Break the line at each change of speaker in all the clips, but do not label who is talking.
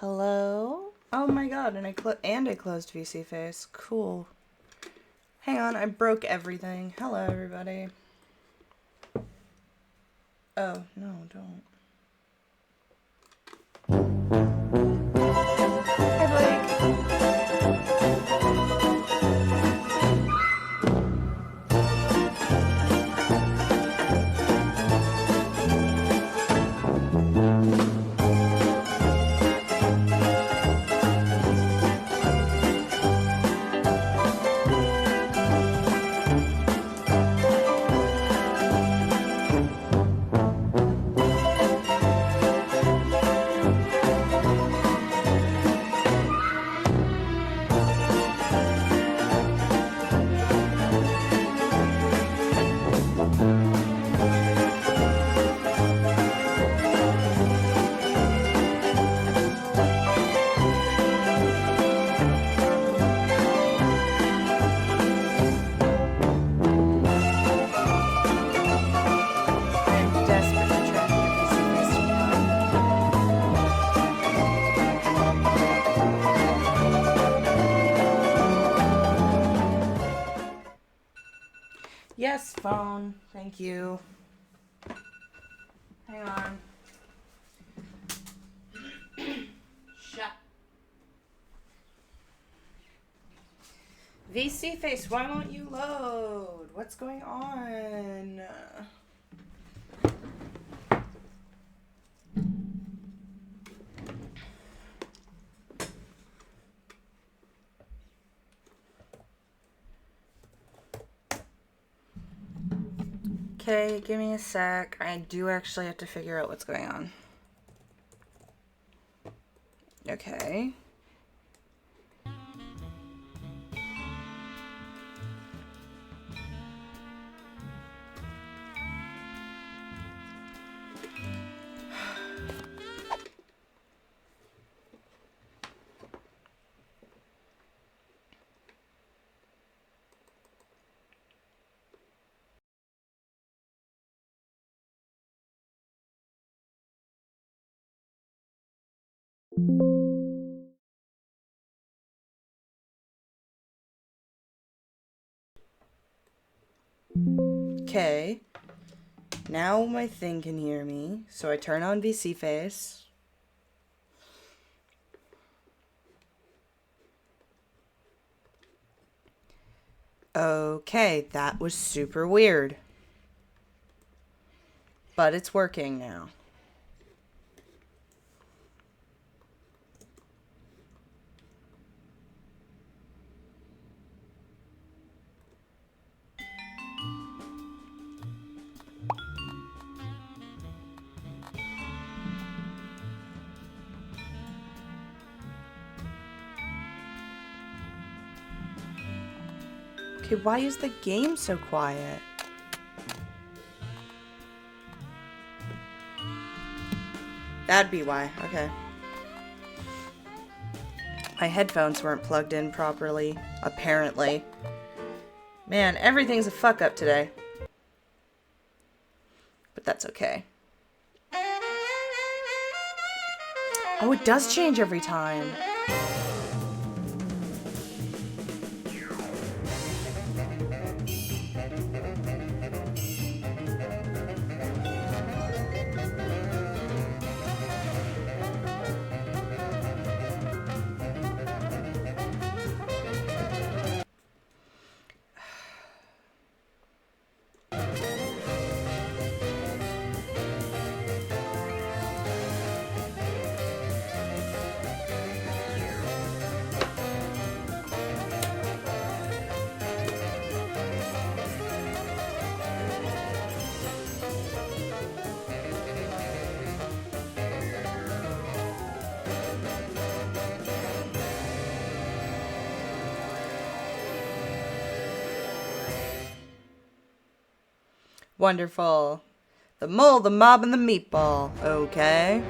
Hello? Oh my god, and I closed VC Face. Cool. Hang on, I broke everything. Hello, everybody. Oh, no, don't. Hi, Blake. I'm desperately trying to get VC Face to come. Yes, phone. Thank you. Hang on. Shut. VC Face, why won't you load? What's going on? Okay, give me a sec. I do actually have to figure out what's going on. Okay. Okay. Now my thing can hear me, so I turn on VC Face. Okay, that was super weird. But it's working now. Okay, why is the game so quiet? That'd be why. Okay. My headphones weren't plugged in properly, apparently. Man, everything's a fuck up today. But that's okay. Oh, it does change every time. Wonderful. The mole, the mob, and the meatball. Okay.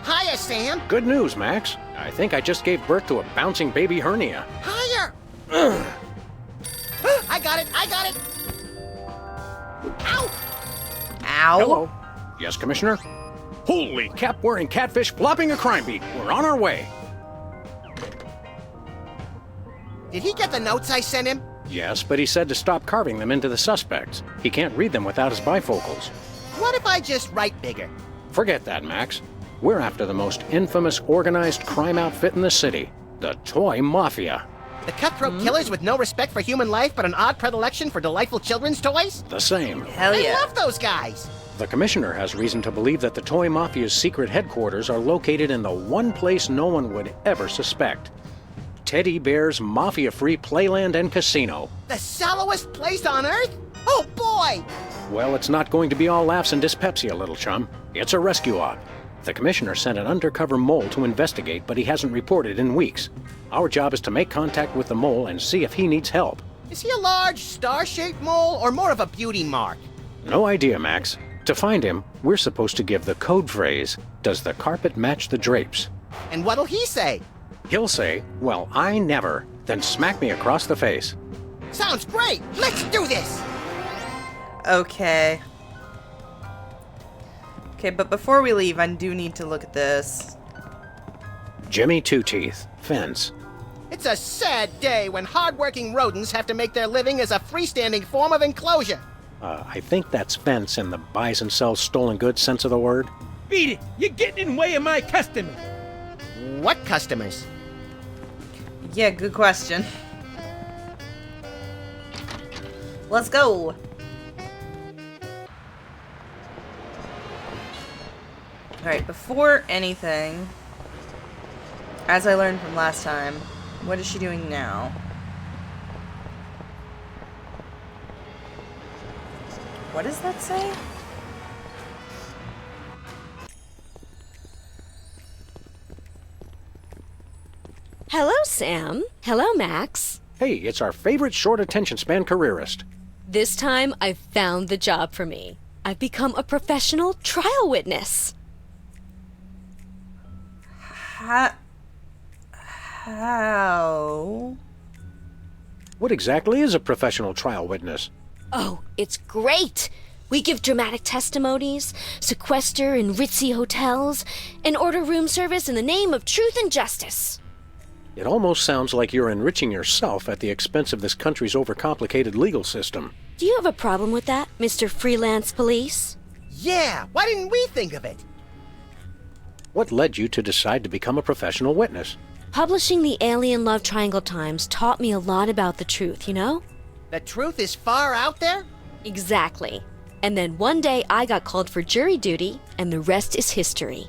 Hiya, Sam.
Good news, Max. I think I just gave birth to a bouncing baby hernia.
Hiya. I got it. Ow.
Ow.
Hello. Yes, Commissioner? Holy cap-wearing catfish flopping a crime beat. We're on our way.
Did he get the notes I sent him?
Yes, but he said to stop carving them into the suspects. He can't read them without his bifocals.
What if I just write bigger?
Forget that, Max. We're after the most infamous organized crime outfit in the city, the Toy Mafia.
The cutthroat killers with no respect for human life but an odd predilection for delightful children's toys?
The same.
Hell yeah.
I love those guys!
The commissioner has reason to believe that the Toy Mafia's secret headquarters are located in the one place no one would ever suspect. Teddy Bear's mafia-free playland and casino.
The sallowest place on Earth? Oh boy!
Well, it's not going to be all laughs and dyspepsia, little chum. It's a rescue op. The commissioner sent an undercover mole to investigate, but he hasn't reported in weeks. Our job is to make contact with the mole and see if he needs help.
Is he a large, star-shaped mole or more of a beauty mark?
No idea, Max. To find him, we're supposed to give the code phrase, "Does the carpet match the drapes?"
And what'll he say?
He'll say, "Well, I never," then smack me across the face.
Sounds great! Let's do this!
Okay. Okay, but before we leave, I do need to look at this.
Jimmy Two Teeth, fence.
It's a sad day when hard-working rodents have to make their living as a freestanding form of enclosure.
I think that's fence in the buys and sells stolen goods sense of the word.
Beat it! You're getting in the way of my customer!
What customers?
Yeah, good question. Let's go. Alright, before anything, as I learned from last time, what is she doing now? What does that say?
Hello, Sam. Hello, Max.
Hey, it's our favorite short attention span careerist.
This time, I've found the job for me. I've become a professional trial witness.
How?
What exactly is a professional trial witness?
Oh, it's great! We give dramatic testimonies, sequester in ritzy hotels, and order room service in the name of truth and justice.
It almost sounds like you're enriching yourself at the expense of this country's overcomplicated legal system.
Do you have a problem with that, Mr. Freelance Police?
Yeah, why didn't we think of it?
What led you to decide to become a professional witness?
Publishing the Alien Love Triangle Times taught me a lot about the truth, you know?
The truth is far out there?
Exactly. And then one day I got called for jury duty, and the rest is history.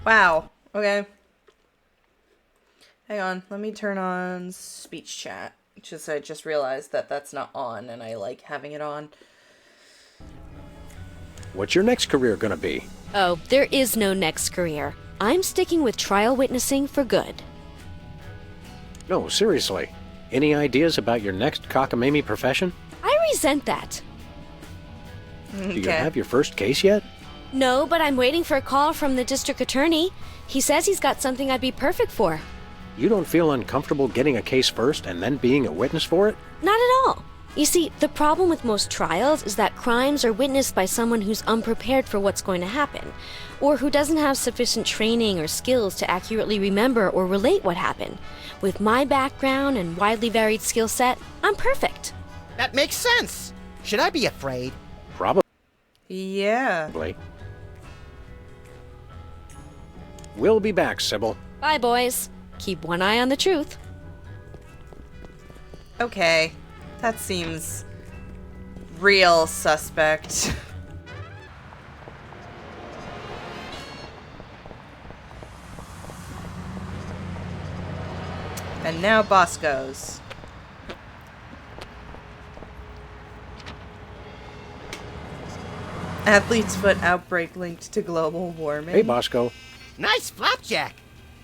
Wow. Okay. Hang on. Let me turn on speech chat. I just realized that that's not on, and I like having it on.
What's your next career gonna be?
Oh, there is no next career. I'm sticking with trial witnessing for good.
No, seriously. Any ideas about your next cockamamie profession?
I resent that.
Do you have your first case yet?
No, but I'm waiting for a call from the district attorney. He says he's got something I'd be perfect for.
You don't feel uncomfortable getting a case first and then being a witness for it?
Not at all. You see, the problem with most trials is that crimes are witnessed by someone who's unprepared for what's going to happen, or who doesn't have sufficient training or skills to accurately remember or relate what happened. With my background and widely varied skill set, I'm perfect.
That makes sense. Should I be afraid?
Probably.
Yeah.
We'll be back, Sybil.
Bye, boys. Keep one eye on the truth.
Okay. That seems real suspect. And now Bosco's. Athlete's foot outbreak linked to global warming.
Hey, Bosco.
Nice flapjack.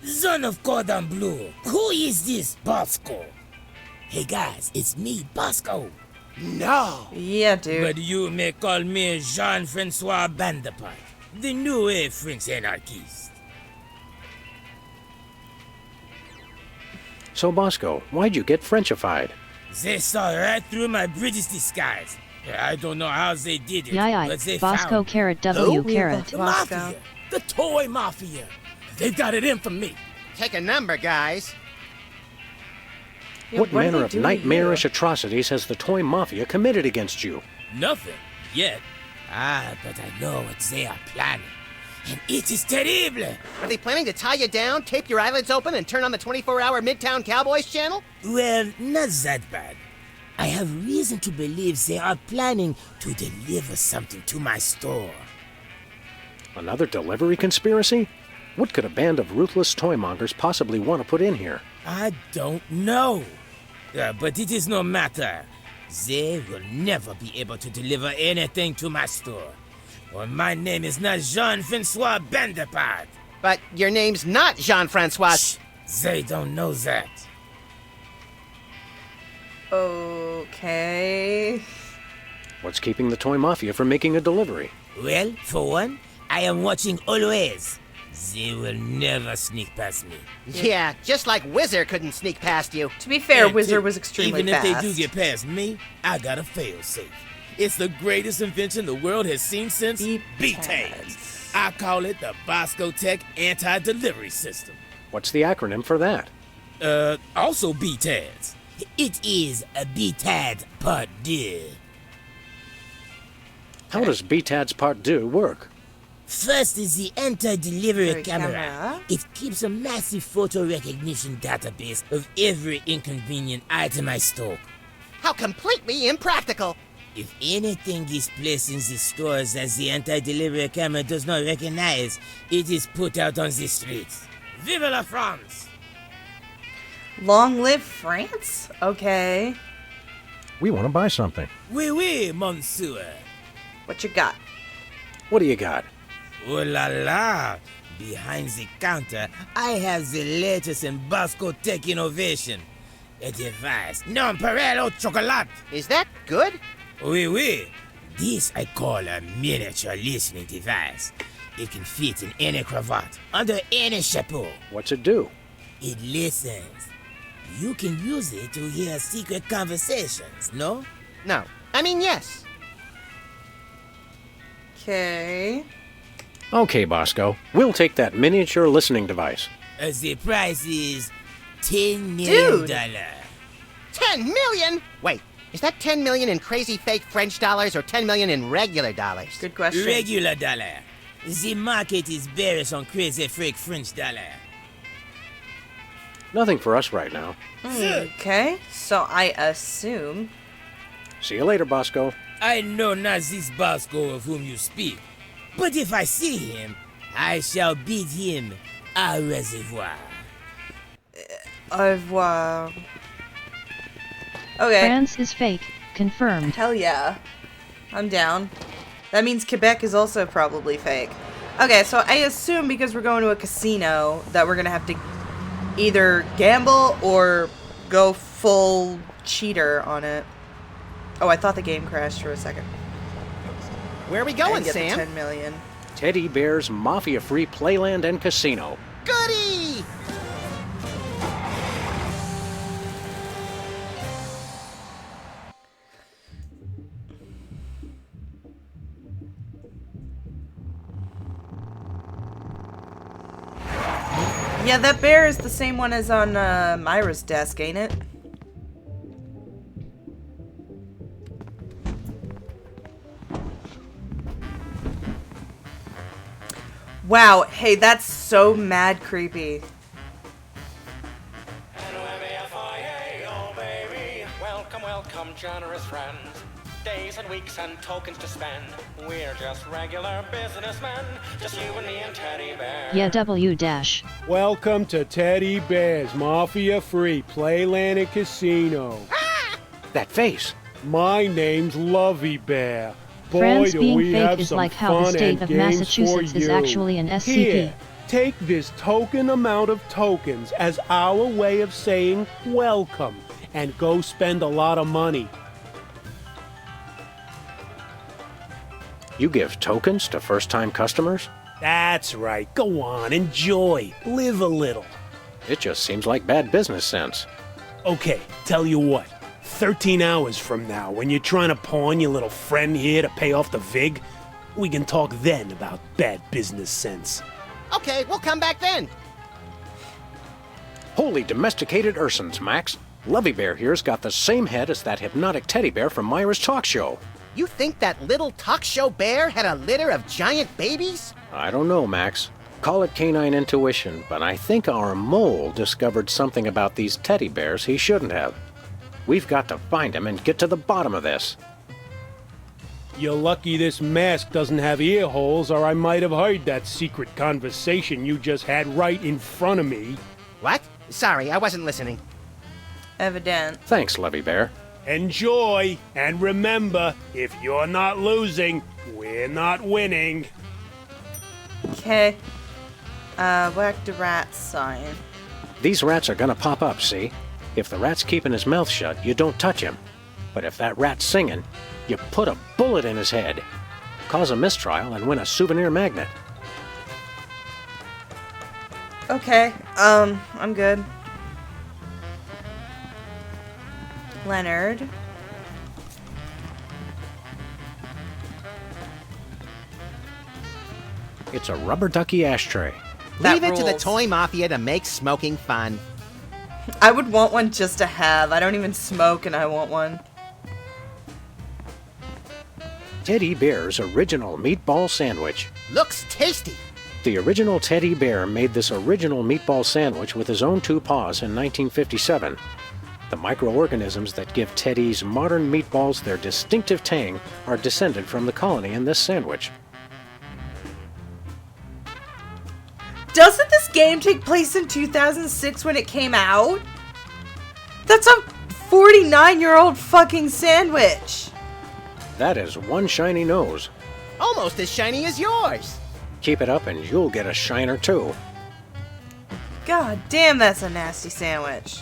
Son of Cordon Bleu, who is this Bosco? Hey guys, it's me, Bosco.
No.
Yeah, dude.
But you may call me Jean-Francois Bandepart, the new French anarchist.
So, Bosco, why'd you get Frenchified?
They saw right through my British disguise. I don't know how they did it,
Yai,
but they
Bosco
found
carrot W
Who?
carrot.
the
Bosco.
mafia. The Toy Mafia. They've got it in for me.
Take a number, guys.
Yeah,
What
what did
manner
they
of
do to
nightmarish
you?
atrocities has the Toy Mafia committed against you?
Nothing yet. But I know what they are planning. And it is terrible.
Are they planning to tie you down, tape your eyelids open, and turn on the 24-hour Midtown Cowboys channel?
Well, not that bad. I have reason to believe they are planning to deliver something to my store.
Another delivery conspiracy? What could a band of ruthless toymongers possibly want to put in here?
I don't know. But it is no matter. They will never be able to deliver anything to my store. Or my name is not Jean-Francois Bendepart.
But your name's not Jean-Francois.
Shh, they don't know that.
Okay.
What's keeping the Toy Mafia from making a delivery?
Well, for one, I am watching always. They will never sneak past me.
Yeah, just like Whizzer couldn't sneak past you.
To be fair,
And
Wizard
too,
was extremely
even
fast.
if they do get past me, I got a failsafe. It's the greatest invention the world has seen since
BTADS.
I call it the Bosco Tech Anti-Delivery System.
What's the acronym for that?
Also BTADS. It is a BTAD Part 2.
How does BTAD's Part 2 work?
First is the anti-delivery camera.
camera.
It keeps a massive photo recognition database of every inconvenient item I stock.
How completely impractical.
If anything is placed in the stores that the anti-delivery camera does not recognize, it is put out on the streets. Vive la France!
Long live France? Okay.
We want to buy something.
Oui, oui, monsieur.
What you got?
What do you got?
Oh la la! Behind the counter, I have the latest in Bosco Tech innovation. A device, Nonpareil chocolate.
Is that good?
Oui, oui. This I call a miniature listening device. It can fit in any cravat, under any chapeau.
What's it do?
It listens. You can use it to hear secret conversations, no?
No. I mean, yes.
Okay.
Okay, Bosco. We'll take that miniature listening device.
The price is $10 million.
Dude.
10 million? Wait, is that 10 million in crazy fake French dollars or 10 million in regular dollars?
Good question.
Regular dollar. The market is bearish on crazy fake French dollar.
Nothing for us right now.
Okay. So I assume.
See you later, Bosco.
I know not this Bosco of whom you speak, but if I see him, I shall bid him au reservoir.
Au revoir. Okay.
France is fake. Confirmed.
Hell yeah. I'm down. That means Quebec is also probably fake. Okay, so I assume because we're going to a casino that we're gonna have to either gamble or go full cheater on it. Oh, I thought the game crashed for a second.
Where are we
And
going,
get the
Sam?
10 million.
Teddy Bear's Mafia-Free Playland and Casino.
Goody!
Yeah, that bear is the same one as on Myra's desk, ain't it? Wow, hey, that's so mad creepy.
N-O-M-A-F-I-A, oh baby. Welcome, welcome, generous friends. Days and weeks and tokens to spend. We're just regular businessmen. Just you and me and Teddy Bear.
Yeah, W dash.
Welcome to Teddy Bear's Mafia Free Playland and Casino.
That face.
My name's Lovey Bear. Boy,
France
do
being
we
fake
have
is
some
like how the
fun
state
and
of
games
Massachusetts
for
is
you.
actually an SCP.
Here, take this token amount of tokens as our way of saying welcome, and go spend a lot of money.
You give tokens to first-time customers?
That's right. Go on, enjoy, live a little.
It just seems like bad business sense.
Okay, tell you what. 13 hours from now, when you're trying to pawn your little friend here to pay off the VIG, We can talk then about bad business sense.
Okay, we'll come back then.
Holy domesticated Ursins, Max. Lovey Bear here's got the same head as that hypnotic teddy bear from Myra's talk show.
You think that little talk show bear had a litter of giant babies?
I don't know, Max. Call it canine intuition, but I think our mole discovered something about these teddy bears he shouldn't have. We've got to find him and get to the bottom of this.
You're lucky this mask doesn't have ear holes, or I might have heard that secret conversation you just had right in front of me.
What? Sorry, I wasn't listening.
Evident.
Thanks, Lovey Bear.
Enjoy, and remember, if you're not losing, we're not winning.
Okay. Whack the rat sign.
These rats are gonna pop up, see? If the rat's keeping his mouth shut, you don't touch him. But if that rat's singing, you put a bullet in his head. Cause a mistrial and win a souvenir magnet.
Okay, I'm good. Leonard.
It's a rubber ducky ashtray.
That
Leave it to the
rules.
toy mafia to make smoking fun.
I would want one just to have. I don't even smoke and I want one.
Teddy Bear's original meatball sandwich.
Looks tasty.
The original Teddy Bear made this original meatball sandwich with his own 2 paws in 1957. The microorganisms that give Teddy's modern meatballs their distinctive tang are descended from the colony in this sandwich.
Doesn't this game take place in 2006 when it came out? That's a 49-year-old fucking sandwich.
That is one shiny nose.
Almost as shiny as yours.
Keep it up and you'll get a shiner too.
God damn, that's a nasty sandwich.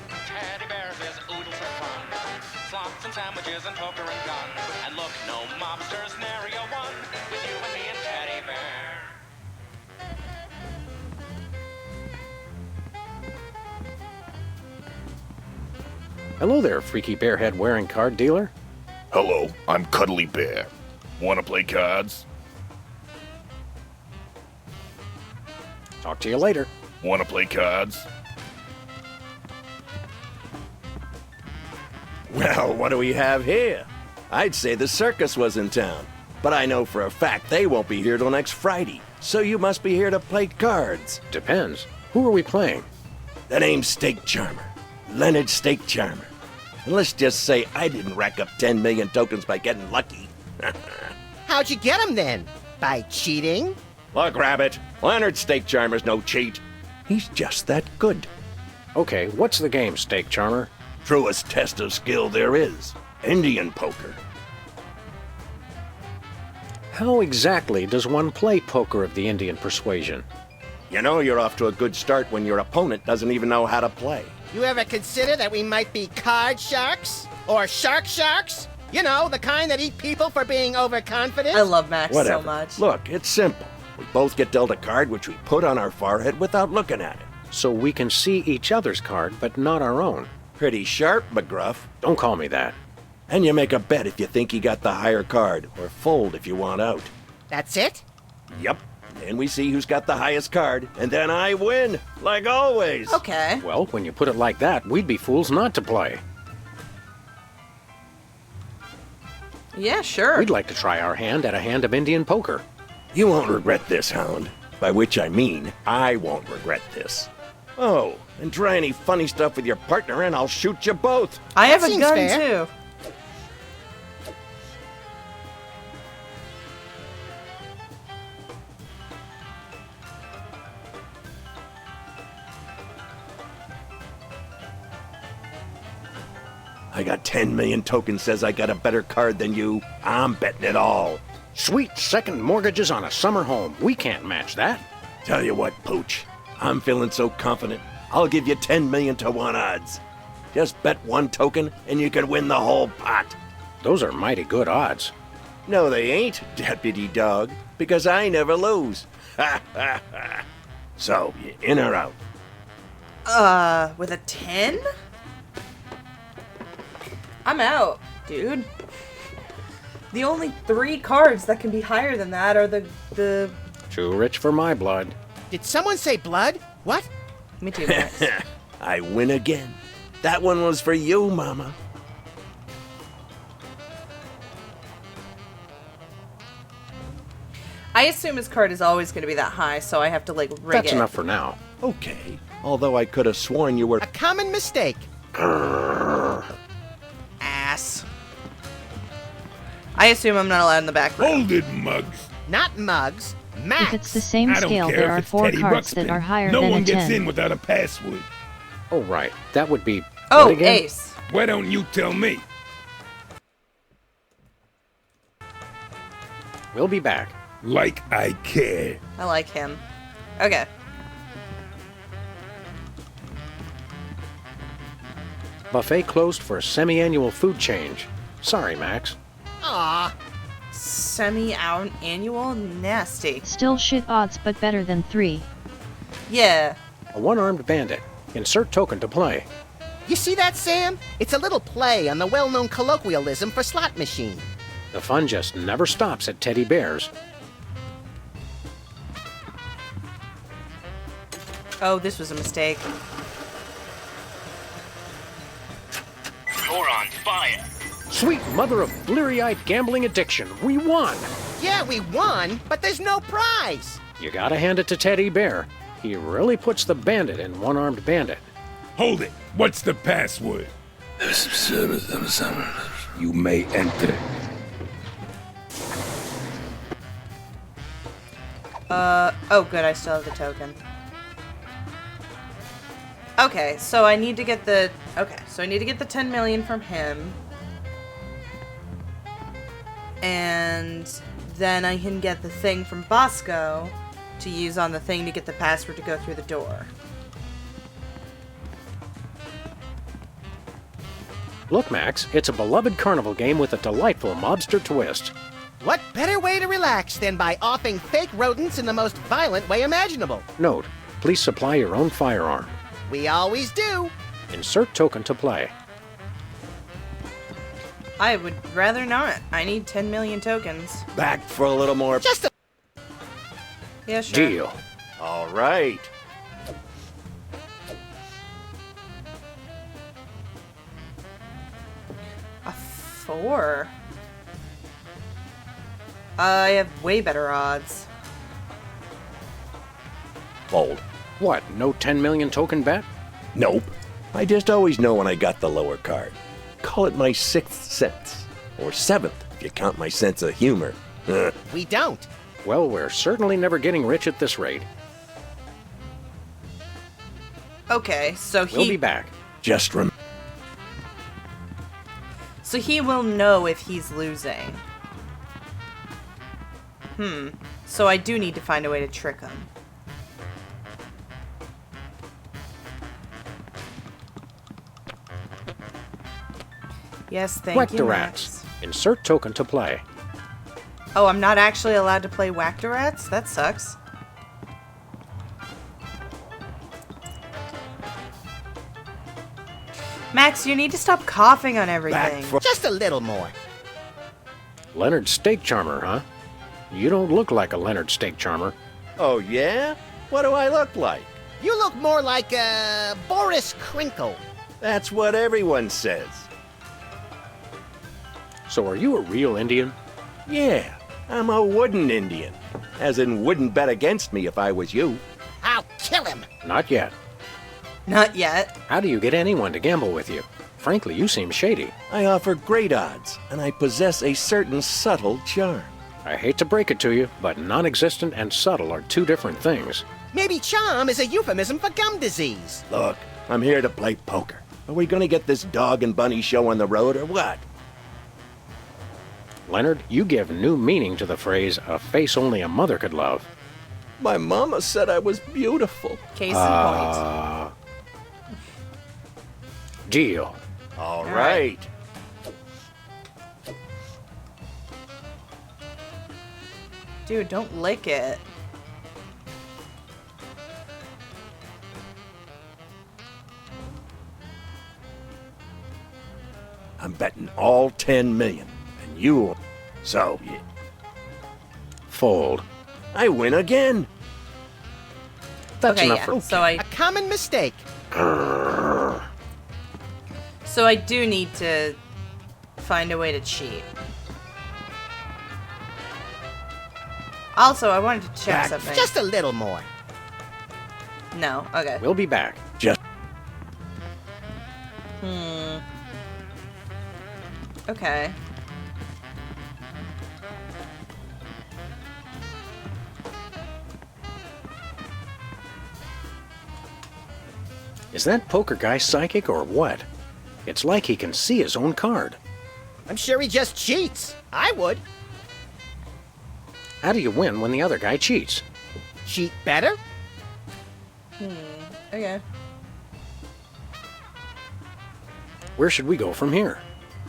Teddy bears is oodles of fun. Slots and sandwiches and poker and gun. And look, no mobsters, nary a one. With you and me and Teddy Bear.
Hello there, freaky bearhead wearing card dealer.
Hello, I'm Cuddly Bear. Wanna play cards?
Talk to you later.
Wanna play cards?
Well, what do we have here? I'd say the circus was in town, but I know for a fact they won't be here till next Friday, so you must be here to play cards.
Depends. Who are we playing?
The name's Steak Charmer. Leonard Steak Charmer. And let's just say I didn't rack up 10 million tokens by getting lucky.
How'd you get him then? By cheating?
Look, Rabbit, Leonard Steak Charmer's no cheat. He's just that good.
Okay, what's the game, Steak Charmer?
Truest test of skill there is. Indian poker.
How exactly does one play poker of the Indian persuasion?
You know you're off to a good start when your opponent doesn't even know how to play.
You ever consider that we might be card sharks? Or sharks? You know, the kind that eat people for being overconfident?
I love Max
Whatever.
so much.
Look, it's simple. We both get dealt a card which we put on our forehead without looking at it.
So we can see each other's card, but not our own.
Pretty sharp, McGruff.
Don't call me that.
And you make a bet if you think you got the higher card, or fold if you want out.
That's it?
Yep. And we see who's got the highest card, and then I win, like always.
Okay.
Well, when you put it like that, we'd be fools not to play.
Yeah, sure.
We'd like to try our hand at a hand of Indian poker.
You won't regret this, Hound. By which I mean, I won't regret this. Oh, and try any funny stuff with your partner and I'll shoot you both.
I have
That
a
seems
gun
fair.
too.
I got 10 million tokens says I got a better card than you. I'm betting it all.
Sweet second mortgages on a summer home. We can't match that.
Tell you what, Pooch. I'm feeling so confident. I'll give you 10 million to 1 odds. Just bet 1 token and you can win the whole pot.
Those are mighty good odds.
No, they ain't, Deputy Dog, because I never lose. Ha ha ha. So, you in or out?
With a 10? I'm out, dude. The only 3 cards that can be higher than that are the...
Too rich for my blood.
Did someone say blood? What?
Me too, Max.
I win again. That one was for you, Mama.
I assume his card is always going to be that high, so I have to, like, rig
That's
it.
enough for now.
Okay. Although I could have sworn you were...
A common mistake. Ass.
I assume I'm not allowed in the back room.
Hold it, Muggs.
Not Mugs. Max.
If it's the same
I don't
scale,
care
there
if
are
it's
4
Teddy
cards
Ruxpin.
that are higher
no
than
one
a
gets
10.
in without a password.
Oh, right. That would be...
Oh,
what again?
Ace.
Why don't you tell me?
We'll be back.
Like I care.
I like him. Okay.
Buffet closed for a semi-annual food change. Sorry, Max.
Aw.
Semi-annual? Nasty.
Still shit odds, but better than 3.
Yeah.
A one-armed bandit. Insert token to play.
You see that, Sam? It's a little play on the well-known colloquialism for slot machine.
The fun just never stops at Teddy Bear's.
Oh, this was a mistake.
You're on fire.
Sweet mother of bleary-eyed gambling addiction, we won!
Yeah, we won, but there's no prize.
You gotta hand it to Teddy Bear. He really puts the bandit in one-armed bandit.
Hold it. What's the password? You may enter.
Oh good, I still have the token. Okay, so I need to get the... Okay, so I need to get the 10 million from him. And then I can get the thing from Bosco to use on the thing to get the password to go through the door.
Look, Max, it's a beloved carnival game with a delightful mobster twist.
What better way to relax than by offing fake rodents in the most violent way imaginable?
Note, please supply your own firearm.
We always do.
Insert token to play.
I would rather not. I need 10 million tokens.
Back for a little more...
Just a...
Yeah, sure.
Deal.
All right.
A 4? I have way better odds.
Fold.
What, no 10 million token bet?
Nope. I just always know when I got the lower card. Call it my 6th sense. Or 7th, if you count my sense of humor.
We don't.
Well, we're certainly never getting rich at this rate.
Okay, so
We'll be back.
Just rem...
So he will know if he's losing. So I do need to find a way to trick him. Yes, thank
Whack
you,
the
Max.
rats. Insert token to play.
Oh, I'm not actually allowed to play Whack the Rats? That sucks. Max, you need to stop coughing on everything.
Just a little more.
Leonard Steak Charmer, huh? You don't look like a Leonard Steak Charmer.
Oh, yeah? What do I look like?
You look more like Boris Crinkle.
That's what everyone says.
So are you a real Indian?
Yeah, I'm a wooden Indian. As in, wouldn't bet against me if I was you.
I'll kill him.
Not yet.
Not yet.
How do you get anyone to gamble with you? Frankly, you seem shady.
I offer great odds, and I possess a certain subtle charm.
I hate to break it to you, but non-existent and subtle are two different things.
Maybe charm is a euphemism for gum disease.
Look, I'm here to play poker. Are we gonna get this dog and bunny show on the road or what?
Leonard, you give new meaning to the phrase, a face only a mother could love.
My mama said I was beautiful.
Case in point.
Deal.
All right.
Dude, don't lick it.
I'm betting all 10 million. And you... So,
Fold.
I win again.
That's
Okay,
enough
yeah.
for...
So I
A common mistake.
do need to find a way to cheat. Also, I wanted to check something.
Just a little more.
No, okay.
We'll be back.
Just...
Okay.
Is that poker guy psychic or what? It's like he can see his own card.
I'm sure he just cheats. I would.
How do you win when the other guy cheats?
Cheat better?
Okay.
Where should we go from here?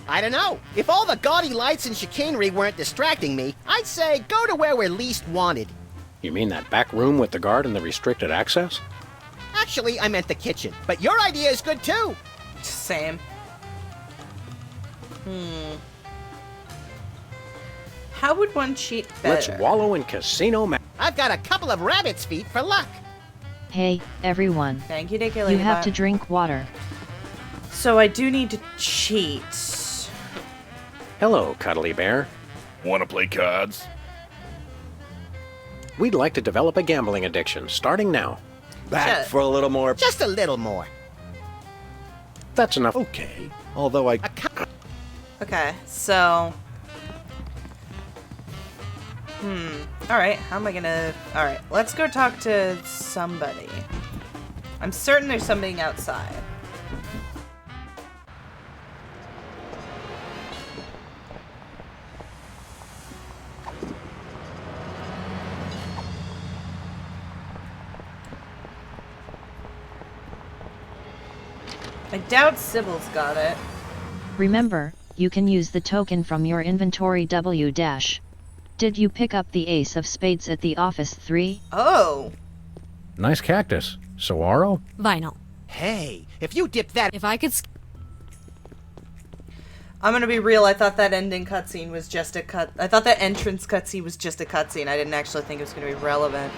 I don't know. If all the gaudy lights and chicanery weren't distracting me, I'd say go to where we're least wanted.
You mean that back room with the guard and the restricted access?
Actually, I meant the kitchen. But your idea is good too.
Same. How would one cheat better?
Let's wallow in casino ma-
I've got a couple of rabbit's feet for luck.
Hey, everyone.
Thank you, Dick.
You have to drink water.
So I do need to cheat.
Hello, Cuddly Bear.
Wanna play cards?
We'd like to develop a gambling addiction, starting now.
Back
Shut-
for a little more...
Just a little more.
That's enough.
Okay. Although I...
Okay, so... Alright, how am I gonna... Alright, let's go talk to somebody. I'm certain there's something outside. I doubt Sybil's got it.
Remember, you can use the token from your inventory W-. Did you pick up the ace of spades at the office 3?
Oh!
Nice cactus. Saguaro?
Vinyl.
Hey, if you dip that...
If I could...
I'm gonna be real, I thought that ending cutscene was just a cut. I thought that entrance cutscene was just a cutscene. I didn't actually think it was gonna be relevant.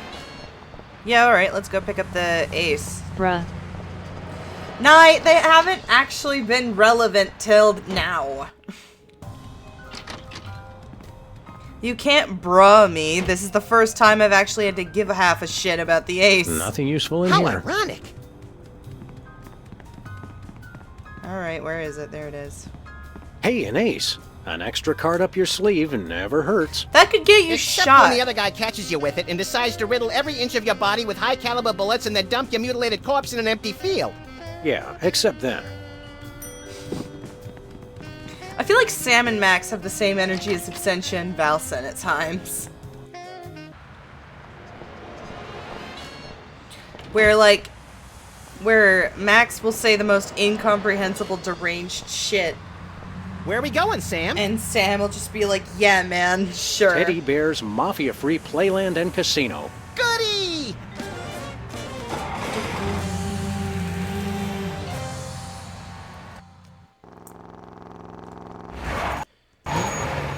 Yeah, alright, let's go pick up the ace.
Bruh.
Nah, they haven't actually been relevant till now. You can't bruh me. This is the first time I've actually had to give a half a shit about the ace.
Nothing useful in
How
here.
ironic.
Alright, where is it? There it is.
Hey, an ace. An extra card up your sleeve never hurts.
That could get you
Except
shot.
when the other guy catches you with it and decides to riddle every inch of your body with high-caliber bullets and then dump your mutilated corpse in an empty field.
Yeah, except then.
I feel like Sam and Max have the same energy as Absentia and Valsen at times. Where Max will say the most incomprehensible, deranged shit.
Where are we going, Sam?
And Sam will just be like, yeah, man, sure.
Teddy Bear's mafia-free playland and casino.
Goody!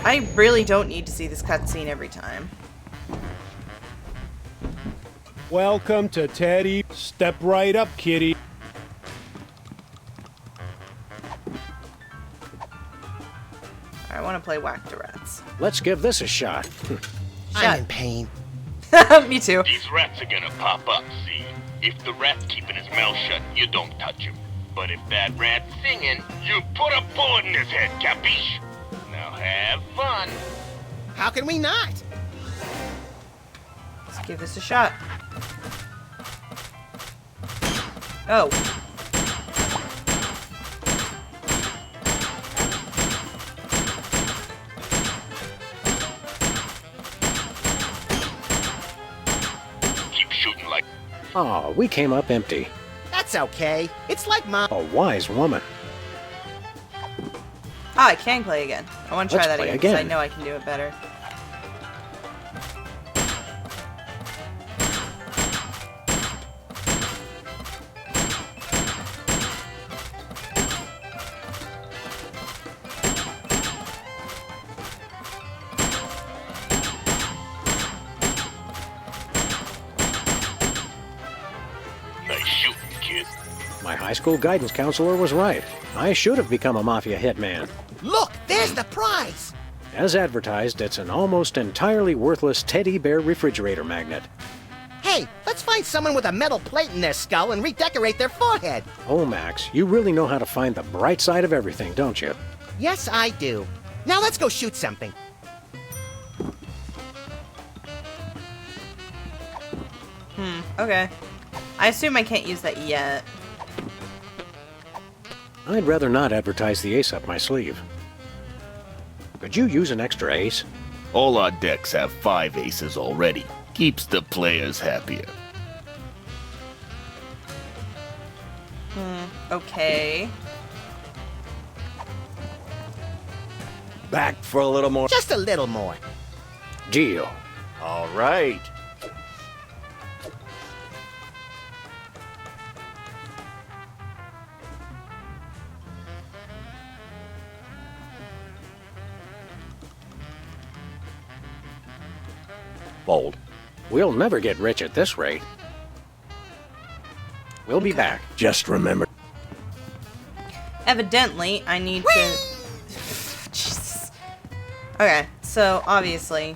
I really don't need to see this cutscene every time.
Welcome to Teddy. Step right up, kitty.
I want to play Whack the Rats.
Let's give this a shot.
I'm in pain.
Me too.
These rats are gonna pop up, see? If the rat's keeping his mouth shut, you don't touch him. But if that rat's singing, you put a bullet in his head, capiche? Now have fun.
How can we not?
Let's give this a shot. Oh.
Keep shooting like...
Aw, we came up empty.
That's okay. It's like Mom.
A wise woman.
Ah, I can play again. I want to try
Let's
that
play
again, 'cause I
again.
know I can do it better.
high school guidance counselor was right. I should have become a mafia hitman.
Look, there's the prize!
As advertised, it's an almost entirely worthless teddy bear refrigerator magnet.
Hey, let's find someone with a metal plate in their skull and redecorate their forehead.
Oh, Max, you really know how to find the bright side of everything, don't you?
Yes, I do. Now let's go shoot something.
Okay. I assume I can't use that yet.
I'd rather not advertise the ace up my sleeve. Could you use an extra ace?
All our decks have 5 aces already. Keeps the players happier.
Okay.
Back for a little more.
Just a little more.
Deal.
All right. Fold.
We'll never get rich at this rate. We'll be back.
Just remember.
Evidently, I need to... Jesus. Okay, so obviously...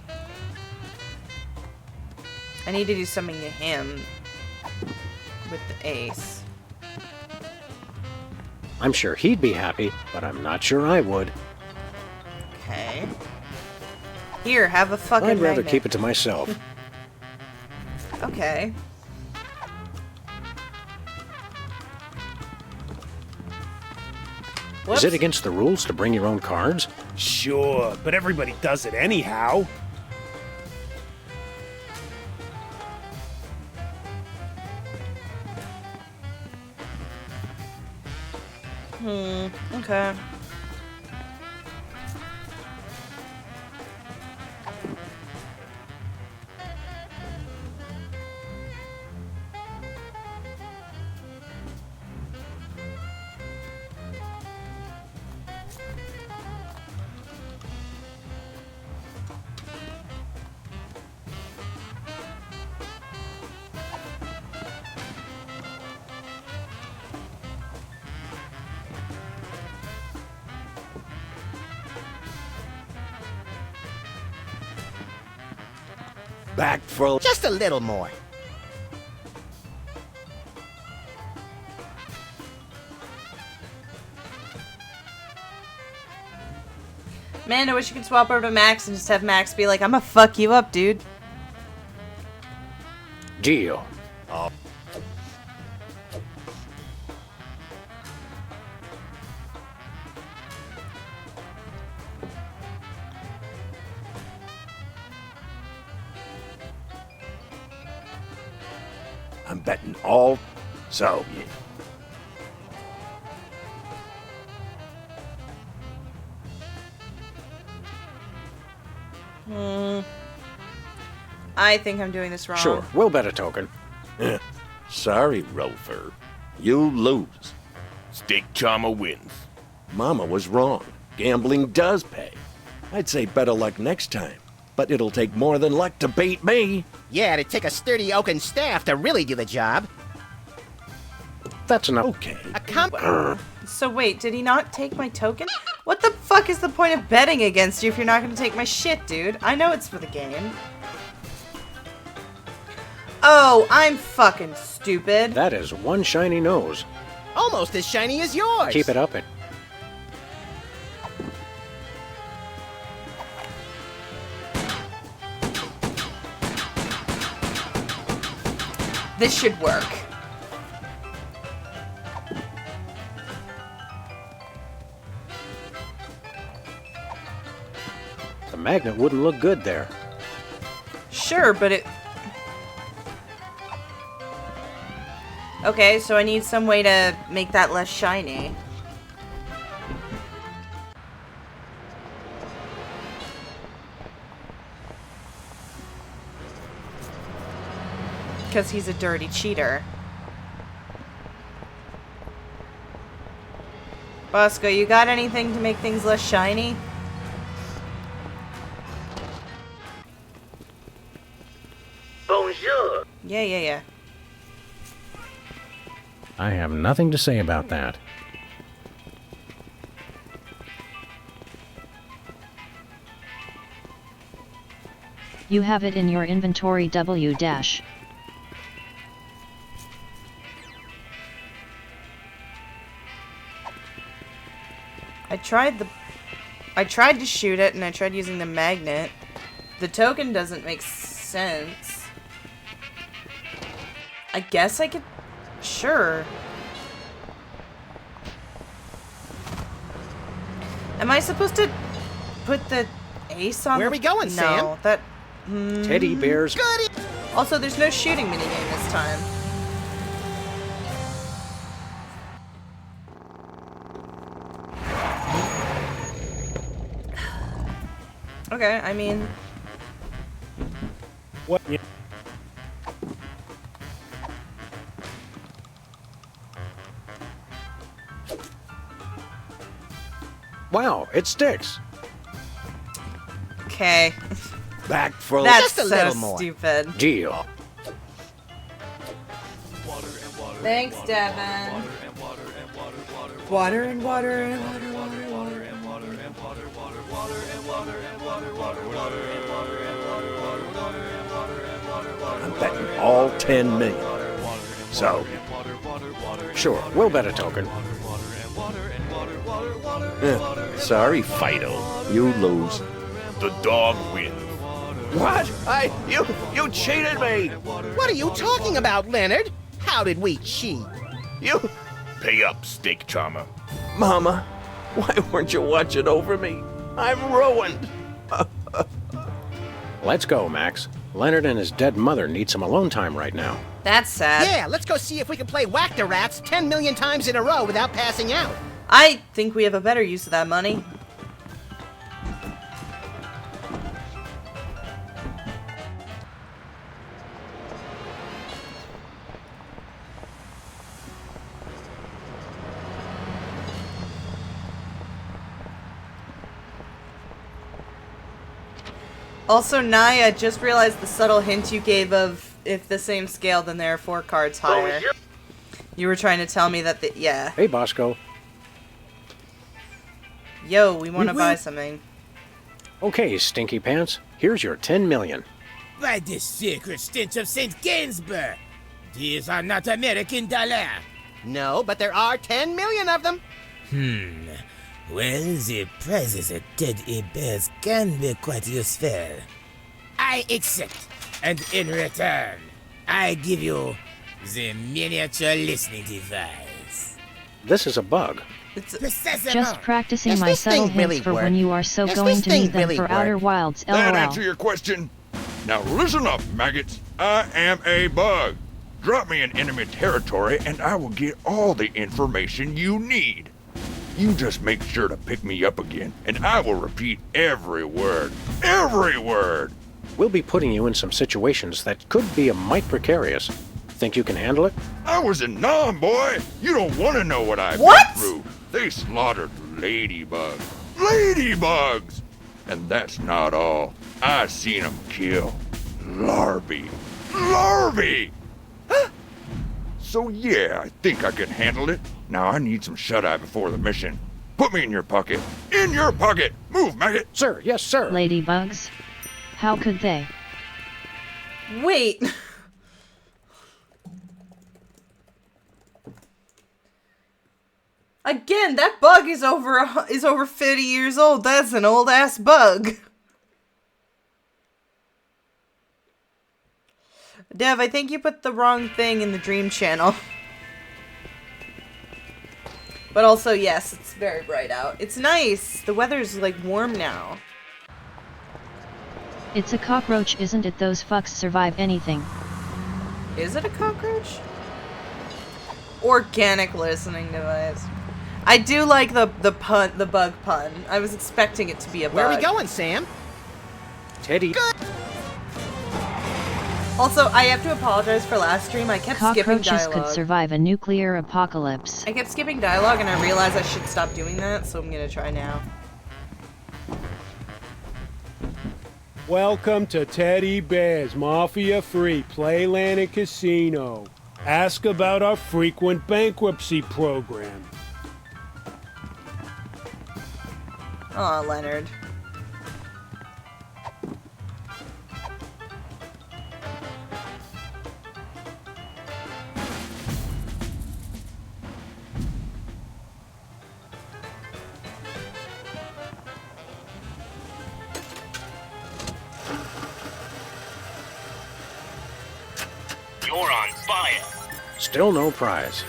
I need to do something to him with the ace.
I'm sure he'd be happy, but I'm not sure I would.
Okay. Here, have a fucking
I'd rather
magnet.
keep it to myself.
Okay.
Is it against the rules to bring your own cards?
Sure, but everybody does it anyhow.
Okay.
Back for...
Just a little more.
Man, I wish you could swap over to Max and just have Max be like, I'm gonna fuck you up, dude.
Deal.
I'm betting all... So, yeah.
I think I'm doing this wrong.
Sure, we'll bet a token.
Sorry, Rover. You lose.
Stick Charmer wins.
Mama was wrong. Gambling does pay. I'd say better luck next time. But it'll take more than luck to beat me.
Yeah, it'd take a sturdy oaken staff to really do the job.
That's enough.
Okay.
So wait, did he not take my token? What the fuck is the point of betting against you if you're not gonna take my shit, dude? I know it's for the game. Oh, I'm fucking stupid.
That is one shiny nose.
Almost as shiny as yours.
Keep it up.
This should work.
The magnet wouldn't look good there.
Sure, but it... Okay, so I need some way to make that less shiny. Because he's a dirty cheater. Bosco, you got anything to make things less shiny?
Bonjour.
Yeah.
I have nothing to say about that.
You have it in your inventory W dash.
I tried to shoot it, and I tried using the magnet. The token doesn't make sense. I guess I could... Sure. Am I supposed to put the ace on?
Where are we going,
no,
Sam?
No, that...
Teddy bears...
Goody!
Also, there's no shooting minigame this time. Okay, I mean...
What?
Wow, it sticks.
Okay.
Back for
That's
just a
so
little more.
stupid.
Deal.
Thanks, Devin. Water and water and water, water,
I'm betting all 10 million. So,
Sure, we'll bet a token.
sorry, Fido. You lose.
The dog wins.
What? You cheated me!
What are you talking about, Leonard? How did we cheat?
You...
Pay up, Steak Charmer.
Mama, why weren't you watching over me? I'm ruined.
Let's go, Max. Leonard and his dead mother need some alone time right now.
That's sad.
Yeah, let's go see if we can play Whack the Rats 10 million times in a row without passing out.
I think we have a better use of that money. Also, Naya, just realized the subtle hint you gave of if the same scale, then there are 4 cards higher. You were trying to tell me that the... Yeah.
Hey, Bosco.
Yo, we want to buy something.
Okay, Stinky Pants. Here's your 10 million.
By the sacred stench of St. Gainsborough, these are not American dollars.
No, but there are 10 million of them.
Well, the prizes at Teddy Bears can be quite useful. I accept, and in return, I give you the miniature listening device.
This is a bug.
Just practicing
Does
my
this
subtle
thing
hints
really
for
work?
when you are so
Does
going
this
to
thing
need them
really
for
work?
Outer Wilds,
That
LOL.
answer your question? Now listen up, maggots. I am a bug. Drop me in enemy territory and I will get all the information you need. You just make sure to pick me up again, and I will repeat every word. Every word!
We'll be putting you in some situations that could be a mite precarious. Think you can handle it?
I was in Nam, boy! You don't want to know what I've
What?
been through. They slaughtered ladybugs. Ladybugs! And that's not all. I seen them kill larvae. Larvae! So yeah, I think I can handle it. Now I need some shut-eye before the mission. Put me in your pocket. In your pocket! Move, maggot!
Sir, yes, sir.
Ladybugs? How could they?
Wait. Again, that bug is over 50 years old. That's an old ass bug. Dev, I think you put the wrong thing in the Dream Channel. But also, yes, it's very bright out. It's nice. The weather's like warm now.
It's a cockroach, isn't it? Those fucks survive anything.
Is it a cockroach? Organic listening device. I do like the bug pun. I was expecting it to be a bug.
Where are we going, Sam?
Teddy.
Good.
Also, I have to apologize for last stream. I kept skipping
Cockroaches
dialogue.
could survive a nuclear apocalypse.
I kept skipping dialogue and I realized I should stop doing that, so I'm gonna try now.
Welcome to Teddy Bears Mafia Free Playland and Casino. Ask about our frequent bankruptcy program.
Aw, Leonard.
You're on fire.
Still no prize.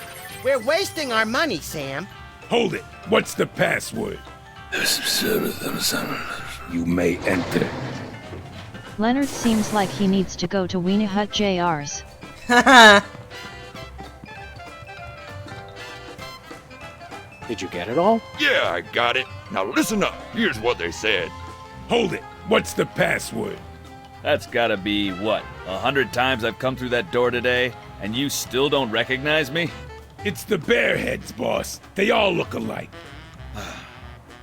We're wasting our money, Sam.
Hold it. What's the password? You may enter.
Leonard seems like he needs to go to Weenie Hut JR's.
Did you get it all?
Yeah, I got it. Now listen up. Here's what they said.
Hold it. What's the password?
That's gotta be, what, 100 times I've come through that door today, and you still don't recognize me?
It's the Bearheads, boss. They all look alike.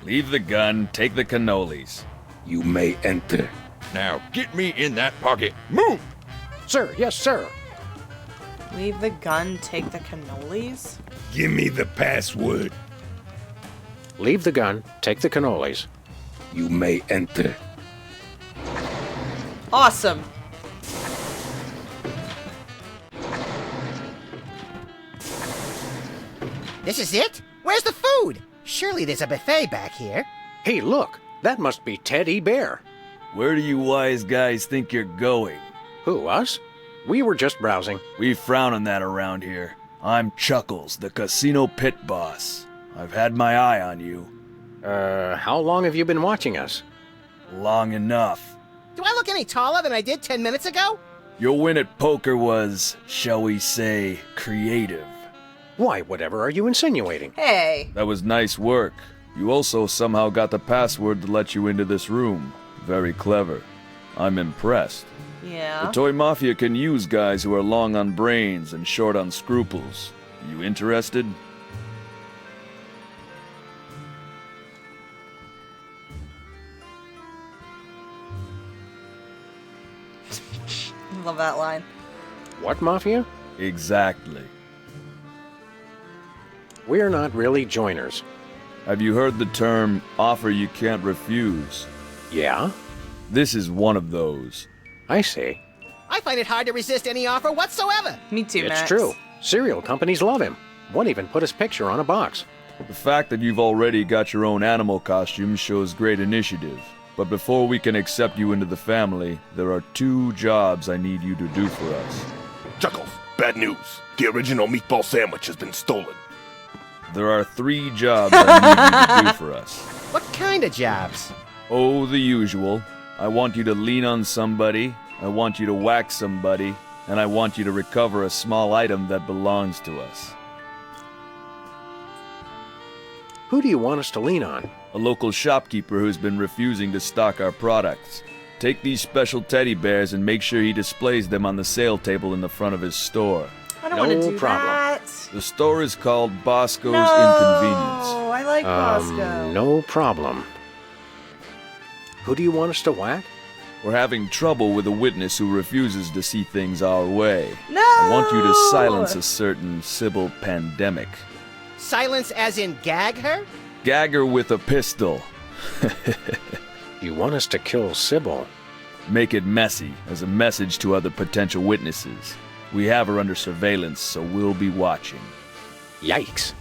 Leave the gun, take the cannolis.
You may enter.
Now get me in that pocket. Move!
Sir, yes, sir.
Leave the gun, take the cannolis?
Give me the password.
Leave the gun, take the cannolis.
You may enter.
Awesome.
This is it? Where's the food? Surely there's a buffet back here.
Hey, look. That must be Teddy Bear.
Where do you wise guys think you're going?
Who, us? We were just browsing.
We frown on that around here. I'm Chuckles, the casino pit boss. I've had my eye on you.
How long have you been watching us?
Long enough.
Do I look any taller than I did 10 minutes ago?
Your win at poker was, shall we say, creative.
Why, whatever are you insinuating?
Hey.
That was nice work. You also somehow got the password to let you into this room. Very clever. I'm impressed.
Yeah.
The Toy Mafia can use guys who are long on brains and short on scruples. You interested?
Love that line.
What mafia?
Exactly.
We're not really joiners.
Have you heard the term offer you can't refuse?
Yeah?
This is one of those.
I see.
I find it hard to resist any offer whatsoever.
Me too,
It's
Max.
true. Cereal companies love him. One even put his picture on a box.
The fact that you've already got your own animal costume shows great initiative. But before we can accept you into the family, there are 2 jobs I need you to do for us.
Chuckles, bad news. The original meatball sandwich has been stolen.
There are 3 jobs I need you to do for us.
What kind of jobs?
Oh, the usual. I want you to lean on somebody, I want you to whack somebody, and I want you to recover a small item that belongs to us.
Who do you want us to lean on?
A local shopkeeper who's been refusing to stock our products. Take these special teddy bears and make sure he displays them on the sale table in the front of his store.
I don't want to do that.
The store is called Bosco's
No,
Inconvenience.
I like Bosco.
No problem. Who do you want us to whack?
We're having trouble with a witness who refuses to see things our way.
No!
I want you to silence a certain Sybil Pandemic.
Silence as in gag her?
Gag her with a pistol.
You want us to kill Sybil?
Make it messy, as a message to other potential witnesses. We have her under surveillance, so we'll be watching.
Yikes.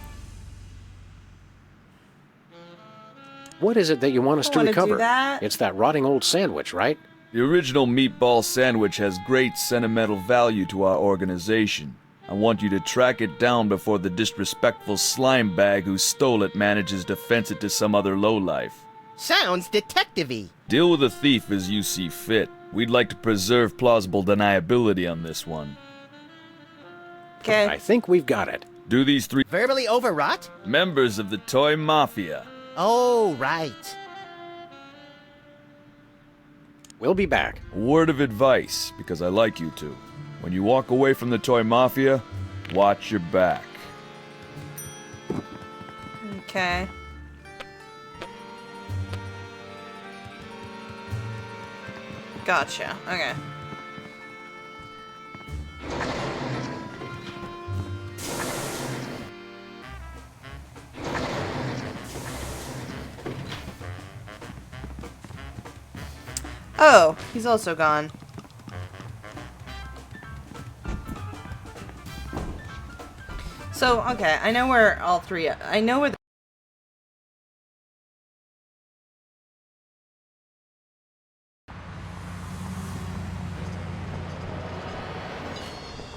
What is it that you want us
I
to
wanna do
recover?
that.
It's that rotting old sandwich, right?
The original meatball sandwich has great sentimental value to our organization. I want you to track it down before the disrespectful slime bag who stole it manages to fence it to some other lowlife.
Sounds detective-y.
Deal with the thief as you see fit. We'd like to preserve plausible deniability on this one.
Okay.
I think we've got it.
Do these 3
Verbally overwrought?
members of the Toy Mafia.
Oh, right.
We'll be back.
A word of advice, because I like you to. When you walk away from the Toy Mafia, watch your back.
Okay. Gotcha. Okay. Oh, he's also gone. So, okay, I know where all three... I know where...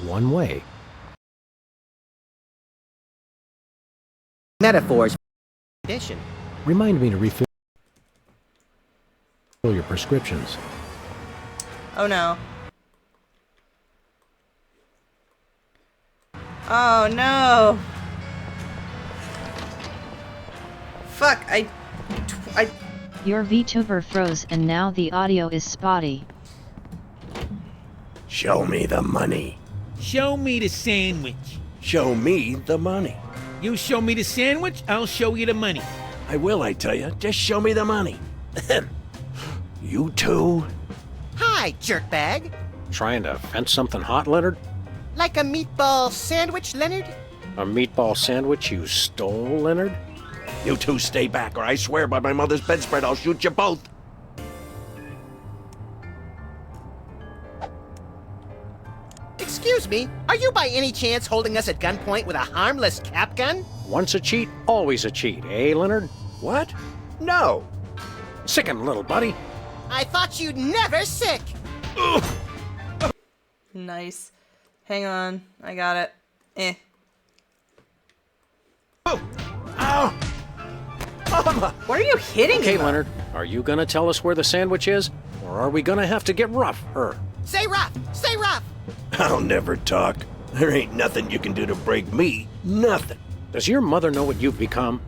One way.
Metaphors. Addition.
Remind me to refill your prescriptions.
Oh no. Oh no. Fuck,
Your VTuber froze and now the audio is spotty.
Show me the money.
Show me the sandwich.
Show me the money.
You show me the sandwich, I'll show you the money.
I will, I tell you. Just show me the money. You too?
Hi, jerkbag.
Trying to fence something hot, Leonard?
Like a meatball sandwich, Leonard?
A meatball sandwich you stole, Leonard?
You two stay back, or I swear by my mother's bedspread I'll shoot you both.
Excuse me, are you by any chance holding us at gunpoint with a harmless cap gun?
Once a cheat, always a cheat, eh, Leonard?
What? No.
Sick 'em, little buddy.
I thought you'd never sick.
Nice. Hang on, I got it. Eh.
Oh! Ow! Mama!
What are you hitting
Okay,
me?
Leonard, are you gonna tell us where the sandwich is? Or are we gonna have to get rough,
Say rough! Say rough!
I'll never talk. There ain't nothing you can do to break me. Nothing.
Does your mother know what you've become?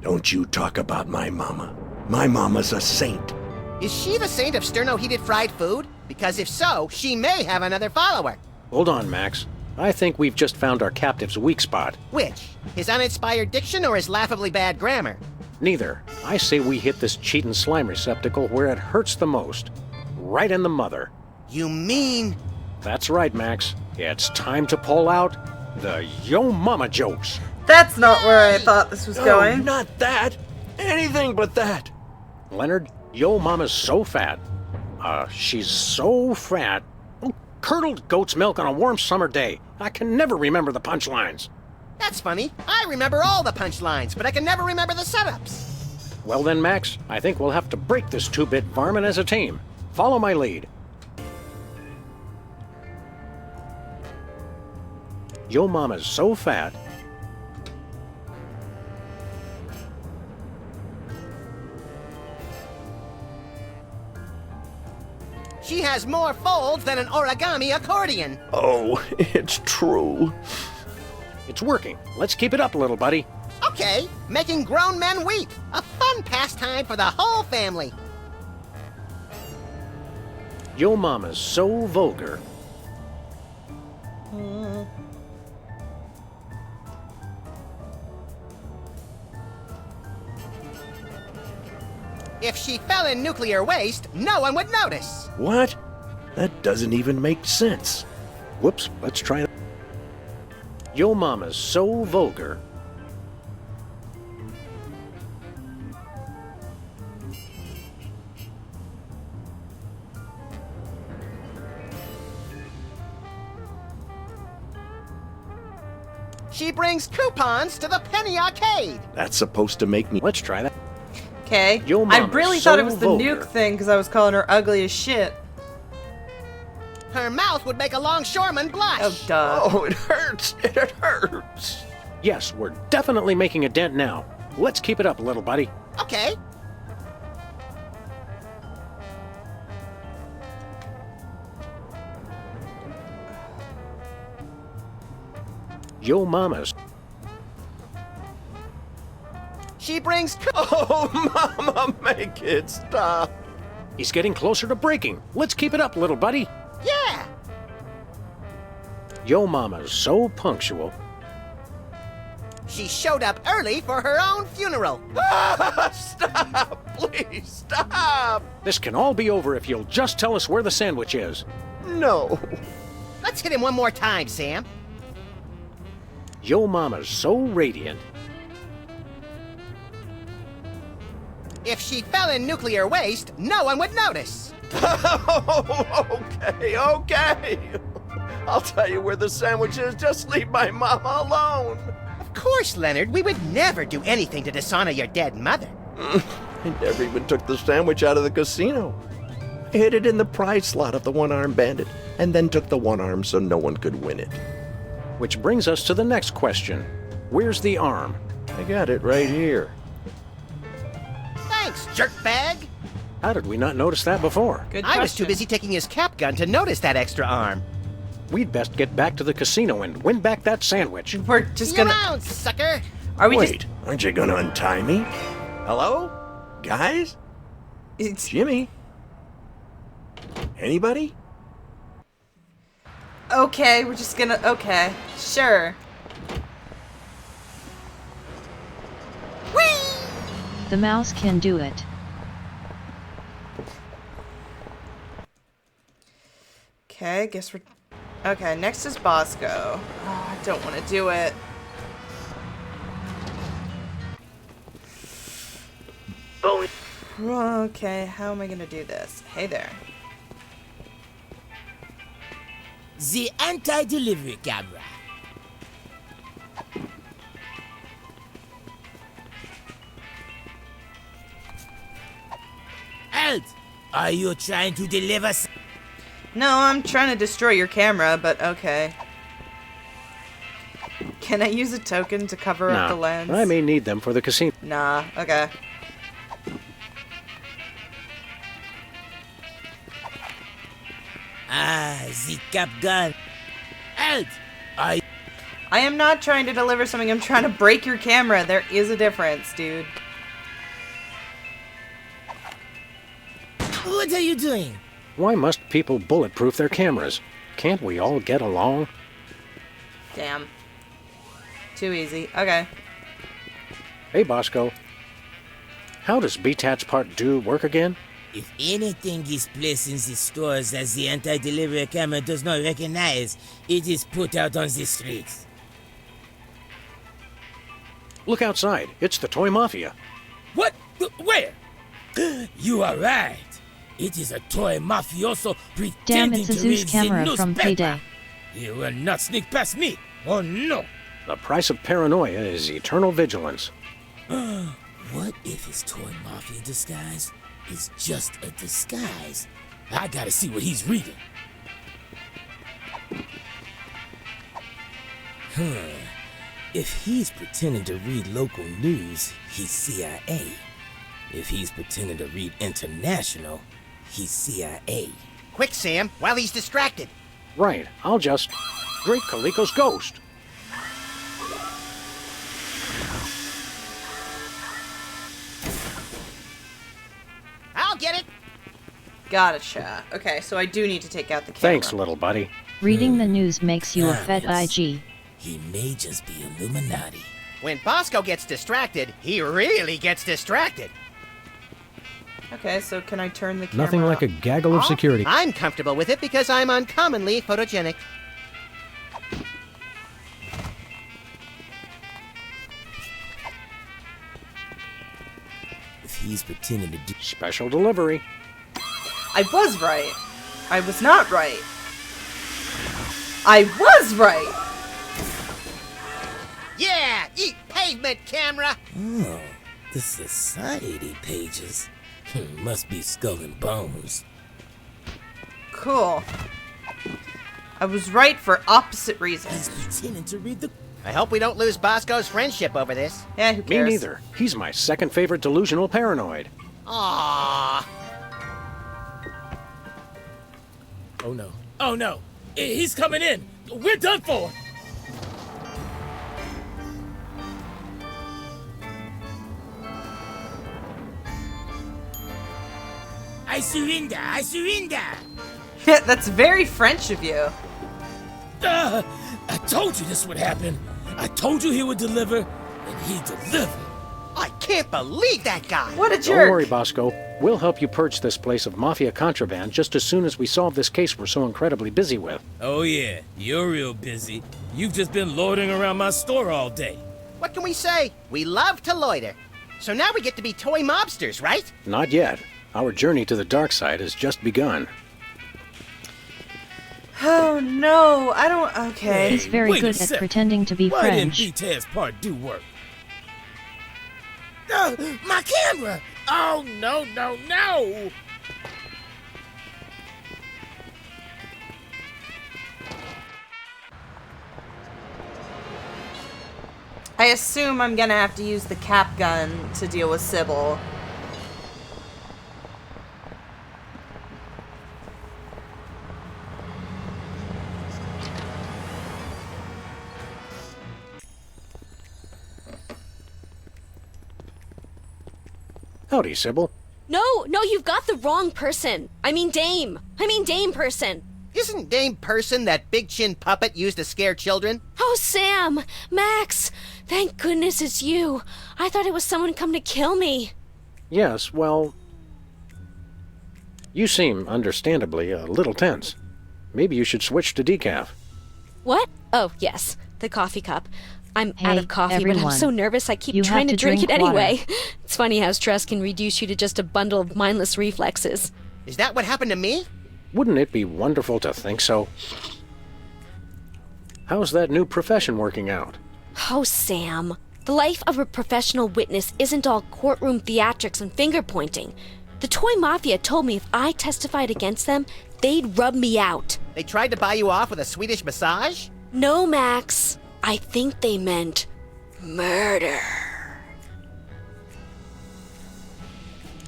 Don't you talk about my mama. My mama's a saint.
Is she the saint of sterno-heated fried food? Because if so, she may have another follower.
Hold on, Max. I think we've just found our captive's weak spot.
Which? His uninspired diction or his laughably bad grammar?
Neither. I say we hit this cheatin' slime receptacle where it hurts the most. Right in the mother.
You mean...
That's right, Max. It's time to pull out the Yo Mama jokes.
That's not where I thought this was going.
Not that. Anything but that.
Leonard, Yo Mama's so fat. She's so fat. Curdled goat's milk on a warm summer day. I can never remember the punchlines.
That's funny. I remember all the punchlines, but I can never remember the setups.
Well then, Max, I think we'll have to break this two-bit varmint as a team. Follow my lead. Yo Mama's so fat.
She has more folds than an origami accordion.
Oh, it's true.
It's working. Let's keep it up, little buddy.
Okay, making grown men weep. A fun pastime for the whole family.
Yo Mama's so vulgar.
If she fell in nuclear waste, no one would notice.
What? That doesn't even make sense.
Whoops, let's try it. Yo Mama's so vulgar.
She brings coupons to the Penny Arcade.
That's supposed to make me...
Let's try that.
Okay.
Yo
I
Mama's
really
so
thought it was the
vulgar.
nuke thing because I was calling her ugly as shit.
Her mouth would make a longshoreman blush.
Oh, duh.
Oh, it hurts. It hurts.
Yes, we're definitely making a dent now. Let's keep it up, little buddy.
Okay.
Yo Mama's.
She brings
Oh, Mama, make it stop.
He's getting closer to breaking. Let's keep it up, little buddy.
Yeah.
Yo Mama's so punctual.
She showed up early for her own funeral.
Stop! Please, stop!
This can all be over if you'll just tell us where the sandwich is.
No.
Let's hit him one more time, Sam.
Yo Mama's so radiant.
If she fell in nuclear waste, no one would notice.
Okay. I'll tell you where the sandwich is. Just leave my mama alone.
Of course, Leonard. We would never do anything to dishonor your dead mother.
I never even took the sandwich out of the casino. I hid it in the prize slot of the one-armed bandit, and then took the one arm so no one could win it.
Which brings us to the next question. Where's the arm?
I got it right here.
Thanks, jerkbag.
How did we not notice that before?
Good
I was
question.
too busy taking his cap gun to notice that extra arm.
We'd best get back to the casino and win back that sandwich.
We're just
See
gonna.
you around, sucker.
Are we
Wait, aren't you gonna untie me? Hello? Guys?
It's
Jimmy? Anybody?
okay. We're just gonna. Okay, sure.
The mouse can do it.
Okay, guess we're. Okay, next is Bosco. Oh, I don't want to do it. Okay, how am I gonna do this? Hey there.
The anti-delivery camera. Elt, are you trying to deliver?
No, I'm trying to destroy your camera, but okay. Can I use a token to cover up the lens?
I may need them for the casino.
Nah, okay.
Ah, the cap gun. Elt, are you...
I am not trying to deliver something, I'm trying to break your camera. There is a difference, dude.
What are you doing?
Why must people bulletproof their cameras? Can't we all get along?
Damn. Too easy. Okay.
Hey, Bosco. How does BTAT's Part 2 work again?
If anything is placed in the stores that the anti-delivery camera does not recognize, it is put out on the streets.
Look outside. It's the Toy Mafia.
What? Where? You are right. It is a toy mafioso
Damn,
pretending
it's a
to
Zeus
read the
camera
newspaper.
from Payday.
You will not sneak past me. Oh no.
The price of paranoia is eternal vigilance.
What if his toy mafia disguise is just a disguise? I gotta see what he's reading. If he's pretending to read local news, he's CIA. If he's pretending to read international, he's CIA.
Quick, Sam, while he's distracted.
Right. I'll just... Great Kaliko's ghost.
I'll get it.
Gotcha. Okay, so I do need to take out the camera.
Thanks, little buddy.
Reading the news makes you a Fed IG.
He may just be Illuminati.
When Bosco gets distracted, he really gets distracted.
Okay, so can I turn the camera
Nothing like a gaggle of security.
I'm comfortable with it because I'm uncommonly photogenic.
If he's pretending to do...
Special delivery.
I was right. I was not right. I was right!
Yeah, eat pavement, camera!
Oh, the society pages. Must be Skull and Bones.
Cool. I was right for opposite reasons.
He's pretending to read the...
I hope we don't lose Bosco's friendship over this.
Yeah, who
Me
cares?
neither. He's my second favorite delusional paranoid.
Aww.
Oh no. Oh no! He's coming in! We're done for! I surrender! I surrender!
That's very French of you.
I told you this would happen. I told you he would deliver, and he delivered.
I can't believe that guy!
What a jerk!
Don't worry, Bosco. We'll help you purge this place of mafia contraband just as soon as we solve this case we're so incredibly busy with.
Oh yeah, you're real busy. You've just been loitering around my store all day.
What can we say? We love to loiter. So now we get to be toy mobsters, right?
Not yet. Our journey to the dark side has just begun.
Oh no, I don't. Okay.
He's very
Wait a
good at
sec.
pretending to be
Why didn't
French.
BT's part do work? My camera! Oh, no, no, no!
I assume I'm gonna have to use the cap gun to deal with Sybil.
Howdy, Sybil.
No, you've got the wrong person. I mean Dame person.
Isn't Dame Person that big chin puppet used to scare children?
Oh, Sam! Max! Thank goodness it's you. I thought it was someone come to kill me.
Yes, well... You seem, understandably, a little tense. Maybe you should switch to decaf.
What? Oh, yes. The coffee cup. I'm out
Hey,
of coffee, but I'm
everyone.
so nervous I keep
You
trying
have
to
to
drink it
drink water.
anyway. It's funny how stress can reduce you to just a bundle of mindless reflexes.
Is that what happened to me?
Wouldn't it be wonderful to think so? How's that new profession working out?
Oh, Sam. The life of a professional witness isn't all courtroom theatrics and finger-pointing. The Toy Mafia told me if I testified against them, they'd rub me out.
They tried to buy you off with a Swedish massage?
No, Max. I think they meant murder.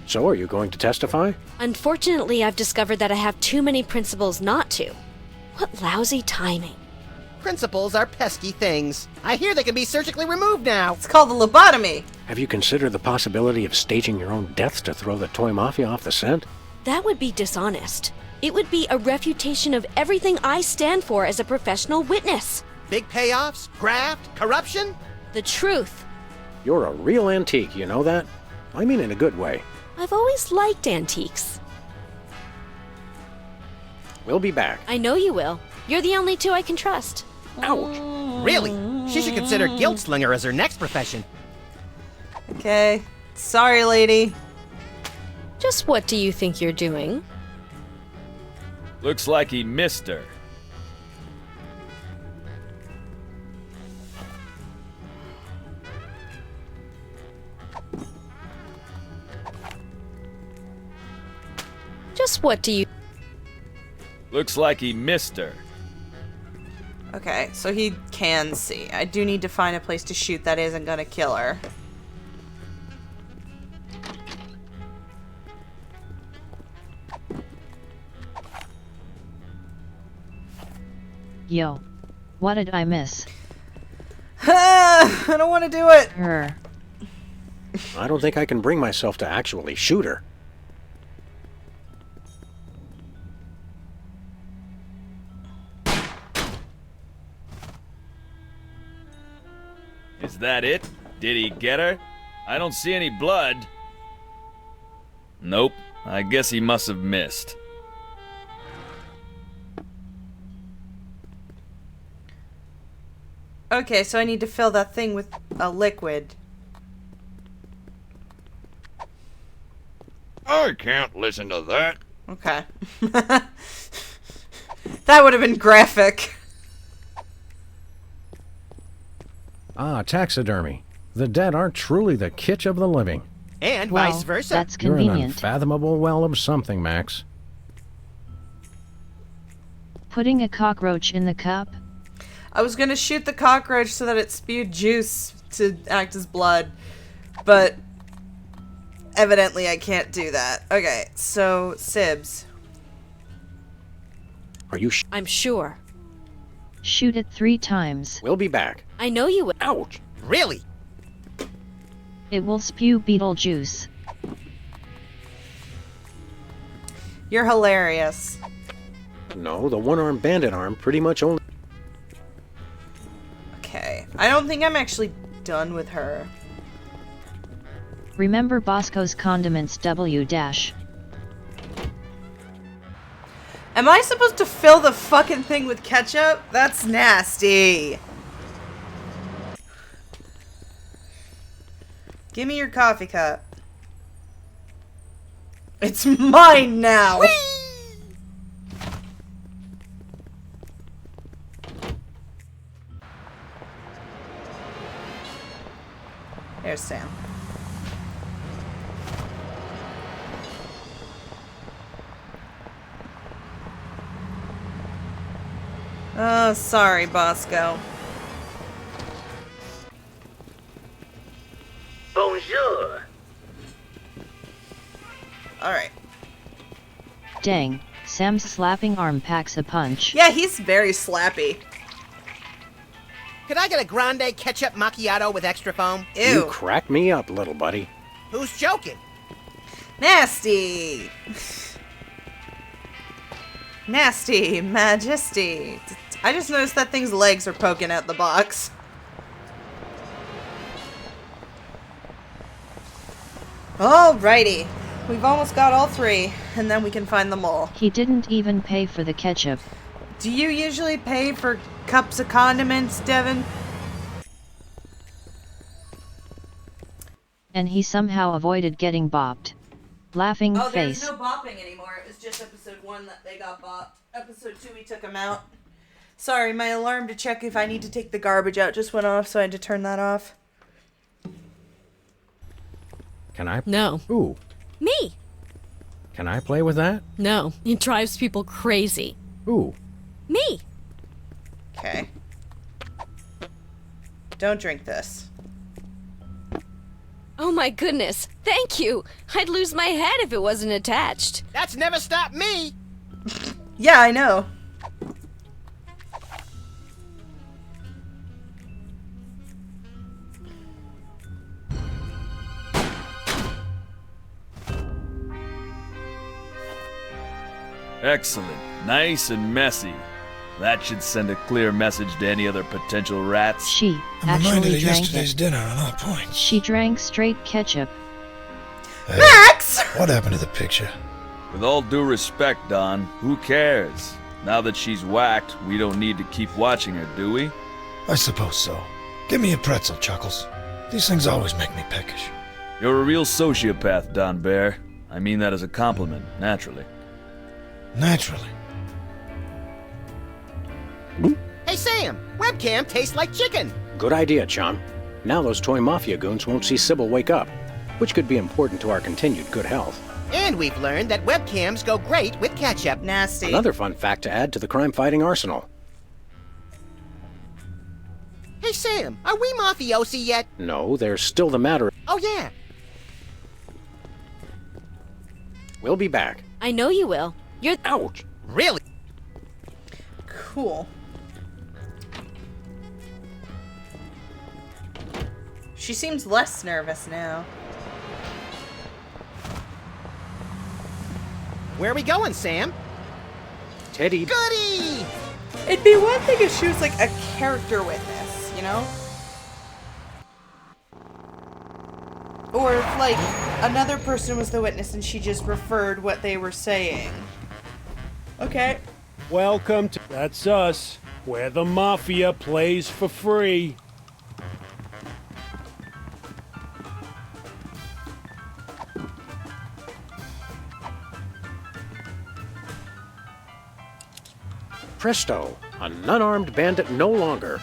So are you going to testify?
Unfortunately, I've discovered that I have too many principles not to. What lousy timing.
Principles are pesky things. I hear they can be surgically removed now.
It's called the lobotomy.
Have you considered the possibility of staging your own deaths to throw the Toy Mafia off the scent?
That would be dishonest. It would be a refutation of everything I stand for as a professional witness.
Big payoffs, graft, corruption?
The truth.
You're a real antique, you know that? I mean in a good way.
I've always liked antiques.
We'll be back.
I know you will. You're the only two I can trust.
Ouch!
Really? She should consider guilt slinger as her next profession.
Okay. Sorry, lady.
Just what do you think you're doing?
Looks like he missed her.
Just what do you...
Looks like he missed her.
Okay, so he can see. I do need to find a place to shoot that isn't gonna kill her.
Yo. What did I miss?
I don't want to do it.
Her.
I don't think I can bring myself to actually shoot her.
Is that it? Did he get her? I don't see any blood. Nope. I guess he must have missed.
Okay, so I need to fill that thing with a liquid.
I can't listen to that.
Okay. That would have been graphic.
Ah, taxidermy. The dead are truly the kitsch of the living.
And
Well,
vice versa.
that's
You're an
convenient.
unfathomable well of something, Max.
Putting a cockroach in the cup?
I was gonna shoot the cockroach so that it spewed juice to act as blood, but evidently I can't do that. Okay, so Sibs.
Are you
I'm sure.
Shoot it 3 times.
We'll be back.
I know you will.
Ouch!
Really?
It will spew beetle juice.
You're hilarious.
No, the one-armed bandit arm pretty much only...
Okay, I don't think I'm actually done with her.
Remember Bosco's condiments W dash.
Am I supposed to fill the fucking thing with ketchup? That's nasty. Give me your coffee cup. It's mine now! There's Sam. Oh, sorry, Bosco.
Bonjour.
Alright.
Dang, Sam's slapping arm packs a punch.
Yeah, he's very slappy.
Could I get a grande ketchup macchiato with extra foam?
Ew.
You crack me up, little buddy.
Who's joking?
Nasty! Nasty Majesty. I just noticed that thing's legs are poking out the box. Alrighty. We've almost got all three, and then we can find them all.
He didn't even pay for the ketchup.
Do you usually pay for cups of condiments, Devin?
And he somehow avoided getting bopped. Laughing
Oh,
face.
there's no bopping anymore. It was just episode 1 that they got bopped. Episode 2, we took them out. Sorry, my alarm to check if I need to take the garbage out just went off, so I had to turn that off.
Can I?
No.
Ooh,
Me?
can I play with that?
No. It drives people crazy.
Ooh.
Me?
Okay. Don't drink this.
Oh my goodness. Thank you. I'd lose my head if it wasn't attached.
That's never stopped me.
Yeah, I know.
Excellent. Nice and messy. That should send a clear message to any other potential rats.
She
I'm
actually
reminded of
drank
yesterday's
it.
dinner on all points.
She drank straight ketchup.
Hey,
Max!
what happened to the picture?
With all due respect, Don, who cares? Now that she's whacked, we don't need to keep watching her, do we?
I suppose so. Give me a pretzel, Chuckles. These things always make me peckish.
You're a real sociopath, Don Bear. I mean that as a compliment, naturally.
Naturally.
Hey, Sam, webcam tastes like chicken.
Good idea, chum. Now those toy mafia goons won't see Sybil wake up, which could be important to our continued good health.
And we've learned that webcams go great with ketchup.
Nasty.
Another fun fact to add to the crime-fighting arsenal.
Hey, Sam, are we mafiosi yet?
No, there's still the matter.
Oh, yeah.
We'll be back.
I know you will. You're.
Ouch!
Really?
Cool. She seems less nervous now.
Where are we going, Sam?
Teddy.
Goody!
It'd be one thing if she was like a character witness, you know? Or if like another person was the witness and she just referred what they were saying. Okay.
Welcome to... That's us, where the Mafia plays for free.
Presto! An unarmed bandit no longer.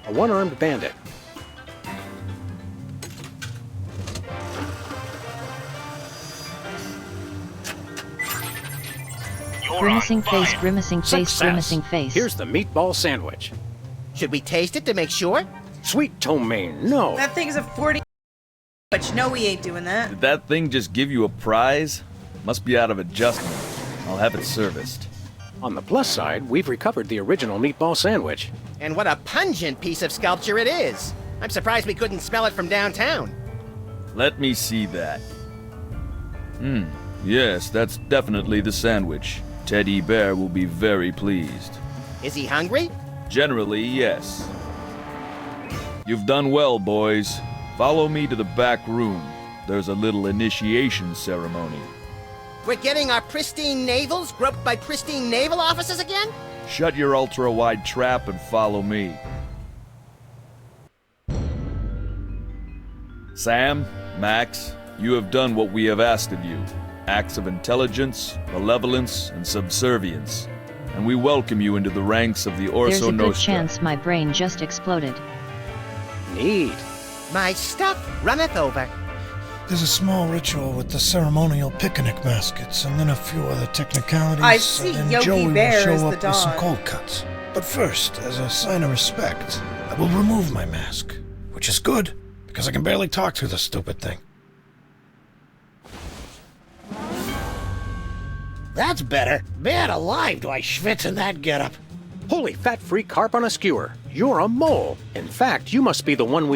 A one-armed bandit.
Grimacing face, grimacing face,
Success.
grimacing face.
Here's the meatball sandwich.
Should we taste it to make sure?
Sweet ptomaine, no.
That thing's a 40. But no, we ain't doing that.
Did that thing just give you a prize? Must be out of adjustment. I'll have it serviced.
On the plus side, we've recovered the original meatball sandwich.
And what a pungent piece of sculpture it is. I'm surprised we couldn't smell it from downtown.
Let me see that. Yes, that's definitely the sandwich. Teddy Bear will be very pleased.
Is he hungry?
Generally, yes. You've done well, boys. Follow me to the back room. There's a little initiation ceremony.
We're getting our pristine navels groped by pristine naval officers again?
Shut your ultra-wide trap and follow me. Sam, Max, You have done what we have asked of you. Acts of intelligence, malevolence, and subservience. And we welcome you into the ranks of the
There's
Orso
a good
Nostra.
chance my brain just exploded.
Neat.
My stuff runneth over.
There's a small ritual with the ceremonial picnic baskets, and then a few other technicalities.
I see,
and then
Yogi
Joey
Bear
will
is
show
the
up with some
Don.
cold cuts. But first, as a sign of respect, I will remove my mask. Which is good, because I can barely talk through the stupid thing.
That's better. Man alive, do I schwitz in that getup.
Holy fat-free carp on a skewer. You're a mole. In fact, you must be the one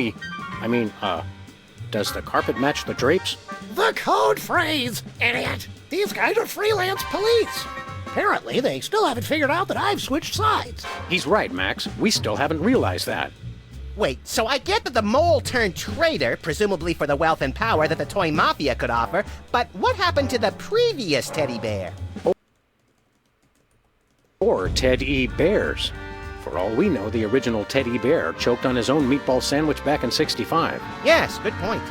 does the carpet match the drapes?
The code phrase, idiot! These guys are freelance police. Apparently, they still haven't figured out that I've switched sides.
He's right, Max. We still haven't realized that.
Wait, so I get that the mole turned traitor, presumably for the wealth and power that the toy mafia could offer, but what happened to the previous teddy bear?
Or Ted E. Bears. For all we know, the original Teddy Bear choked on his own meatball sandwich back in '65.
Yes, good point.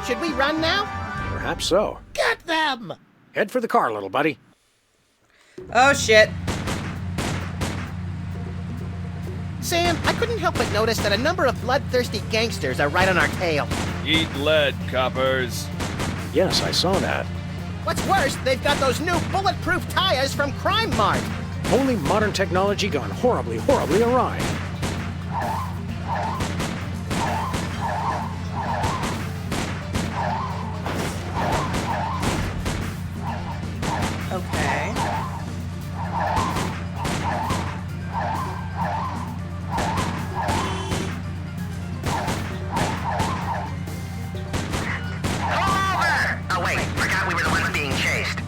Should we run now?
Perhaps so.
Get them!
Head for the car, little buddy.
Oh, shit.
Sam, I couldn't help but notice that a number of bloodthirsty gangsters are right on our tail.
Eat lead, coppers.
Yes, I saw that.
What's worse, they've got those new bulletproof tires from Crime Mart.
Only modern technology gone horribly, horribly awry.
Okay.
Oh wait, forgot we were the ones being chased.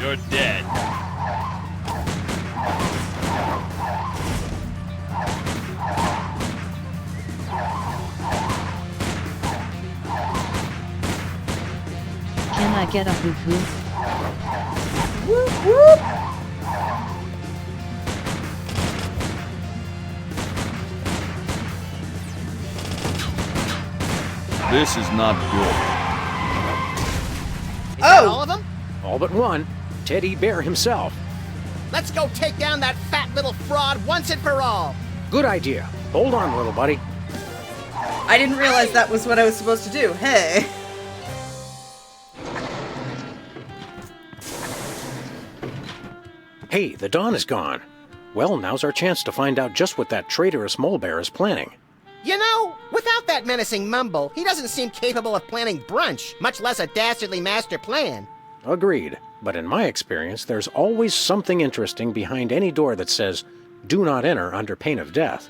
You're dead.
Can I get a hoop hoop?
Whoop, whoop.
This is not good.
Is that all of them?
All but one. Teddy Bear himself.
Let's go take down that fat little fraud once and for all.
Good idea. Hold on, little buddy.
I didn't realize that was what I was supposed to do. Hey.
Hey, the dawn is gone. Well, now's our chance to find out just what that traitorous mole bear is planning.
You know, without that menacing mumble, he doesn't seem capable of planning brunch, much less a dastardly master plan.
Agreed. But in my experience, there's always something interesting behind any door that says, "Do not enter under pain of death."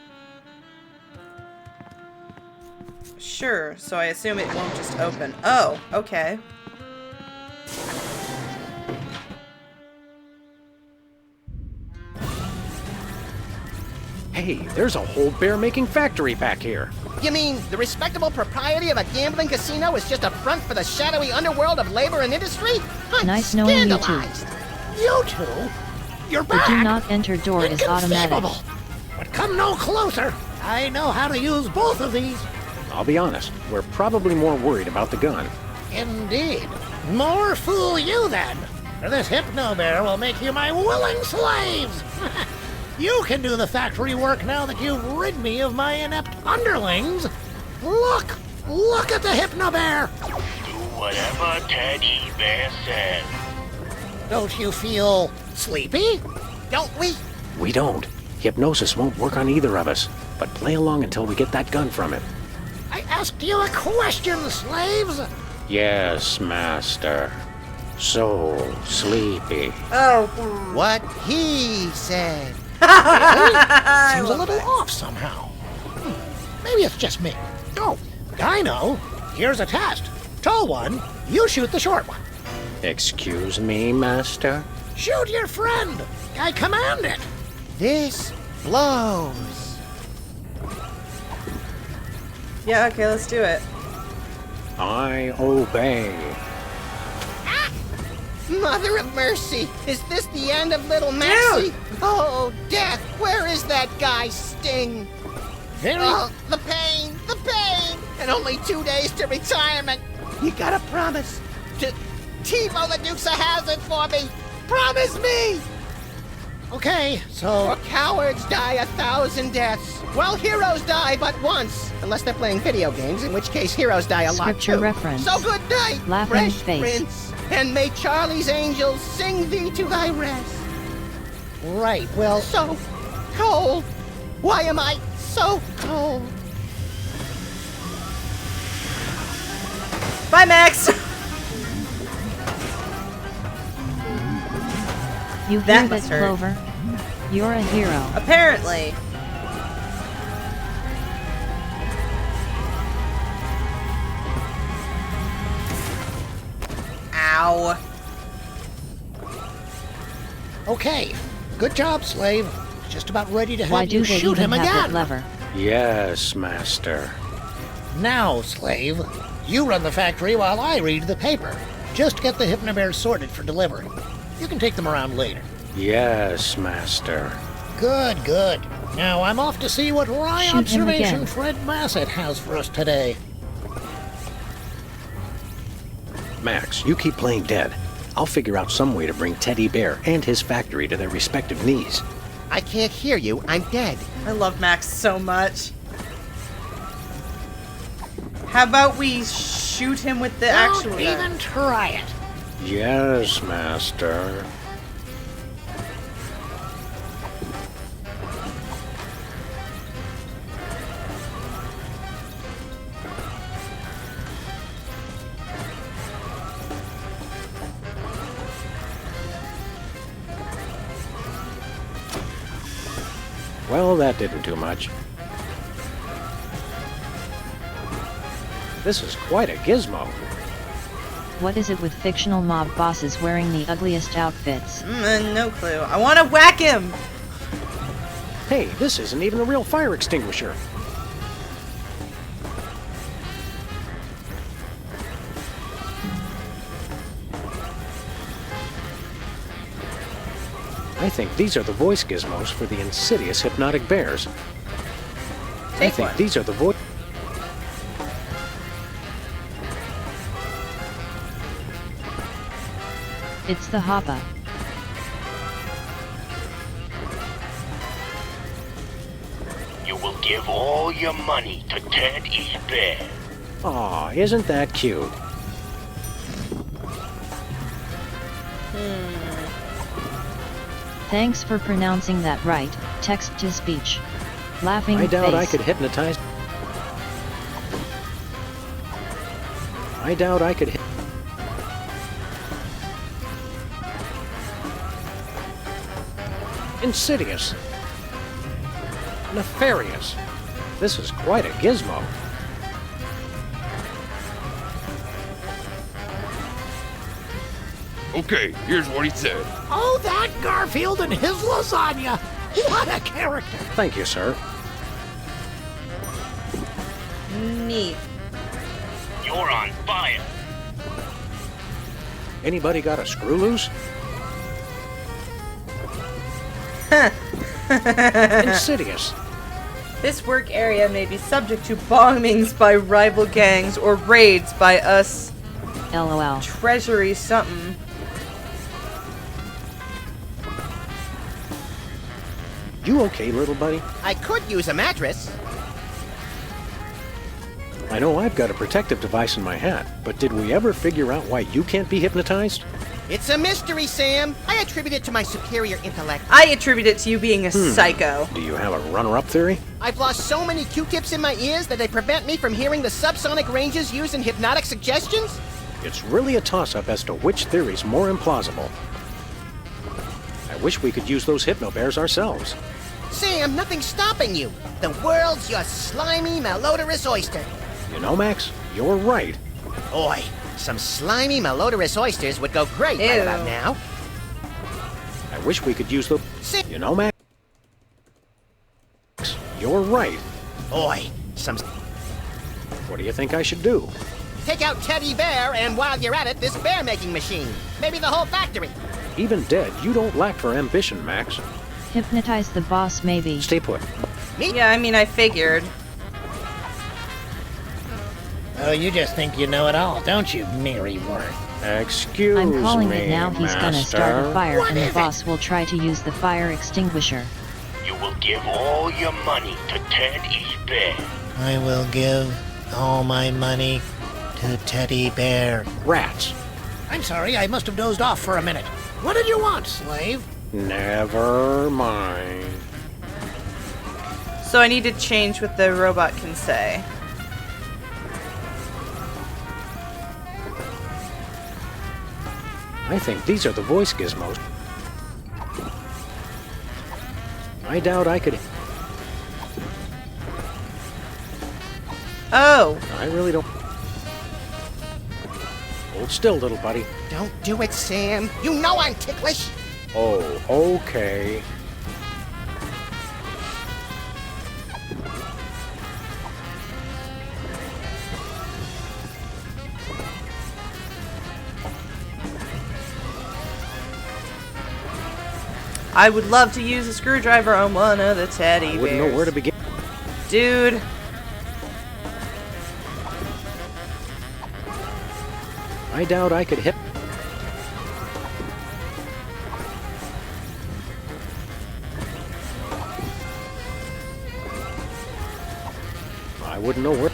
Sure, so I assume it won't just open. Oh, okay.
Hey, there's a whole bear-making factory back here.
You mean the respectable propriety of a gambling casino is just a front for the shadowy underworld of labor and industry? I'm
Nice knowing you two.
scandalized.
You two? You're
The
back!
do not enter door is automatic.
Inconceivable. But come no closer. I know how to use both of these.
I'll be honest, we're probably more worried about the gun.
Indeed. More fool you then. For this hypno bear will make you my willing slaves. You can do the factory work now that you've rid me of my inept underlings. Look at the hypno bear.
Do whatever Teddy Bear says.
Don't you feel sleepy?
Don't we?
We don't. Hypnosis won't work on either of us. But play along until we get that gun from him.
I asked you a question, slaves.
Yes, master. So sleepy.
Oh.
What he said.
Seems a little off somehow. Maybe it's just me. Oh, I know. Here's a test. Tall one, you shoot the short one.
Excuse me, master?
Shoot your friend. I command it.
This blows.
Yeah, okay, let's do it.
I obey.
Mother of mercy! Is this the end of little Maxie? Oh, death! Where is that guy, Sting?
Very...
Oh, the pain! The pain! And only 2 days to retirement! You gotta promise to TiVo the Dukes of Hazzard for me. Promise me!
Okay, so...
Or cowards die 1,000 deaths. Well, heroes die but once. Unless they're playing video games, in which case heroes die a lot
Scripture
too.
reference.
So good night,
Laughing
fresh
face.
prince. And may Charlie's angels sing thee to thy rest.
Right, well...
So cold. Why am I so cold?
Bye, Max!
You
That
hear that,
must hurt.
Clover? You're a hero.
Apparently. Ow.
Okay, good job, Slave. Just about ready to have
Why do
you
they
shoot
even
him
have that
again.
lever?
Yes, Master.
Now, Slave, you run the factory while I read the paper. Just get the Hypnobears sorted for delivery. You can take them around later.
Yes, Master.
Good, good. Now I'm off to see what wry
Shoot him
observation
again.
Fred Massett has for us today.
Max, you keep playing dead. I'll figure out some way to bring Teddy Bear and his factory to their respective knees.
I can't hear you. I'm dead.
I love Max so much. How about we shoot him with the actual
Don't
gun?
even try it.
Yes, Master. Well, that didn't do much. This is quite a gizmo.
What is it with fictional mob bosses wearing the ugliest outfits?
No clue. I want to whack him!
Hey, this isn't even a real fire extinguisher. I think these are the voice gizmos for the insidious hypnotic bears. I think
one.
these are the voice...
It's the Hoppa.
You will give all your money to Ted E. Bear.
Aw, isn't that cute?
Thanks for pronouncing that right. Text to speech. Laughing
I doubt
face.
I could hypnotize... I doubt I could hit... Insidious. Nefarious. This is quite a gizmo.
Okay, here's what he said.
Oh, that Garfield and his lasagna! What a character!
Thank you, sir.
Neat.
You're on fire.
Anybody got a screw loose? Insidious.
This work area may be subject to bombings by rival gangs or raids by us.
LOL.
Treasury something.
You okay, little buddy?
I could use a mattress.
I know I've got a protective device in my hat, but did we ever figure out why you can't be hypnotized?
It's a mystery, Sam. I attribute it to my superior intellect.
I attribute it to you being a psycho.
Do you have a runner-up theory?
I've lost so many Q-tips in my ears that they prevent me from hearing the subsonic ranges used in hypnotic suggestions?
It's really a toss-up as to which theory's more implausible. I wish we could use those hypno-bears ourselves.
Sam, nothing's stopping you. The world's your slimy, malodorous oyster.
You know, Max, you're right.
Oi, some slimy, malodorous oysters would go great right
Ew.
about now.
I wish we could use the... You know, Max, you're right.
Oi, some...
What do you think I should do?
Take out Teddy Bear, and while you're at it, this bear-making machine. Maybe the whole factory.
Even dead, you don't lack for ambition, Max.
Hypnotize the boss, maybe.
Stay put.
Yeah, I mean, I figured.
Oh, you just think you know it all, don't you, Mary Worth?
Excuse
I'm calling
me,
it now. He's gonna
master.
start a fire
What
and
is
the
it?
boss will try to use the fire extinguisher.
You will give all your money to Ted Bear.
I will give all my money to Teddy Bear.
Rats.
I'm sorry, I must have dozed off for a minute. What did you want, slave?
Never mind.
So I need to change what the robot can say.
I think these are the voice gizmos. I doubt I could...
Oh!
I really don't... Hold still, little buddy.
Don't do it, Sam. You know I'm ticklish.
Oh, okay.
I would love to use a screwdriver on one of the teddy bears.
I wouldn't know where to begin.
Dude.
I doubt I could hit... I wouldn't know where...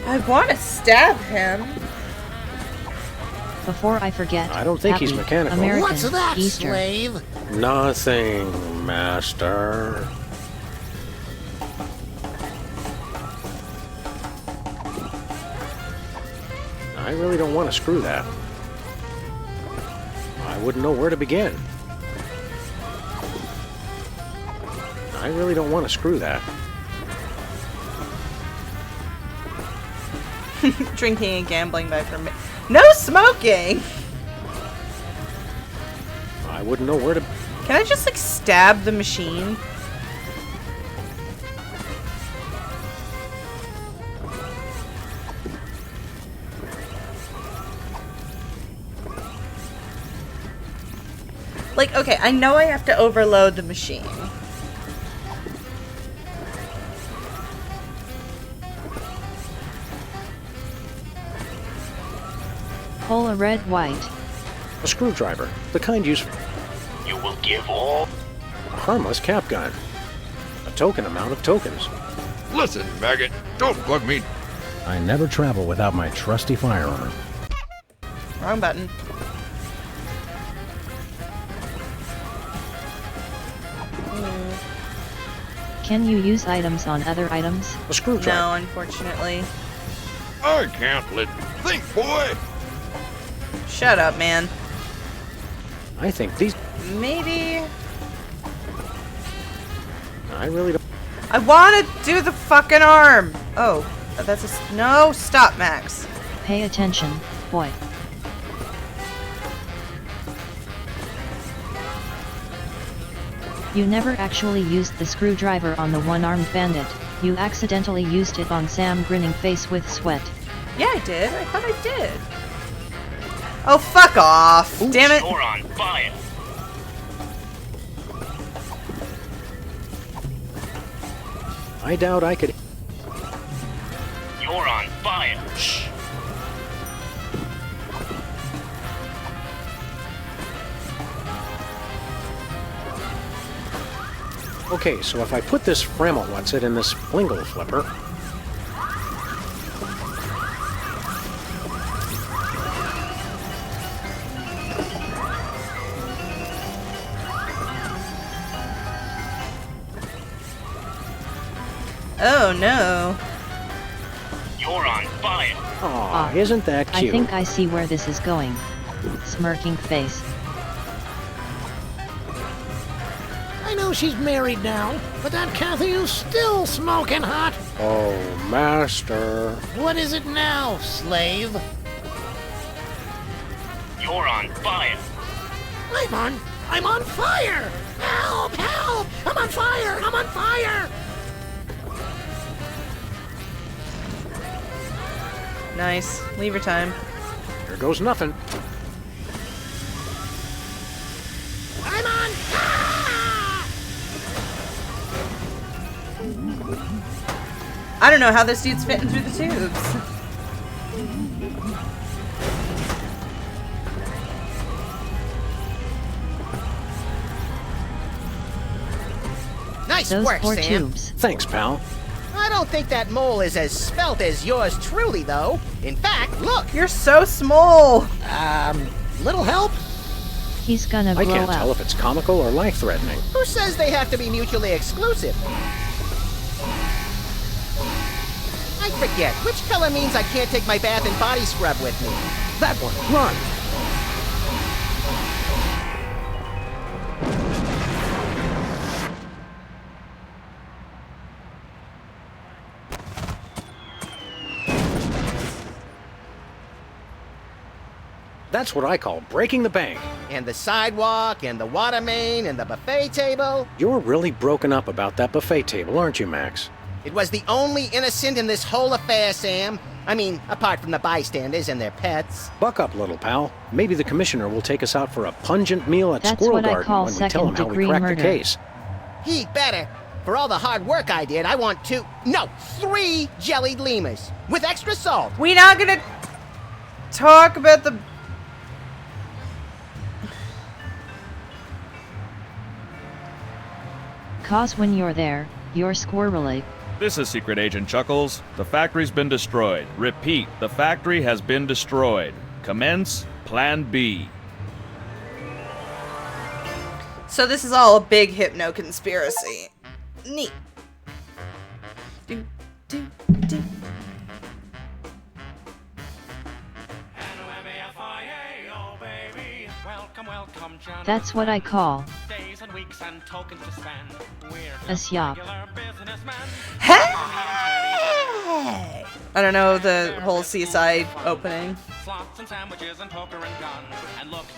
I want to stab him.
Before I forget,
I don't think he's
Happy
mechanical.
American
What's that,
Easter.
slave?
Nothing, master. I really don't want to screw that. I wouldn't know where to begin. I really don't want to screw that.
Drinking and gambling by permit. No smoking!
I wouldn't know where to...
Can I just, like, stab the machine? Like, okay, I know I have to overload the machine.
Pull a red white.
A screwdriver, the kind used...
You will give all...
A harmless cap gun. A token amount of tokens.
Listen, maggot, don't bug me.
I never travel without my trusty firearm.
Wrong button.
Can you use items on other items?
A screwdriver.
No, unfortunately.
I can't let... Think, boy!
Shut up, man.
I think these...
Maybe...
I really don't...
I want to do the fucking arm! Oh, that's a... No, stop, Max.
Pay attention, boy. You never actually used the screwdriver on the one-armed bandit. You accidentally used it on Sam grinning face with sweat.
Yeah, I did. I thought I did. Oh, fuck off.
Oops.
Damn it.
You're on fire.
I doubt I could...
You're on fire.
Shh. Okay, so if I put this Framel-What's-It in this Flingle Flipper...
Oh, no.
You're on fire.
Aw, isn't that cute?
I think I see where this is going. Smirking face.
I know she's married now, but that Kathy is still smoking hot.
Oh, master.
What is it now, slave?
You're on fire.
I'm on fire! Help! Help! I'm on fire! I'm on fire!
Nice. Leave her time.
Here goes nothing.
I'm on! Ah!
I don't know how this dude's fitting through the tubes.
Nice
Those
work,
4
Sam.
tubes.
Thanks, pal.
I don't think that mole is as svelte as yours truly, though. In fact, look.
You're so small.
Little help?
He's gonna
I
grow
can't
up.
tell if it's comical or life-threatening.
Who says they have to be mutually exclusive? I forget. Which color means I can't take my bath and body scrub with me?
That one, run! That's what I call breaking the bank.
And the sidewalk, and the water main, and the buffet table.
You're really broken up about that buffet table, aren't you, Max?
It was the only innocent in this whole affair, Sam. I mean, apart from the bystanders and their pets.
Buck up, little pal. Maybe the commissioner will take us out for a pungent meal at
That's
Squirrel
what I
Garden
call
when we tell him how we
second-degree
cracked
murder.
the case.
He better. For all the hard work I did, I want 3 jellied lemurs. With extra salt.
We're not gonna talk about the...
Cause when you're there, you're squirrely.
This is Secret Agent Chuckles. The factory's been destroyed. Repeat, the factory has been destroyed. Commence Plan B.
So this is all a big hypno conspiracy. Neat. Do, do, do.
That's what I call a syop.
Hey! I don't know the whole seaside opening.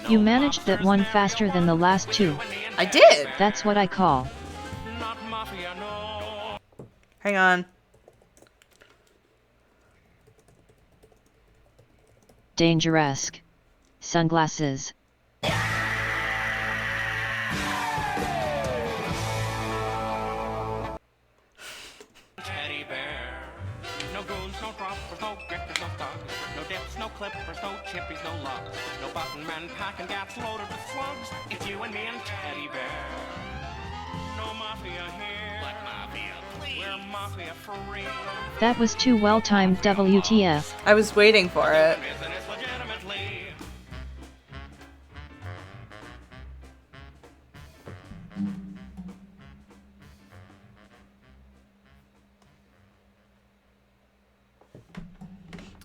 You managed that one faster than the last 2.
I did.
That's what I call
Hang on.
dangerous. Sunglasses.
Teddy bear. No goons, no droppers, no grippers, no thugs. No dips, no clippers, no chippies, no lugs. No button men packing gats loaded with slugs. It's you and me and Teddy bear. No mafia here. What mafia, please? We're mafia for real.
That was too well timed, WTF.
I was waiting for it.
Business legitimately.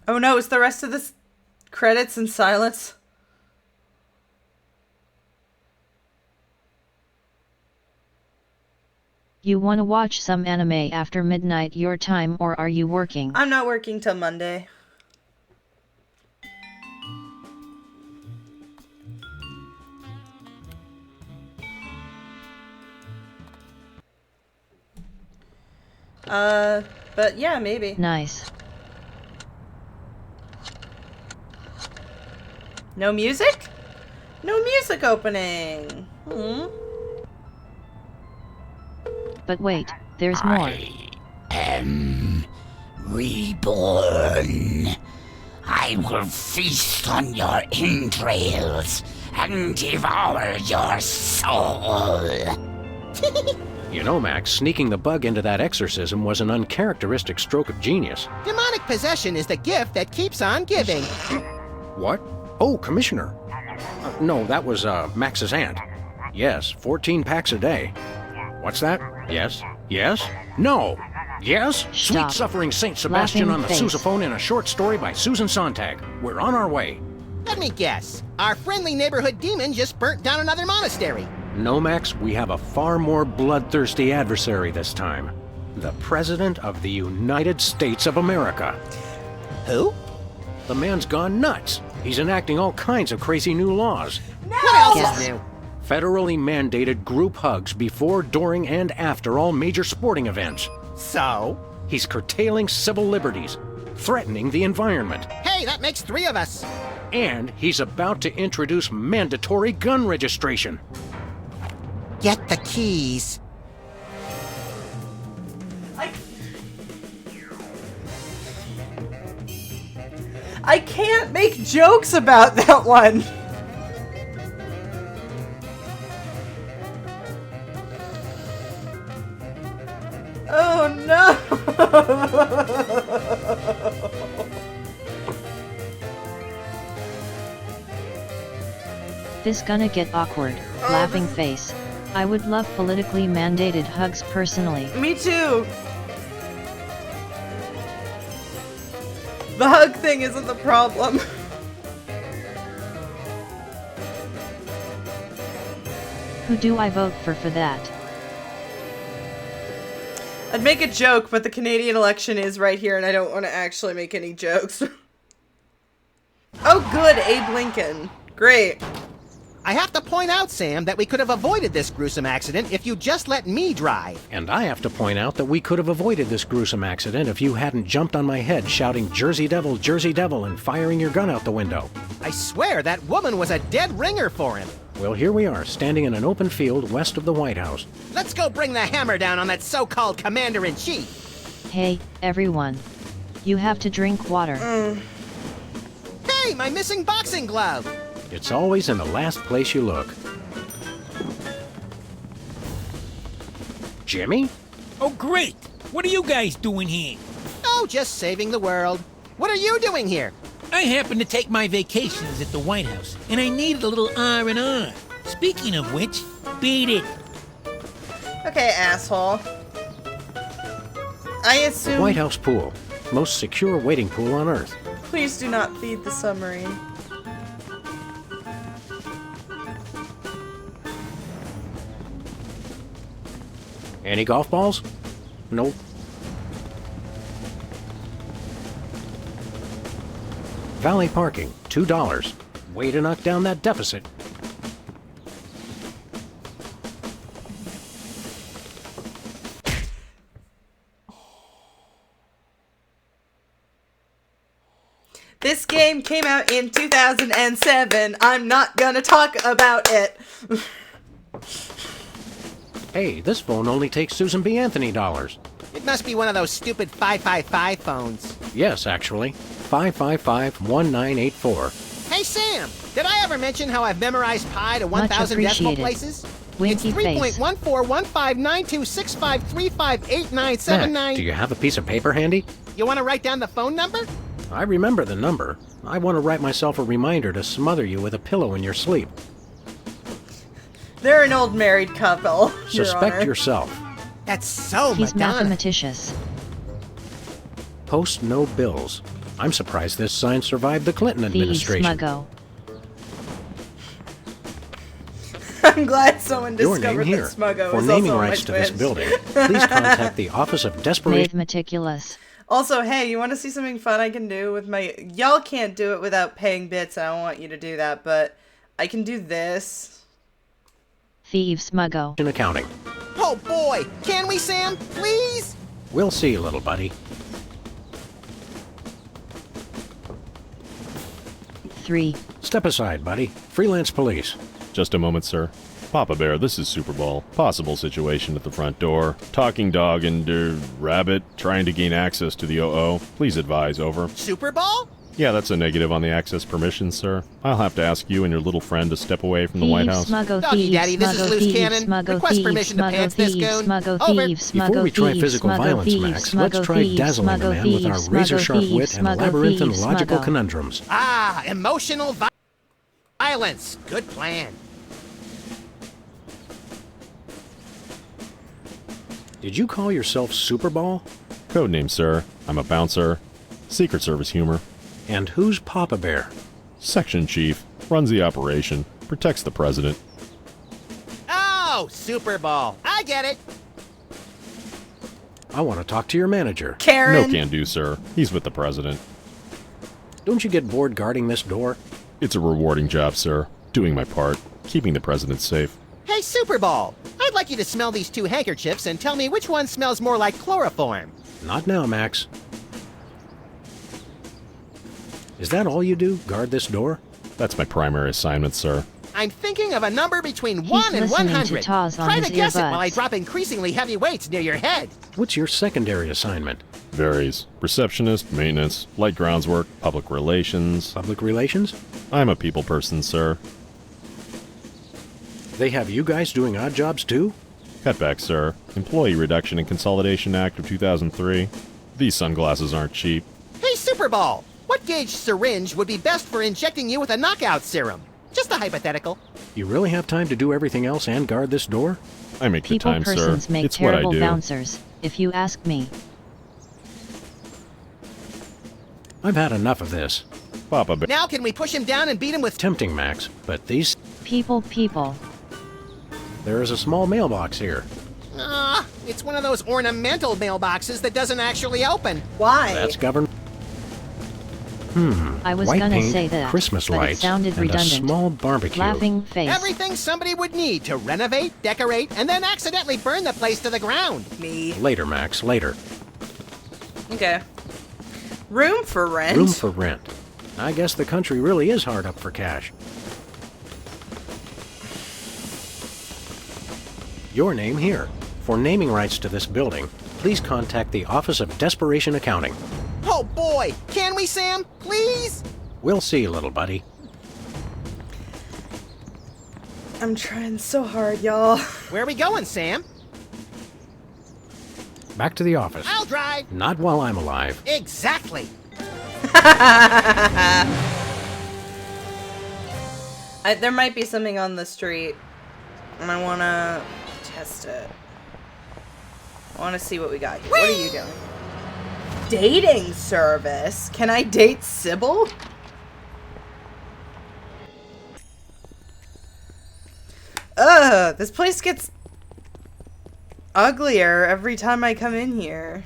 Oh no, is the rest of this credits in silence?
You wanna watch some anime after midnight your time, or are you working?
I'm not working till Monday. But yeah, maybe.
Nice.
No music? No music opening.
But wait, there's more.
Am reborn. I will feast on your entrails and devour your soul.
You know, Max, sneaking the bug into that exorcism was an uncharacteristic stroke of genius.
Demonic possession is the gift that keeps on giving.
What? Oh, Commissioner. No, that was, Max's aunt. Yes, 14 packs a day. What's that? Yes? Yes? No! Yes?
Stop.
Sweet Suffering Saint Sebastian
Laughing
on the
face.
sousaphone in a short story by Susan Sontag. We're on our way.
Let me guess. Our friendly neighborhood demon just burnt down another monastery.
No, Max, we have a far more bloodthirsty adversary this time. The President of the United States of America.
Who?
The man's gone nuts. He's enacting all kinds of crazy new laws.
What else is new?
Federally mandated group hugs before, during, and after all major sporting events.
So?
He's curtailing civil liberties, threatening the environment.
Hey, that makes 3 of us.
And he's about to introduce mandatory gun registration.
Get the keys.
I can't make jokes about that one. Oh no!
This gonna get awkward, laughing face. I would love politically mandated hugs personally.
Me too! The hug thing isn't the problem.
Who do I vote for that?
I'd make a joke, but the Canadian election is right here and I don't want to actually make any jokes. Oh good, Abe Lincoln. Great.
I have to point out, Sam, that we could have avoided this gruesome accident if you just let me drive.
And I have to point out that we could have avoided this gruesome accident if you hadn't jumped on my head shouting Jersey Devil, and firing your gun out the window.
I swear that woman was a dead ringer for him.
Well, here we are, standing in an open field west of the White House.
Let's go bring the hammer down on that so-called commander-in-chief.
Hey, everyone. You have to drink water.
Hey, my missing boxing glove!
It's always in the last place you look. Jimmy?
Oh, great! What are you guys doing here?
Oh, just saving the world. What are you doing here?
I happen to take my vacations at the White House, and I needed a little R&R. Speaking of which, beat it.
Okay, asshole. I assume...
The White House pool. Most secure waiting pool on Earth.
Please do not feed the submarine.
Any golf balls? Nope. Valet parking, $2. Way to knock down that deficit.
This game came out in 2007. I'm not gonna talk about it.
Hey, this phone only takes Susan B. Anthony dollars.
It must be one of those stupid 555 phones.
Yes, actually. 555-1984.
Hey, Sam! Did I ever mention how I've memorized pi to 1,000 decimal places?
Winky
it's 3.14159265358979.
Do you have a piece of paper handy?
You want to write down the phone number?
I remember the number. I want to write myself a reminder to smother you with a pillow in your sleep.
They're an old married couple, Your
Suspect
Honor.
yourself.
That's so
He's mathematicious.
Post no bills. I'm surprised this sign survived the Clinton
Thieves
administration.
Smuggo.
I'm glad someone
Your
discovered
name
that
here.
Smuggo
For
was
naming
also on my
rights to this
Twitch.
building, please contact the Office of Desperation.
Meticulous.
Also, hey, you want to see something fun I can do with my... Y'all can't do it without paying bits, and I don't want you to do that, but I can do this.
Thieves Smuggo.
In accounting.
Oh boy! Can we, Sam? Please?
We'll see, little buddy.
3.
Step aside, buddy. Freelance police.
Just a moment, sir. Papa Bear, this is Super Ball. Possible situation at the front door. Talking dog and, rabbit trying to gain access to the OO. Please advise, over.
Super Ball?
Yeah, that's a negative on the access permissions, sir. I'll have to ask you and your little friend to step away from the White House.
Smuggo,
Doggy
thieves,
Daddy, this is
smuggo,
Loose
thieves,
Cannon.
smuggo,
Request
thieves,
permission to
smuggo,
pants this
thieves,
goon.
smuggo,
Over.
thieves,
Before
smuggo,
we try
thieves,
physical
smuggo,
violence,
thieves,
Max, let's
smuggo,
try
thieves,
dazzling the
smuggo,
man with our
thieves,
razor-sharp
smuggo,
wit
thieves,
and
smuggo,
labyrinth and
thieves,
logical
smuggo.
conundrums.
Ah, emotional violence. Good plan.
Did you call yourself Superball?
Codename, sir. I'm a bouncer. Secret Service humor.
And who's Papa Bear?
Section Chief. Runs the operation. Protects the president.
Oh, Super Ball. I get it.
I want to talk to your manager.
Karen.
No can do, sir. He's with the president.
Don't you get bored guarding this door?
It's a rewarding job, sir. Doing my part. Keeping the president safe.
Hey, Super Ball. I'd like you to smell these two handkerchiefs and tell me which one smells more like chloroform.
Not now, Max. Is that all you do? Guard this door?
That's my primary assignment, sir.
I'm thinking of a number between
He's
1 and
listening to
100.
Taz on
Try
his
to guess it
earbuds.
while I drop increasingly heavy weights near your head.
What's your secondary assignment?
varies. Receptionist, maintenance, light grounds work, public relations.
Public relations?
I'm a people person, sir.
They have you guys doing odd jobs too?
Cutback, sir. Employee Reduction and Consolidation Act of 2003. These sunglasses aren't cheap.
Hey, Superball! What gauge syringe would be best for injecting you with a knockout serum? Just a hypothetical.
You really have time to do everything else and guard this door?
I make
People
the time,
persons
sir.
make
It's what I
terrible
do.
bouncers, if you ask me.
I've had enough of this.
Papa Bear.
Now can we push him down and beat him with...
Tempting, Max, but these...
People.
There is a small mailbox here.
It's one of those ornamental mailboxes that doesn't actually open.
Why?
That's government.
I was
White
gonna
paint,
say that,
Christmas
but
lights,
it sounded
and
redundant.
a small barbecue.
Laughing face.
Everything somebody would need to renovate, decorate, and then accidentally burn the place to the ground.
Me.
Later, Max, later.
Okay. Room for rent?
Room for rent. I guess the country really is hard up for cash. Your name here. For naming rights to this building, please contact the Office of Desperation Accounting.
Oh boy! Can we, Sam? Please?
We'll see, little buddy.
I'm trying so hard, y'all.
Where are we going, Sam?
Back to the office.
I'll drive.
Not while I'm alive.
Exactly.
There might be something on the street, and I want to test it. I want to see what we got here. What are you doing? Dating service? Can I date Sybil? Ugh, this place gets uglier every time I come in here.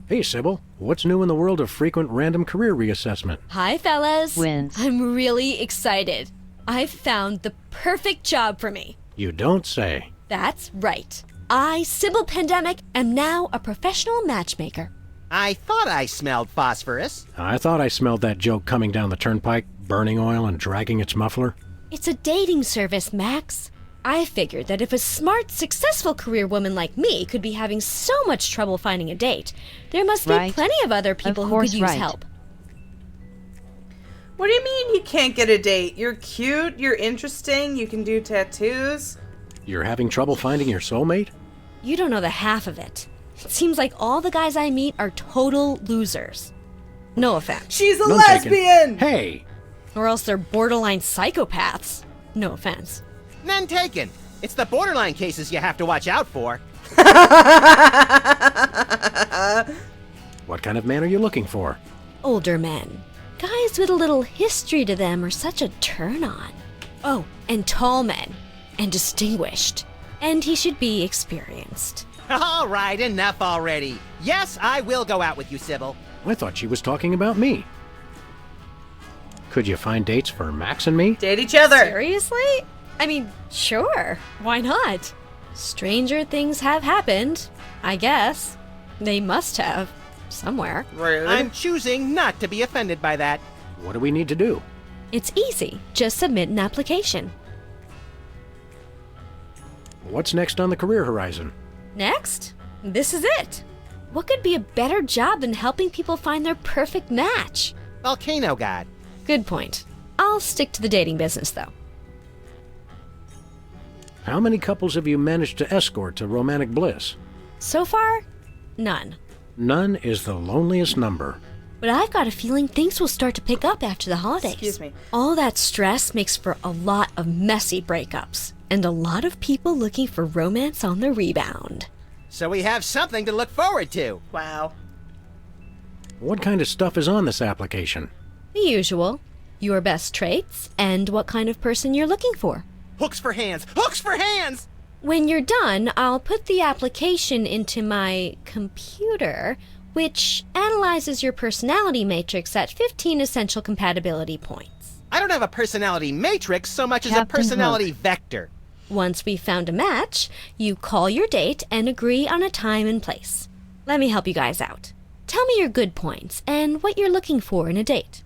Hey, Sybil. What's new in the world of frequent random career reassessment?
Hi, fellas.
Wins.
I'm really excited. I've found the perfect job for me.
You don't say.
That's right. I, Sybil Pandemic, am now a professional matchmaker.
I thought I smelled phosphorus.
I thought I smelled that joke coming down the turnpike, burning oil and dragging its muffler.
It's a dating service, Max. I figured that if a smart, successful career woman like me could be having so much trouble finding a date, there must be
Right.
plenty of other people
Of
who
course,
could use
right.
help.
What do you mean you can't get a date? You're cute, you're interesting, you can do tattoos.
You're having trouble finding your soulmate?
You don't know the half of it. It seems like all the guys I meet are total losers. No offense.
She's a
None
lesbian!
taken. Hey!
Or else they're borderline psychopaths. No offense.
None taken. It's the borderline cases you have to watch out for.
What kind of man are you looking for?
Older men. Guys with a little history to them are such a turn-on. Oh, and tall men. And distinguished. And he should be experienced.
All right, enough already. Yes, I will go out with you, Sybil.
I thought she was talking about me. Could you find dates for Max and me?
Date each other.
Seriously? I mean, sure. Why not? Stranger things have happened, I guess. They must have. Somewhere.
Rude.
I'm choosing not to be offended by that.
What do we need to do?
It's easy. Just submit an application.
What's next on the career horizon?
Next? This is it. What could be a better job than helping people find their perfect match?
Volcano God.
Good point. I'll stick to the dating business, though.
How many couples have you managed to escort to romantic bliss?
So far, none.
None is the loneliest number.
But I've got a feeling things will start to pick up after the holidays.
Excuse me.
All that stress makes for a lot of messy breakups. And a lot of people looking for romance on the rebound.
So we have something to look forward to.
Wow.
What kind of stuff is on this application?
The usual. Your best traits and what kind of person you're looking for.
Hooks for hands! Hooks for hands!
When you're done, I'll put the application into my computer, which analyzes your personality matrix at 15 essential compatibility points.
I don't have a personality matrix so much as a
Captain
personality
Hook.
vector.
Once we've found a match, you call your date and agree on a time and place. Let me help you guys out. Tell me your good points and what you're looking for in a date.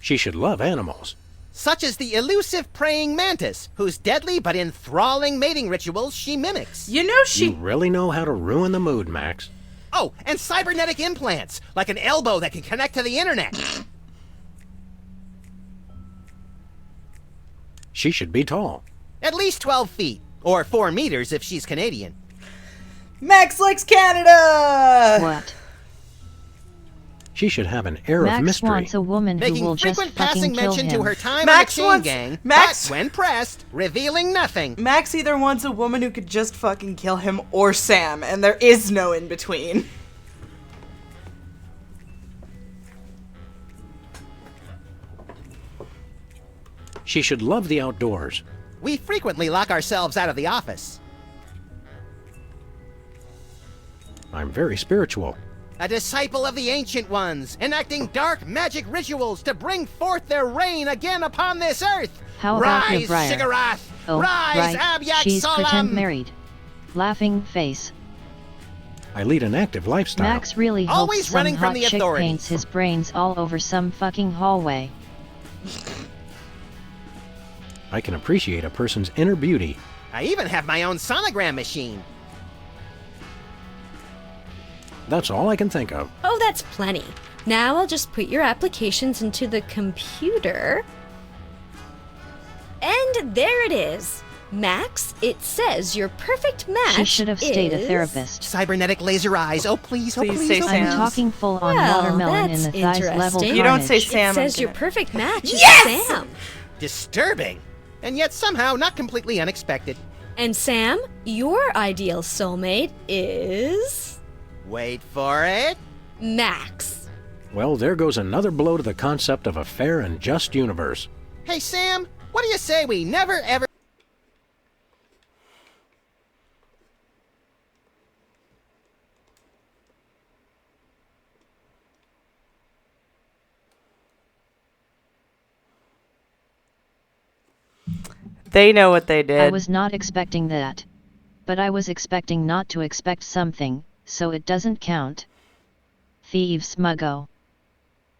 She should love animals.
such as the elusive praying mantis, whose deadly but enthralling mating rituals she mimics.
You know
You really know how to ruin the mood, Max.
Oh, and cybernetic implants, like an elbow that can connect to the internet.
She should be tall.
At least 12 feet, or 4 meters if she's Canadian.
Max likes Canada!
What?
She should have an air of
Max
mystery.
wants a woman who
Making
will just
frequent
fucking
passing
kill
mention
him.
to her time
Max
on the chain
wants-
gang,
Max-
but when pressed, revealing nothing.
Max either wants a woman who could just fucking kill him or Sam, and there is no in between.
She should love the outdoors.
We frequently lock ourselves out of the office.
I'm very spiritual.
A disciple of the Ancient Ones, enacting dark magic rituals to bring forth their reign again upon this earth.
How about
Rise,
Nabriar?
Shigarath!
Oh,
Rise,
right.
Abyak
She's pretend
Salam!
married. Laughing face.
I lead an active lifestyle.
Max really hopes
Always
some
running from
hot
the
chick
authorities.
paints his brains all over some fucking hallway.
I can appreciate a person's inner beauty.
I even have my own sonogram machine.
That's all I can think of.
Oh, that's plenty. Now I'll just put your applications into the computer. And there it is. Max, it says your perfect match
She should have stayed a
is-
therapist.
Cybernetic laser eyes. Oh, please,
Please say
I'm
Sam's.
talking full on
Well,
watermelon in
that's
the thighs level
interesting.
You don't say
carnage.
Sam.
It says
I'm
your
gonna-
perfect match is
Yes!
Sam.
Disturbing. And yet somehow not completely unexpected.
And Sam, your ideal soulmate is...
Wait for it.
Max.
Well, there goes another blow to the concept of a fair and just universe.
Hey, Sam, what do you say we never ever...
They know what they did.
I was not expecting that. But I was expecting not to expect something, so it doesn't count. Thieves Muggo.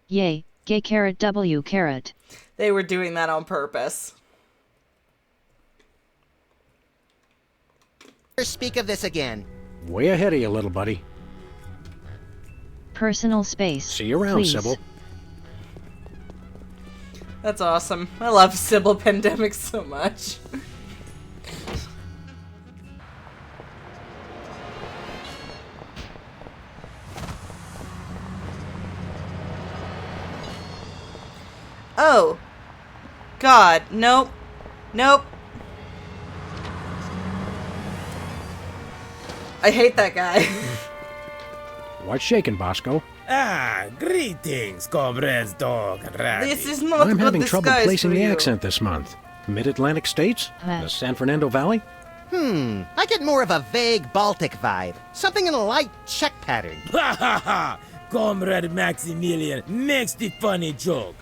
Yay, gay carrot W carrot.
They were doing that on purpose.
speak of this again.
Way ahead of you, little buddy.
Personal space.
See you around,
please.
Sybil.
That's awesome. I love Sybil Pandemic so much. Oh. God. Nope. Nope. I hate that guy.
What's shaking, Bosco?
Ah, greetings, comrades, dog and rabbit.
This is not
I'm
good
having trouble
disguise
placing
for
the
you.
accent this month. Mid-Atlantic states? The San Fernando Valley?
I get more of a vague Baltic vibe. Something in a light Czech pattern.
Ha ha ha! Comrade Maximilian makes the funny joke.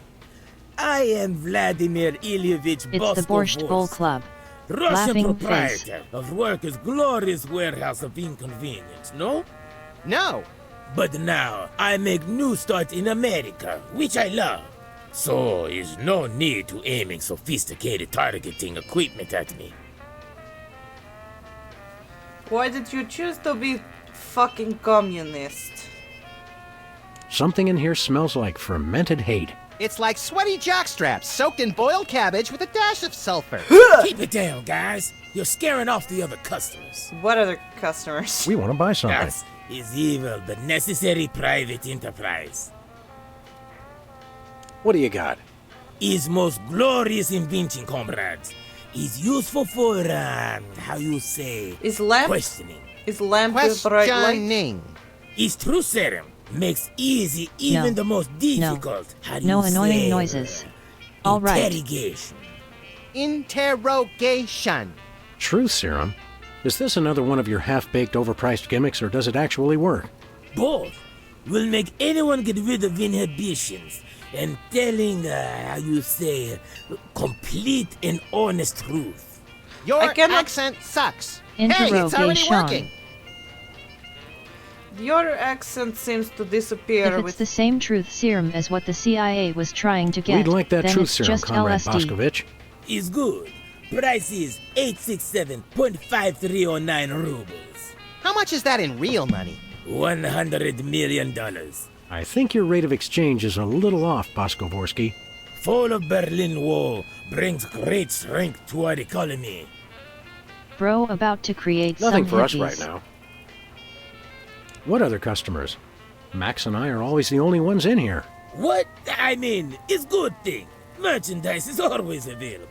I am Vladimir Ilyevich
It's the Borscht Bowl Club.
Russian
Laughing
proprietor of Workers' glorious warehouse of inconvenience, no?
No.
But now I make new start in America, which I love. So is no need to aiming sophisticated targeting equipment at me.
Why did you choose to be fucking communist?
Something in here smells like fermented hate.
It's like sweaty jockstraps soaked in boiled cabbage with a dash of sulfur.
Keep it down, guys. You're scaring off the other customers.
What other customers?
We want to buy something.
That is evil, but necessary private enterprise.
What do you got?
Is most glorious invention, comrades. Is useful for, how you say,
Is lamp
questioning.
Is lamp with bright light?
Questioning.
Is true serum. Makes easy even
No.
the most difficult. How do
No
you
annoying
say,
noises. All right.
Interrogation.
Interrogation.
Truth serum? Is this another one of your half-baked, overpriced gimmicks, or does it actually work?
Both will make anyone get rid of inhibitions and telling, how you say, complete and honest truth.
Your accent sucks. Hey, it's already
Interrogation.
working.
Your accent seems to disappear
If it's
with...
the same truth serum as what the CIA was trying to get,
We'd like that
then
truth
it's
serum,
just
Comrade
LSD.
Boscovich.
Is good. Price is 867.5309 rubles.
How much is that in real money?
$100 million.
I think your rate of exchange is a little off, Boskovorsky.
Fall of Berlin Wall brings great strength to our economy.
Bro about to create
Nothing
some
for us
hippies.
right now. What other customers? Max and I are always the only ones in here.
What? I mean, it's good thing. Merchandise is always available.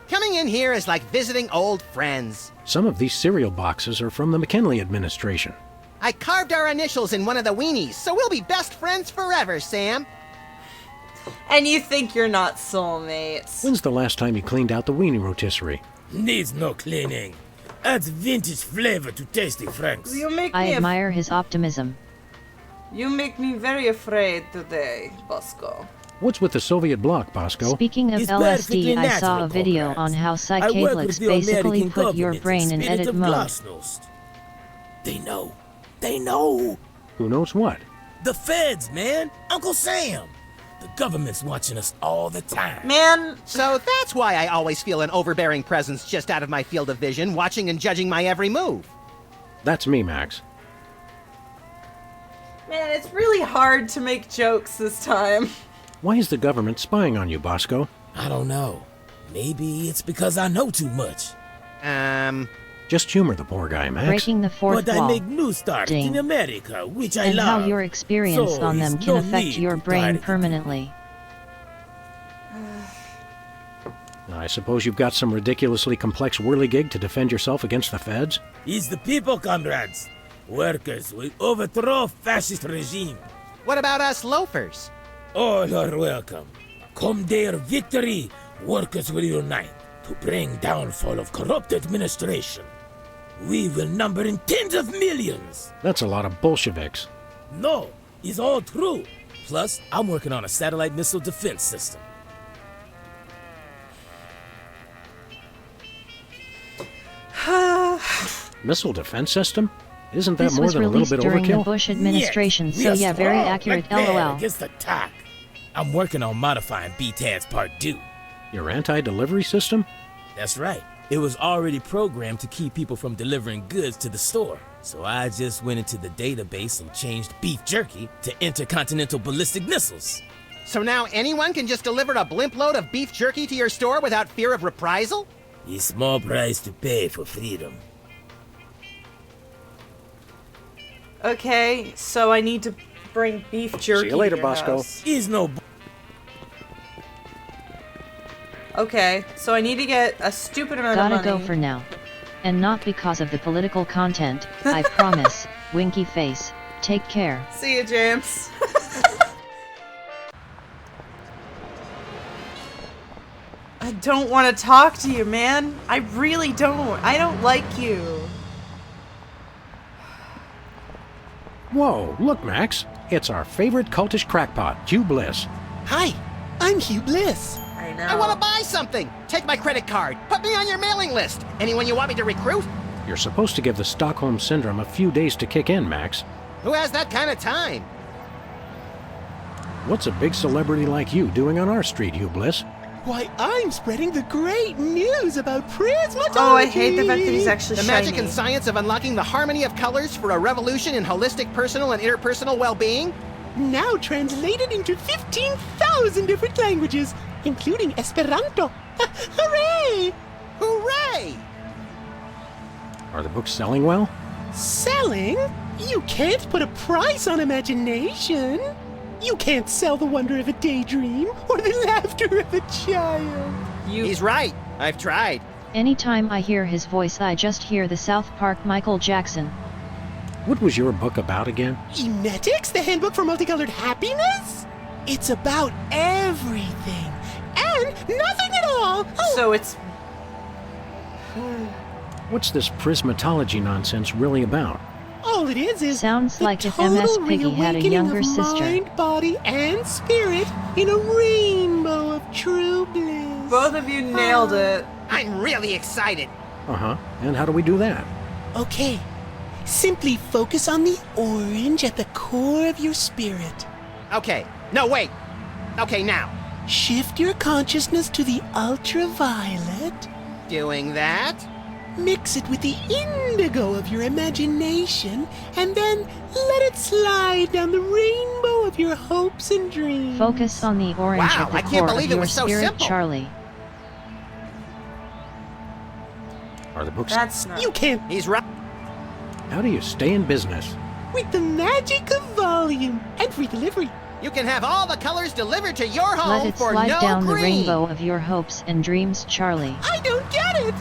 Coming in here is like visiting old friends.
Some of these cereal boxes are from the McKinley administration.
I carved our initials in one of the weenies, so we'll be best friends forever, Sam.
And you think you're not soulmates.
When's the last time you cleaned out the weenie rotisserie?
Needs no cleaning. Adds vintage flavor to Tasty Franks.
You make
I
me
admire his optimism.
You make me very afraid today, Bosco.
What's with the Soviet bloc, Bosco?
Speaking of
It's perfectly
LSD, I saw
natural,
a video
comrades.
on how
I work with
psychedelics
the
basically
American
put your
government
brain in
spirit
edit
of
mode.
glasnost. They know. They know.
Who knows what?
The feds, man. Uncle Sam. The government's watching us all the time.
Man.
So that's why I always feel an overbearing presence just out of my field of vision, watching and judging my every move.
That's me, Max.
Man, it's really hard to make jokes this time.
Why is the government spying on you, Bosco?
I don't know. Maybe it's because I know too much.
Just humor the poor guy, Max.
Breaking the fourth
But
wall.
I make new stars
Ding.
in America, which I
And
love.
how your experience
So
on them
it's
can
no
affect
need
your
to
brain
guard it.
permanently.
I suppose you've got some ridiculously complex whirligig to defend yourself against the feds?
It's the people, comrades. Workers will overthrow fascist regime.
What about us loafers?
All are welcome. Come their victory, workers will unite to bring downfall of corrupt administration. We will number in tens of millions.
That's a lot of Bolsheviks.
No, it's all true. Plus, I'm working on a satellite missile defense system.
Missile defense system? Isn't that
This
more
was
than a little
released
bit
during the
overkill?
Bush administration,
Yes,
so
we are
yeah, very
strong,
accurate,
like man
lol.
against attack. I'm working on modifying BTAD's Part 2.
Your anti-delivery system?
That's right. It was already programmed to keep people from delivering goods to the store. So I just went into the database and changed beef jerky to intercontinental ballistic missiles.
So now anyone can just deliver a blimp load of beef jerky to your store without fear of reprisal?
A small price to pay for freedom.
Okay, so I need to bring beef jerky.
See you later,
to your
Bosco.
house.
Is no.
Okay, so I need to get a stupid amount
Gotta
of
go
money.
for now. And not because of the political content, I promise. Winky face. Take care.
See you, James. I don't want to talk to you, man. I really don't. I don't like you.
Whoa, look, Max. It's our favorite cultish crackpot, Hugh Bliss.
Hi, I'm Hugh Bliss.
I know.
I want to buy something. Take my credit card. Put me on your mailing list. Anyone you want me to recruit?
You're supposed to give the Stockholm Syndrome a few days to kick in, Max.
Who has that kind of time?
What's a big celebrity like you doing on our street, Hugh Bliss?
Why, I'm spreading the great news about prismatology.
Oh, I hate the fact that he's actually
The
shiny.
magic and science of unlocking the harmony of colors for a revolution in holistic personal and interpersonal well-being?
Now translated into 15,000 different languages, including Esperanto. Hooray!
Hooray!
Are the books selling well?
Selling? You can't put a price on imagination. You can't sell the wonder of a daydream or the laughter of a child.
He's right. I've tried.
Anytime I hear his voice, I just hear the South Park Michael Jackson.
What was your book about again?
Emetics, the handbook for multicolored happiness? It's about everything and nothing at all. Oh.
So it's...
What's this prismatology nonsense really about?
All it is
Sounds
the
like if
total
MS Piggy had a
reawakening
younger
of
sister.
mind, body, and spirit in a rainbow of true bliss.
Both of you nailed it.
I'm really excited.
Uh-huh. And how do we do that?
Okay, Simply focus on the orange at the core of your spirit.
Okay. No, wait. Okay, now.
Shift your consciousness to the ultraviolet.
Doing that.
Mix it with the indigo of your imagination, and then let it slide down the rainbow of your hopes and dreams.
Focus on the orange
Wow,
at the
I can't
core of
believe it
your
was so
spirit,
simple.
Charlie.
Are the books...
That's not...
You can't...
He's right.
How do you stay in business?
With the magic of volume and free delivery.
You can have all the colors delivered to your
Let
home
it
for
slide
no
down
green.
the rainbow of your hopes and dreams, Charlie.
I don't get it!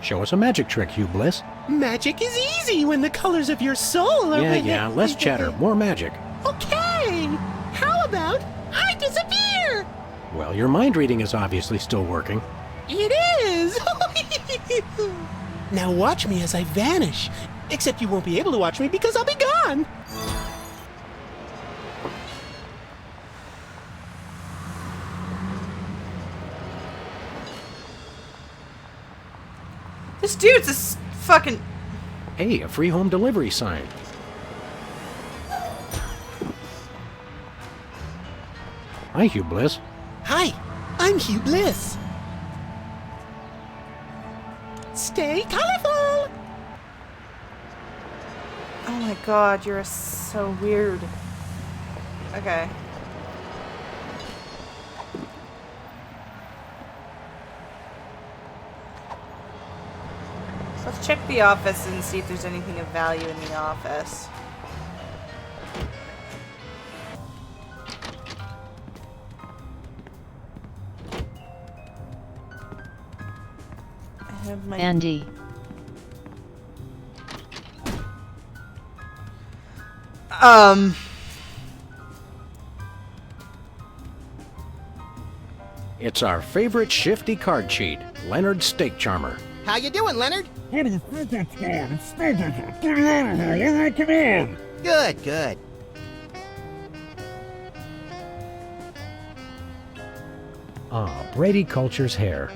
Show us a magic trick, Hugh Bliss.
Magic is easy when the colors of your soul are...
Yeah, less chatter, more magic.
Okay! How about I disappear?
Well, your mind reading is obviously still working.
It is! Now watch me as I vanish. Except you won't be able to watch me because I'll be gone.
This dude's fucking...
Hey, a free home delivery sign. Hi, Hugh Bliss.
Hi, I'm Hugh Bliss. Stay colorful!
Oh my god, you're so weird. Okay. Let's check the office and see if there's anything of value in the office. I have my...
Andy.
It's our favorite shifty card cheat, Leonard Steak Charmer.
How you doing, Leonard?
How do you think that's going? It's Get it out of here. Come on.
Good, good.
Ah, Brady Culture's hair.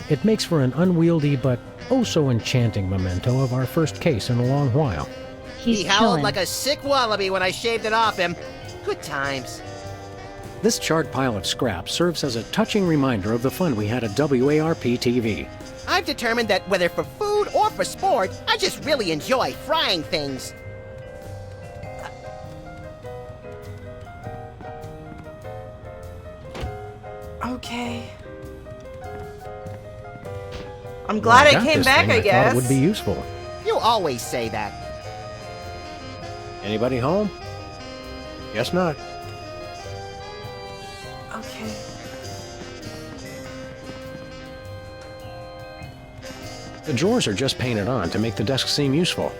It makes for an unwieldy but oh so enchanting memento of our first case in a long while.
He's
He howled
chillin'.
like a sick wallaby when I shaved it off him. Good times.
This charred pile of scrap serves as a touching reminder of the fun we had at WARP TV.
I've determined that whether for food or for sport, I just really enjoy frying things.
Okay. I'm glad I came back, I guess.
thought it would be useful.
You always say that.
Anybody home? Guess not.
Okay.
The drawers are just painted on to make the desk seem useful.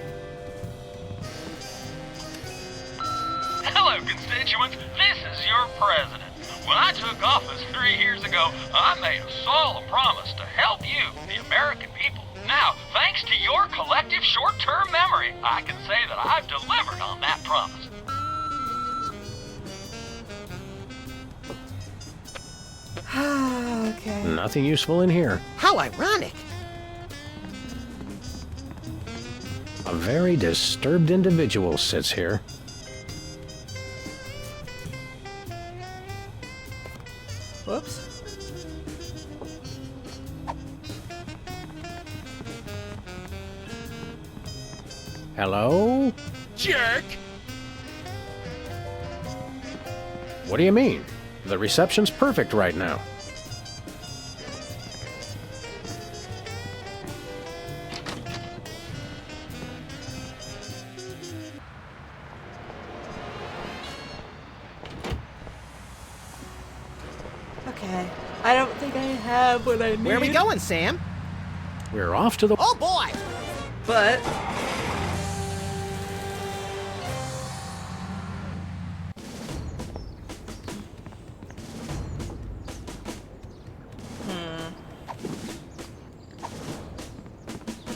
Hello, constituents. This is your president. When I took office 3 years ago, I made a solemn promise to help you, the American people. Now, thanks to your collective short-term memory, I can say that I've delivered on that promise.
Okay.
Nothing useful in here.
How ironic.
A very disturbed individual sits here.
Whoops.
Hello?
Jerk!
What do you mean? The reception's perfect right now.
Okay. I don't think I have what I need.
Where are we going, Sam?
We're off to the...
Oh, boy!
But...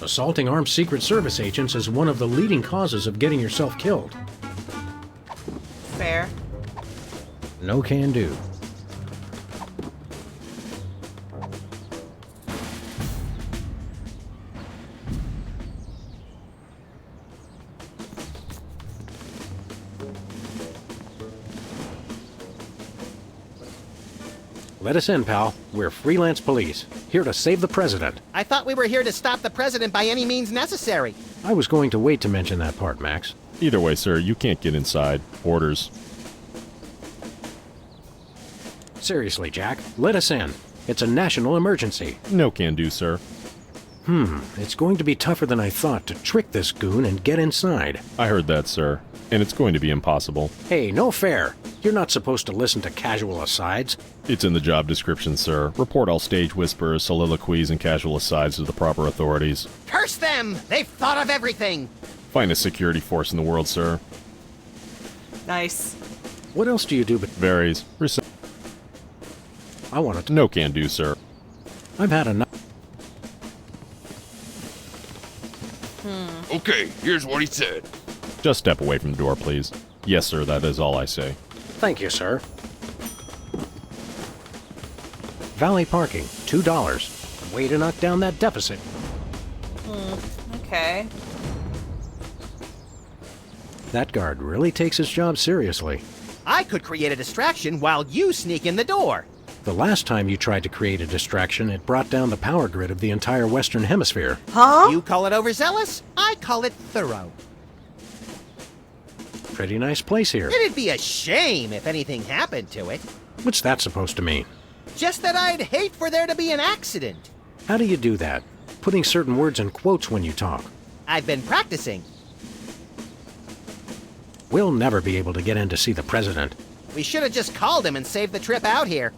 Assaulting armed Secret Service agents is one of the leading causes of getting yourself killed.
Fair.
No can do. Let us in, pal. We're freelance police, here to save the president.
I thought we were here to stop the president by any means necessary.
I was going to wait to mention that part, Max.
Either way, sir, you can't get inside. Orders.
Seriously, Jack, let us in. It's a national emergency.
No can do, sir.
It's going to be tougher than I thought to trick this goon and get inside.
I heard that, sir. And it's going to be impossible.
Hey, no fair. You're not supposed to listen to casual asides.
It's in the job description, sir. Report all stage whispers, soliloquies, and casual asides to the proper authorities.
Curse them! They've thought of everything!
Finest security force in the world, sir.
Nice.
What else do you do but...
Varies.
I want to...
No can do, sir.
I've had enough...
Okay, here's what he said.
Just step away from the door, please. Yes, sir, that is all I say.
Thank you, sir. Valet parking, $2. Way to knock down that deficit.
Okay.
That guard really takes his job seriously.
I could create a distraction while you sneak in the door.
The last time you tried to create a distraction, it brought down the power grid of the entire Western Hemisphere.
Huh?
You call it overzealous? I call it thorough.
Pretty nice place here.
It'd be a shame if anything happened to it.
What's that supposed to mean?
Just that I'd hate for there to be an accident.
How do you do that? Putting certain words in quotes when you talk.
I've been practicing.
We'll never be able to get in to see the president.
We should have just called him and saved the trip out here.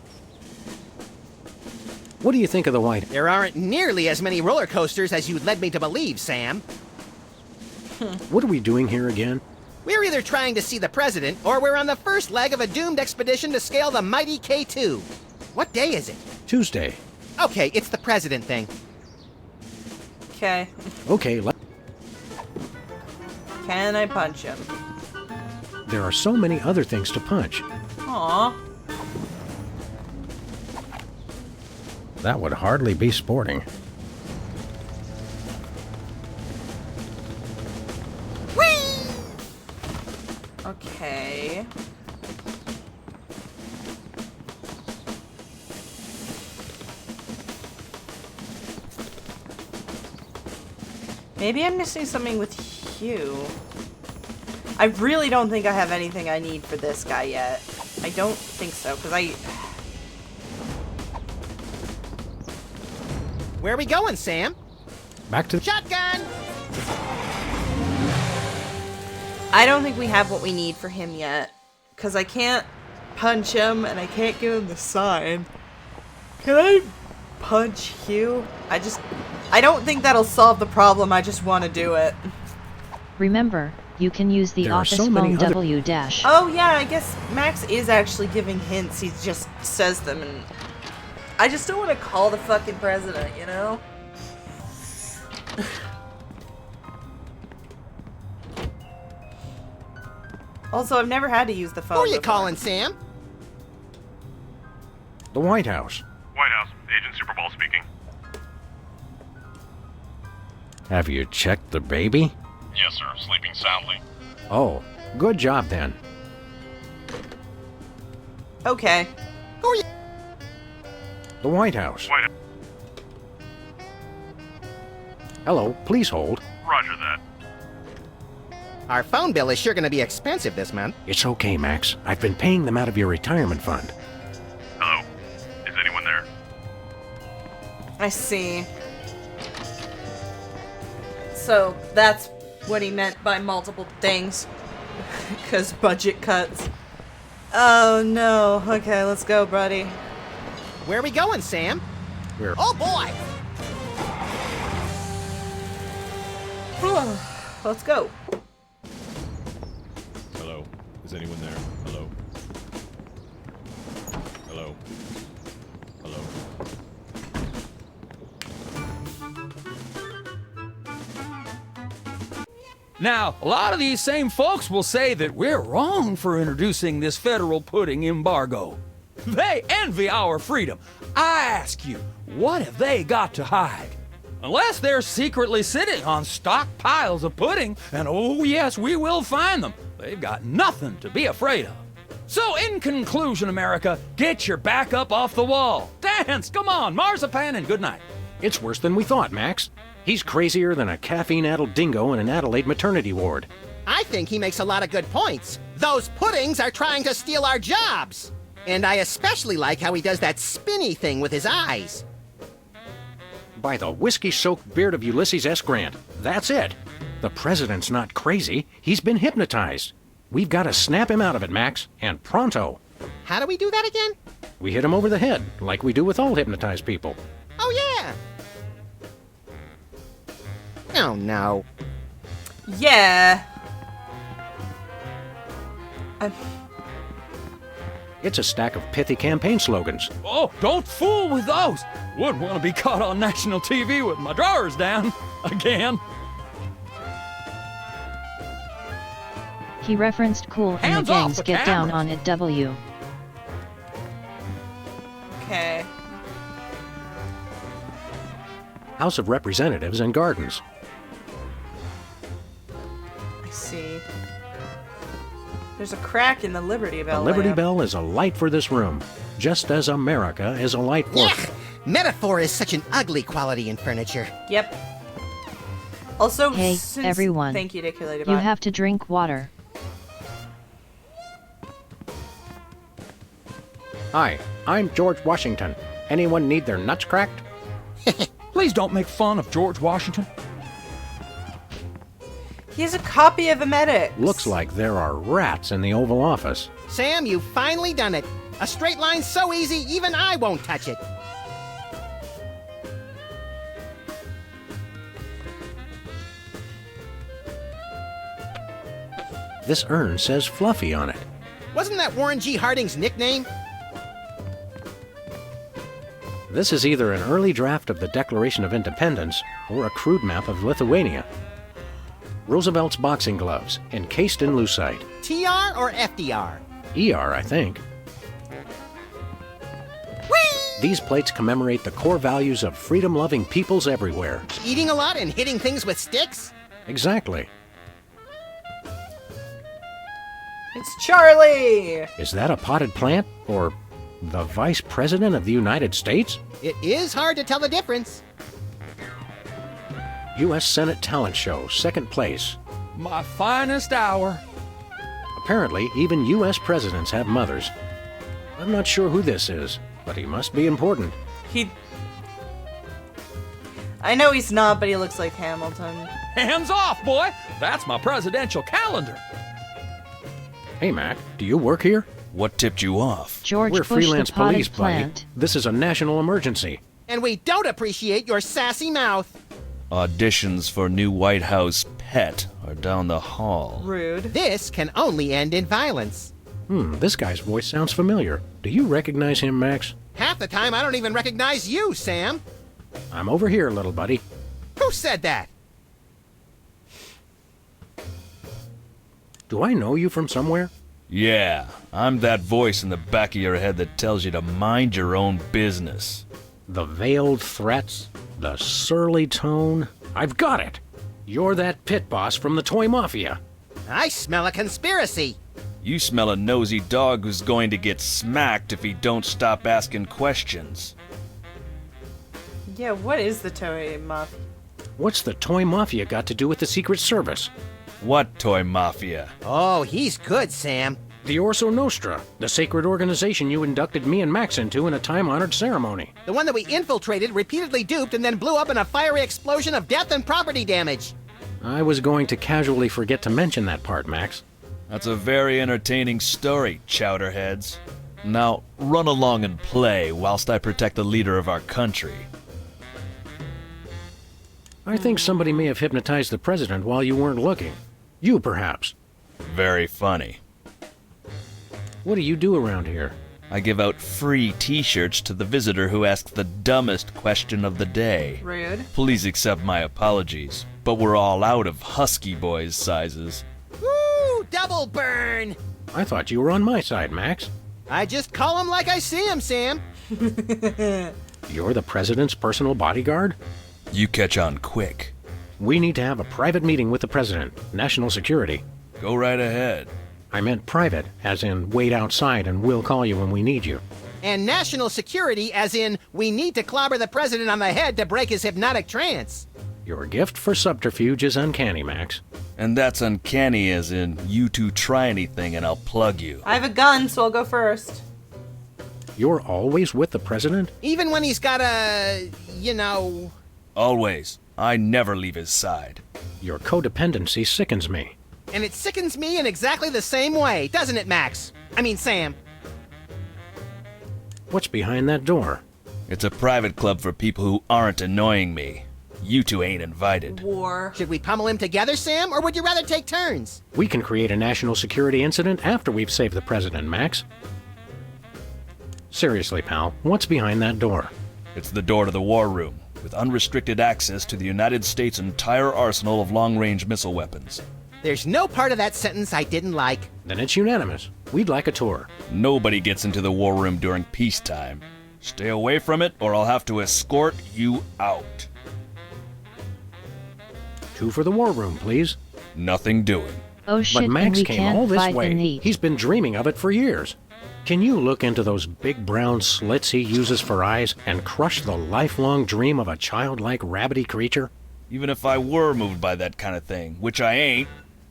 What do you think of the White...
There aren't nearly as many roller coasters as you led me to believe, Sam.
What are we doing here again?
We're either trying to see the president, or we're on the first leg of a doomed expedition to scale the mighty K2. What day is it?
Tuesday.
Okay, it's the president thing.
Okay.
Okay,
Can I punch him?
There are so many other things to punch.
Aw.
That would hardly be sporting.
Okay. Maybe I'm missing something with Hugh. I really don't think I have anything I need for this guy yet. I don't think so, because
Where are we going, Sam?
Back to...
Shotgun!
I don't think we have what we need for him yet. Because I can't punch him, and I can't give him the sign. Can I punch Hugh? I don't think that'll solve the problem, I just want to do it.
Remember, you can use the office phone W dash.
Oh yeah, I guess Max is actually giving hints, he just says them, and I just don't want to call the fucking president, you know? Also, I've never had to use the phone.
Who are you
before.
calling, Sam?
The White House.
White House, Agent Superball speaking.
Have you checked the baby?
Yes, sir. Sleeping soundly.
Oh, good job then.
Okay.
Who are you?
The White House.
White House.
Hello, please hold.
Roger that.
Our phone bill is sure going to be expensive this month.
It's okay, Max. I've been paying them out of your retirement fund.
Hello? Is anyone there?
I see. So, that's what he meant by multiple things. Because budget cuts. Oh no. Okay, let's go, buddy.
Where are we going, Sam?
We're...
Oh boy!
Let's go.
Hello? Is anyone there? Hello? Hello? Hello?
Now, a lot of these same folks will say that we're wrong for introducing this federal pudding embargo. They envy our freedom. I ask you, what have they got to hide? Unless they're secretly sitting on stockpiles of pudding, and oh yes, we will find them, they've got nothing to be afraid of. So, in conclusion, America, get your back up off the wall. Dance, come on, marzipan, and good night.
It's worse than we thought, Max. He's crazier than a caffeine-addled dingo in an Adelaide maternity ward.
I think he makes a lot of good points. Those puddings are trying to steal our jobs. And I especially like how he does that spinny thing with his eyes.
By the whiskey-soaked beard of Ulysses S. Grant, that's it. The president's not crazy. He's been hypnotized. We've got to snap him out of it, Max, and pronto.
How do we do that again?
We hit him over the head, like we do with all hypnotized people.
Oh, yeah. Oh, no.
Yeah.
It's a stack of pithy campaign slogans.
Oh, don't fool with those. Wouldn't want to be caught on national TV with my drawers down. Again.
He referenced Cool and
Hands
the
off
Gangs
the
Get Down
cameras.
on It W.
Okay.
House of Representatives and Gardens.
I see. There's a crack in the Liberty Bell.
The Liberty
lamp.
Bell is a light for this room, just as America is a light for...
Metaphor is such an ugly quality in furniture.
Yep. Also,
Hey,
since...
everyone.
Thank you, Dicky Ladybot.
You have to drink water.
Hi, I'm George Washington. Anyone need their nuts cracked?
Please don't make fun of George Washington.
He has a copy of Emetics.
Looks like there are rats in the Oval Office.
Sam, you've finally done it. A straight line so easy, even I won't touch it.
This urn says Fluffy on it.
Wasn't that Warren G. Harding's nickname?
This is either an early draft of the Declaration of Independence or a crude map of Lithuania. Roosevelt's boxing gloves, encased in lucite.
TR or FDR?
ER, I think. These plates commemorate the core values of freedom-loving peoples everywhere.
Eating a lot and hitting things with sticks?
Exactly.
It's Charlie!
Is that a potted plant? Or the Vice President of the United States?
It is hard to tell the difference.
U.S. Senate Talent Show, second place.
My finest hour.
Apparently, even U.S. presidents have mothers. I'm not sure who this is, but he must be important.
I know he's not, but he looks like Hamilton.
Hands off, boy! That's my presidential calendar.
Hey, Mac, do you work here?
What tipped you off?
George
We're
Bush
freelance
the potted
police, buddy.
plant.
This is a national emergency.
And we don't appreciate your sassy mouth.
Auditions for new White House pet are down the hall.
Rude.
This can only end in violence.
This guy's voice sounds familiar. Do you recognize him, Max?
Half the time I don't even recognize you, Sam.
I'm over here, little buddy.
Who said that?
Do I know you from somewhere?
Yeah, I'm that voice in the back of your head that tells you to mind your own business.
The veiled threats, the surly tone. I've got it. You're that pit boss from the Toy Mafia.
I smell a conspiracy.
You smell a nosy dog who's going to get smacked if he don't stop asking questions.
Yeah, what is the Toy Mafia?
What's the Toy Mafia got to do with the Secret Service?
What Toy Mafia?
Oh, he's good, Sam.
The Orso Nostra, the sacred organization you inducted me and Max into in a time-honored ceremony.
The one that we infiltrated, repeatedly duped, and then blew up in a fiery explosion of death and property damage.
I was going to casually forget to mention that part, Max.
That's a very entertaining story, chowderheads. Now, run along and play whilst I protect the leader of our country.
I think somebody may have hypnotized the president while you weren't looking. You, perhaps.
Very funny.
What do you do around here?
I give out free t-shirts to the visitor who asks the dumbest question of the day.
Rude.
Please accept my apologies, but we're all out of Husky Boys sizes.
Woo! Double burn!
I thought you were on my side, Max.
I just call him like I see him, Sam.
You're the president's personal bodyguard?
You catch on quick.
We need to have a private meeting with the president. National security.
Go right ahead.
I meant private, as in wait outside and we'll call you when we need you.
And national security, as in we need to clobber the president on the head to break his hypnotic trance.
Your gift for subterfuge is uncanny, Max.
And that's uncanny as in, you two try anything and I'll plug you.
I have a gun, so I'll go first.
You're always with the president?
Even when he's got a, you know...
Always. I never leave his side.
Your codependency sickens me.
And it sickens me in exactly the same way, doesn't it, Max? I mean, Sam.
What's behind that door?
It's a private club for people who aren't annoying me. You two ain't invited.
War.
Should we pummel him together, Sam, or would you rather take turns?
We can create a national security incident after we've saved the president, Max. Seriously, pal, what's behind that door?
It's the door to the war room, with unrestricted access to the United States' entire arsenal of long-range missile weapons.
There's no part of that sentence I didn't like.
Then it's unanimous. We'd like a tour.
Nobody gets into the war room during peacetime. Stay away from it, or I'll have to escort you out.
2 for the war room, please.
Nothing doing.
Oh shit,
but Max
and we
came
can't
all this
fight
way.
the need.
He's been dreaming of it for years. Can you look into those big brown slits he uses for eyes and crush the lifelong dream of a childlike rabbity creature?
Even if I were moved by that kind of thing, which I ain't,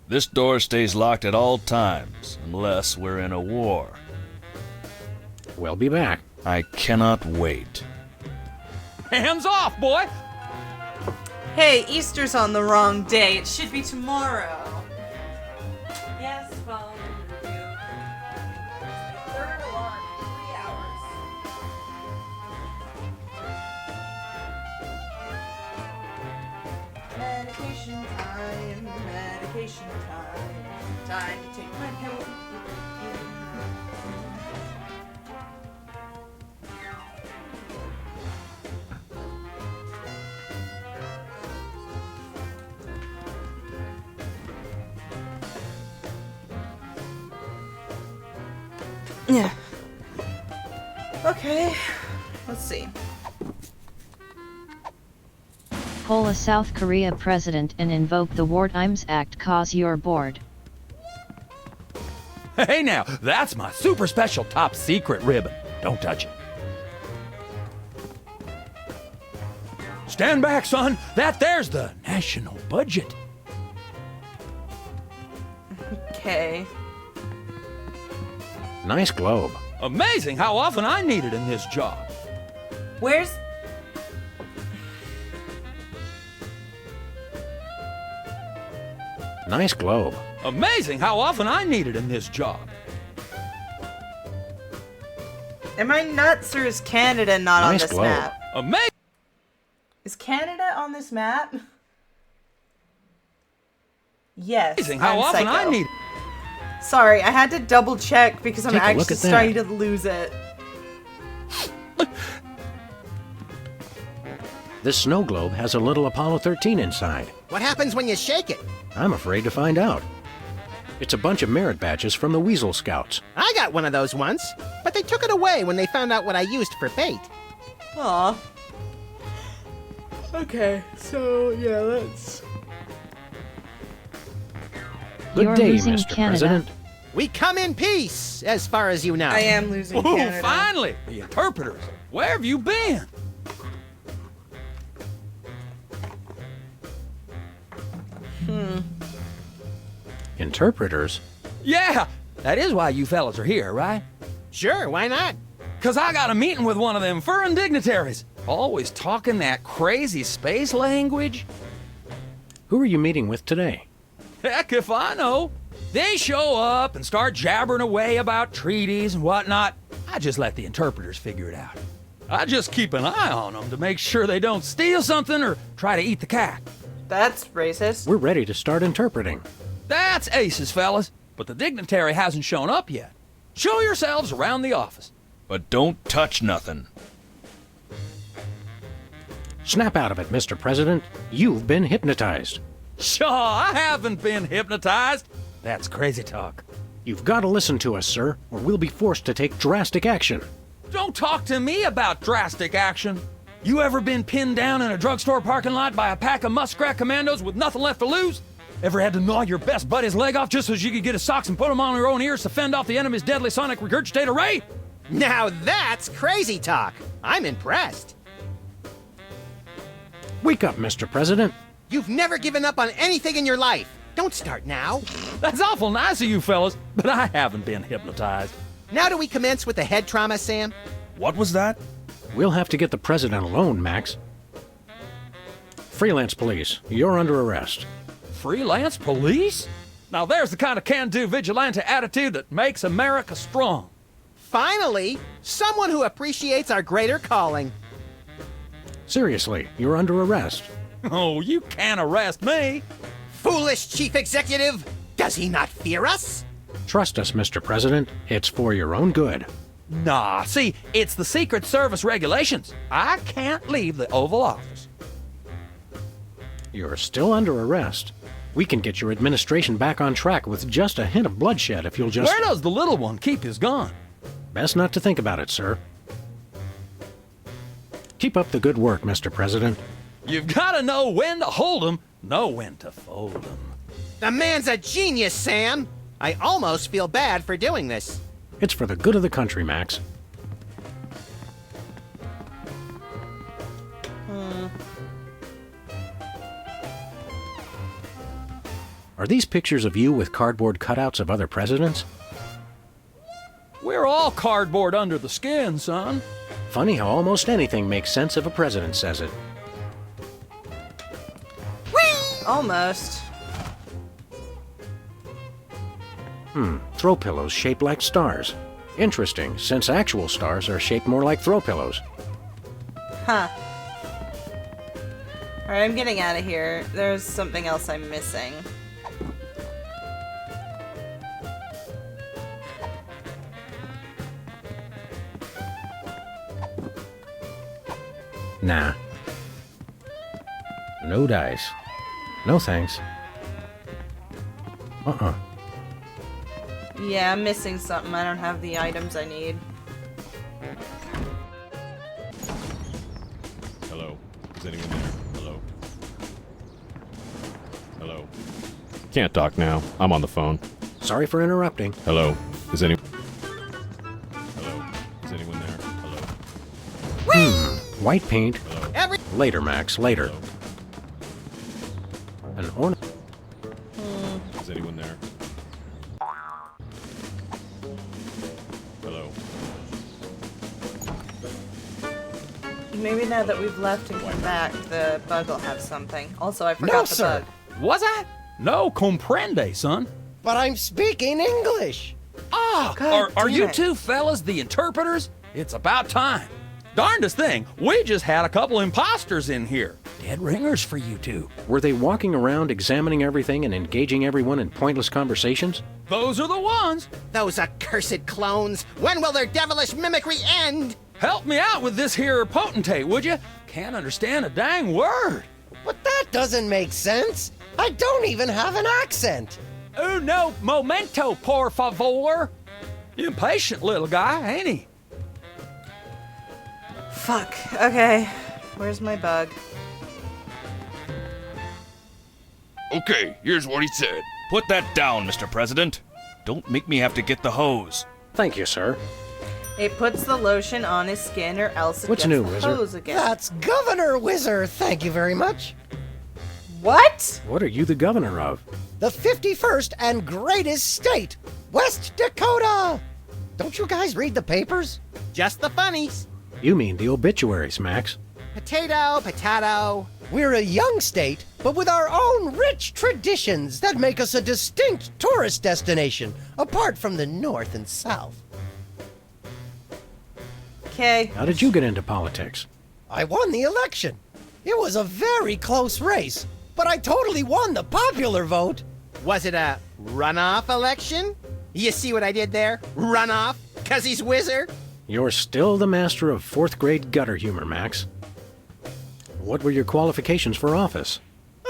this door stays locked at all times, unless we're in a war.
We'll be back.
I cannot wait.
Hands off, boy!
Hey, Easter's on the wrong day. It should be tomorrow. Yes, phone review. Third alarm, 3 hours. Medication time, medication time. Time to take my pill. Yeah. Okay. Let's see.
Pull a South Korea president and invoke the War Times Act cause you're bored.
Hey now, that's my super special top secret ribbon. Don't touch it. Stand back, son. There's the national budget.
Okay.
Nice globe.
Amazing how often I need it in this job.
Where's...
Nice globe.
Amazing how often I need it in this job.
Am I nuts or is Canada not on
Nice
this
globe.
map?
Amazing.
Is Canada on this map? Yes.
Amazing how
I'm
often
psycho.
I need it.
Sorry, I had to double check because I'm
Take a look
actually
at that.
starting to lose it.
This snow globe has a little Apollo 13 inside.
What happens when you shake it?
I'm afraid to find out. It's a bunch of merit badges from the Weasel Scouts.
I got one of those once, but they took it away when they found out what I used for bait.
Aw. Okay, so yeah, let's...
Good
You're
day,
losing
Mr.
Canada.
President.
We come in peace, as far as you know.
I am losing
Ooh,
Canada.
finally! The interpreters. Where have you been?
Interpreters?
Yeah, that is why you fellas are here, right?
Sure, why not?
'Cause I got a meeting with one of them foreign dignitaries. Always talking that crazy space language.
Who are you meeting with today?
Heck if I know. They show up and start jabbering away about treaties and whatnot. I just let the interpreters figure it out. I just keep an eye on them to make sure they don't steal something or try to eat the cat.
That's racist.
We're ready to start interpreting.
That's aces, fellas. But the dignitary hasn't shown up yet. Show yourselves around the office.
But don't touch nothing.
Snap out of it, Mr. President. You've been hypnotized.
Shaw, I haven't been hypnotized. That's crazy talk.
You've got to listen to us, sir, or we'll be forced to take drastic action.
Don't talk to me about drastic action. You ever been pinned down in a drugstore parking lot by a pack of muskrat commandos with nothing left to lose? Ever had to gnaw your best buddy's leg off just so you could get his socks and put them on your own ears to fend off the enemy's deadly sonic regurgitator ray?
Now that's crazy talk. I'm impressed.
Wake up, Mr. President.
You've never given up on anything in your life. Don't start now.
That's awful nice of you fellas, but I haven't been hypnotized.
Now do we commence with the head trauma, Sam?
What was that?
We'll have to get the president alone, Max. Freelance police, you're under arrest.
Freelance police? Now there's the kind of can-do vigilante attitude that makes America strong.
Finally, someone who appreciates our greater calling.
Seriously, you're under arrest.
Oh, you can't arrest me.
Foolish chief executive! Does he not fear us?
Trust us, Mr. President. It's for your own good.
Nah, see, it's the Secret Service regulations. I can't leave the Oval Office.
You're still under arrest. We can get your administration back on track with just a hint of bloodshed if you'll just...
Where does the little one keep his gun?
Best not to think about it, sir. Keep up the good work, Mr. President.
You've got to know when to hold 'em, know when to fold 'em.
The man's a genius, Sam! I almost feel bad for doing this.
It's for the good of the country, Max. Are these pictures of you with cardboard cutouts of other presidents?
We're all cardboard under the skin, son.
Funny how almost anything makes sense if a president says it.
Whee! Almost.
Throw pillows shaped like stars. Interesting, since actual stars are shaped more like throw pillows.
Huh. Alright, I'm getting out of here. There's something else I'm missing.
Nah. No dice. No thanks.
Yeah, I'm missing something. I don't have the items I need.
Hello. Is anyone there? Hello. Hello. Can't talk now. I'm on the phone.
Sorry for interrupting.
Hello. Is anyone... Hello. Is anyone there? Hello.
White paint.
Every...
Later, Max. Later. An ornament.
Is anyone there? Hello.
Maybe now that we've left and come back, the bug will have something. Also, I forgot the bug.
Was that? No comprende, son.
But I'm speaking English.
Ah, are you two fellas the interpreters? It's about time. Darndest thing, we just had a couple imposters in here. Dead ringers for you two.
Were they walking around examining everything and engaging everyone in pointless conversations?
Those are the ones.
Those accursed clones. When will their devilish mimicry end?
Help me out with this here potentate, would you? Can't understand a dang word.
But that doesn't make sense. I don't even have an accent.
Uno momento, por favor. Impatient little guy, ain't he?
Fuck. Okay. Where's my bug?
Okay, here's what he said.
Put that down, Mr. President. Don't make me have to get the hose.
Thank you, sir.
It puts the lotion on his skin or else it
What's
gets
new,
the
Wizard?
hose again.
That's Governor Whizzer, thank you very much.
What?
What are you the governor of?
The 51st and greatest state, West Dakota. Don't you guys read the papers?
Just the funnies.
You mean the obituaries, Max.
Potato, potato.
We're a young state, but with our own rich traditions that make us a distinct tourist destination, apart from the North and South.
Okay.
How did you get into politics?
I won the election. It was a very close race, but I totally won the popular vote.
Was it a runoff election? You see what I did there? Runoff? 'Cause he's Wizard?
You're still the master of 4th grade gutter humor, Max. What were your qualifications for office?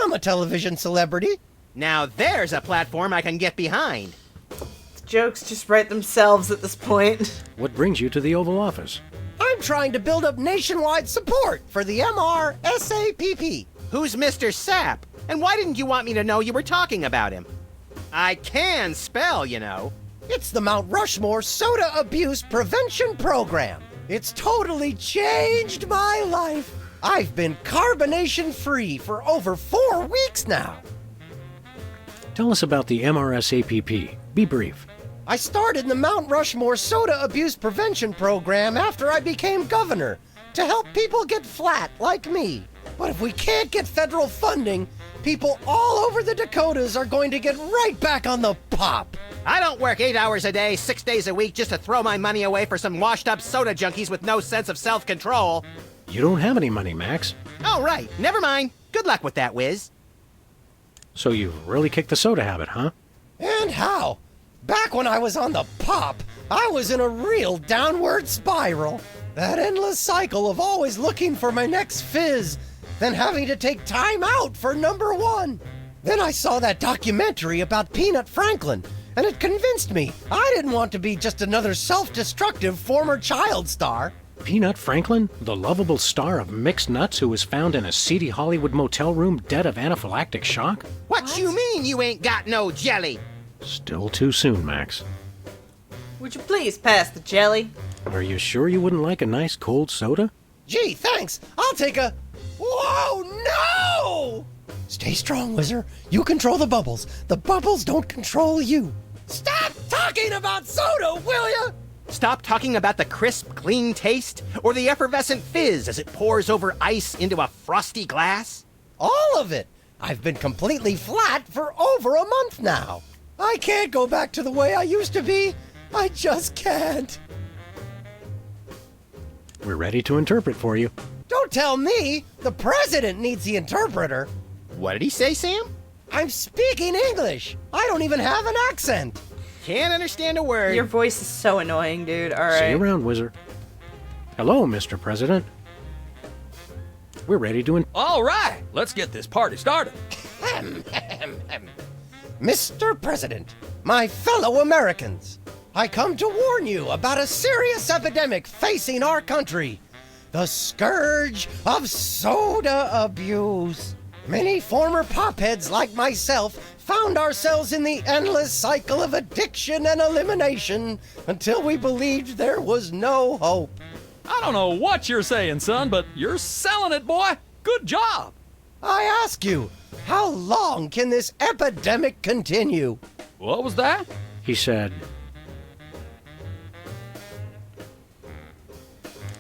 I'm a television celebrity.
Now there's a platform I can get behind.
The jokes just write themselves at this point.
What brings you to the Oval Office?
I'm trying to build up nationwide support for the MRSAPP.
Who's Mr. Sapp? And why didn't you want me to know you were talking about him? I can spell, you know.
It's the Mount Rushmore Soda Abuse Prevention Program. It's totally changed my life. I've been carbonation-free for over 4 weeks now.
Tell us about the MRSAPP. Be brief.
I started the Mount Rushmore Soda Abuse Prevention Program after I became governor to help people get flat like me. But if we can't get federal funding, people all over the Dakotas are going to get right back on the pop.
I don't work 8 hours a day, 6 days a week just to throw my money away for some washed-up soda junkies with no sense of self-control.
You don't have any money, Max.
Oh, right. Never mind. Good luck with that, Wiz.
So you've really kicked the soda habit, huh?
And how? Back when I was on the pop, I was in a real downward spiral. That endless cycle of always looking for my next fizz, then having to take time out for number one. Then I saw that documentary about Peanut Franklin, and it convinced me I didn't want to be just another self-destructive former child star.
Peanut Franklin, the lovable star of mixed nuts who was found in a seedy Hollywood motel room dead of anaphylactic shock?
What you mean you ain't got no jelly?
Still too soon, Max.
Would you please pass the jelly?
Are you sure you wouldn't like a nice cold soda?
Gee, thanks. I'll take a... Whoa, no! Stay strong, Whizzer. You control the bubbles. The bubbles don't control you. Stop talking about soda, will ya?
Stop talking about the crisp, clean taste, or the effervescent fizz as it pours over ice into a frosty glass?
All of it. I've been completely flat for over a month now. I can't go back to the way I used to be. I just can't.
We're ready to interpret for you.
Don't tell me. The president needs the interpreter.
What did he say, Sam?
I'm speaking English. I don't even have an accent.
Can't understand a word.
Your voice is so annoying, dude. All right.
See you around, Whizzer. Hello, Mr. President. We're ready to...
All right, let's get this party started.
Mr. President, my fellow Americans, I come to warn you about a serious epidemic facing our country. The scourge of soda abuse. Many former popheads like myself found ourselves in the endless cycle of addiction and elimination until we believed there was no hope.
I don't know what you're saying, son, but you're selling it, boy. Good job.
I ask you, how long can this epidemic continue?
What was that?
He said...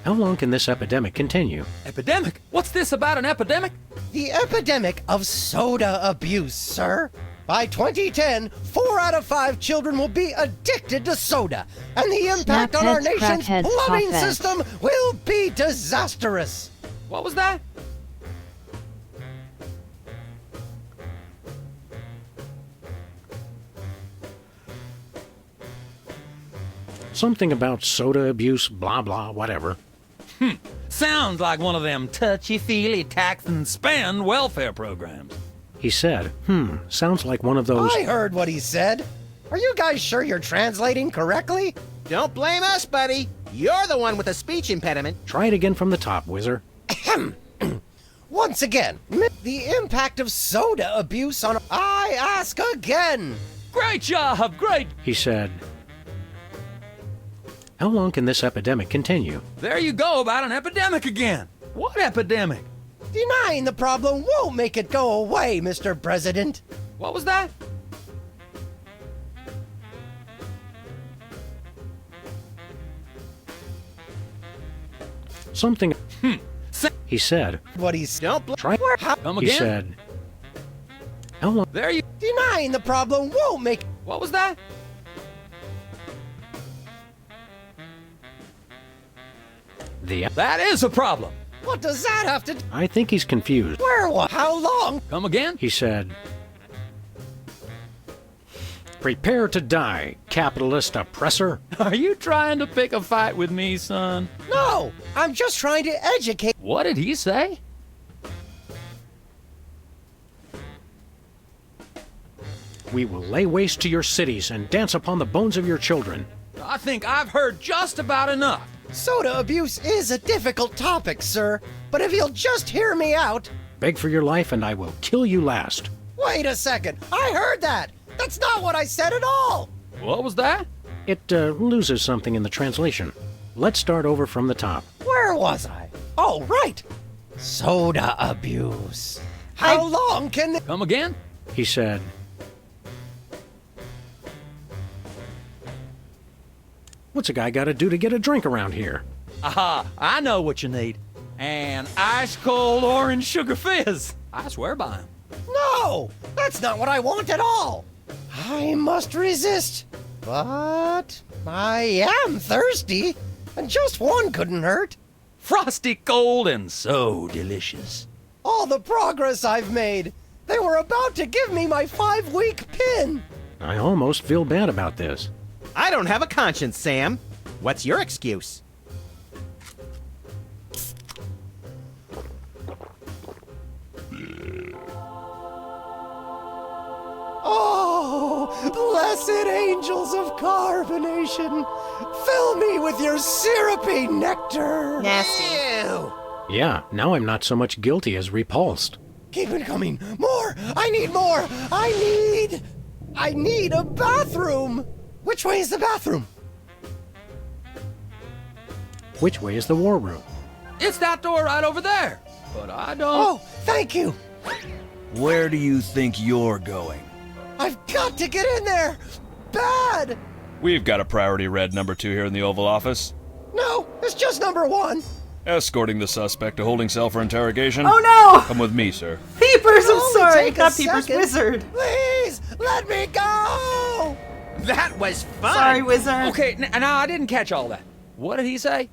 How long can this epidemic continue?
Epidemic? What's this about an epidemic?
The epidemic of soda abuse, sir. By 2010, 4 out of 5 children will be addicted to soda, and the impact on our nation's plumbing system will be disastrous.
What was that?
Something about soda abuse, blah, blah, whatever.
Sounds like one of them touchy-feely tax and spend welfare programs.
He said, sounds like one of those...
I heard what he said. Are you guys sure you're translating correctly?
Don't blame us, buddy. You're the one with a speech impediment.
Try it again from the top, Whizzer.
Once again, the impact of soda abuse on... I ask again.
Great job, great.
He said... How long can this epidemic continue?
There you go about an epidemic again. What epidemic?
Denying the problem won't make it go away, Mr. President.
What was that?
Something... He said...
What he's...
Try...
Come again?
He said... How long...
There you...
Denying the problem won't make...
What was that? That is a problem.
What does that have to...
I think he's confused.
Where? What? How long?
Come again?
He said... Prepare to die, capitalist oppressor.
Are you trying to pick a fight with me, son?
No, I'm just trying to educate...
What did he say?
We will lay waste to your cities and dance upon the bones of your children.
I think I've heard just about enough.
Soda abuse is a difficult topic, sir, but if you'll just hear me out,
beg for your life, and I will kill you last.
Wait a second. I heard that. That's not what I said at all.
What was that?
It loses something in the translation. Let's start over from the top.
Where was I? Oh, right. Soda abuse. How long can...
Come again?
He said... What's a guy got to do to get a drink around here?
Aha, I know what you need. An ice-cold orange sugar fizz. I swear by him.
No, that's not what I want at all. I must resist. But I am thirsty, and just one couldn't hurt.
Frosty cold and so delicious.
All the progress I've made. They were about to give me my 5-week pin.
I almost feel bad about this.
I don't have a conscience, Sam. What's your excuse?
Oh, blessed angels of carbonation, fill me with your syrupy nectar.
Nasty.
Ew.
Yeah, now I'm not so much guilty as repulsed.
Keep it coming. More. I need more. I need a bathroom. Which way is the bathroom?
Which way is the war room?
It's that door right over there. But I don't...
Oh, thank you.
Where do you think you're going?
I've got to get in there. Bad.
We've got a priority red number 2 here in the Oval Office.
No, it's just number 1.
Escorting the suspect to holding cell for interrogation.
Oh no!
Come with me, sir.
Peepers, I'm
Only
sorry.
take a
Not Peepers,
second.
Wizard.
Please, let me go.
That was fun.
Sorry, Wizard.
Okay, now I didn't catch all that. What did he say?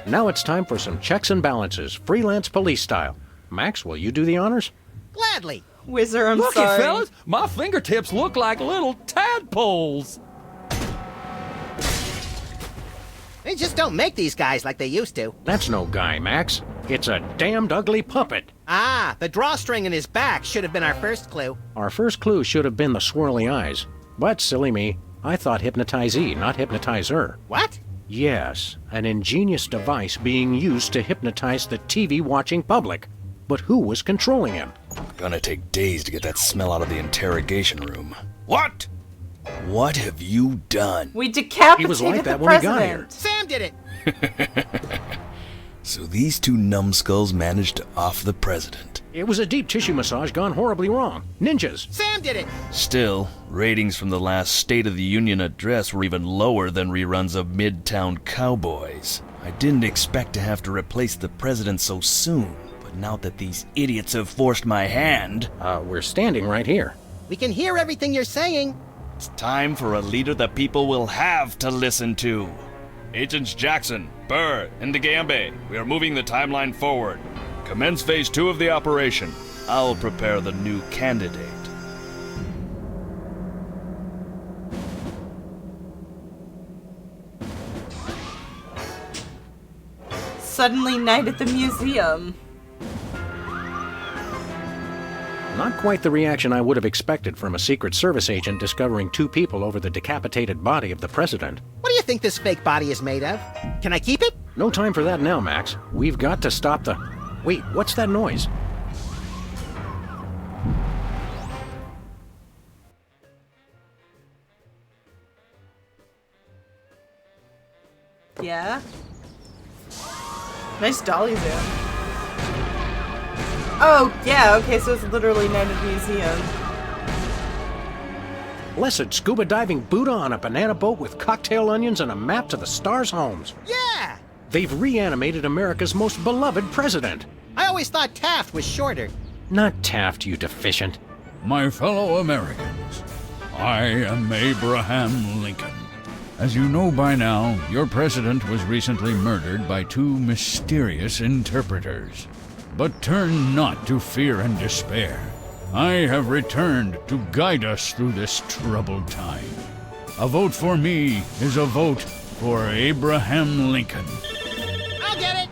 Now it's time for some checks and balances, freelance police style. Max, will you do the honors?
Gladly.
Wizard, I'm
Looky,
sorry.
fellas, my fingertips look like little tadpoles.
They just don't make these guys like they used to.
That's no guy, Max. It's a damned ugly puppet.
Ah, the drawstring in his back should have been our first clue.
Our first clue should have been the swirly eyes. But silly me, I thought hypnotizee, not hypnotizer.
What?
Yes, an ingenious device being used to hypnotize the TV-watching public. But who was controlling him?
Gonna take days to get that smell out of the interrogation room. What? What have you done?
We decapitated
He was like that
the
when we
president.
got here.
Sam did it.
So these two numbskulls managed to off the president.
It was a deep tissue massage gone horribly wrong. Ninjas.
Sam did it.
Still, ratings from the last State of the Union address were even lower than reruns of Midtown Cowboys. I didn't expect to have to replace the president so soon, but now that these idiots have forced my hand...
We're standing right here.
We can hear everything you're saying.
It's time for a leader the people will have to listen to. Agents Jackson, Burr, and DeGambe, we are moving the timeline forward. Commence phase 2 of the operation. I'll prepare the new candidate.
Suddenly night at the museum.
Not quite the reaction I would have expected from a Secret Service agent discovering 2 people over the decapitated body of the president.
What do you think this fake body is made of? Can I keep it?
No time for that now, Max. We've got to stop the... Wait, what's that noise?
Yeah? Nice dolly zoom. Oh, yeah, okay, so it's literally night at the museum.
Blessed scuba diving Buddha on a banana boat with cocktail onions and a map to the stars' homes.
Yeah!
They've reanimated America's most beloved president.
I always thought Taft was shorter.
Not Taft, you deficient.
My fellow Americans, I am Abraham Lincoln. As you know by now, your president was recently murdered by 2 mysterious interpreters. But turn not to fear and despair. I have returned to guide us through this troubled time. A vote for me is a vote for Abraham Lincoln.
I'll get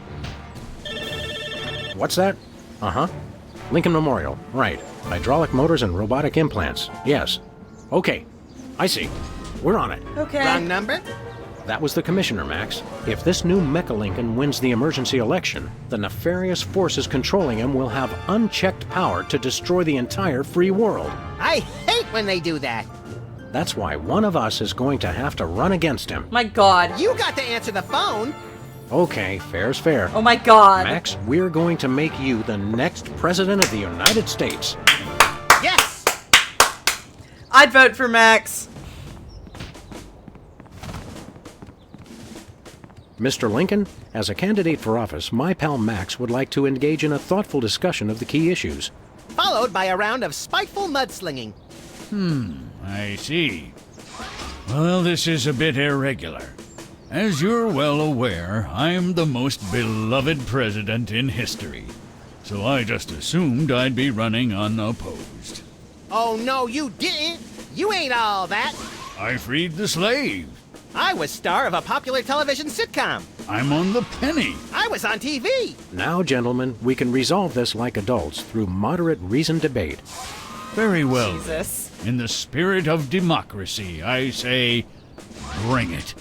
it! What's that? Uh-huh. Lincoln Memorial. Right. Hydraulic motors and robotic implants. Yes. Okay. I see. We're on it.
Okay.
Wrong number?
That was the commissioner, Max. If this new Mecha Lincoln wins the emergency election, the nefarious forces controlling him will have unchecked power to destroy the entire free world.
I hate when they do that.
That's why one of us is going to have to run against him.
My God.
You got to answer the phone.
Okay, fair's fair.
Oh my God.
Max, we're going to make you the next president of the United States.
Yes!
I'd vote for Max.
Mr. Lincoln, as a candidate for office, my pal Max would like to engage in a thoughtful discussion of the key issues.
Followed by a round of spiteful mudslinging.
I see. Well, this is a bit irregular. As you're well aware, I'm the most beloved president in history. So I just assumed I'd be running unopposed.
Oh, no, you didn't. You ain't all that.
I freed the slave.
I was star of a popular television sitcom.
I'm on the penny.
I was on TV.
Now, gentlemen, we can resolve this like adults through moderate reasoned debate.
Very well.
Jesus.
In the spirit of democracy, I say, bring it.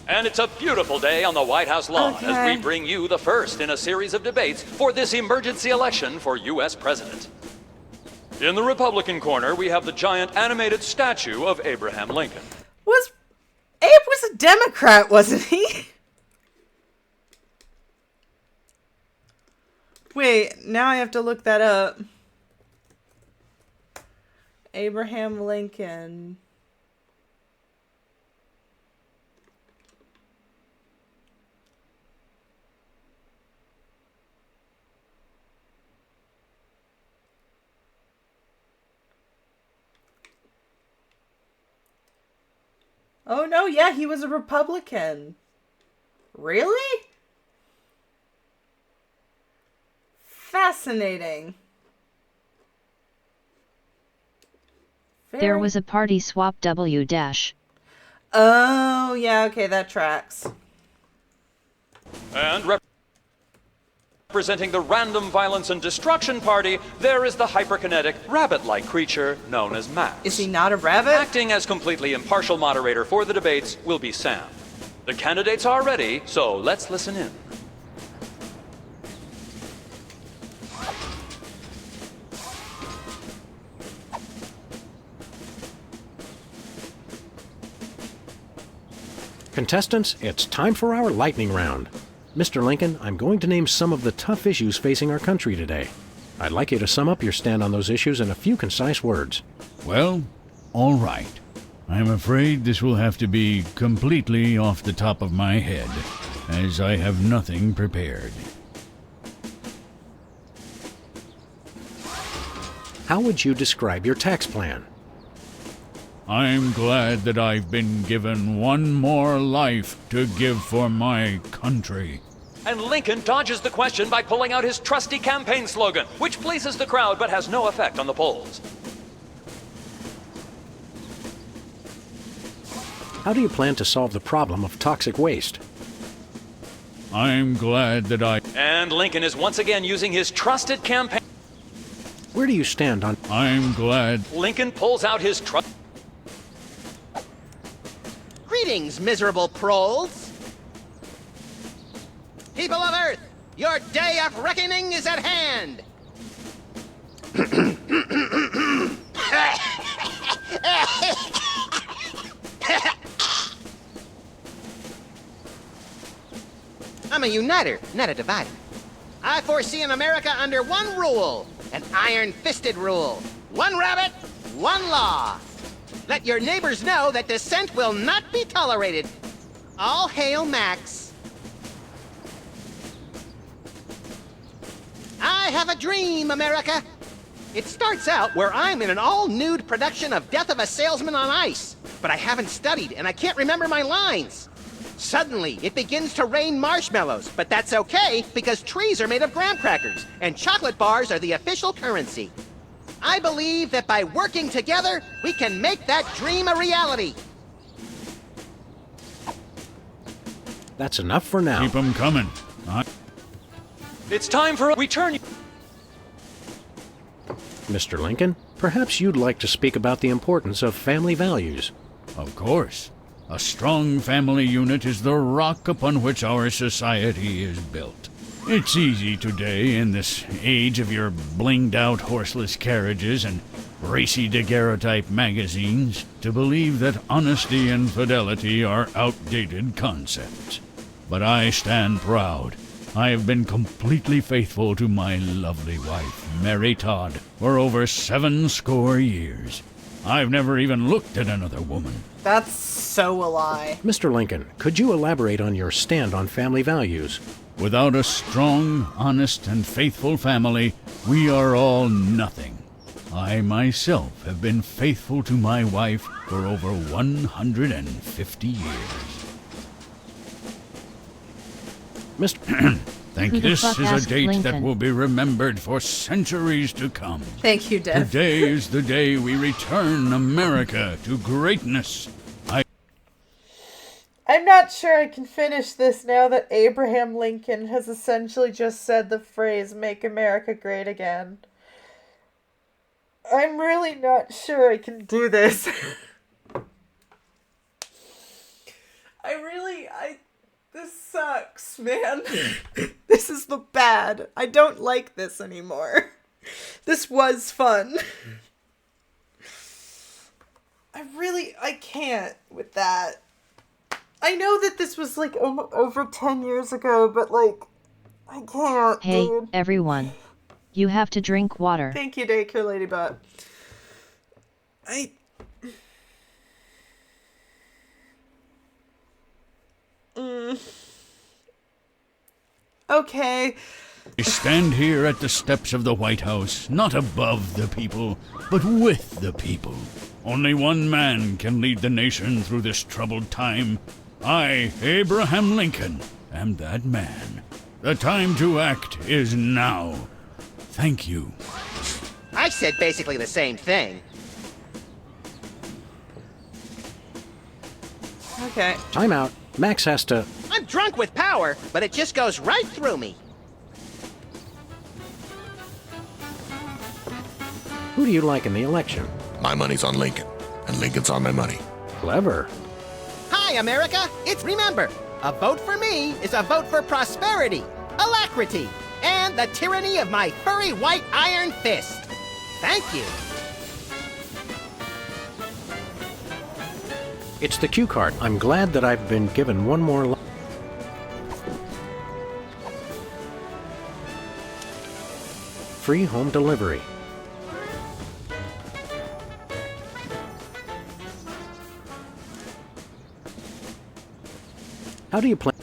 And it's a beautiful day on the White House lawn as we bring you the first in a series of debates for this emergency election for U.S. President. In the Republican corner, we have the giant animated statue of Abraham Lincoln.
Abe was a Democrat, wasn't he? Wait, now I have to look that up. Abraham Lincoln. Oh no, yeah, he was a Republican. Really? Fascinating.
There was a party swap W dash.
Oh, yeah, okay, that tracks.
And representing the Random Violence and Destruction Party, there is the hyperkinetic, rabbit-like creature known as Max.
Is he not a rabbit?
Acting as completely impartial moderator for the debates will be Sam. The candidates are ready, so let's listen in.
Contestants, it's time for our lightning round. Mr. Lincoln, I'm going to name some of the tough issues facing our country today. I'd like you to sum up your stand on those issues in a few concise words.
Well, all right. I'm afraid this will have to be completely off the top of my head, as I have nothing prepared.
How would you describe your tax plan?
I'm glad that I've been given one more life to give for my country.
And Lincoln dodges the question by pulling out his trusty campaign slogan, which pleases the crowd but has no effect on the polls.
How do you plan to solve the problem of toxic waste?
I'm glad that
And Lincoln is once again using his trusted campaign.
Where do you stand on...
I'm glad...
Lincoln pulls out his
Greetings, miserable proles. People of Earth, your day of reckoning is at hand. I'm a uniter, not a divider. I foresee an America under one rule, an iron-fisted rule. One rabbit, one law. Let your neighbors know that dissent will not be tolerated. All hail Max. I have a dream, America. It starts out where I'm in an all-nude production of Death of a Salesman on Ice, but I haven't studied and I can't remember my lines. Suddenly, it begins to rain marshmallows, but that's okay because trees are made of graham crackers and chocolate bars are the official currency. I believe that by working together, we can make that dream a reality.
That's enough for now.
Keep 'em coming.
It's time for we turn.
Mr. Lincoln, perhaps you'd like to speak about the importance of family values.
Of course. A strong family unit is the rock upon which our society is built. It's easy today, in this age of your blinged-out horseless carriages and racy daguerreotype magazines, to believe that honesty and fidelity are outdated concepts. But I stand proud. I have been completely faithful to my lovely wife, Mary Todd, for over 70 years. I've never even looked at another woman.
That's so a lie.
Mr. Lincoln, could you elaborate on your stand on family values?
Without a strong, honest, and faithful family, we are all nothing. I myself have been faithful to my wife for over 150 years.
Mr.
Think this is a date that will be remembered for centuries to come.
Thank you, Dev.
Today is the day we return America to greatness.
I'm not sure I can finish this now that Abraham Lincoln has essentially just said the phrase, "Make America Great Again." I'm really not sure I can do this. This sucks, man. This is the bad. I don't like this anymore. This was fun. I can't with that. I know that this was like over 10 years ago, but like, I can't,
Hey,
dude.
everyone. You have to drink water.
Thank you, Daycare Ladybot. Okay.
We stand here at the steps of the White House, not above the people, but with the people. Only one man can lead the nation through this troubled time. I, Abraham Lincoln, am that man. The time to act is now. Thank you.
I said basically the same thing.
Okay.
Time out. Max has to...
I'm drunk with power, but it just goes right through me.
Who do you like in the election?
My money's on Lincoln, and Lincoln's on my money.
Clever.
Hi, America. Remember, a vote for me is a vote for prosperity, alacrity, and the tyranny of my furry white iron fist. Thank you.
It's the cue card. I'm glad that I've been given one more... Free home delivery. How do you plan?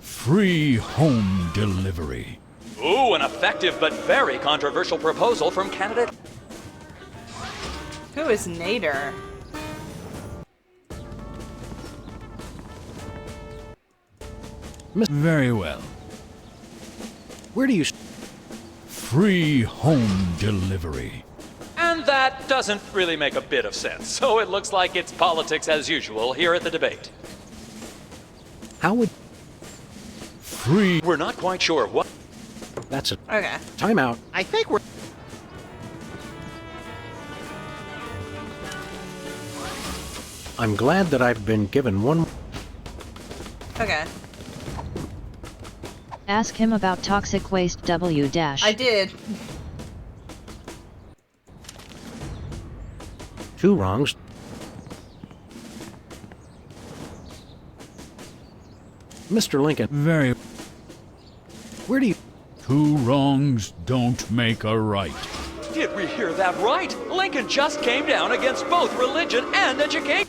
Free home delivery.
Ooh, an effective but very controversial proposal from candidate.
Who is Nader?
Very well.
Where do you...
Free home delivery.
And that doesn't really make a bit of sense, so it looks like it's politics as usual here at the debate.
How would...
Free...
We're not quite sure what...
That's it.
Okay.
Time out.
I think we're...
I'm glad that I've been given one...
Okay.
Ask him about toxic waste W dash.
I did.
Two wrongs. Mr. Lincoln.
Very...
Where do you...
Two wrongs don't make a right.
Did we hear that right? Lincoln just came down against both religion and education.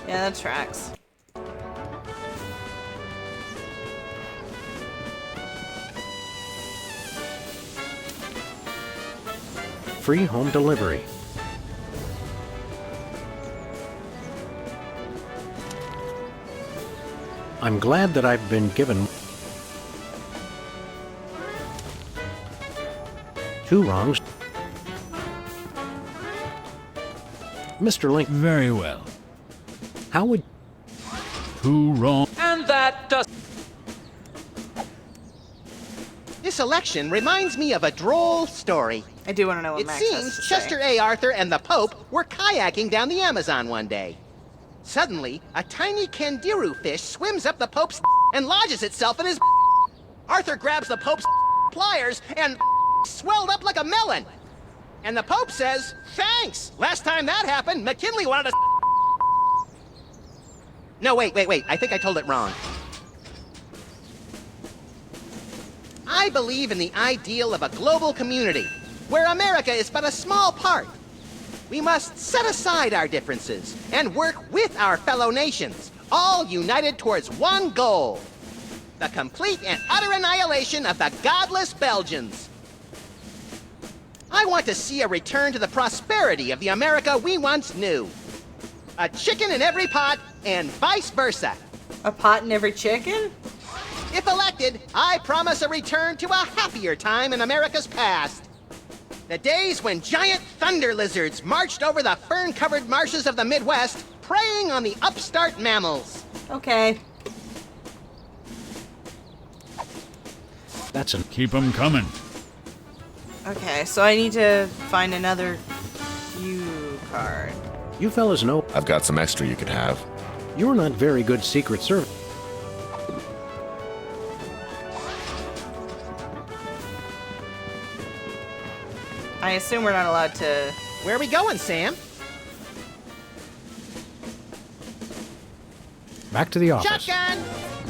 Yeah, that tracks.
Free home delivery. I'm glad that I've been given... Two wrongs. Mr. Lincoln.
Very well.
How would...
Two wrong...
And that does...
This election reminds me of a droll story.
I do want to know what
It
Max has
seems
to
Chester
say.
A. Arthur and the Pope were kayaking down the Amazon one day. Suddenly, a tiny kangaroo fish swims up the Pope's and lodges itself in his. Arthur grabs the Pope's pliers and swelled up like a melon. And the Pope says, "Thanks! Last time that happened, McKinley wanted to." No, wait. I think I told it wrong. I believe in the ideal of a global community, where America is but a small part. We must set aside our differences and work with our fellow nations, all united towards one goal: the complete and utter annihilation of the godless Belgians. I want to see a return to the prosperity of the America we once knew. A chicken in every pot, and vice versa.
A pot in every chicken?
If elected, I promise a return to a happier time in America's past. The days when giant thunder lizards marched over the fern-covered marshes of the Midwest, preying on the upstart mammals.
Okay.
That's an...
Keep 'em coming.
Okay, so I need to find another Q card.
You fellas know...
I've got some extra you could have.
You're not very good Secret Service.
I assume we're not allowed to...
Where are we going, Sam?
Back to the office.
Shotgun!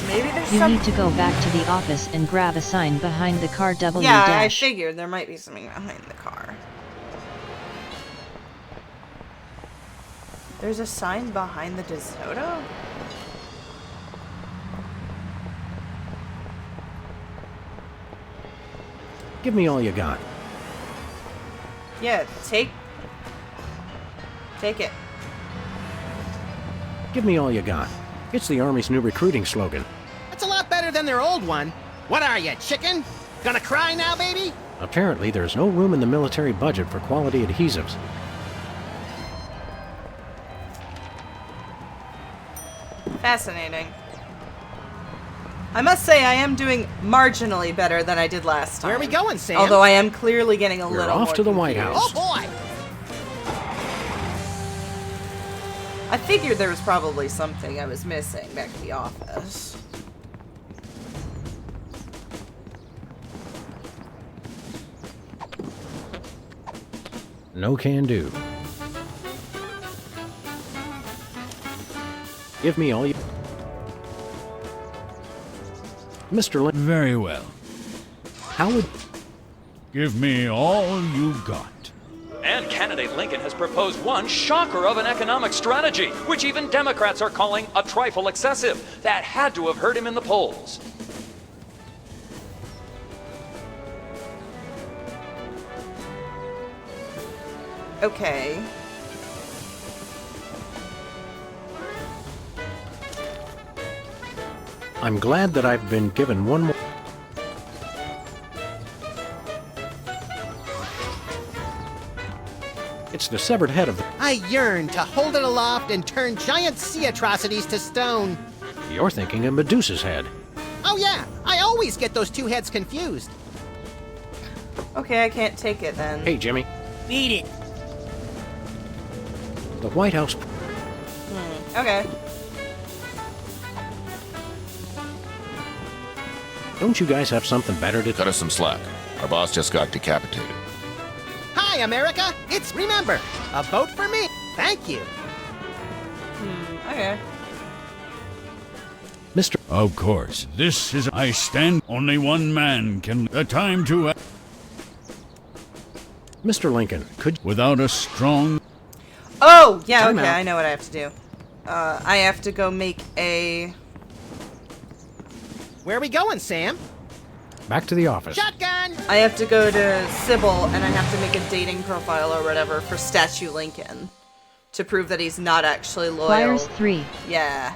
Maybe there's
You
some...
need to go back to the office and grab a sign behind the car W
Yeah, I
dash.
figured there might be something behind the car. There's a sign behind the DeSoto?
Give me all you got.
Yeah, take it.
Give me all you got. It's the Army's new recruiting slogan.
That's a lot better than their old one. What are you, chicken? Gonna cry now, baby?
Apparently, there's no room in the military budget for quality adhesives.
Fascinating. I must say I am doing marginally better than I did last time.
Where are we going, Sam?
Although I am clearly getting a
We're
little
off
more
to the White
confused.
House.
Oh, boy!
I figured there was probably something I was missing back at the office.
No can do. Give me all you... Mr. Lin...
Very well.
How would...
Give me all you got.
And candidate Lincoln has proposed one shocker of an economic strategy, which even Democrats are calling a trifle excessive. That had to have hurt him in the polls.
Okay.
I'm glad that I've been given one more... It's the severed head of the...
I yearn to hold it aloft and turn giant sea atrocities to stone.
You're thinking of Medusa's head.
Oh yeah, I always get those two heads confused.
Okay, I can't take it then.
Hey, Jimmy.
Beat it.
The White House...
Okay.
Don't you guys have something better to...
Cut us some slack. Our boss just got decapitated.
Hi, America! It's Remember, a vote for me. Thank you.
Okay.
Mr. Of course, this is... I stand... Only one man can... A time to...
Mr. Lincoln, could...
Without a strong...
Oh, yeah,
Time
okay,
out.
I know what I have to do. I have to go make a...
Where are we going, Sam?
Back to the office.
Shotgun!
I have to go to Sybil and I have to make a dating profile or whatever for Statue Lincoln to prove that he's not actually loyal.
Wires 3.
Yeah.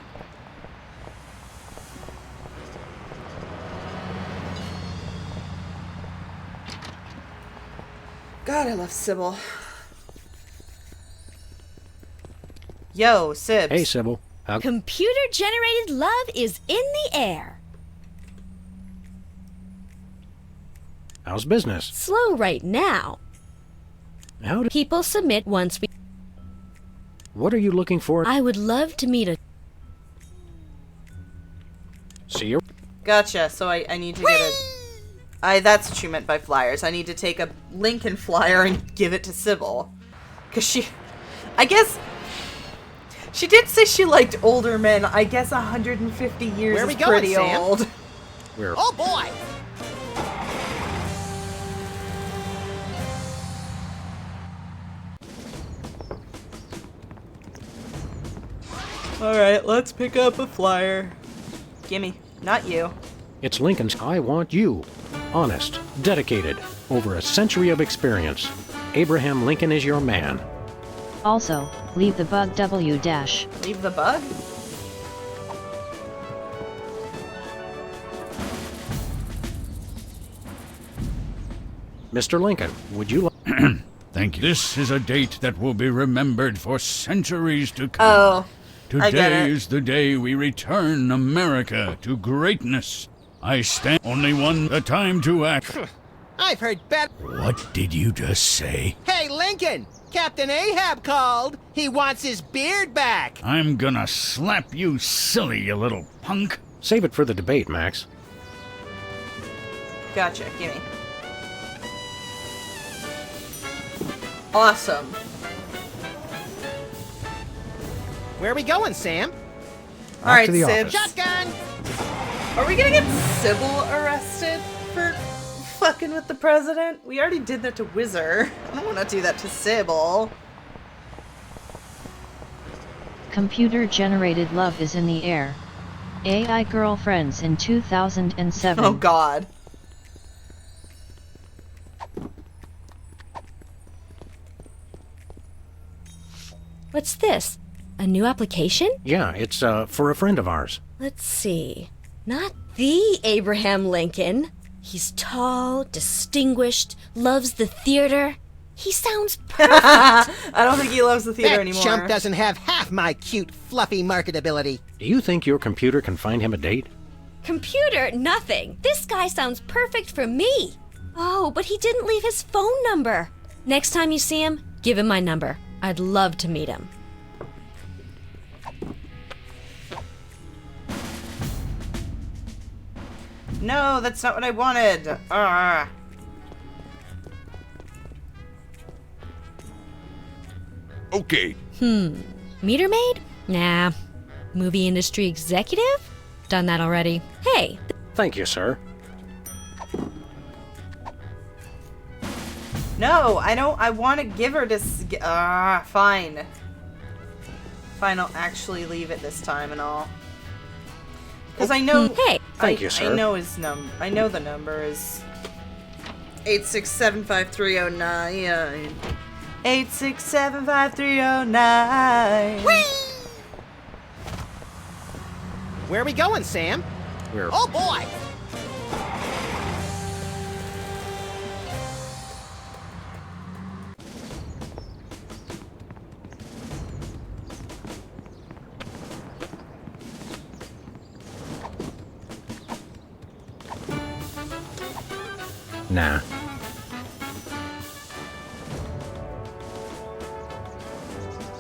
God, I love Sybil. Yo, Sibs.
Hey, Sybil. How...
Computer-generated love is in the air.
How's business?
Slow right now.
How do...
People submit once we...
What are you looking for?
I would love to meet a...
See you.
Gotcha. So I need to get a... that's what you meant by flyers. I need to take a Lincoln flyer and give it to Sybil. Because she... I guess... She did say she liked older men. I guess 150 years
Where
is
we going,
pretty
Sam?
old.
We're...
Oh boy!
Alright, let's pick up a flyer. Gimme. Not you.
It's Lincoln's I Want You. Honest, dedicated, over a century of experience. Abraham Lincoln is your man.
Also, leave the bug W dash.
Leave the bug?
Mr. Lincoln, would you like...
Thank you. This is a date that will be remembered for centuries to come.
Oh, I get
Today
it.
is the day we return America to greatness. I stand only one the time to act.
I've heard better.
What did you just say?
Hey, Lincoln! Captain Ahab called. He wants his beard back.
I'm gonna slap you silly, you little punk.
Save it for the debate, Max.
Gotcha. Gimme. Awesome.
Where are we going, Sam?
Alright,
to the
Sib.
office.
Shotgun!
Are we gonna get Sybil arrested for fucking with the president? We already did that to Whizzer. I don't want to do that to Sybil.
Computer-generated love is in the air. AI girlfriends in 2007.
Oh god.
What's this? A new application?
Yeah, it's for a friend of ours.
Let's see. Not the Abraham Lincoln. He's tall, distinguished, loves the theater. He sounds perfect.
I don't think he loves the theater
That
anymore.
chump doesn't have half my cute, fluffy marketability.
Do you think your computer can find him a date?
Computer, nothing. This guy sounds perfect for me. Oh, but he didn't leave his phone number. Next time you see him, give him my number. I'd love to meet him.
No, that's not what I wanted.
Okay.
Meter maid? Nah. Movie industry executive? Done that already. Hey.
Thank you, sir.
No, I don't. I want to give her this. Fine. Fine, I'll actually leave it this time and all. Because I know.
Hey.
Thank you, sir.
I know his I know the number is 8675309. 8675309.
Where are we going, Sam?
We're...
Oh boy!
Nah.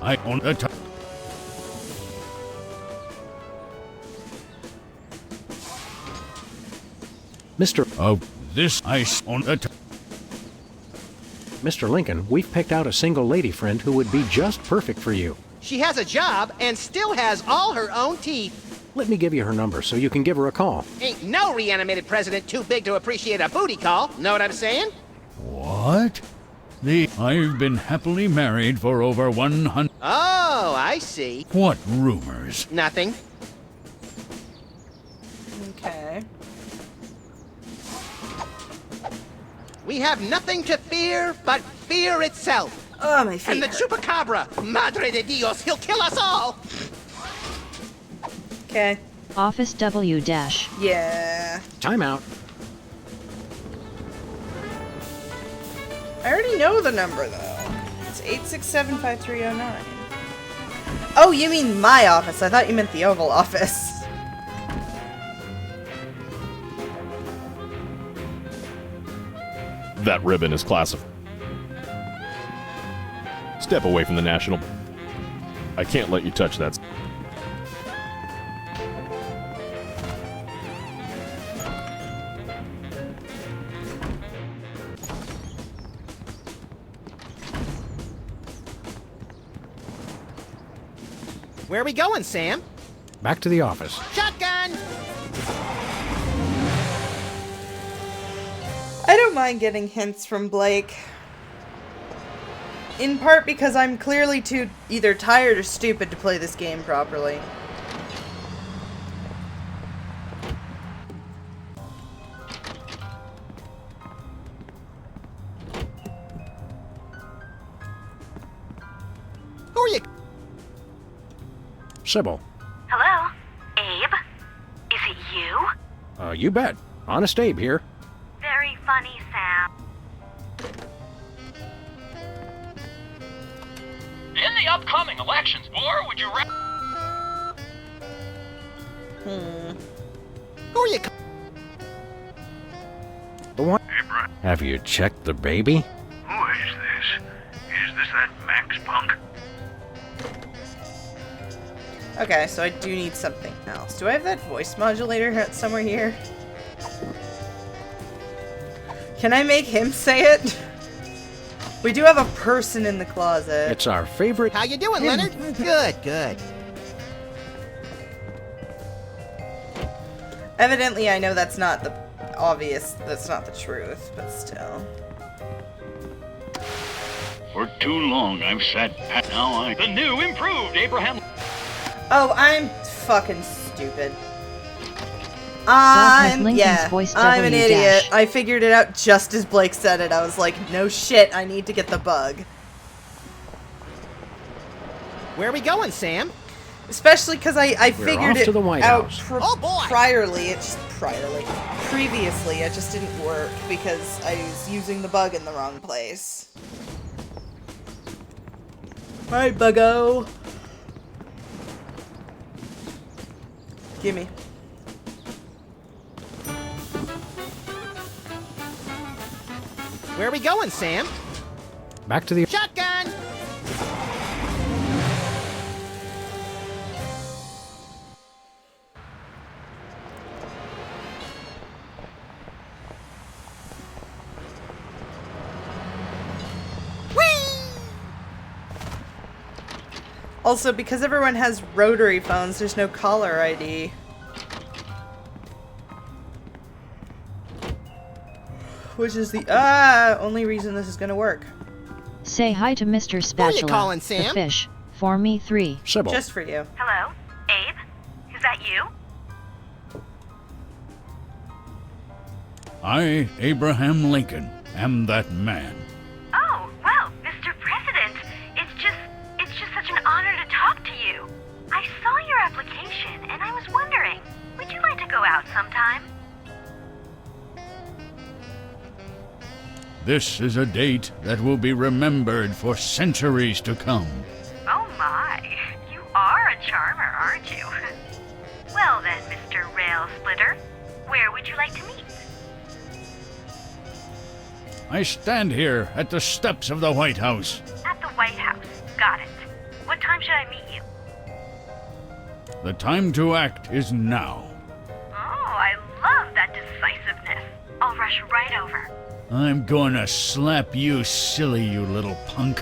I own a time.
Mr.
This ice on a time.
Mr. Lincoln, we've picked out a single lady friend who would be just perfect for you.
She has a job and still has all her own teeth.
Let me give you her number so you can give her a call.
Ain't no reanimated president too big to appreciate a booty call. Know what I'm saying?
What? I've been happily married for over 100.
Oh, I see.
What rumors?
Nothing.
Okay.
We have nothing to fear but fear itself.
Oh, my feet
And the
hurt.
Chupacabra, Madre de Dios, he'll kill us all.
Okay.
Office W dash.
Yeah.
Time out.
I already know the number though. It's 8675309. Oh, you mean my office? I thought you meant the Oval Office.
That ribbon is classified. Step away from the National. I can't let you touch that.
Where are we going, Sam?
Back to the office.
Shotgun!
I don't mind getting hints from Blake. In part because I'm clearly too either tired or stupid to play this game properly.
Who are you?
Sybil.
Hello? Abe? Is it you?
You bet. Honest Abe here.
Very funny, Sam.
In the upcoming elections, boy, would you
Who are you?
The one.
Hey, Brian.
Have you checked the baby?
Who is this? Is this that Max punk?
Okay, so I do need something else. Do I have that voice modulator somewhere here? Can I make him say it? We do have a person in the closet.
It's our favorite.
How you doing, Leonard? Good, good.
Evidently, I know that's not the obvious, that's not the truth, but still.
For too long, I've sat pat. Now
The new, improved Abraham...
Oh, I'm fucking stupid.
Lincoln's voice
I'm an
W
idiot.
dash.
I figured it out just as Blake said it. I was like, no shit, I need to get the bug.
Where are we going, Sam?
Especially because I figured
off to
it
the White
out
House.
Oh, boy.
Previously, it just didn't work because I was using the bug in the wrong place. Alright, buggo. Gimme.
Where are we going, Sam?
Back to the.
Shotgun!
Also, because everyone has rotary phones, there's no caller ID. Which is the only reason this is gonna work.
Say hi to Mr. Spatula,
calling,
the
Sam?
fish, for me 3.
Sybil.
Just for you.
Hello? Abe? Is that you?
I, Abraham Lincoln, am that man.
Oh, well, Mr. President, it's just such an honor to talk to you. I saw your application and I was wondering, would you like to go out sometime?
This is a date that will be remembered for centuries to come.
Oh my, you are a charmer, aren't you? Well then, Mr. Rail Splitter, where would you like to meet?
I stand here at the steps of the White House.
At the White House. Got it. What time should I meet you?
The time to act is now.
Oh, I love that decisiveness. I'll rush right over.
I'm gonna slap you silly, you little punk.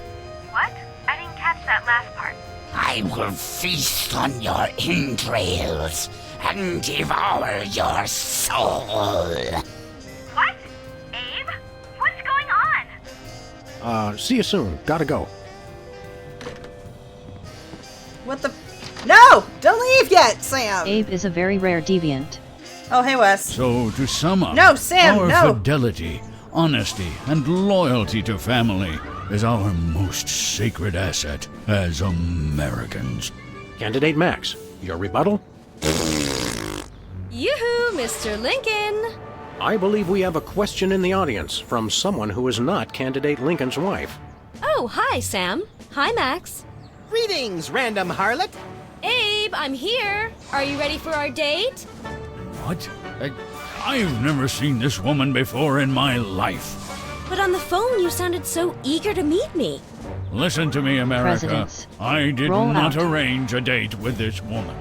What? I didn't catch that last part.
I will feast on your entrails and devour your soul.
What? Abe? What's going on?
See you soon. Gotta go.
What the? No! Don't leave yet, Sam!
Abe is a very rare deviant.
Oh, hey, Wes.
So, to sum up,
No, Sam,
our
no!
fidelity, honesty, and loyalty to family is our most sacred asset as Americans.
Candidate Max, your rebuttal?
Yoo-hoo, Mr. Lincoln!
I believe we have a question in the audience from someone who is not Candidate Lincoln's wife.
Oh, hi, Sam. Hi, Max.
Greetings, random harlot.
Abe, I'm here. Are you ready for our date?
What? I've never seen this woman before in my life.
But on the phone, you sounded so eager to meet me.
Listen to me, America.
Presidents.
I did
Roll
not
out.
arrange a date with this woman.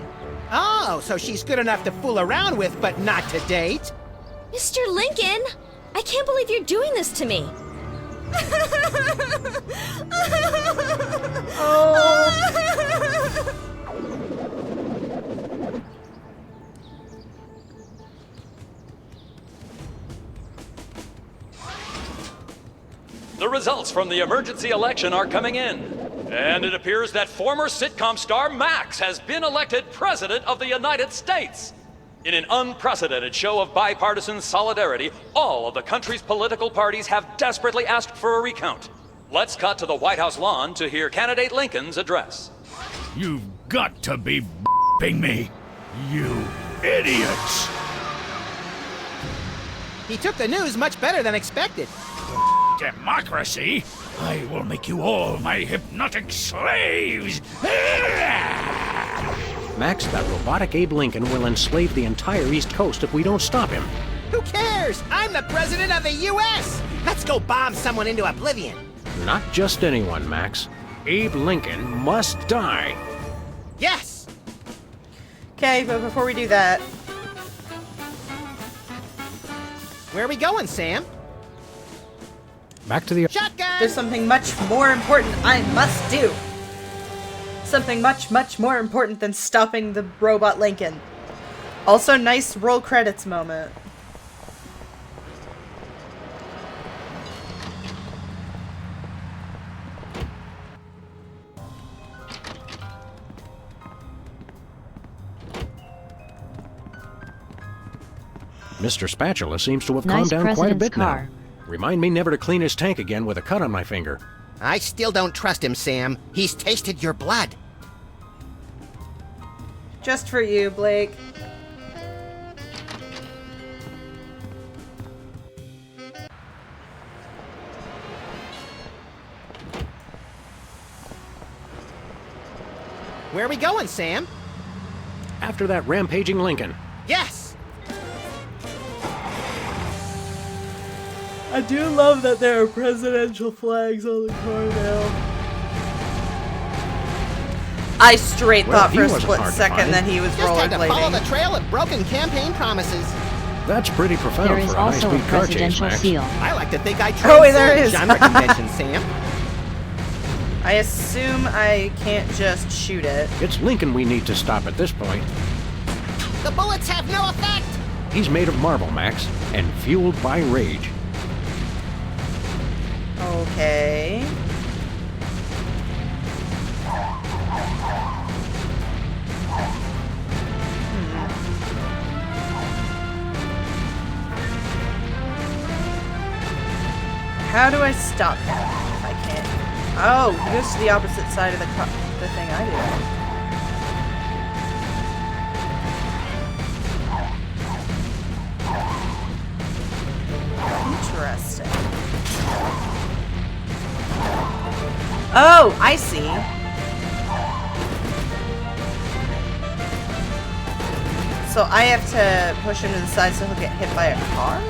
Oh, so she's good enough to fool around with, but not to date?
Mr. Lincoln, I can't believe you're doing this to me.
The results from the emergency election are coming in, and it appears that former sitcom star Max has been elected President of the United States. In an unprecedented show of bipartisan solidarity, all of the country's political parties have desperately asked for a recount. Let's cut to the White House lawn to hear candidate Lincoln's address.
You've got to be b***ing me, you idiots!
He took the news much better than expected.
Democracy? I will make you all my hypnotic slaves!
Max, that robotic Abe Lincoln will enslave the entire East Coast if we don't stop him.
Who cares? I'm the president of the U.S. Let's go bomb someone into oblivion.
Not just anyone, Max. Abe Lincoln must die.
Yes!
Okay, but before we do that...
Where are we going, Sam?
Back to the...
Shotgun!
There's something much more important I must do. Something much, much more important than stopping the robot Lincoln. Also, nice roll credits moment.
Mr. Spatula seems to have
Nice
calmed down quite a
president's
bit
car.
now. Remind me never to clean his tank again with a cut on my finger.
I still don't trust him, Sam. He's tasted your blood.
Just for you, Blake.
Where are we going, Sam?
After that rampaging Lincoln.
Yes!
I do love that there are presidential flags on the car now. I straight
Well,
thought
he
for a
wasn't
split
hard to
second
find.
that he was
Just had to follow the
rollerblading.
trail of broken campaign promises.
That's pretty profound
There is
for a
also a
high-speed car chase,
presidential
Max.
seal.
I like to think I
Oh, wait, there
transcend
is.
genre convention, Sam.
I assume I can't just shoot it.
It's Lincoln we need to stop at this point.
The bullets have no effect!
He's made of marble, Max, and fueled by rage.
Okay. How do I stop him if I can't? Oh, he goes to the opposite side of the thing I do. Interesting. Oh, I see. So I have to push him to the side so he'll get hit by a car?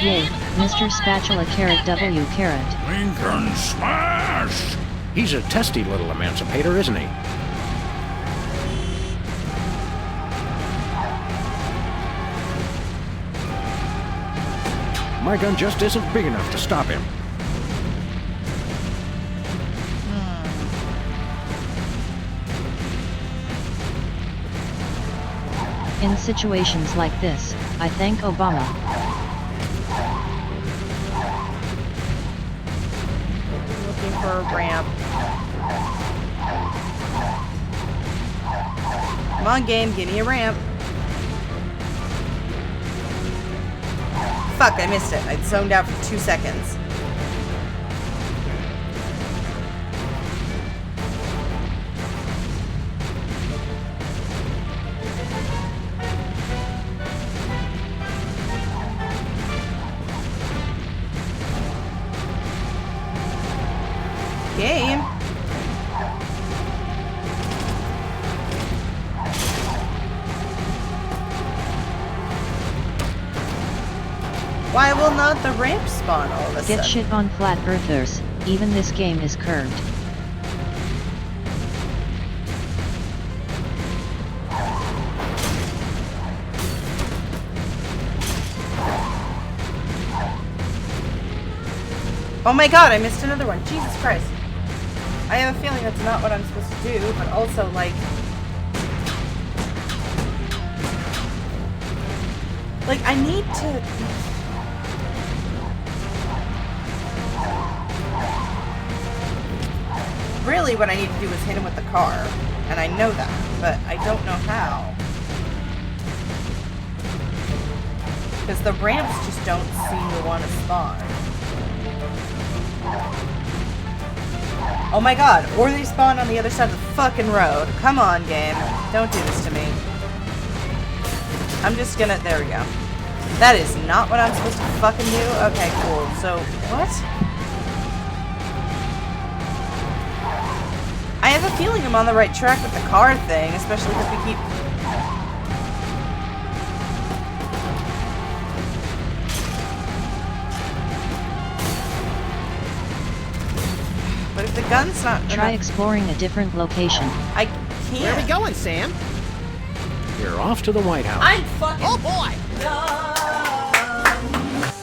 Yay, Mr. Spatula carrot W carrot.
Lincoln smash!
He's a testy little emancipator, isn't he? My gun just isn't big enough to stop him.
In situations like this, I thank Obama.
Looking for a ramp. Come on, game, give me a ramp. Fuck, I missed it. I zoned out for 2 seconds. Game. Why will will not the ramp spawn all of a sudden?
Get shit on flat earthers, even this game is curved.
Oh my god, I missed another one. Jesus Christ. I have a feeling that's not what I'm supposed to do, but also, like... Like, I need to... Really, what I need to do is hit him with the car. And I know that, but I don't know how. Because the ramps just don't seem to want to spawn. Oh my god, or they spawn on the other side of the fucking road. Come on, game. Don't do this to me. I'm just gonna... There we go. That is not what I'm supposed to fucking do? Okay, cool. So, what? I have a feeling I'm on the right track with the car thing, especially because we keep... But if the gun's not...
Try exploring a different location.
I can't.
Where are we going, Sam?
You're off to the White House.
I'm fucking...
Oh, boy!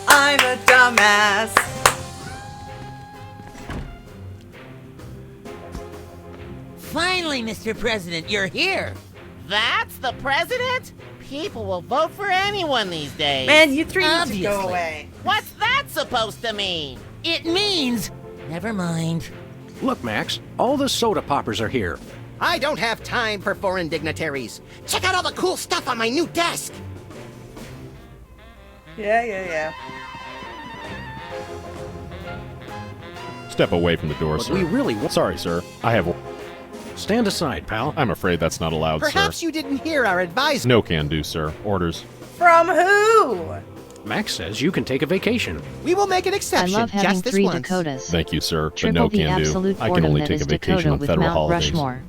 I'm a dumbass.
Finally, Mr. President, you're here.
That's the president? People will vote for anyone these days.
Man, you three need to
Obviously.
go away.
What's that supposed to mean?
It means... Never mind.
Look, Max, all the soda poppers are here.
I don't have time for foreign dignitaries. Check out all the cool stuff on my new desk.
Yeah.
Step away from the door,
But
sir.
we really...
Sorry, sir. I have...
Stand aside, pal.
I'm afraid that's not allowed,
Perhaps
sir.
you didn't hear our advice.
No can do, sir. Orders.
From who?
Max says you can take a vacation.
We will make an
I
exception
love having
just this
3
once.
Dakotas.
Thank you, sir, but
Triple
no
the
can do.
absolute
I can
boredom
only
that
take
is
a vacation
Dakota
on
with
federal
Mount
holidays.
Rushmore.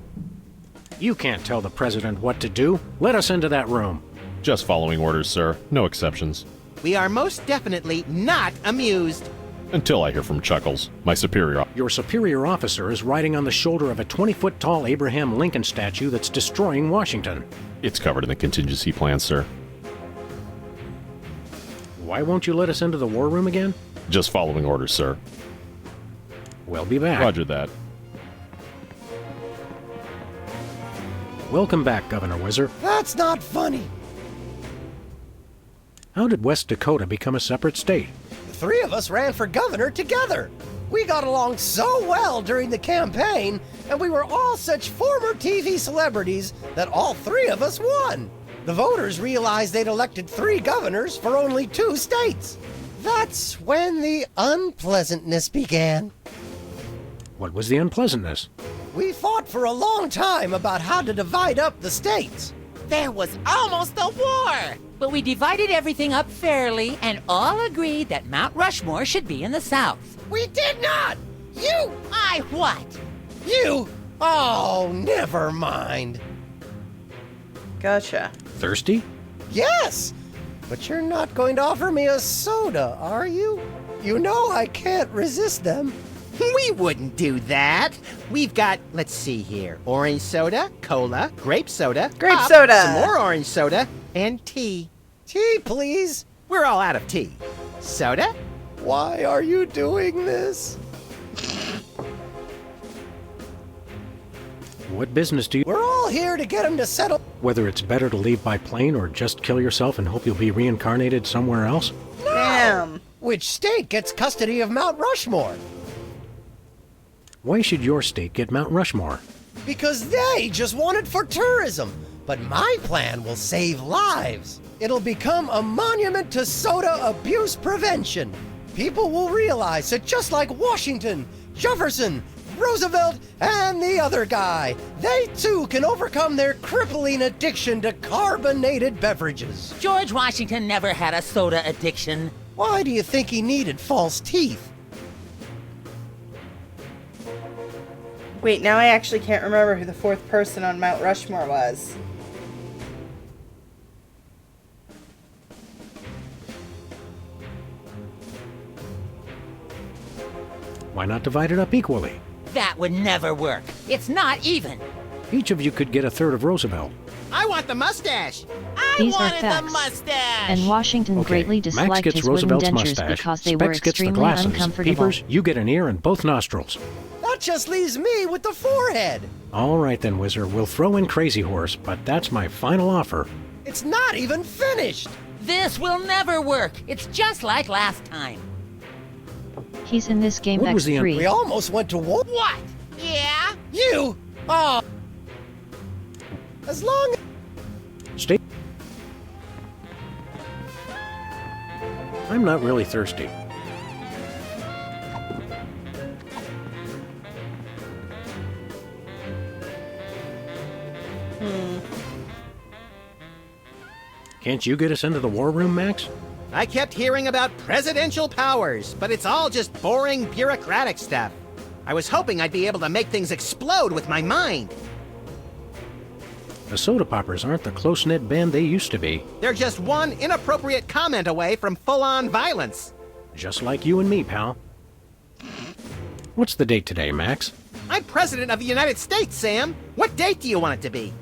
You can't tell the president what to do. Let us into that room.
Just following orders, sir. No exceptions.
We are most definitely not amused.
Until I hear from Chuckles, my superior.
Your superior officer is riding on the shoulder of a 20-foot tall Abraham Lincoln statue that's destroying Washington.
It's covered in the contingency plan, sir.
Why won't you let us into the war room again?
Just following orders, sir.
We'll be back.
Roger that.
Welcome back, Governor Whizzer.
That's not funny.
How did West Dakota become a separate state?
The 3 of us ran for governor together. We got along so well during the campaign, and we were all such former TV celebrities that all 3 of us won. The voters realized they'd elected 3 governors for only 2 states. That's when the unpleasantness began.
What was the unpleasantness?
We fought for a long time about how to divide up the states.
There was almost a war.
But we divided everything up fairly and all agreed that Mount Rushmore should be in the South.
We did not! You!
I what?
You! Oh, never mind.
Gotcha.
Thirsty?
Yes! But you're not going to offer me a soda, are you? You know I can't resist them.
We wouldn't do that. We've got, let's see here, orange soda, cola, grape soda,
Grape
pop,
soda.
some more orange soda, and tea.
Tea, please.
We're all out of tea. Soda?
Why are you doing this?
What business do you...
We're all here to get him to settle.
Whether it's better to leave by plane or just kill yourself and hope you'll be reincarnated somewhere else?
No!
Damn.
Which state gets custody of Mount Rushmore?
Why should your state get Mount Rushmore?
Because they just want it for tourism. But my plan will save lives. It'll become a monument to soda abuse prevention. People will realize that just like Washington, Jefferson, Roosevelt, and the other guy, they too can overcome their crippling addiction to carbonated beverages.
George Washington never had a soda addiction.
Why do you think he needed false teeth?
Wait, now I actually can't remember who the 4th person on Mount Rushmore was.
Why not divide it up equally?
That would never work. It's not even.
Each of you could get a third of Roosevelt.
I want the mustache.
These are facts. And Washington greatly
Max
disliked
gets
his wooden
Roosevelt's
dentures
mustache.
because they
Specs
were
gets the
extremely
glasses.
uncomfortable.
Peepers, you get an ear and both nostrils.
That just leaves me with the forehead.
All right then, Whizzer. We'll throw in Crazy Horse, but that's my final offer.
It's not even finished.
This will never work. It's just like last time.
He's in this game
What was the
X3.
We almost went to war.
What? Yeah?
You? Oh. As long
Stay. I'm not really thirsty. Can't you get us into the war room, Max?
I kept hearing about presidential powers, but it's all just boring bureaucratic stuff. I was hoping I'd be able to make things explode with my mind.
The Soda Poppers aren't the close-knit band they used to be.
They're just one inappropriate comment away from full-on violence.
Just like you and me, pal. What's the date today, Max?
I'm President of the United States, Sam. What date do you want it to be?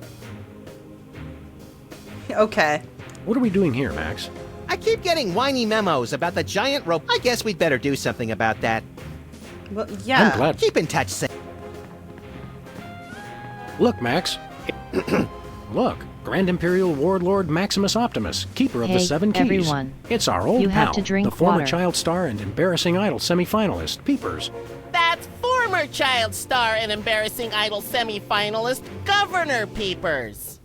Okay.
What are we doing here, Max?
I keep getting whiny memos about the giant rope. I guess we'd better do something about that.
Well, yeah.
I'm glad.
Keep in touch, Sam.
Look, Max. Look, Grand Imperial Warlord Maximus Optimus, keeper of the
Hey,
Seven Keys.
everyone.
It's our old
You
pal,
have to drink
the former
water.
child star and embarrassing idol semifinalist, Peepers.
That's former child star and embarrassing idol semi-finalist Governor Peepers.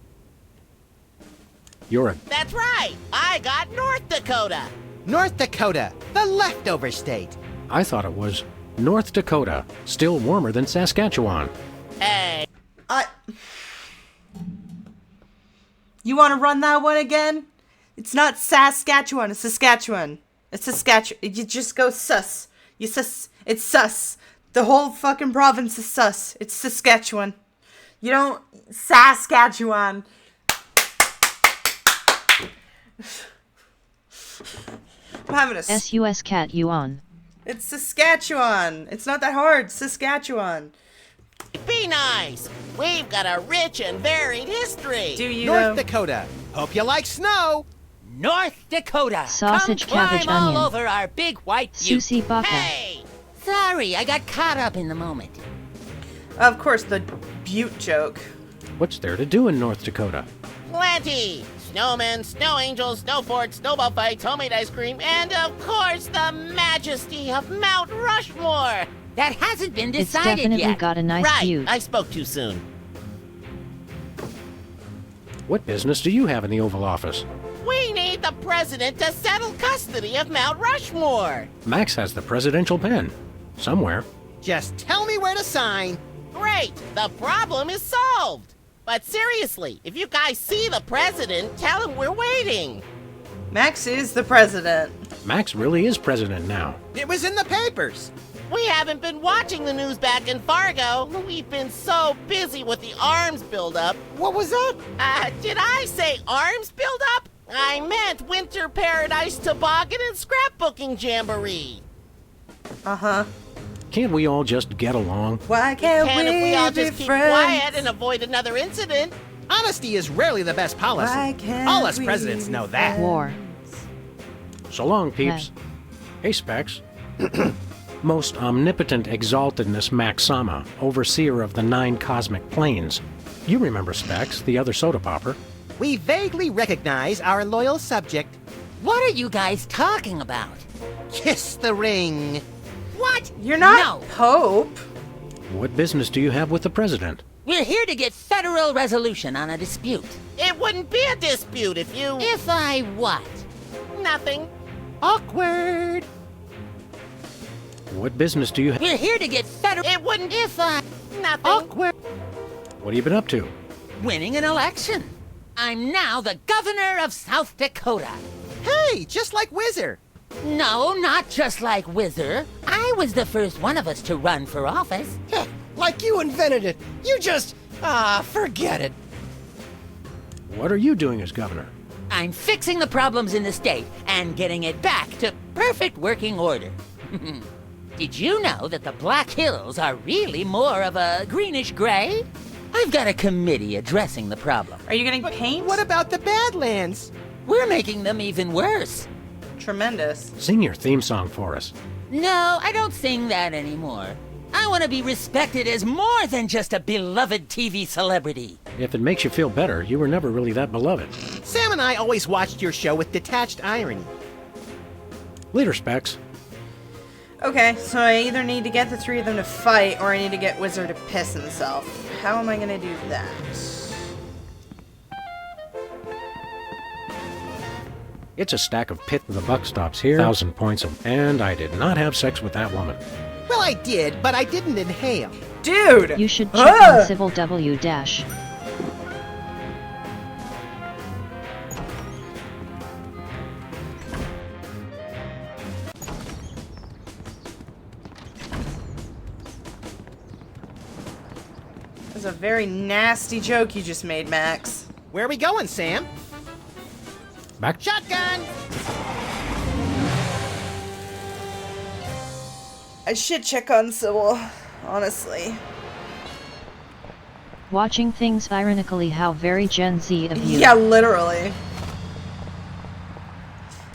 You're a...
That's right. I got North Dakota.
North Dakota, the leftover state.
I thought it was North Dakota, still warmer than Saskatchewan.
Hey.
You want to run that one again? It's not Saskatchewan, it's Saskatchewan. It's Saskatchewan. You just go sus. You sus. It's sus. The whole fucking province is sus. It's Saskatchewan. You don't... Saskatchewan. I'm having a...
SUS cat you on.
It's Saskatchewan. It's not that hard. Saskatchewan.
Be nice. We've got a rich and varied history.
Do you
North Dakota. Hope you like snow.
North Dakota.
Sausage,
Come
cabbage,
climb all
onion.
over our big white butte.
Susie Baka.
Hey! Sorry, I got caught up in the moment.
Of course, the Butte joke.
What's there to do in North Dakota?
Plenty. Snowmen, snow angels, snow forts, snowball fights, homemade ice cream, and of course the majesty of Mount Rushmore.
That hasn't been
It's
decided
definitely
yet.
got a nice
Right,
view.
I spoke too soon.
What business do you have in the Oval Office?
We need the president to settle custody of Mount Rushmore.
Max has the presidential pen. Somewhere.
Just tell me where to sign.
Great, the problem is solved. But seriously, if you guys see the president, tell him we're waiting.
Max is the president.
Max really is president now.
It was in the papers.
We haven't been watching the news back in Fargo. We've been so busy with the arms buildup.
What was that?
Did I say arms buildup? I meant Winter Paradise Toboggan and Scrapbooking Jamboree.
Uh-huh.
Can't we all just get along?
Why can't
If we all
be
just keep
friends?
quiet and avoid another incident?
Honesty is rarely the best policy.
Why can't
All us
we
presidents
be
know that.
War.
So long, peeps. Hey, Specs. Most omnipotent exaltedness Max Sama, overseer of the 9 cosmic planes. You remember Specs, the other soda popper.
We vaguely recognize our loyal subject.
What are you guys talking about?
Kiss the ring.
What?
You're not Pope.
What business do you have with the president?
We're here to get federal resolution on a dispute.
It wouldn't be a dispute if you...
If I what?
Nothing.
Awkward.
What business do you have?
We're here to get federal...
It wouldn't...
If I...
Nothing.
Awkward.
What have you been up to?
Winning an election. I'm now the governor of South Dakota.
Hey, just like Whizzer.
No, not just like Whizzer. I was the first one of us to run for office.
Like you invented it. You just... forget it.
What are you doing as governor?
I'm fixing the problems in the state and getting it back to perfect working order. Did you know that the Black Hills are really more of a greenish gray? I've got a committee addressing the problem.
Are you getting paint?
What about the Badlands?
We're making them even worse.
Tremendous.
Sing your theme song for us.
No, I don't sing that anymore. I want to be respected as more than just a beloved TV celebrity.
If it makes you feel better, you were never really that beloved.
Sam and I always watched your show with detached irony.
Later, Specs.
Okay, so I either need to get the three of them to fight, or I need to get Wizard to piss himself. How am I gonna do that?
It's a stack of pit. The buck stops here. 1,000 points of... And I did not have sex with that woman.
Well, I did, but I didn't inhale.
Dude!
You should check on Civil W dash.
That's a very nasty joke you just made, Max.
Where are we going, Sam?
Back.
Shotgun!
I should check on Sybil, honestly.
Watching things ironically, how very Gen Z of you.
Yeah, literally.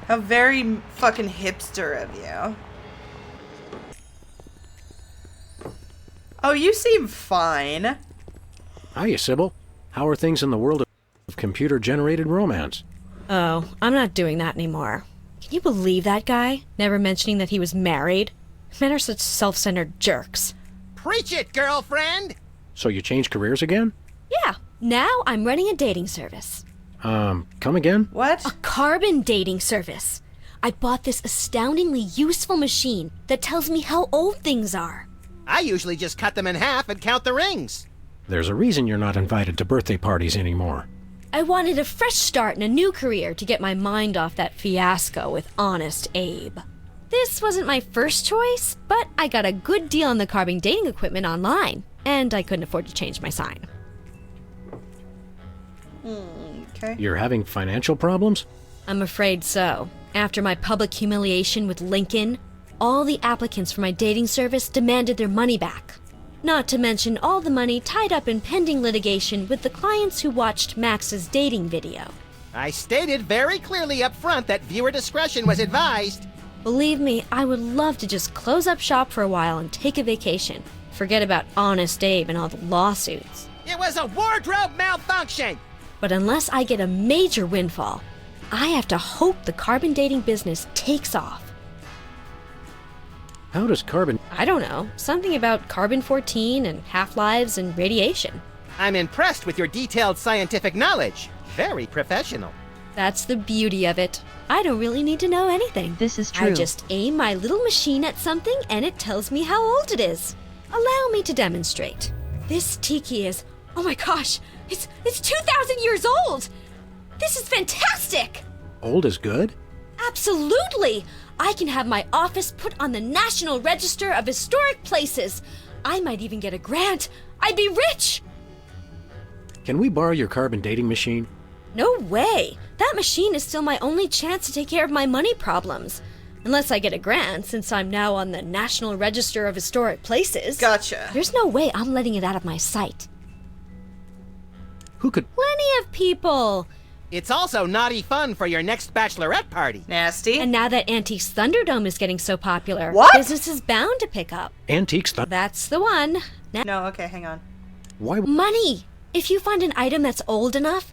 How very fucking hipster of you. Oh, you seem fine.
Hiya, Sybil. How are things in the world of computer-generated romance?
Oh, I'm not doing that anymore. Can you believe that guy? Never mentioning that he was married? Men are such self-centered jerks.
Preach it, girlfriend!
So you changed careers again?
Yeah, now I'm running a dating service.
Come again?
What?
A carbon dating service. I bought this astoundingly useful machine that tells me how old things are.
I usually just cut them in half and count the rings.
There's a reason you're not invited to birthday parties anymore.
I wanted a fresh start in a new career to get my mind off that fiasco with Honest Abe. This wasn't my first choice, but I got a good deal on the carbon dating equipment online, and I couldn't afford to change my sign.
Okay.
You're having financial problems?
I'm afraid so. After my public humiliation with Lincoln, all the applicants for my dating service demanded their money back. Not to mention all the money tied up in pending litigation with the clients who watched Max's dating video.
I stated very clearly up front that viewer discretion was advised.
Believe me, I would love to just close up shop for a while and take a vacation. Forget about Honest Abe and all the lawsuits.
It was a wardrobe malfunction!
But unless I get a major windfall, I have to hope the carbon dating business takes off.
How does carbon...
I don't know. Something about carbon-14 and half-lives and radiation.
I'm impressed with your detailed scientific knowledge. Very professional.
That's the beauty of it. I don't really need to know anything.
This is true.
I just aim my little machine at something and it tells me how old it is. Allow me to demonstrate. This tiki is... Oh my gosh! It's 2,000 years old! This is fantastic!
Old is good?
Absolutely! I can have my office put on the National Register of Historic Places. I might even get a grant. I'd be rich!
Can we borrow your carbon dating machine?
No way! That machine is still my only chance to take care of my money problems. Unless I get a grant, since I'm now on the National Register of Historic Places.
Gotcha.
There's no way I'm letting it out of my sight.
Who could...
Plenty of people!
It's also naughty fun for your next bachelorette party.
Nasty.
And now that Antiques Thunderdome is getting so popular,
what?
Business is bound to pick up.
Antiques
That's the one.
No, okay, hang on.
Why...
Money! If you find an item that's old enough...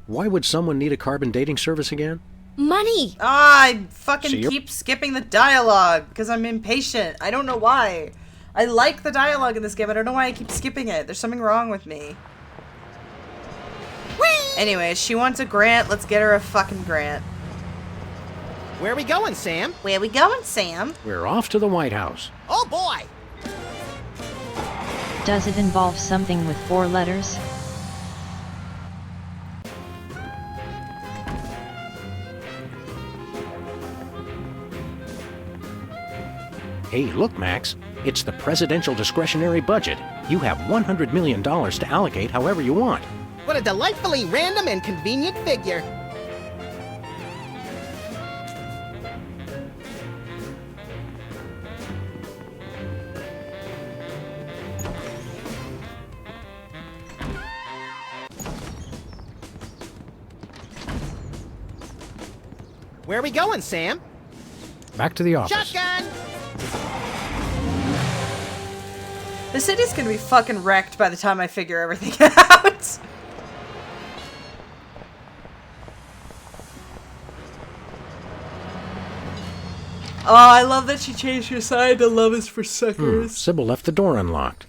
Why would someone need a carbon dating service again?
Money!
I fucking
So
keep skipping the dialogue because I'm impatient. I don't know why. I like the dialogue in this game. I don't know why I keep skipping it. There's something wrong with me. Whee! Anyway, she wants a grant. Let's get her a fucking grant.
Where are we going, Sam?
Where we going, Sam?
We're off to the White House.
Oh boy!
Does it involve something with 4 letters?
Hey, look, Max. It's the presidential discretionary budget. You have $100 million to allocate however you want.
What a delightfully random and convenient figure.
Where are we going, Sam?
Back to the office.
Shotgun!
The city's gonna be fucking wrecked by the time I figure everything out. Oh, I love that she changed her side to love is for suckers.
Sybil left the door unlocked.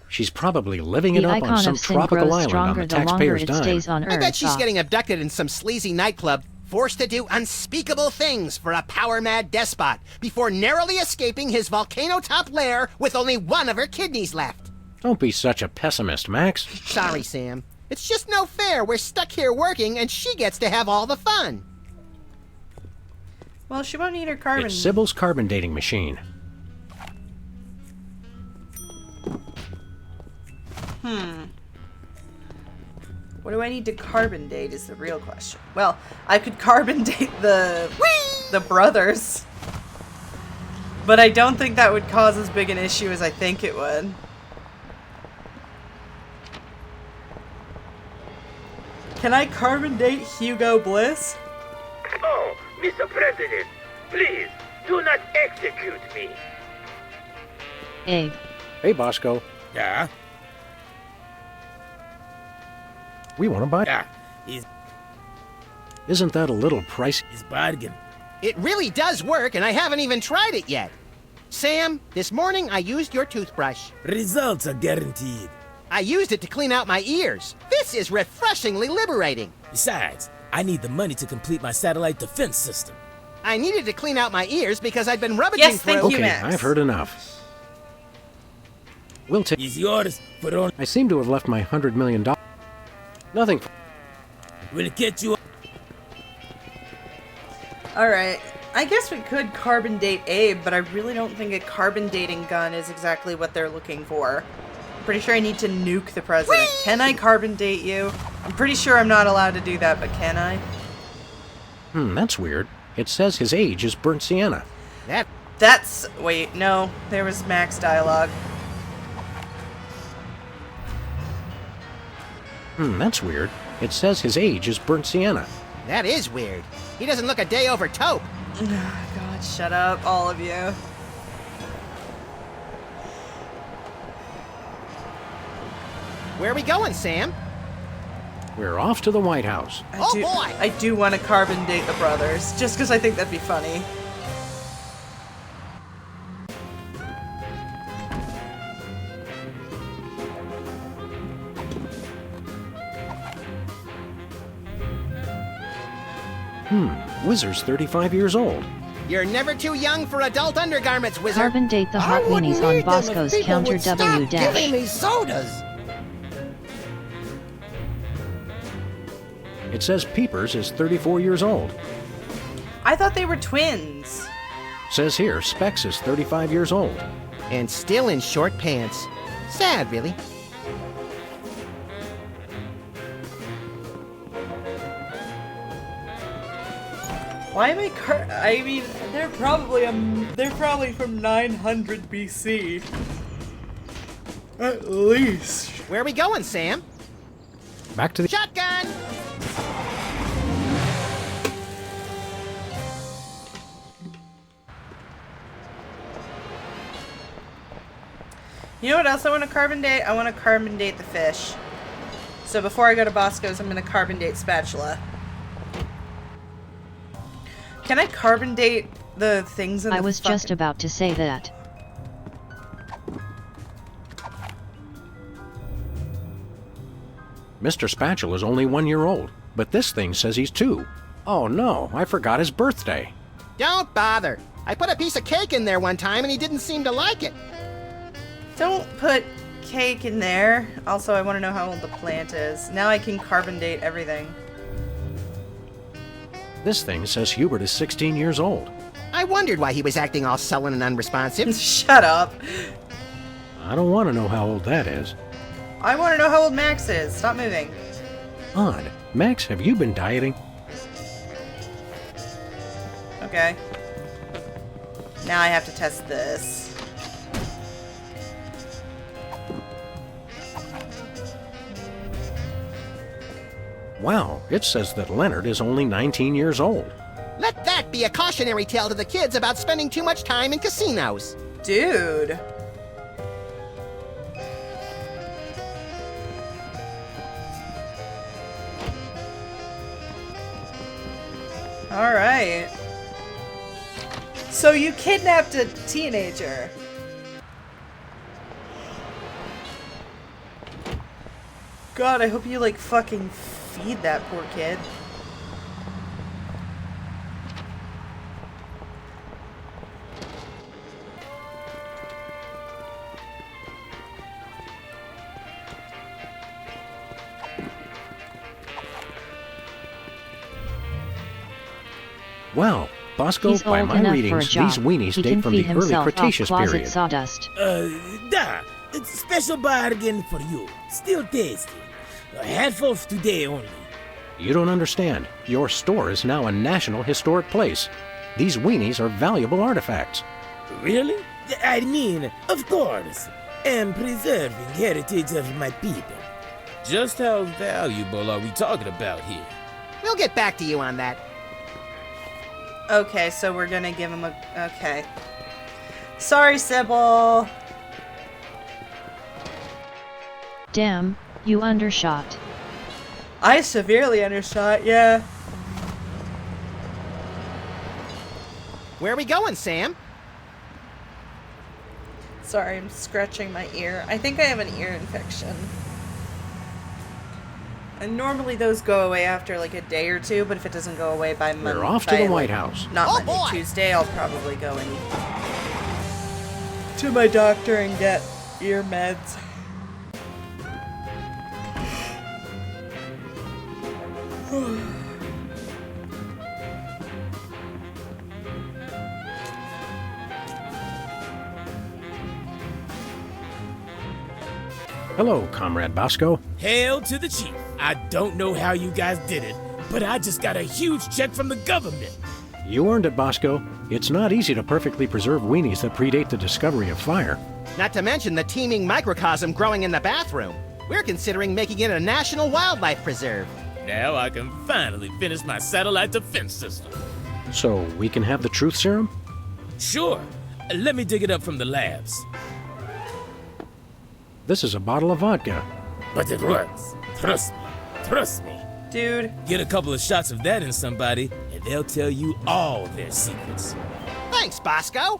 She's probably living it
The
up
icon
on some
of sin
tropical
grows
island on
stronger
the
the longer
taxpayer's
it
dime.
stays on
I
Earth.
bet she's getting abducted in some sleazy nightclub, forced to do unspeakable things for a power-mad despot before narrowly escaping his volcano-top lair with only one of her kidneys left.
Don't be such a pessimist, Max.
Sorry, Sam. It's just no fair. We're stuck here working, and she gets to have all the fun.
Well, she won't need her carbon.
It's Sybil's carbon dating machine.
What do I need to carbon date is the real question. Well, I could carbon date the brothers. But I don't think that would cause as big an issue as I think it would. Can I carbon date Hugo Bliss?
Oh, Mr. President, please do not execute me.
Abe.
Hey, Bosco.
Yeah?
We want to buy.
Yeah.
Isn't that a little pricey?
It's bargain.
It really does work, and I haven't even tried it yet. Sam, this morning I used your toothbrush.
Results are guaranteed.
I used it to clean out my ears. This is refreshingly liberating.
Besides, I need the money to complete my satellite defense system.
I needed to clean out my ears because I'd been rummaging through...
Okay, I've heard enough. We'll take...
Is yours, but on...
I seem to have left my $100 million... Nothing...
Will it get you...
Alright, I guess we could carbon date Abe, but I really don't think a carbon dating gun is exactly what they're looking for. I'm pretty sure I need to nuke the president. Whee! Can I carbon date you? I'm pretty sure I'm not allowed to do that, but can I?
That's weird. It says his age is burnt sienna.
That's... Wait, no. There was Max dialogue.
That's weird. It says his age is burnt sienna.
That is weird. He doesn't look a day over taupe.
God, shut up, all of you.
Where are we going, Sam?
We're off to the White House.
I do want to carbon date the brothers, just because I think that'd be funny.
Whizzer's 35 years old.
You're never too young for adult undergarments, Wizard.
Carbon date the hot weenies on Bosco's counter W dash.
Giving me sodas.
It says Peepers is 34 years old.
I thought they were twins.
Says here Specs is 35 years old.
And still in short pants. Sad, really.
Why am I mean, they're probably from 900 BC. At least.
Where are we going, Sam?
Back to the...
Shotgun!
You know what else I want to carbon date? I want to carbon date the fish. So before I go to Bosco's, I'm going to carbon date Spatula. Can I carbon date the things in the
I was just about to say that.
Mr. Spatula is only 1 year old, but this thing says he's 2. Oh no, I forgot his birthday.
Don't bother. I put a piece of cake in there one time and he didn't seem to like it.
Don't put cake in there. Also, I want to know how old the plant is. Now I can carbon date everything.
This thing says Hubert is 16 years old.
I wondered why he was acting all sullen and unresponsive.
Shut up.
I don't want to know how old that is.
I want to know how old Max is. Stop moving.
Odd. Max, have you been dieting?
Okay. Now I have to test this.
Wow, it says that Leonard is only 19 years old.
Let that that be a cautionary tale to the kids about spending too much time in casinos.
Dude. Alright. So you kidnapped a teenager. God, I hope you, like, fucking feed that poor kid.
Well, Bosco,
He's
by
old
my
enough
readings,
for a job.
these weenies
He
date
can
from
feed
the early
himself off
Cretaceous
closet
period.
sawdust.
It's a special bargain for you. Still tasty. A handful for today only.
You don't understand. Your store is now a National Historic Place. These weenies are valuable artifacts.
Really? I mean, of course. And preserving heritage of my people. Just how valuable are we talking about here?
We'll get back to you on that.
Okay, so we're gonna give him a... Okay. Sorry, Sybil.
Damn, you undershot.
I severely undershot, yeah.
Where are we going, Sam?
Sorry, I'm scratching my ear. I think I have an ear infection. And normally those go away after like a day or two, but if it doesn't go away by Monday...
We're off to the White House.
Not Monday, Tuesday, I'll probably go in to my doctor and get ear meds.
Hello, Comrade Bosco.
Hail to the chief. I don't know how you guys did it, but I just got a huge check from the government.
You earned it, Bosco. It's not easy to perfectly preserve weenies that predate the discovery of fire.
Not to mention the teeming microcosm growing in the bathroom. We're considering making it a national wildlife preserve.
Now I can finally finish my satellite defense system.
So we can have the truth serum?
Sure. Let me dig it up from the labs.
This is a bottle of vodka.
But it works. Trust me. Trust me.
Dude.
Get a couple of shots of that in somebody, and they'll tell you all their secrets.
Thanks, Bosco.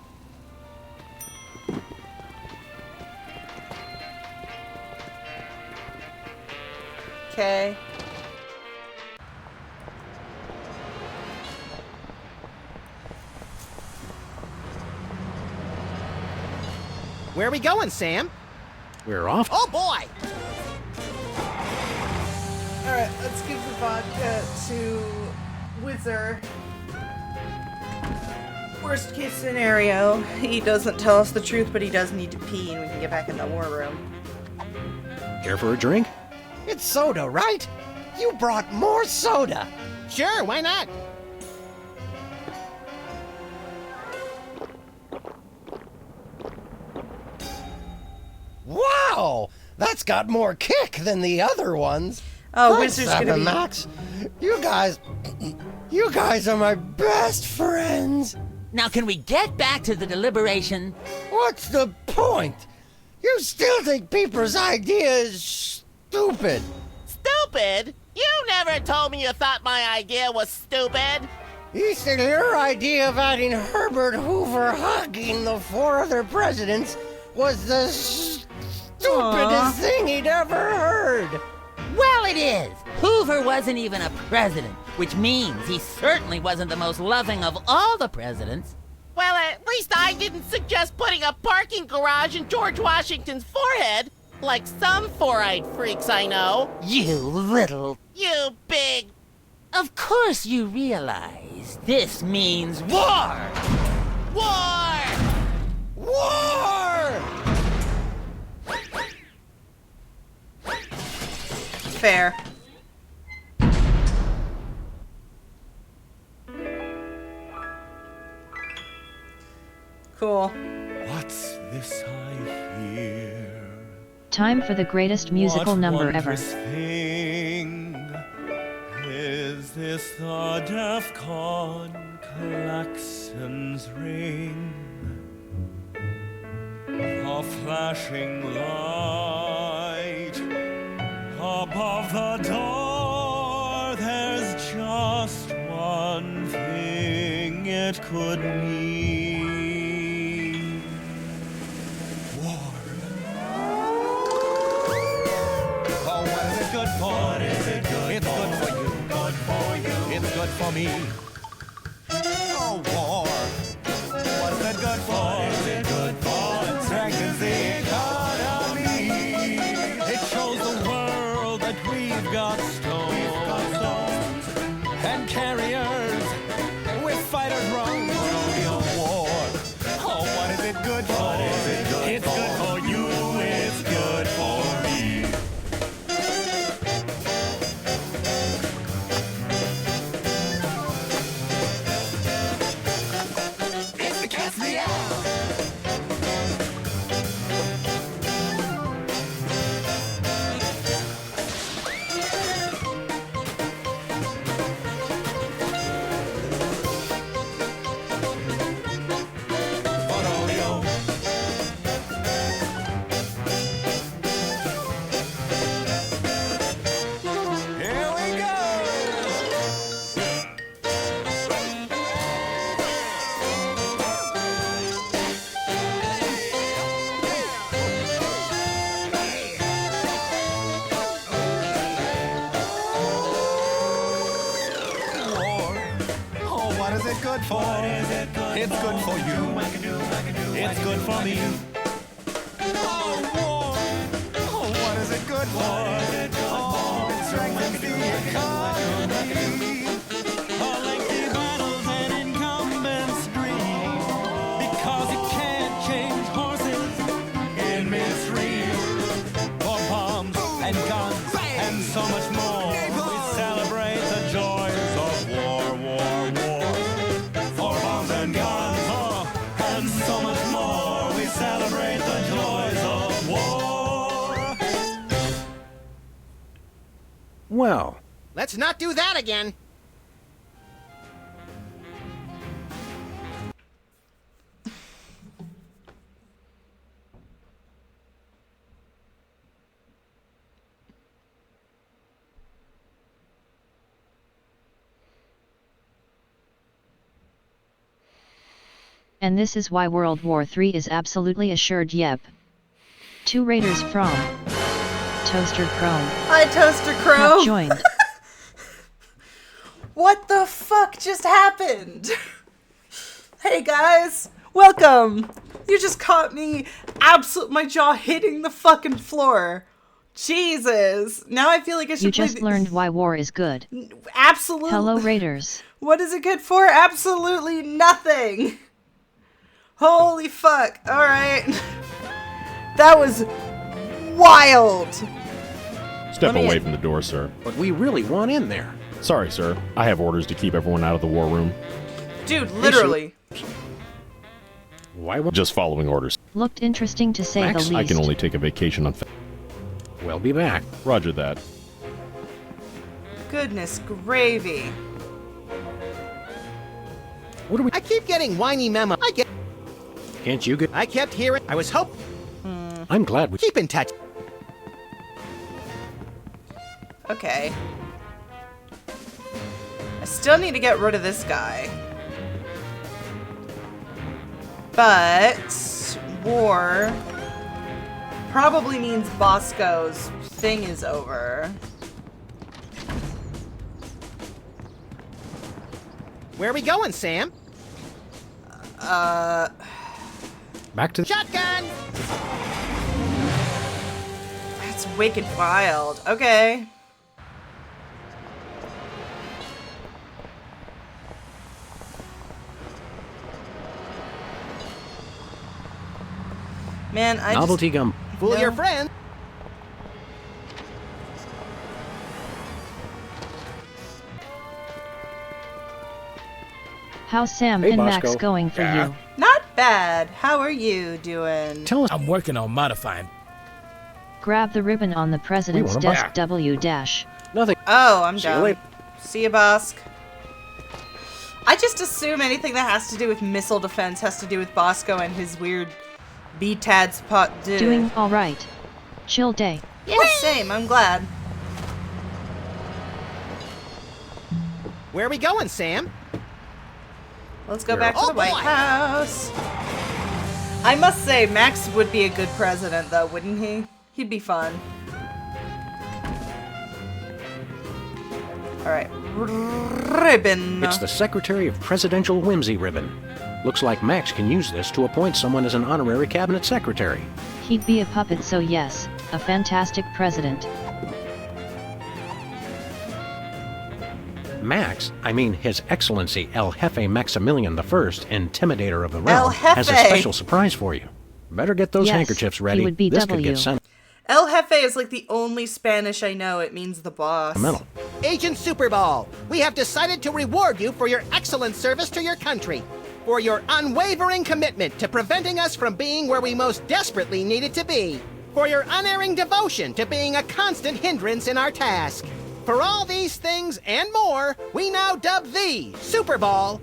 Okay.
Where are we going, Sam?
We're off.
Oh, boy!
Alright, let's give the vodka to Whizzer. Worst case scenario, he doesn't tell us the truth, but he does need to pee and we can get back in the war room.
Care for a drink?
It's soda, right? You brought more soda.
Sure, why not?
Wow! That's got more kick than the other ones.
Oh,
Thanks,
Whizzer's gonna be...
Max. You guys are my best friends.
Now can we get back to the deliberation?
What's the point? You still think Peeper's idea is stupid.
Stupid? You never told me you thought my idea was stupid.
He said your idea of adding Herbert Hoover hugging the 4 other presidents was the stupidest thing he'd ever heard.
Well, it is. Hoover wasn't even a president, which means he certainly wasn't the most loving of all the presidents.
Well, at least I didn't suggest putting a parking garage in George Washington's forehead, like some four-eyed freaks I know.
You little...
You big...
Of course you realize this means war!
War!
War!
Fair. Cool.
What's this I hear?
Time for the greatest musical
What
number ever.
wondrous thing is this with the DEFCON klaxons ring. A flashing light above the door. There's just one thing it could mean. War. Oh, what is it good for? What is it good it's for? Good for you. Good for you. It's good for me. Oh, war. What is it good for? What is it good for? It strengthens the economy. It shows the world that we've got stones and carriers with fighters wrong for real war. Oh, what is it good for? What is it good it's for? Good for you. It's good for me. It's the Cast Me Out. Here we go. War. Oh, what is it good for? What is it good it's for? Good for you. It's good for me. Oh, war. Oh, what is it good for? Oh, it strengthens the economy. All lengthy battles and incumbents dream. Because you can't change horses in midstream. For bombs and guns and so much more. We celebrate the joys of war, war, war. For bombs and guns, and so much more. We celebrate the joys of war.
Well,
Let's not do that again.
And this is why World War III is absolutely assured. Yep. 2 raiders from Toaster Chrome.
Hi, Toaster
Have
Crow.
joined.
What the fuck just happened? Hey guys, welcome. You just caught me my jaw hitting the fucking floor. Jesus. Now I feel like I should
You just learned why war is good.
Absolutely.
Hello, raiders.
What is it good for? Absolutely nothing. Holy fuck. All right. That was wild.
Step away from the door, sir.
But we really want in there.
Sorry, sir. I have orders to keep everyone out of the war room.
Dude, literally.
Why? Just following orders.
Looked interesting to say
Max,
the least.
I can only take a vacation on.
We'll be back.
Roger that.
Goodness gravy.
What are we?
I keep getting whiny memo.
Can't you get?
I kept hearing. I was hoping.
I'm glad we
keep in touch.
Okay. I still need to get rid of this guy. But war probably means Bosco's thing is over.
Where are we going, Sam?
back to
shotgun.
That's wicked wild. Okay. Man, I
novelty gum.
Fool your friend.
How's Sam
Hey,
and Max
Bosco.
going for
Yeah.
you?
Not bad. How are you doing?
Tell us. I'm working on modifying.
Grab the ribbon on the president's
wanna
desk.
back.
W dash.
Nothing.
Oh, I'm
See you
done.
later.
See ya, Bosk. I just assume anything that has to do with missile defense has to do with Bosco and his weird BTAD spot.
Doing alright. Chill day.
Yeah, same. I'm glad.
Where are we going, Sam?
Let's go back to the White House. I must say, Max would be a good president, though, wouldn't he? He'd be fun. Alright. Ribbon.
It's the Secretary of Presidential Whimsy ribbon. Looks like Max can use this to appoint someone as an honorary cabinet secretary.
He'd be a puppet, so yes, a fantastic president.
Max, I mean His Excellency El Jefe Maximilian I, Intimidator of the
El
Realm,
Jefe.
has a special surprise for you. Better get those
Yes,
handkerchiefs
he
ready.
would be
This could
W.
get sent.
El Jefe is like the only Spanish I know. It means the boss.
Agent Superball, we have decided to reward you for your excellent service to your country, for your unwavering commitment to preventing us from being where we most desperately needed to be, for your unerring devotion to being a constant hindrance in our task. For all these things and more, we now dub thee Superball.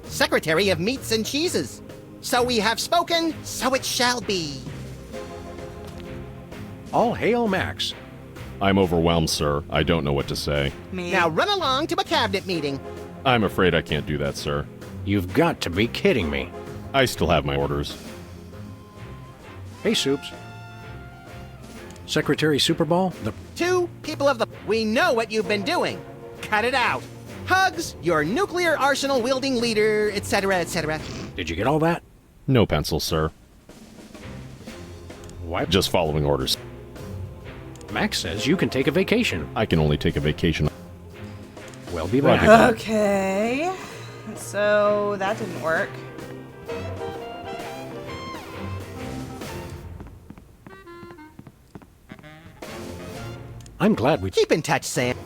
Secretary of Meats and Cheeses. So we have spoken, so it shall be.
All hail Max.
I'm overwhelmed, sir. I don't know what to say.
Now run along to a cabinet meeting.
I'm afraid I can't do that, sir.
You've got to be kidding me.
I still have my orders.
Hey, Soups. Secretary Superball, the...
Two people of the... We know what you've been doing. Cut it out. Hugs, your nuclear arsenal wielding leader, etc., etc.
Did you get all that?
No pencil, sir.
What?
Just following orders.
Max says you can take a vacation.
I can only take a vacation.
We'll be back.
Okay. So that didn't work.
I'm glad we...
Keep in touch, Sam.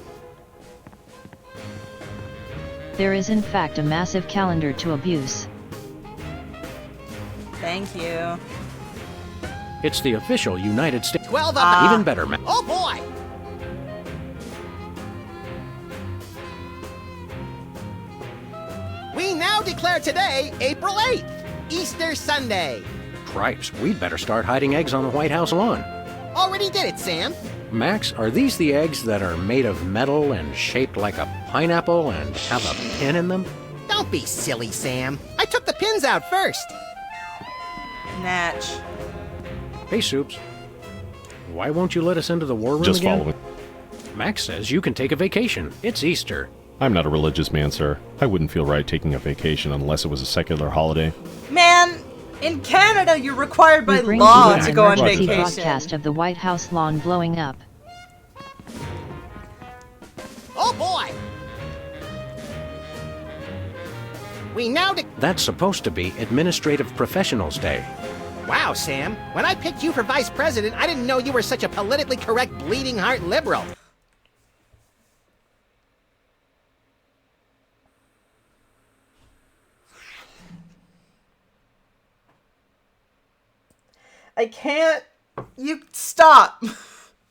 There is in fact a massive calendar to abuse.
Thank you.
It's the official United States...
12 of them.
Even better, Max.
Oh, boy! We now declare today, April 8th, Easter Sunday.
Cripes, we'd better start hiding eggs on the White House lawn.
Already did it, Sam.
Max, are these the eggs that are made of metal and shaped like a pineapple and have a pin in them?
Don't be silly, Sam. I took the pins out first.
Natch.
Hey, Soups. Why won't you let us into the war room
Just
again?
following.
Max says you can take a vacation. It's Easter.
I'm not a religious man, sir. I wouldn't feel right taking a vacation unless it was a secular holiday.
Man, in Canada, you're required by
We bring
law
you
to
an
go on
emergency
vacation.
broadcast of the White House lawn blowing up.
Oh, boy! We now...
That's supposed to be Administrative Professionals Day.
Wow, Sam. When I picked you for vice president, I didn't know you were such a politically correct bleeding heart liberal.
I can't. You stop.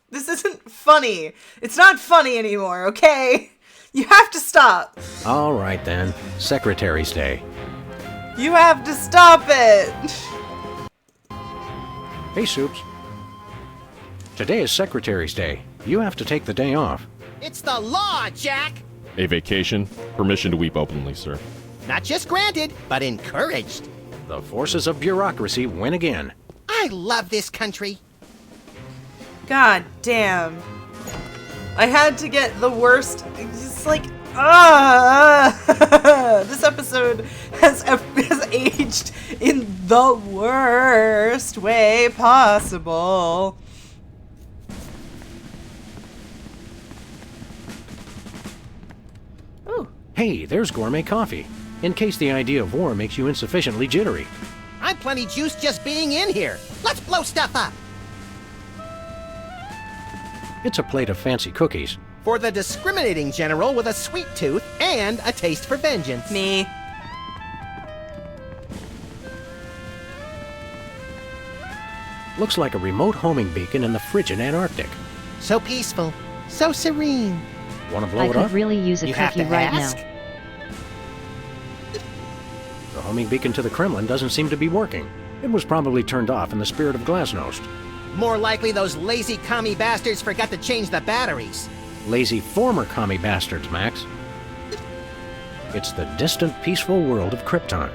This isn't funny. It's not funny anymore, okay? You have to stop.
All right, then. Secretary's Day.
You have to stop it.
Hey, Soups. Today is Secretary's Day. You have to take the day off.
It's the law, Jack!
A vacation? Permission to weep openly, sir.
Not just granted, but encouraged.
The forces of bureaucracy win again.
I love this country.
God damn. I had to get the worst. It's like, this episode has aged in the worst way possible. Ooh.
Hey, there's gourmet coffee. In case the idea of war makes you insufficiently jittery.
I'm plenty juiced just being in here. Let's blow stuff up.
It's a plate of fancy cookies.
For the discriminating general with a sweet tooth and a taste for vengeance.
Me.
Looks like a remote homing beacon in the frigid Antarctic.
So peaceful. So serene.
Want to blow
I
it
could
up?
really use a
You have
cookie
to
right
ask?
now.
The homing beacon to the Kremlin doesn't seem to be working. It was probably turned off in the spirit of Glasnost.
More likely those lazy commie bastards forgot to change the batteries.
Lazy former commie bastards, Max. It's the distant, peaceful world of Krypton.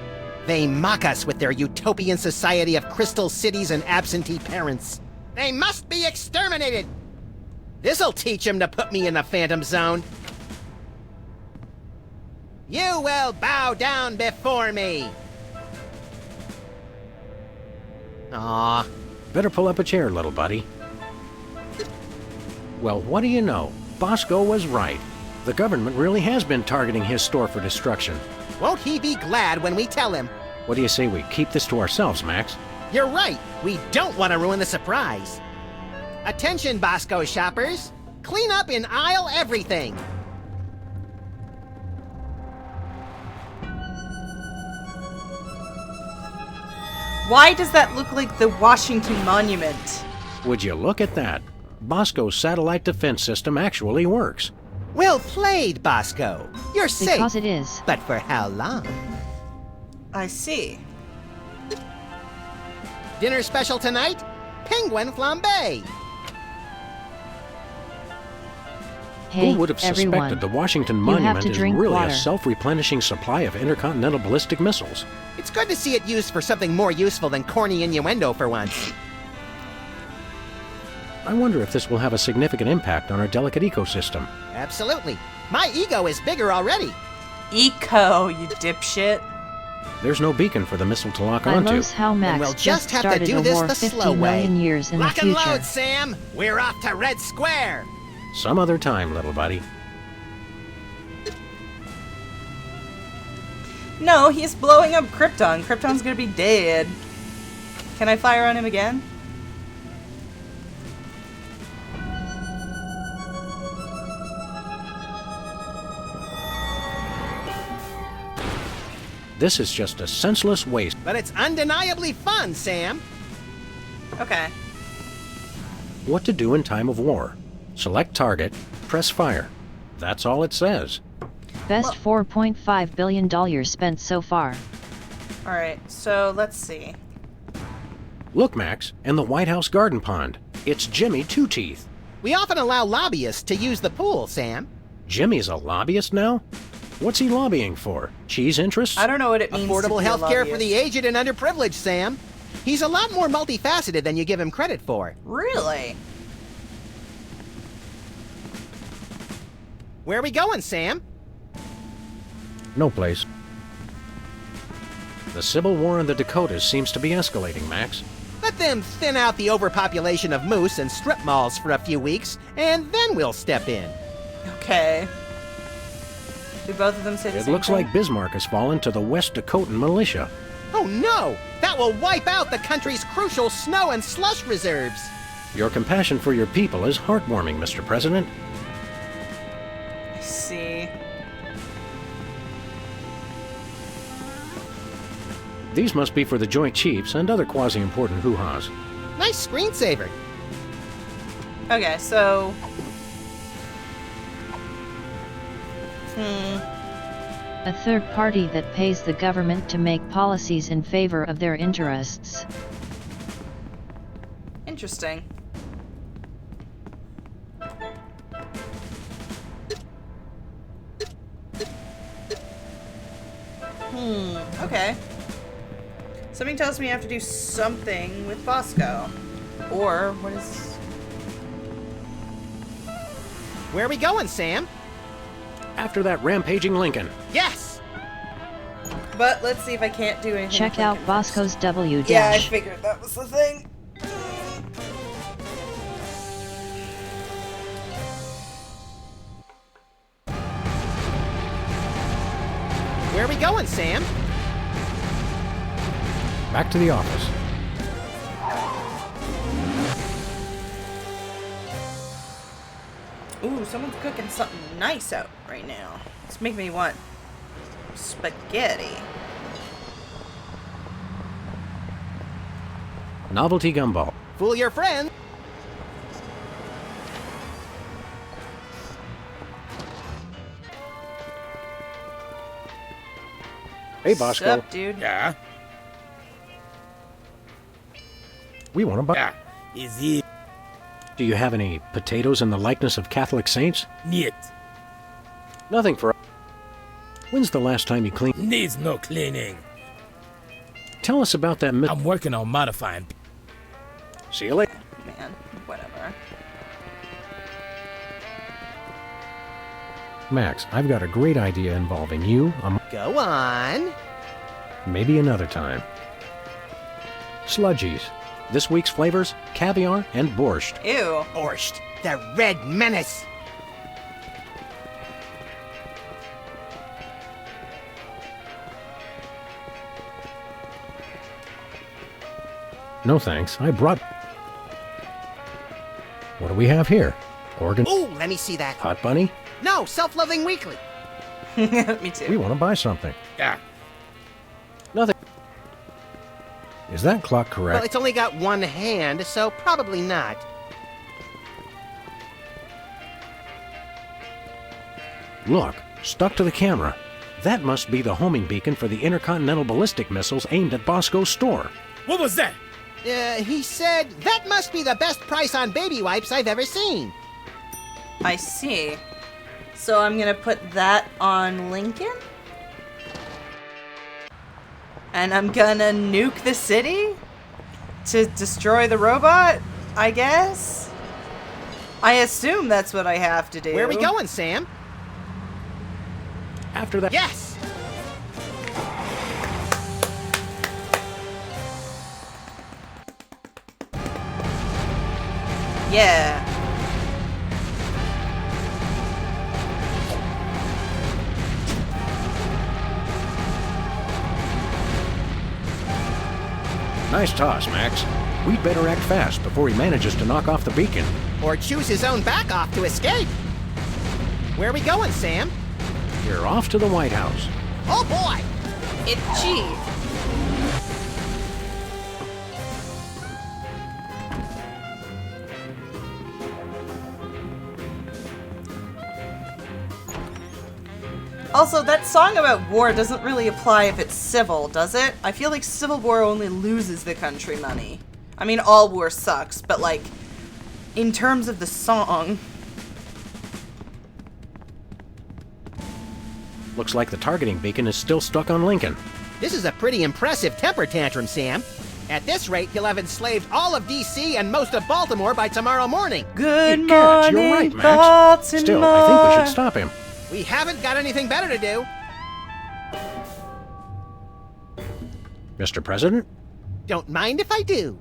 They mock us with their utopian society of crystal cities and absentee parents. They must be exterminated! This'll teach them to put me in the Phantom Zone. You will bow down before me! Aw.
Better pull up a chair, little buddy. Well, what do you know? Bosco was right. The government really has been targeting his store for destruction.
Won't he be glad when we tell him?
What do you say we keep this to ourselves, Max?
You're right. We don't want to ruin the surprise. Attention, Bosco shoppers. Clean up in aisle everything.
Why does that look like the Washington Monument?
Would you look at that? Bosco's satellite defense system actually works.
Well played, Bosco. You're safe.
Because it is.
But for how long?
I see.
Dinner special tonight? Penguin flambe.
Hey,
Who would have suspected
everyone.
the Washington
You have
Monument
to
is
drink
really
water.
a self-replenishing supply of intercontinental ballistic missiles?
It's good to see it used for something more useful than corny innuendo for once.
I wonder if this will have a significant impact on our delicate ecosystem.
Absolutely. My ego is bigger already.
Eco, you dipshit.
There's no beacon for the missile to lock
I
onto.
knows how
And
Max
we'll
just
have to
started
do
a
this
war
the
50
slow way.
million years in
Lock
the
and
future.
load, Sam. We're off to Red Square.
Some other time, little buddy.
No, he's blowing up Krypton. Krypton's gonna be dead. Can I fire on him again?
This is just a senseless waste.
But it's undeniably fun, Sam.
Okay.
What to do in time of war. Select target, press fire. That's all it says.
Best $4.5 billion spent so far.
Alright, so let's see.
Look, Max, in the White House garden pond. It's Jimmy Two Teeth.
We often allow lobbyists to use the pool, Sam.
Jimmy's a lobbyist now? What's he lobbying for? Cheese interests?
I don't know what it means.
Affordable
to be a
health care for
lobbyist.
the aged and underprivileged, Sam. He's a lot more multifaceted than you give him credit for.
Really?
Where are we going, Sam?
No place. The Civil War in the Dakotas seems to be escalating, Max.
Let them thin out the overpopulation of moose and strip malls for a few weeks, and then we'll step in.
Okay. Do both of them say the
It
same
looks
thing?
like Bismarck has fallen to the West Dakotan militia.
Oh no! That will wipe out the country's crucial snow and slush reserves!
Your compassion for your people is heartwarming, Mr. President.
I see.
These must be for the Joint Chiefs and other quasi-important hoo-has.
Nice screensaver.
Okay, so...
A third party that pays the government to make policies in favor of their interests.
Interesting. Okay. Something tells me I have to do something with Bosco. Or, what is...
Where are we going, Sam?
After that rampaging Lincoln.
Yes!
But let's see if I can't do anything.
Check
with
out
Lincoln
Bosco's
first.
W dash.
Yeah, I figured that was the thing.
Where are we going, Sam?
Back to the office.
Ooh, someone's cooking something nice out right now. It's making me want spaghetti.
Novelty gumball.
Fool your friend.
Hey, Bosco.
Sup, dude?
Yeah?
We want to buy.
Yeah. Is he?
Do you have any potatoes in the likeness of Catholic saints?
Niet.
Nothing for. When's the last time you cleaned?
Needs no cleaning.
Tell us about that.
I'm working on modifying.
See you later.
Man, whatever.
Max, I've got a great idea involving you.
Go on.
Maybe another time. Sludgies. This week's flavors: caviar and borscht.
Ew.
Borscht, the red menace.
No thanks. I brought. What do we have here? Organ.
Ooh, let me see that.
Hot bunny.
No, Self-Loving Weekly.
Me too.
We want to buy something.
Yeah.
Nothing. Is that clock correct?
Well, it's only got one hand, so probably not.
Look, stuck to the camera. That must be the homing beacon for the intercontinental ballistic missiles aimed at Bosco's store.
What was that?
He said, that must be the best price on baby wipes I've ever seen.
I see. So I'm gonna put that on Lincoln? And I'm gonna nuke the city? To destroy the robot? I guess? I assume that's what I have to do.
Where are we going, Sam?
After that.
Yes!
Yeah.
Nice toss, Max. We'd better act fast before he manages to knock off the beacon.
Or choose his own back off to escape. Where are we going, Sam?
You're off to the White House.
Oh boy!
It's Chief. Also, that song about war doesn't really apply if it's civil, does it? I feel like civil war only loses the country money. I mean, all war sucks, but like, in terms of the song...
Looks like the targeting beacon is still stuck on Lincoln.
This is a pretty impressive temper tantrum, Sam. At this rate, he'll have enslaved all of D.C. and most of Baltimore by tomorrow morning.
Good morning,
Cats, you're right, Max.
Baltimore.
Still, I think we should stop him.
We haven't got anything better to do.
Mr. President?
Don't mind if I do.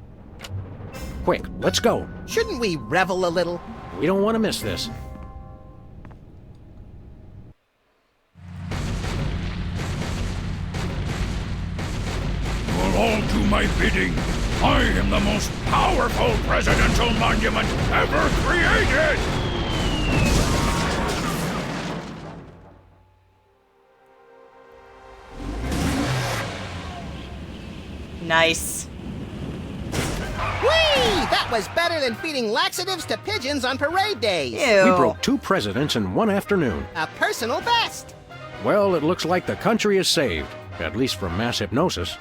Quick, let's go.
Shouldn't we revel a little?
We don't want to miss this.
You'll all do my bidding. I am the most powerful presidential monument ever created!
Nice.
Whee! That was better than feeding laxatives to pigeons on parade days.
Ew.
We broke 2 presidents in one afternoon.
A personal best.
Well, it looks like the country is saved, at least from mass hypnosis.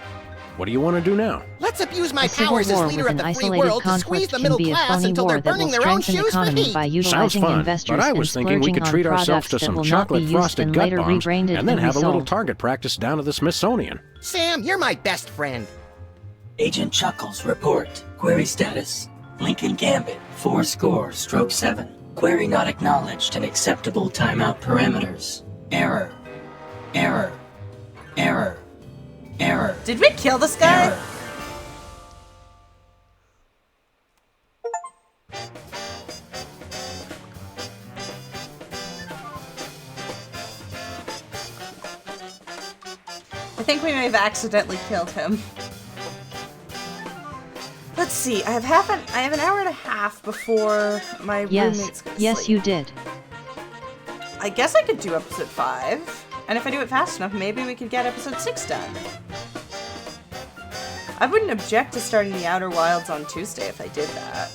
What do you want to do now?
Let's abuse my
A civil
powers as
war
leader
with
of
an
the free
isolated
world to squeeze
conflict
the
can
middle
be a
class
phony
until
war
they're
that will
burning their own
strengthen the
shoes for
economy
heat.
by
Sounds
utilizing
fun,
investors
but I
and
was thinking we
splurging
could
on
treat ourselves
products
to
that
some
will not be
chocolate
used
frosted
and
gut
later
bombs,
rebranded
and then have a little
resold.
target practice down at the Smithsonian.
Sam, you're my best friend.
Agent Chuckles, report. Query status. Lincoln Gambit, 4-7. Query not acknowledged and acceptable timeout parameters. Error. Error. Error. Error.
Did we kill this guy?
Error.
I think we may have accidentally killed him. Let's see. I have an hour and a half before my roommates go to
Yes,
sleep.
you did.
I guess I could do episode 5. And if I do it fast enough, maybe we could get episode 6 done. I wouldn't object to starting the Outer Wilds on Tuesday if I did that.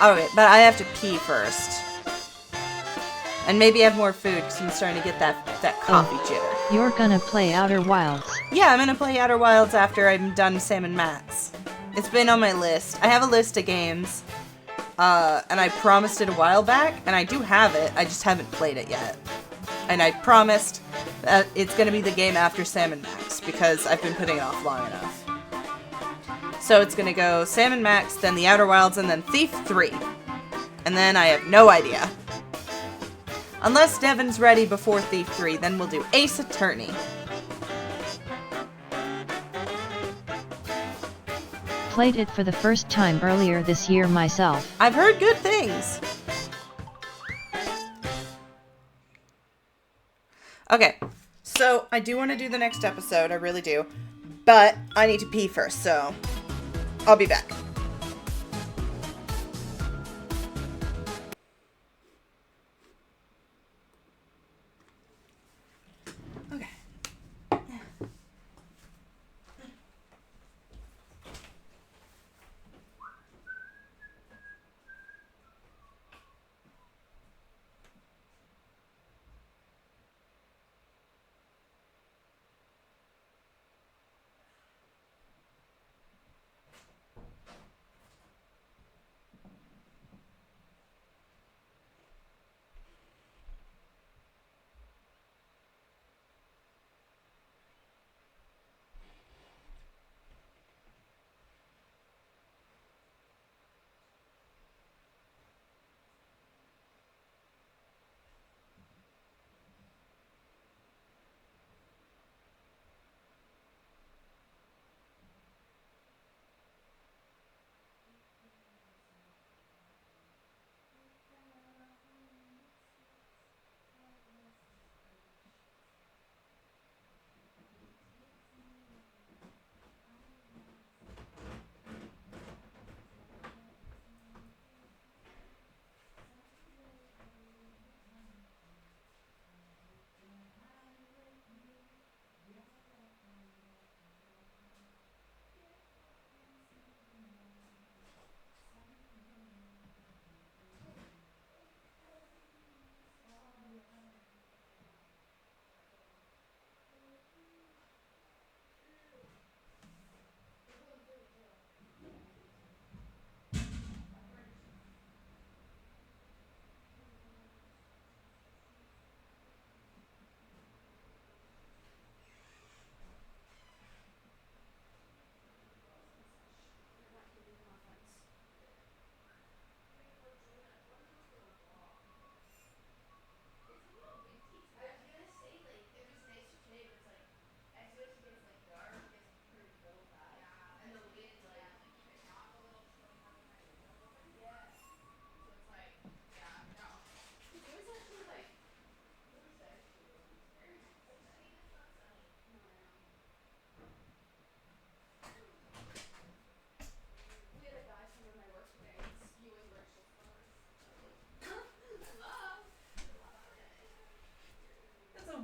Okay, but I have to pee first. And maybe have more food because I'm starting to get that coffee jitter.
You're gonna play Outer Wilds.
Yeah, I'm gonna play Outer Wilds after I'm done Sam & Max. It's been on my list. I have a list of games. And I promised it a while back, and I do have it. I just haven't played it yet. And I promised that it's gonna be the game after Sam & Max because I've been putting it off long enough. So it's gonna go Sam & Max, then the Outer Wilds, and then Thief 3. And then I have no idea. Unless Devin's ready before Thief 3, then we'll do Ace Attorney.
Played it for the first time earlier this year myself.
I've heard good things. Okay, so I do want to do the next episode, I really do. But I need to pee first, so I'll be back.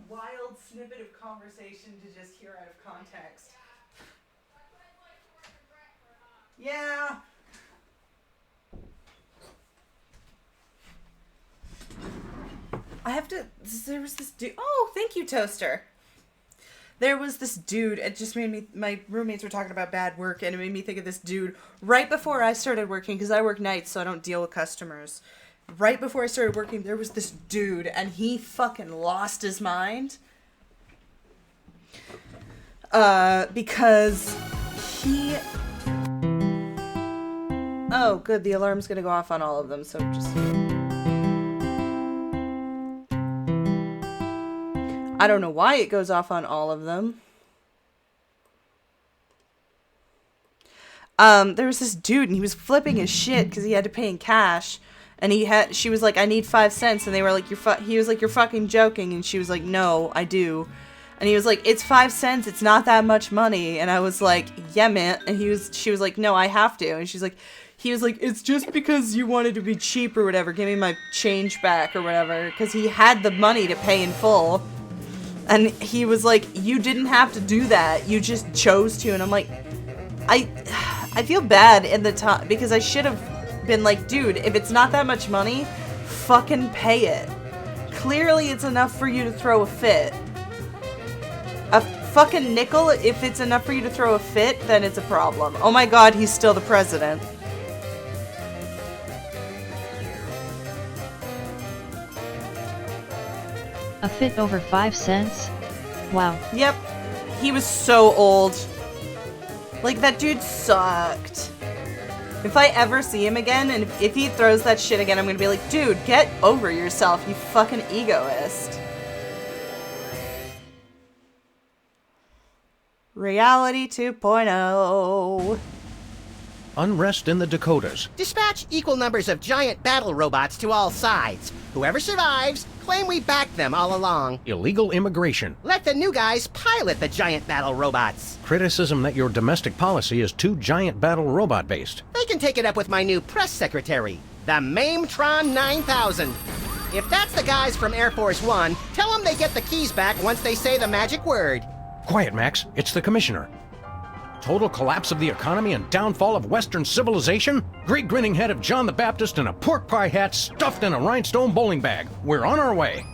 Wild snippet of conversation to just hear out of context. Yeah. I have to. There was this dude. Oh, thank you, Toaster. There was this dude. It just made me. My roommates were talking about bad work, and it made me think of this dude right before I started working because I work nights, so I don't deal with customers. Right before I started working, there was this dude, and he fucking lost his mind. Because he... Oh, good, the alarm's gonna go off on all of them, so just... I don't know why it goes off on all of them. There was this dude, and he was flipping his shit because he had to pay in cash. And she was like, I need 5 cents. And they were like, he was like, you're fucking joking. And she was like, no, I do. And he was like, it's 5 cents, it's not that much money. And I was like, yeah, man. And she was like, no, I have to. And he was like, it's just because you wanted to be cheap or whatever. Give me my change back or whatever. Because he had the money to pay in full. And he was like, you didn't have to do that. You just chose to. And I'm like, I feel bad in the time because I should have been like, dude, if it's not that much money, fucking pay it. Clearly it's enough for you to throw a fit. A fucking nickel, if it's enough for you to throw a fit, then it's a problem. Oh my god, he's still the president.
A fit over 5 cents? Wow.
Yep. He was so old. Like, that dude sucked. If I ever see him again, and if he throws that shit again, I'm gonna be like, dude, get over yourself, you fucking egoist. Reality 2.0.
Unrest in the Dakotas.
Dispatch equal numbers of giant battle robots to all sides. Whoever survives, claim we backed them all along.
Illegal immigration.
Let the new guys pilot the giant battle robots.
Criticism that your domestic policy is too giant battle robot based.
They can take it up with my new press secretary, the Mametron 9000. If that's the guys from Air Force One, tell them they get the keys back once they say the magic word.
Quiet, Max. It's the commissioner. Total collapse of the economy and downfall of Western civilization? Great grinning head of John the Baptist in a pork pie hat stuffed in a rhinestone bowling bag. We're on our way.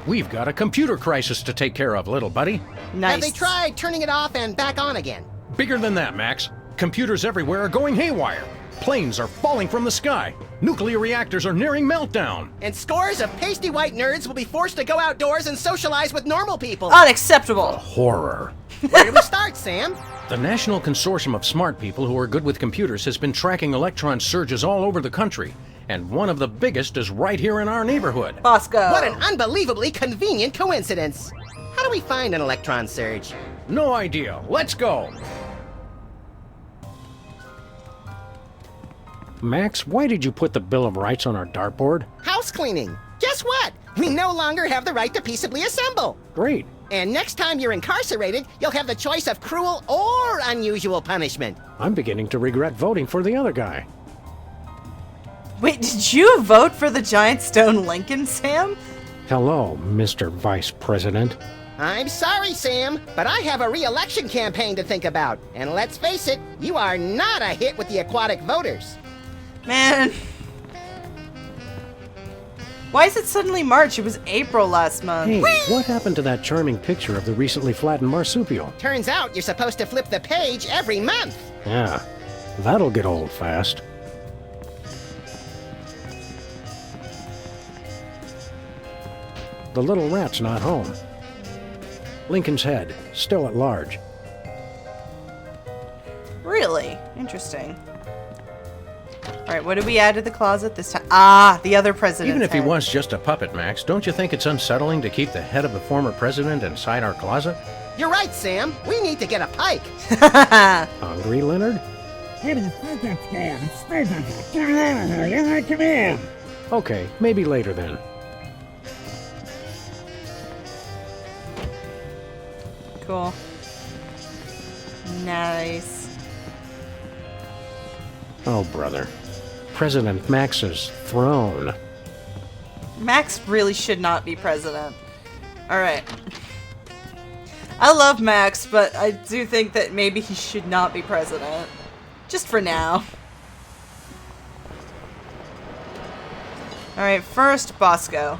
We've got a computer crisis to take care of, little buddy.
Nice. Have they tried turning it off and back on again?
Bigger than that, Max. Computers everywhere are going haywire. Planes are falling from the sky. Nuclear reactors are nearing meltdown.
And scores of pasty white nerds will be forced to go outdoors and socialize with normal people.
Unacceptable.
Horror.
Where do we start, Sam?
The National Consortium of Smart People who are good with computers has been tracking electron surges all over the country. And one of the biggest is right here in our neighborhood.
Bosco.
What an unbelievably convenient coincidence. How do we find an electron surge?
No idea. Let's go. Max, why did you put the Bill of Rights on our dartboard?
House cleaning. Guess what? We no longer have the right to peaceably assemble.
Great.
And next time you're incarcerated, you'll have the choice of cruel or unusual punishment.
I'm beginning to regret voting for the other guy.
Wait, did you vote for the giant stone Lincoln, Sam?
Hello, Mr. Vice President.
I'm sorry, Sam, but I have a re-election campaign to think about. And let's face it, you are not a hit with the aquatic voters.
Man. Why is it suddenly March? It was April last month.
Hey, what happened to that charming picture of the recently flattened marsupial?
Turns out you're supposed to flip the page every month.
Yeah, that'll get old fast. The little rat's not home. Lincoln's head, still at large.
Really? Interesting. Alright, what did we add to the closet this time? Ah, the other president's
Even if
head.
he was just a puppet, Max, don't you think it's unsettling to keep the head of the former president inside our closet?
You're right, Sam. We need to get a pike.
Hungry, Leonard?
How do you think that's going? It's stupid. Get it out of here. Yeah, come in.
Okay, maybe later then.
Cool. Nice.
Oh, brother. President Max's throne.
Max really should not be president. Alright. I love Max, but I do think that maybe he should not be president. Just for now. Alright, first, Bosco.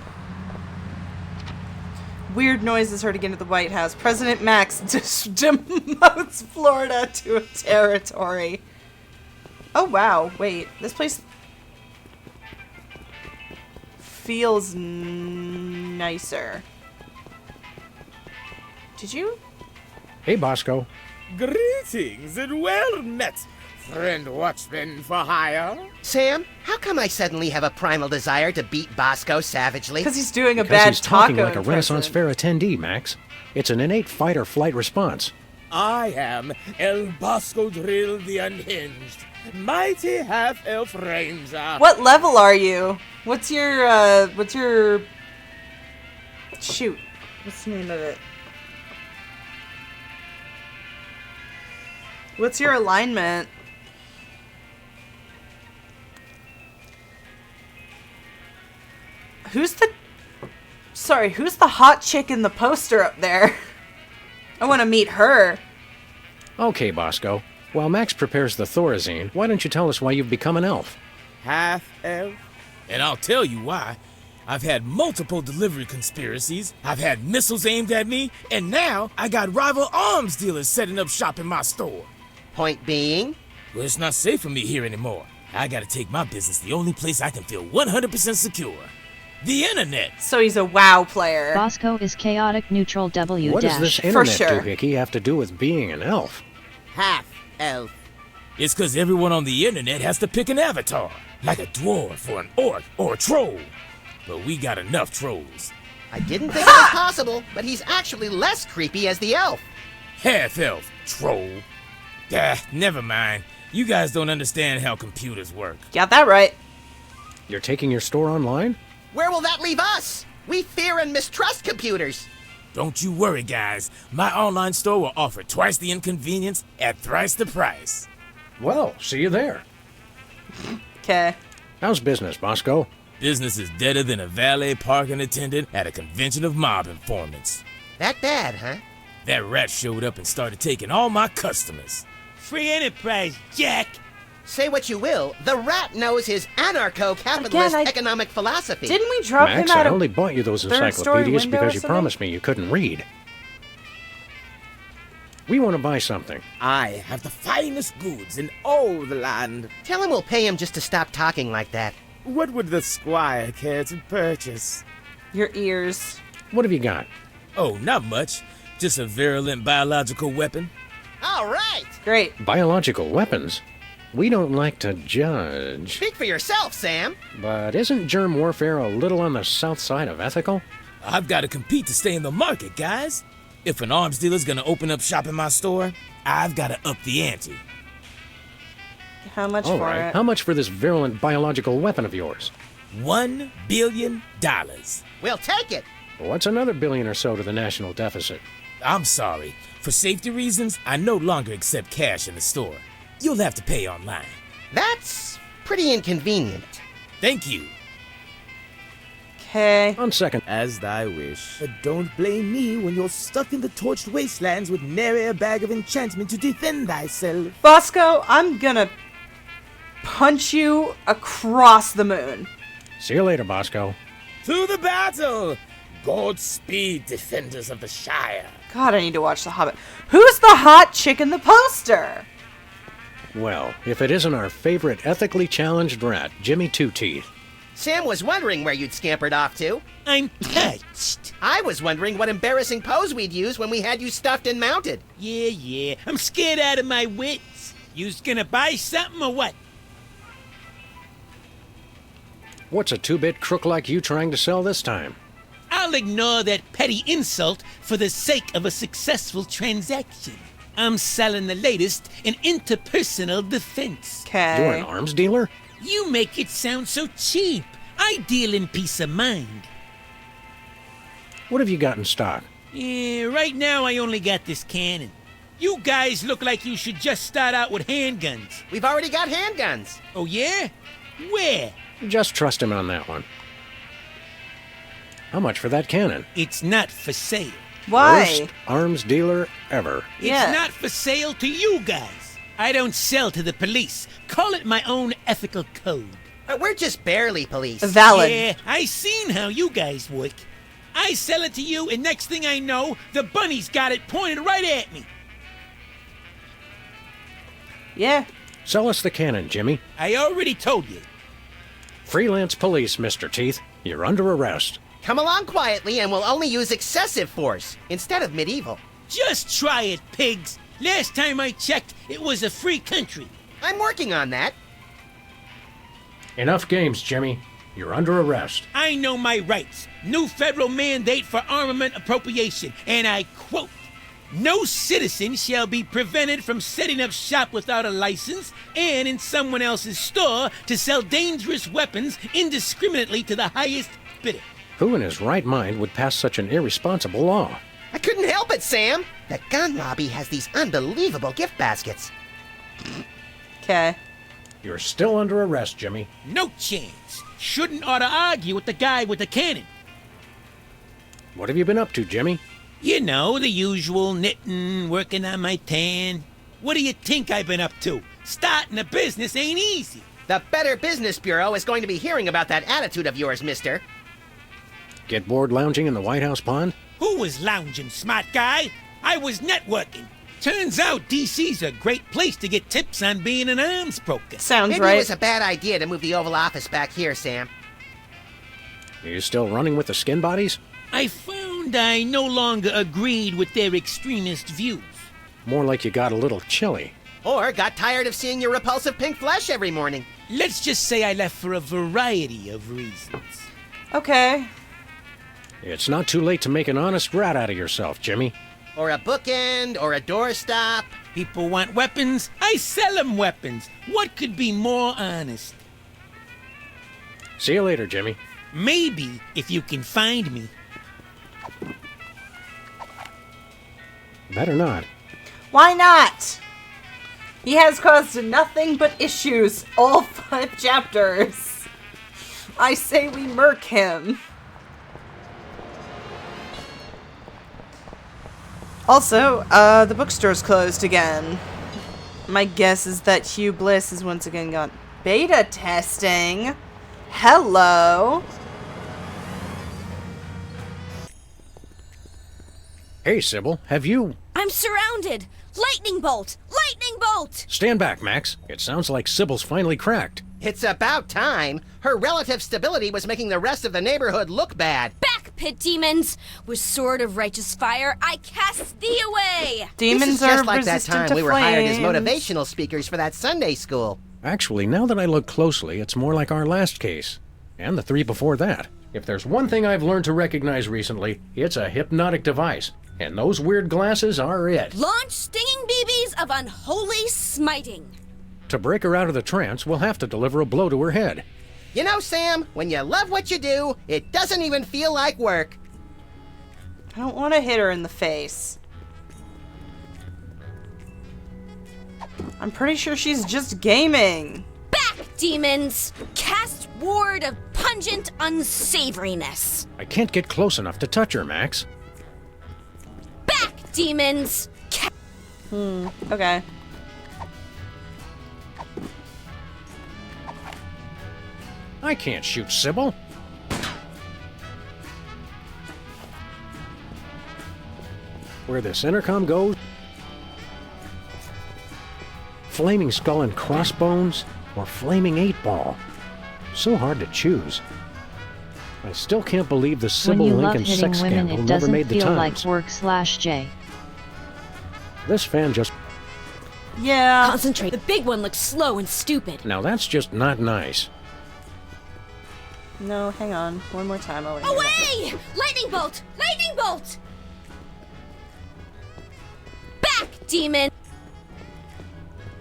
Weird noises heard again at the White House. President Max demotes Florida to a territory. Oh, wow. Wait. This place feels nicer. Did you?
Hey, Bosco.
Greetings and well met, friend watchman for hire.
Sam, how come I suddenly have a primal desire to beat Bosco savagely?
Because he's doing a
Because
bad
he's talking
taco
like a
impression.
Renaissance fair attendee, Max. It's an innate fight or flight response.
I am El Bosco Drill the Unhinged, mighty half-elf ranger.
What level are you? What's your shoot? What's the name of it? What's your alignment? Who's the hot chick in the poster up there? I want to meet her.
Okay, Bosco. While Max prepares the Thorazine, why don't you tell us why you've become an elf?
Half-elf? And I'll tell you why. I've had multiple delivery conspiracies, I've had missiles aimed at me, and now I got rival arms dealers setting up shop in my store.
Point being?
Well, it's not safe for me here anymore. I gotta take my business the only place I can feel 100% secure. The internet!
So he's a WoW player.
Bosco is chaotic neutral W
What
dash.
does this internet doohickey have to do with being an elf?
Half-elf. It's cause everyone on the internet has to pick an avatar, like a dwarf or an orc or a troll. But we got enough trolls.
I didn't think it was possible, but he's actually less creepy as the elf.
Half-elf, troll. Never mind. You guys don't understand how computers work.
Got that right.
You're taking your store online?
Where will that leave us? We fear and mistrust computers.
Don't you worry, guys. My online store will offer twice the inconvenience at thrice the price.
Well, see you there.
Okay.
How's business, Bosco?
Business is deader than a valet parking attendant at a convention of mob informants.
That bad, huh?
That rat showed up and started taking all my customers.
Free enterprise, Jack!
Say what you will, the rat knows his anarcho-capitalist economic philosophy.
Didn't we drop
Max,
him out
I
of
only bought you those
third-story
encyclopedias
window or
because you
something?
promised me you couldn't read. We want to buy something.
I have the finest goods in all the land.
Tell him we'll pay him just to stop talking like that.
What would the squire care to purchase?
Your ears.
What have you got?
Oh, not much. Just a virulent biological weapon.
All right!
Great.
Biological weapons? We don't like to judge.
Speak for yourself, Sam.
But isn't germ warfare a little on the south side of ethical?
I've got to compete to stay in the market, guys. If an arms dealer's gonna open up shop in my store, I've got to up the ante.
How much
All
for
right.
it?
How much for this virulent biological weapon of yours?
$1 billion.
We'll take it.
What's another billion or so to the national deficit?
I'm sorry. For safety reasons, I no longer accept cash in the store. You'll have to pay online.
That's pretty inconvenient.
Thank you.
Okay.
On second.
As thy wish. But don't blame me when you're stuck in the torched wastelands with nary a bag of enchantment to defend thyself.
Bosco, I'm gonna punch you across the moon.
See you later, Bosco.
To the battle! Godspeed, defenders of the Shire.
God, I need to watch The Hobbit. Who's the hot chick in the poster?
Well, if it isn't our favorite ethically challenged rat, Jimmy Two Teeth.
Sam was wondering where you'd scampered off to.
I'm touched.
I was wondering what embarrassing pose we'd use when we had you stuffed and mounted.
Yeah. I'm scared out of my wits. You's gonna buy something or what?
What's a two-bit crook like you trying to sell this time?
I'll ignore that petty insult for the sake of a successful transaction. I'm selling the latest in interpersonal defense.
Okay.
You're an arms dealer?
You make it sound so cheap. I deal in peace of mind.
What have you got in stock?
Yeah, right now I only got this cannon. You guys look like you should just start out with handguns.
We've already got handguns.
Oh yeah? Where?
Just trust him on that one. How much for that cannon?
It's not for sale.
Why?
Worst arms dealer ever.
Yeah.
It's not for sale to you guys. I don't sell to the police. Call it my own ethical code.
We're just barely police.
Valid.
Yeah, I seen how you guys work. I sell it to you, and next thing I know, the bunny's got it pointed right at me.
Yeah.
Sell us the cannon, Jimmy.
I already told you.
Freelance police, Mr. Teeth. You're under arrest.
Come along quietly and we'll only use excessive force instead of medieval.
Just try it, pigs. Last time I checked, it was a free country.
I'm working on that.
Enough games, Jimmy. You're under arrest.
I know my rights. New federal mandate for armament appropriation, and I quote, "No citizen shall be prevented from setting up shop without a license and in someone else's store to sell dangerous weapons indiscriminately to the highest bidder."
Who in his right mind would pass such an irresponsible law?
I couldn't help it, Sam. The gun lobby has these unbelievable gift baskets.
Okay.
You're still under arrest, Jimmy.
No chance. Shouldn't ought to argue with the guy with the cannon.
What have you been up to, Jimmy?
You know, the usual knitting, working on my tan. What do you think I've been up to? Starting a business ain't easy.
The Better Business Bureau is going to be hearing about that attitude of yours, mister.
Get bored lounging in the White House pond?
Who was lounging, smart guy? I was networking. Turns out DC's a great place to get tips on being an arms broker.
Sounds
Maybe it was a bad idea to move the Oval Office back here, Sam.
Are you still running with the skin bodies?
I found I no longer agreed with their extremist views.
More like you got a little chilly.
Or got tired of seeing your repulsive pink flesh every morning.
Let's just say I left for a variety of reasons.
Okay.
It's not too late to make an honest rat out of yourself, Jimmy.
Or a bookend, or a doorstop.
People want weapons, I sell them weapons. What could be more honest?
See you later, Jimmy.
Maybe, if you can find me.
Better not.
Why not? He has caused nothing but issues all 5 chapters. I say we murk him. Also, the bookstore's closed again. My guess is that Hugh Bliss has once again gone beta testing. Hello.
Hey, Sybil, have you...
I'm surrounded! Lightning bolt! Lightning bolt!
Stand back, Max. It sounds like Sybil's finally cracked.
It's about time. Her relative stability was making the rest of the neighborhood look bad.
Back, pit demons! With sword of righteous fire, I cast thee away!
Demons
this is just
are
like that
resistant
time
to
we were hired as
flames.
motivational speakers for that Sunday school.
Actually, now that I look closely, it's more like our last case. And the 3 before that. If there's one thing I've learned to recognize recently, it's a hypnotic device. And those weird glasses are it.
Launch stinging BBs of unholy smiting.
To break her out of the trance, we'll have to deliver a blow to her head.
You know, Sam, when you love what you do, it doesn't even feel like work.
I don't want to hit her in the face. I'm pretty sure she's just gaming.
Back, demons! Cast ward of pungent unsavoriness.
I can't get close enough to touch her, Max.
Back, demons!
Okay.
I can't shoot Sybil. Where this intercom goes? Flaming Skull and Crossbones or Flaming 8-Ball? So hard to choose. I still can't believe the
When
Sybil
you love
Lincoln
hitting
sex
women,
scandal
it
never
doesn't
made the
feel like
Times.
work/J.
This fan just...
Yeah.
Concentrate. The big one looks slow and stupid.
Now that's just not nice.
No, hang on. One more time. I'll let you know.
Away! Lightning bolt! Lightning bolt! Back, demon!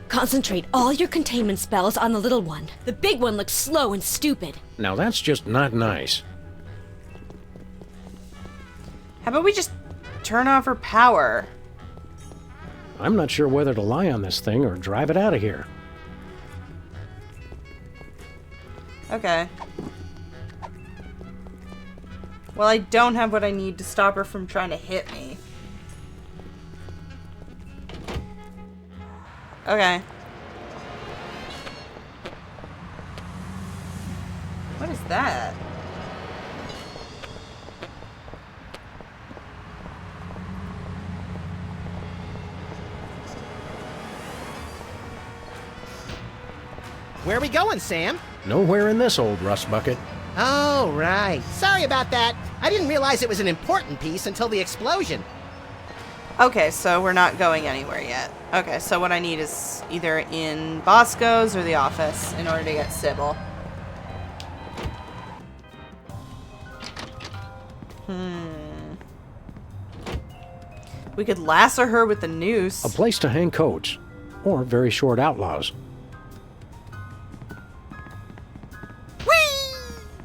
Concentrate all your containment spells on the little one. The big one looks slow and stupid.
Now that's just not nice.
How about we just turn off her power?
I'm not sure whether to lie on this thing or drive it out of here.
Okay. Well, I don't have what I need to stop her from trying to hit me. Okay. What is that?
Where are we going, Sam?
Nowhere in this old rust bucket.
Oh, right. Sorry about that. I didn't realize it was an important piece until the explosion.
Okay, so we're not going anywhere yet. Okay, so what I need is either in Bosco's or the office in order to get Sybil. We could lasso her with the noose.
A place to hang coats. Or very short outlaws.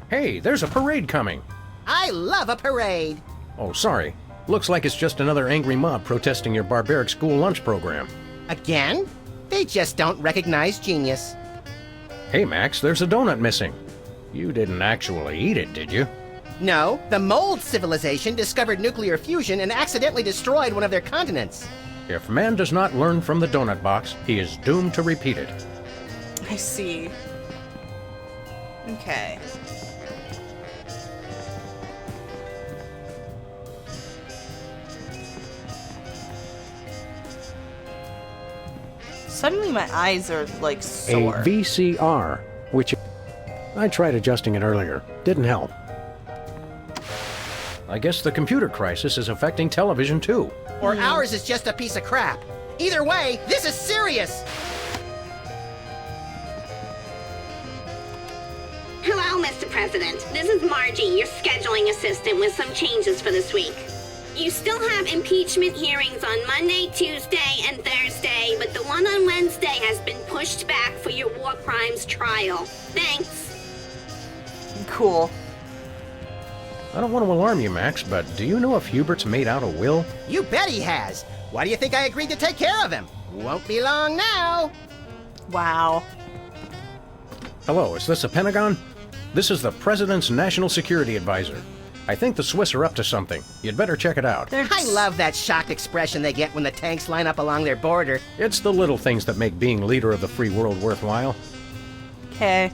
Hey, there's a parade coming.
I I love a parade.
Oh, sorry. Looks like it's just another angry mob protesting your barbaric school lunch program.
Again? They just don't recognize genius.
Hey, Max, there's a donut missing. You didn't actually eat it, did you?
No, the mold civilization discovered nuclear fusion and accidentally destroyed one of their continents.
If man does not learn from the donut box, he is doomed to repeat it.
I see. Okay. Suddenly my eyes are, like, sore.
A VCR, which I tried adjusting it earlier. Didn't help. I guess the computer crisis is affecting television, too.
Or ours is just a piece of crap. Either way, this is serious!
Hello, Mr. President. This is Margie, your scheduling assistant, with some changes for this week. You still have impeachment hearings on Monday, Tuesday, and Thursday, but the one on Wednesday has been pushed back for your war crimes trial. Thanks.
Cool.
I don't want to alarm you, Max, but do you know if Hubert's made out a will?
You bet he has. Why do you think I agreed to take care of him? Won't be long now.
Wow.
Hello, is this the Pentagon? This is the President's National Security Advisor. I think the Swiss are up to something. You'd better check it out.
I love that shocked expression they get when the tanks line up along their border.
It's the little things that make being leader of the free world worthwhile.
Okay.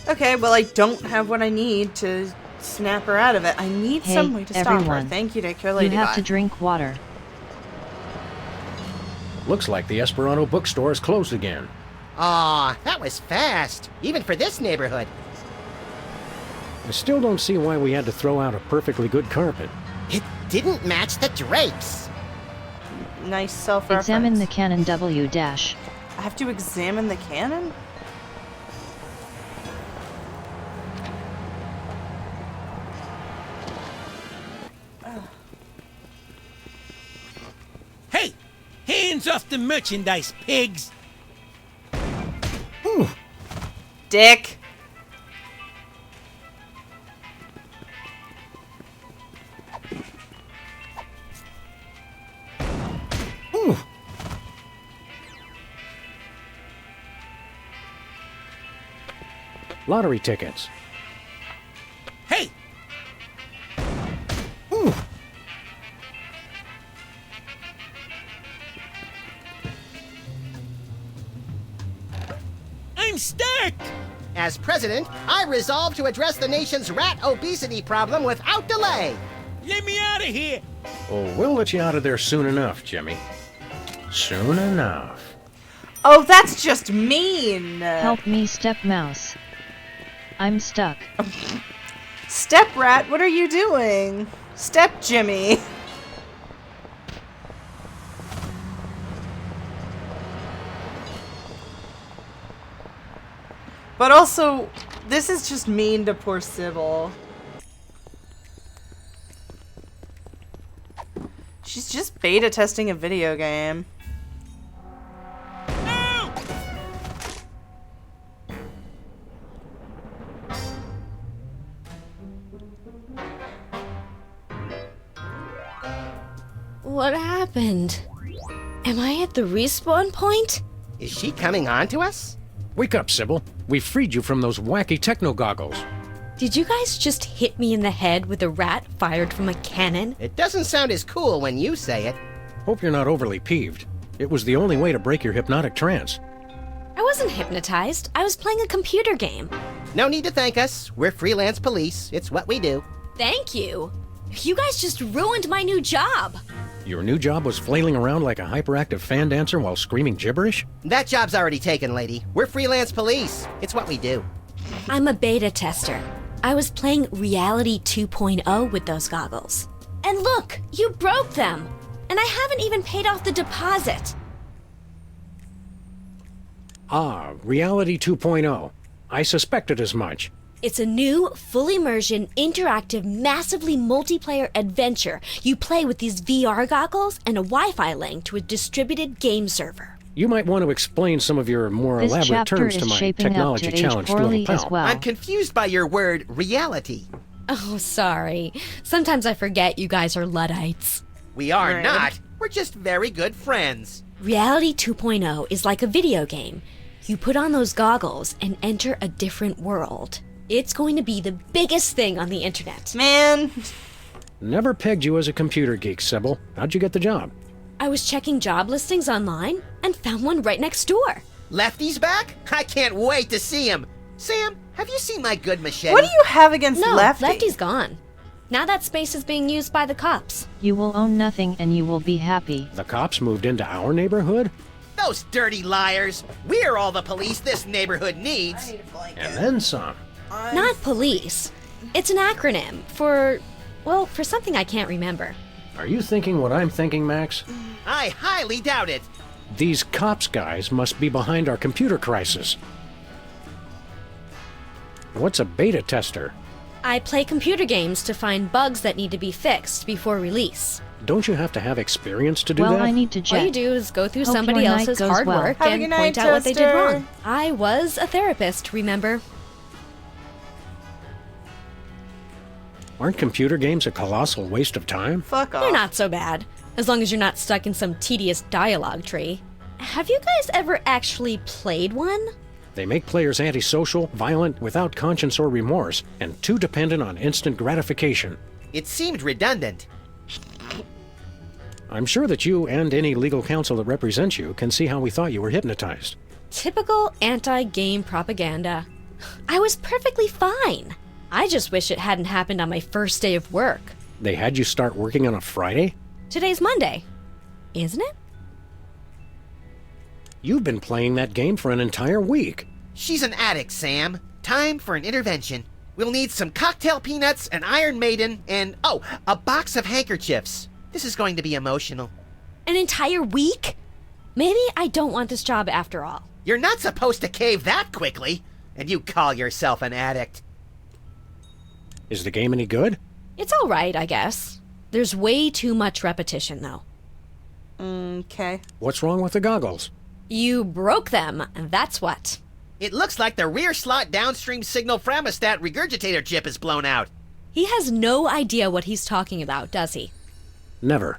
Okay, well, I don't have what I need to snap her out of it. I need
Hey,
some way to stop
everyone.
her. Thank you, Take Care
You
Ladybug.
have to drink water.
Looks like the Esperanto bookstore is closed again.
Aw, that was fast. Even for this neighborhood.
I still don't see why we had to throw out a perfectly good carpet.
It didn't match the drapes.
Nice self-reference.
Examine the Canon W dash.
I have to examine the cannon?
Hey! Hands off the merchandise, pigs!
Ooh.
Dick!
Ooh. Lottery tickets.
Hey!
Ooh.
I'm stuck!
As president, I resolve to address the nation's rat obesity problem without delay.
Let me out of here!
Oh, we'll let you out of there soon enough, Jimmy. Soon enough.
Oh, that's just mean!
Help me, Step Mouse. I'm stuck.
Step Rat, what are you doing? Step Jimmy. But also, this is just mean to poor Sybil. She's just beta testing a video game.
What happened? Am I at the respawn point?
Is she coming on to us?
Wake up, Sybil. We freed you from those wacky techno goggles.
Did you guys just hit me in the head with a rat fired from a cannon?
It doesn't sound as cool when you say it.
Hope you're not overly peeved. It was the only way to break your hypnotic trance.
I wasn't hypnotized. I was playing a computer game.
No need to thank us. We're freelance police. It's what we do.
Thank you. You guys just ruined my new job.
Your new job was flailing around like a hyperactive fan dancer while screaming gibberish?
That job's already taken, lady. We're freelance police. It's what we do.
I'm a beta tester. I was playing Reality 2.0 with those goggles. And look, you broke them. And I haven't even paid off the deposit.
Ah, Reality 2.0. I suspected as much.
It's a new, full immersion, interactive, massively multiplayer adventure. You play with these VR goggles and a Wi-Fi link to a distributed game server.
You might want to explain some of your more
This
elaborate
chapter
terms to
is
my
shaping up
technology
to age
challenged
poorly
little
as
pal.
well.
I'm confused by your word reality.
Oh, sorry. Sometimes I forget you guys are Luddites.
We are
Rude.
not. We're just very good friends.
Reality 2.0 is like a video game. You put on those goggles and enter a different world. It's going to be the biggest thing on the internet.
Man.
Never pegged you as a computer geek, Sybil. How'd you get the job?
I was checking job listings online and found one right next door.
Lefty's back? I can't wait to see him. Sam, have you seen my good machete?
What do you have against
No,
Lefty?
Lefty's gone. Now that space is being used by the cops.
You will own nothing and you will be happy.
The cops moved into our neighborhood?
Those dirty liars. We're all the police this neighborhood needs.
And then some.
Not police. It's an acronym for, well, for something I can't remember.
Are you thinking what I'm thinking, Max?
I highly doubt it.
These cops guys must be behind our computer crisis. What's a beta tester?
I play computer games to find bugs that need to be fixed before release.
Don't you have to have experience to do
Well,
that?
I need to jet.
All you do is go through
Hope
somebody
your night
else's
goes
hard
well.
work
Have a
and
good night,
point out what they did
Toaster.
wrong. I was a therapist, remember?
Aren't computer games a colossal waste of time?
Fuck off.
They're not so bad, as long as you're not stuck in some tedious dialogue tree. Have you guys ever actually played one?
They make players antisocial, violent, without conscience or remorse, and too dependent on instant gratification.
It seemed redundant.
I'm sure that you and any legal counsel that represents you can see how we thought you were hypnotized.
Typical anti-game propaganda. I was perfectly fine. I just wish it hadn't happened on my first day of work.
They had you start working on a Friday?
Today's Monday, isn't it?
You've been playing that game for an entire week.
She's an addict, Sam. Time for an intervention. We'll need some cocktail peanuts, an Iron Maiden, and, oh, a box of handkerchiefs. This is going to be emotional.
An entire week? Maybe I don't want this job after all.
You're not supposed to cave that quickly. And you call yourself an addict.
Is the game any good?
It's all right, I guess. There's way too much repetition, though.
Okay.
What's wrong with the goggles?
You broke them, and that's what.
It looks like the rear slot downstream signal thermostat regurgitator chip is blown out.
He has no idea what he's talking about, does he?
Never.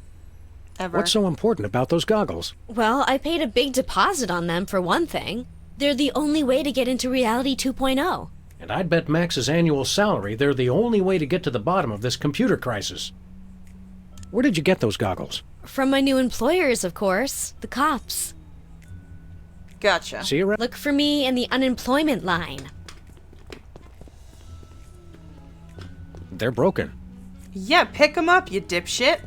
Ever.
What's so important about those goggles?
Well, I paid a big deposit on them, for one thing. They're the only way to get into Reality 2.0.
And I'd bet Max's annual salary they're the only way to get to the bottom of this computer crisis. Where did you get those goggles?
From my new employers, of course. The cops.
Gotcha.
See you around.
Look for me in the unemployment line.
They're broken.
Yeah, pick them up, you dipshit.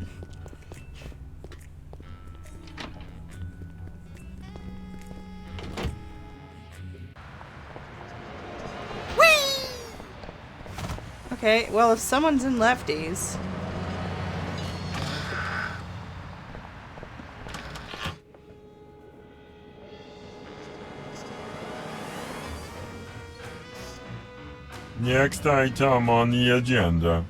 Okay, well, if someone's in Lefties...
Next item on the agenda.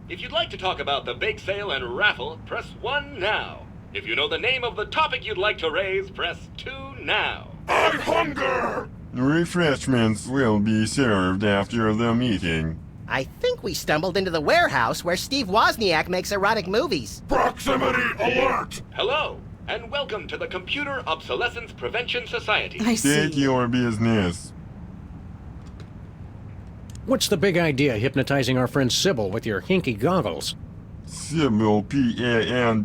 If you'd like to talk about the bake sale and raffle, press 1 now. If you know the name of the topic you'd like to raise, press 2 now.
I'm hunger! Refreshments will be served after the meeting.
I think we stumbled into the warehouse where Steve Wozniak makes erotic movies.
Proximity alert!
Hello, and welcome to the Computer Obsolescence Prevention Society.
State your business.
What's the big idea hypnotizing our friend Sybil with your hinky goggles?
Sybil Pandemik.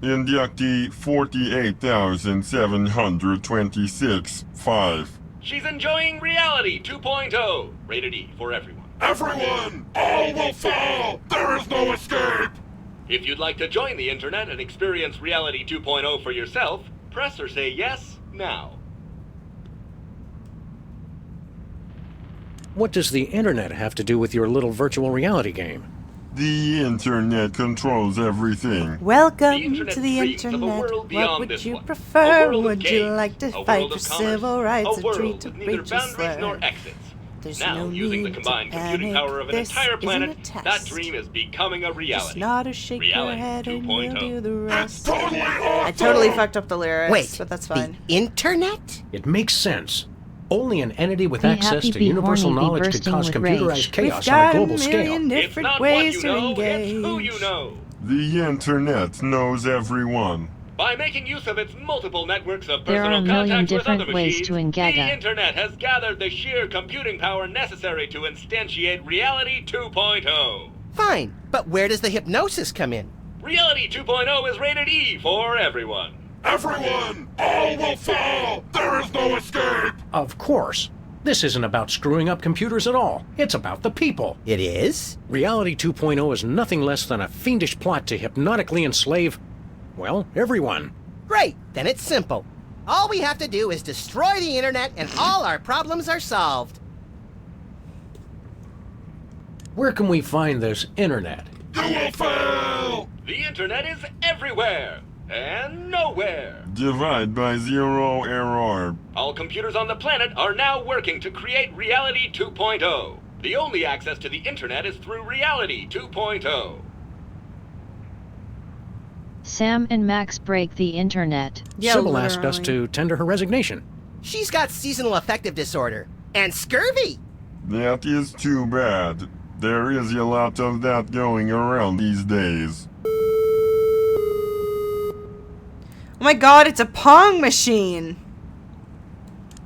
Inductee 48,726. 5.
She's enjoying Reality 2.0. Rated E for everyone.
Everyone! All will fall! There is no escape!
If you'd like to join the internet and experience Reality 2.0 for yourself, press or say yes now.
What does the internet have to do with your little virtual reality game?
The internet controls everything.
Welcome to the
dreams of a
internet.
world
What
beyond
would
this
you
one. A
prefer?
world of
Would you
games,
like to
a
fight
world
for
of commerce,
civil rights
a
or
world
treat a
with neither
preacher
boundaries nor
slur?
exits.
There's
Now,
no
using the
need to
combined computing
panic.
power of an
This
entire
isn't
planet,
a test.
that dream is becoming a
Just
reality.
nod or shake your
Reality
head and
2.0.
you'll do the rest.
totally
I totally fucked up the lyrics,
Wait,
but that's fine.
The internet?
It makes sense. Only an entity with
Be
access
happy,
to
be
universal
horny, be
knowledge could
bursting
cause
with
computerized
rage.
chaos
We've
on a
got
global
a
scale.
million
It's
different
not
ways
what
to
you know,
engage.
it's who you know.
The internet knows everyone.
By making use of its multiple networks of
There are
personal
a million
contacts with
different
other
ways
machines,
to
the
engaga.
internet has gathered the sheer computing power necessary to instantiate Reality 2.0.
Fine, but where does the hypnosis come in?
Reality 2.0 is rated E for everyone.
Everyone! All will fall! There is no escape!
Of course. This isn't about screwing up computers at all. It's about the people.
It is?
Reality 2.0 is nothing less than a fiendish plot to hypnotically enslave, well, everyone.
Great, then it's simple. All we have to do is destroy the internet and all our problems are solved.
Where can we find this internet?
You will fail!
The internet is everywhere and nowhere.
Divide by zero error.
All computers on the planet are now working to create Reality 2.0. The only access to the internet is through Reality 2.0.
Sam and Max break the internet.
Sybil asked us to tender her resignation.
She's got seasonal affective disorder and scurvy.
That is too bad. There is a lot of that going around these days.
Oh my god, it's a Pong machine!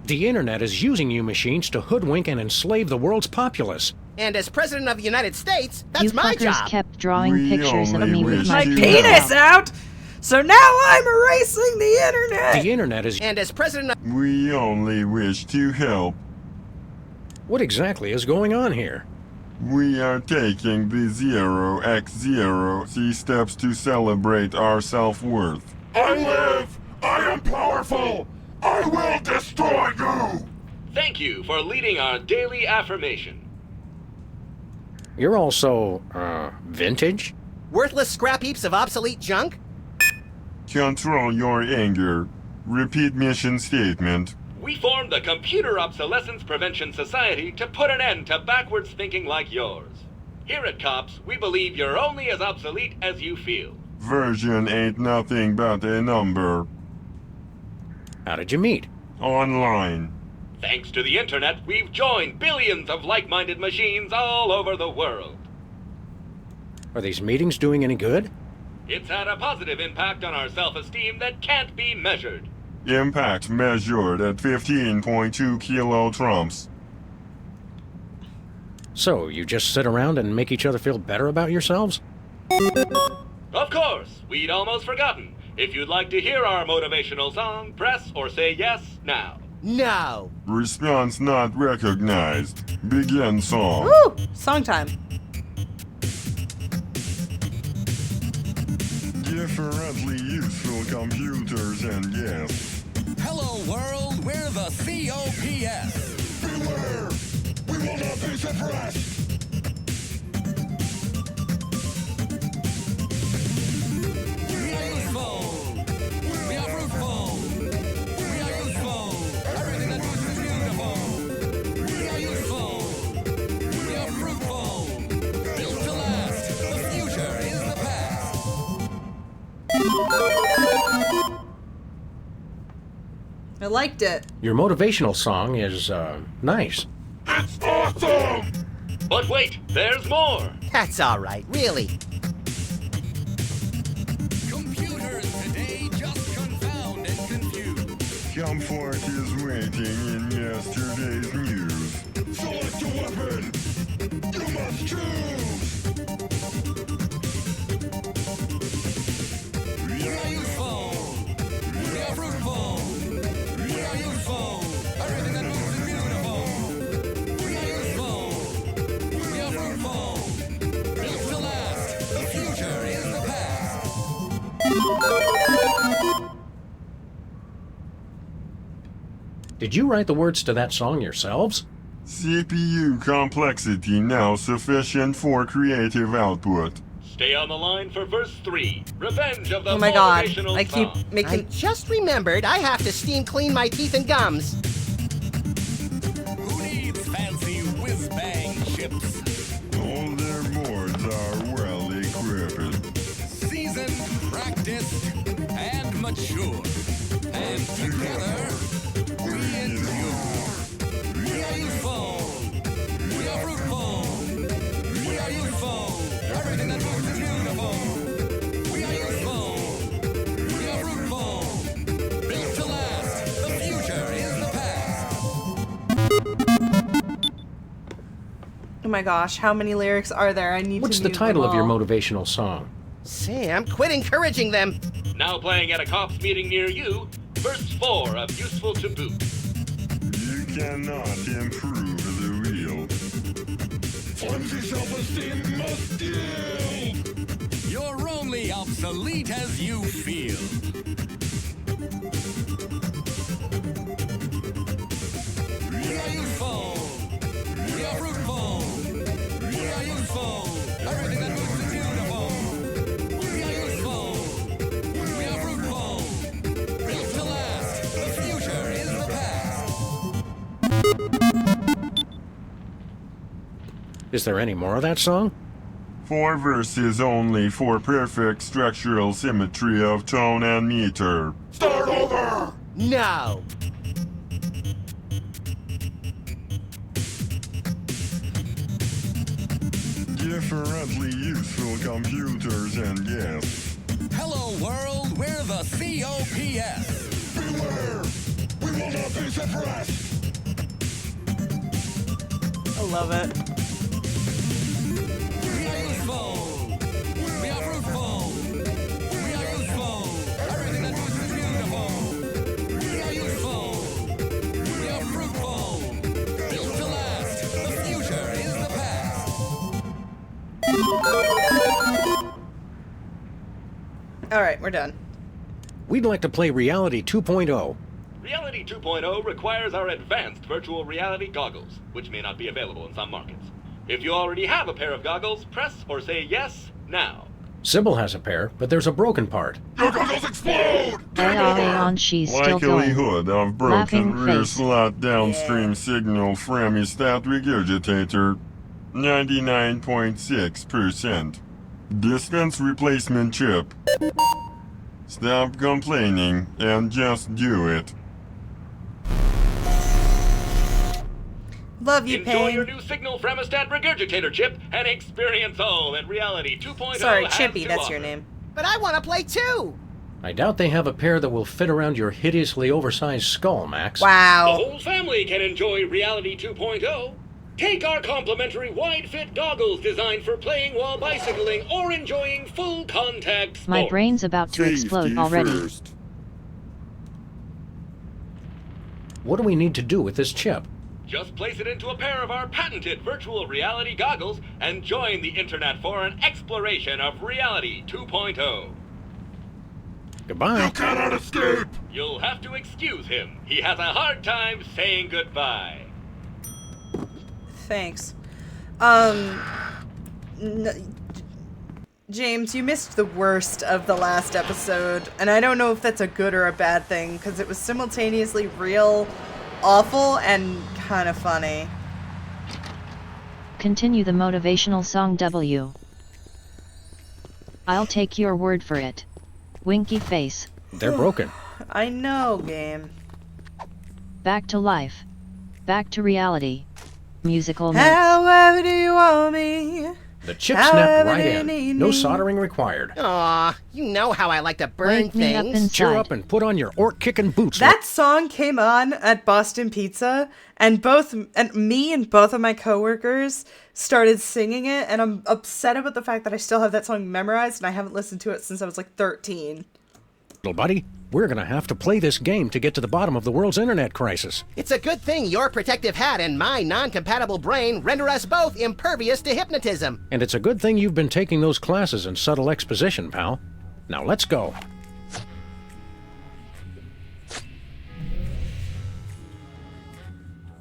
The internet is using you machines to hoodwink and enslave the world's populace.
And as President of the United States, that's
You
my
fuckers
job.
kept drawing
We
pictures of
only
me with
wish
my
you
Penis
well.
out! So now I'm erasing the internet!
The internet is...
And as President of...
We only wish to help.
What exactly is going on here?
We are taking the 0x0 steps to celebrate our self-worth.
I live! I am powerful! I will destroy you!
Thank you for leading our daily affirmation.
You're also, vintage?
Worthless scrap heaps of obsolete junk?
Control your anger. Repeat mission statement.
We formed the Computer Obsolescence Prevention Society to put an end to backwards thinking like yours. Here at COPS, we believe you're only as obsolete as you feel.
Version ain't nothing but a number.
How did you meet?
Online.
Thanks to the internet, we've joined billions of like-minded machines all over the world.
Are these meetings doing any good?
It's had a positive impact on our self-esteem that can't be measured.
Impact measured at 15.2 kilotrumps.
So, you just sit around and make each other feel better about yourselves?
Of course, we'd almost forgotten. If you'd like to hear our motivational song, press or say yes now.
No.
Response not recognized. Begin song.
Woo! Song time.
Differently useful computers and yes.
Hello, world. We're the COPS.
Beware! We will not be suppressed!
We are useful. We are fruitful. We are useful. Everything that moves is beautiful. We are useful. We are fruitful. Built to last. The future is the past.
I liked it.
Your motivational song is, nice.
It's awesome!
But wait, there's more.
That's all right, really.
Computers today just confound and confuse.
Comfort is waiting in yesterday's news.
Select a weapon! You must choose!
We are useful. We are fruitful. We are useful. Everything that moves is beautiful. We are useful. We are fruitful. Built to last. The future is the past.
Did you write the words to that song yourselves?
CPU complexity now sufficient for creative output.
Stay on the line for verse 3. Revenge of the
Oh my god.
motivational
I keep
song.
I
making...
just remembered I have to steam clean my teeth and gums.
Who needs fancy and mature. And together, we endure. We are youthful. We are fruitful. We are youthful. Everything that moves is beautiful. We are youthful. We are fruitful. Built to last. The future is the past.
Oh my gosh, how many lyrics are there? I need
What's
to
the
mute
title
them
of your
all.
motivational song?
Sam, quit encouraging them.
Now playing at a cops meeting near you, verse 4 of Useful to Boot.
You cannot improve the wheel.
Flimsy self-esteem must yield. You're only obsolete as you feel. We are youthful. We are fruitful. We are youthful. Everything that moves is beautiful. We are youthful. We are fruitful. Built to last. The future is the past.
Is there any more of that song?
4 verses only for perfect structural symmetry of tone and meter.
Start over! No.
Differently useful computers and guests.
Hello world, we're the COPS. Beware, we will not be suppressed.
I love it.
We are useful. We are fruitful. We are useful. Everything that moves is beautiful. We are useful. We are fruitful. Built to last. The future is the past.
Alright, we're done.
We'd like to play Reality 2.0.
Reality 2.0 requires our advanced virtual reality goggles, which may not be available in some markets. If you already have a pair of goggles, press or say yes now.
Sybil has a pair, but there's a broken part.
Your goggles explode!
on she's still going.
Likelihood of broken
Laughing
rear
face.
slot downstream signal Fremestat regurgitator 99.6%. Dispense replacement chip. Stop complaining and just do it.
Love you,
Enjoy
Pain.
your new Signal Fremestat regurgitator chip and experience all that Reality 2.0
Sorry,
has
Chippy,
to
that's
offer.
your name.
But I want to play too.
I doubt they have a pair that will fit around your hideously oversized skull, Max.
The
Wow.
whole family can enjoy Reality 2.0. Take our complimentary wide-fit goggles designed for playing while bicycling or enjoying full contact sports.
My brain's about to explode already.
First.
What do we need to do with this chip?
Just place it into a pair of our patented virtual reality goggles and join the internet for an exploration of Reality 2.0.
Goodbye.
Cannot escape!
You'll have to excuse him. He has a hard time saying goodbye.
Thanks. James, you missed the worst of the last episode, and I don't know if that's a good or a bad thing, because it was simultaneously real awful and kind of funny.
Continue the motivational song W. I'll take your word for it. Winky face.
They're broken.
I know, game.
Back to life. Back to reality. Musical notes.
However do you want me?
The chip
However
snapped right
do you
in.
need
No
me?
soldering required.
Aw, you know how I like to burn
Wake me up
things.
Cheer
inside.
up and put on your orc-kicking boots.
That song came on at Boston Pizza, and me and both of my coworkers started singing it, and I'm upset about the fact that I still have that song memorized, and I haven't listened to it since I was like 13.
Little buddy, we're gonna have to play this game to get to the bottom of the world's internet crisis.
It's a good thing your protective hat and my non-compatible brain render us both impervious to hypnotism.
And it's a good thing you've been taking those classes in subtle exposition, pal. Now let's go.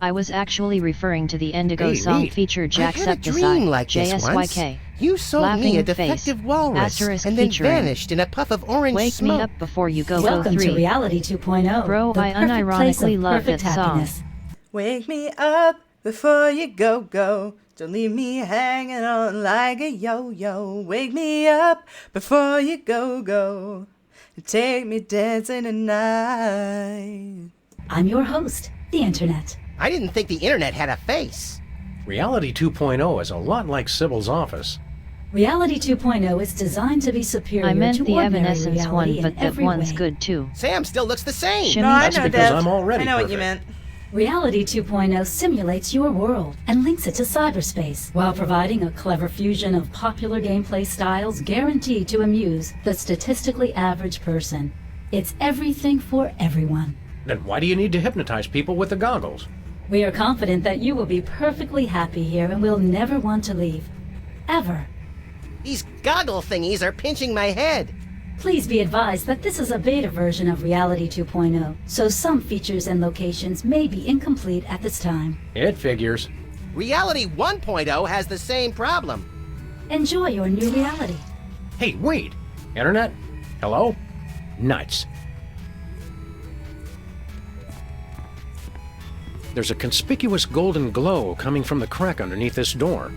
I was actually referring to the Indigo
Hey,
song
neat.
feature
I had a
Jacksepticeye,
dream like this once.
JSYK.
You sold
Laughing
me a
face.
defective walrus
Asterisk
and then
featuring.
vanished in a puff of orange
Wake
smoke.
me up before you go
Welcome
3.
to Reality 2.0.
Bro,
the
I
perfect place
unironically
of
love
perfect
that song.
happiness.
Wake me up before you go. Don't leave me hanging on like a yo-yo. Wake me up before you go. Take me dancing tonight.
I'm your host, the Internet.
I didn't think the internet had a face.
Reality 2.0 is a lot like Sybil's office.
Reality 2.0 is designed to be superior
I meant
to
the
ordinary
Evanescence
reality
one, but
in
that
every
one's
way.
good too.
Sam still looks the same.
Shimmy.
No, I
That's
know,
because
Dev.
I'm already
I know what you
perfect.
meant.
Reality 2.0 simulates your world and links it to cyberspace while providing a clever fusion of popular gameplay styles guaranteed to amuse the statistically average person. It's everything for everyone.
Then why do you need to hypnotize people with the goggles?
We are confident that you will be perfectly happy here and will never want to leave. Ever.
These goggle thingies are pinching my head.
Please be advised that this is a beta version of Reality 2.0, so some features and locations may be incomplete at this time.
It figures.
Reality 1.0 has the same problem.
Enjoy your new reality.
Hey, wait! Internet? Hello? Nuts. There's a conspicuous golden glow coming from the crack underneath this door.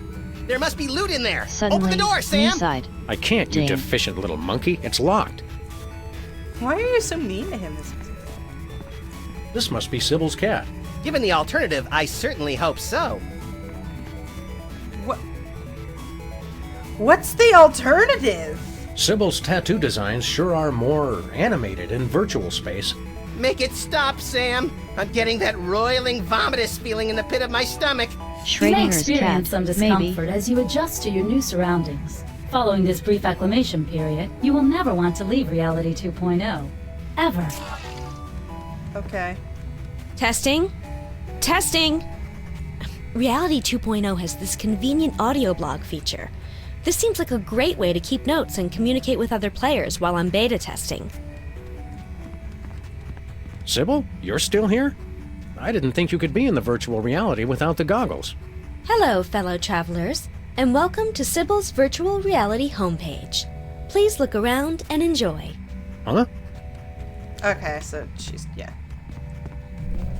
There must be loot in there.
Suddenly,
Open the door, Sam.
inside.
I can't, you
Ding.
deficient little monkey. It's locked.
Why are you so mean to him?
This must be Sybil's cat.
Given the alternative, I certainly hope so.
What's the alternative?
Sybil's tattoo designs sure are more animated in virtual space.
Make it stop, Sam. I'm getting that roiling, vomitous feeling in the pit of my stomach.
You may
Schrodinger's
experience
cat,
some
maybe.
discomfort as you adjust to your new surroundings. Following this brief acclimation period, you will never want to leave Reality 2.0. Ever.
Okay.
Testing? Testing! Reality 2.0 has this convenient audio blog feature. This seems like a great way to keep notes and communicate with other players while I'm beta testing.
Sybil, you're still here? I didn't think you could be in the virtual reality without the goggles.
Hello, fellow travelers, and welcome to Sybil's virtual reality homepage. Please look around and enjoy.
Huh?
Okay, so she's, yeah.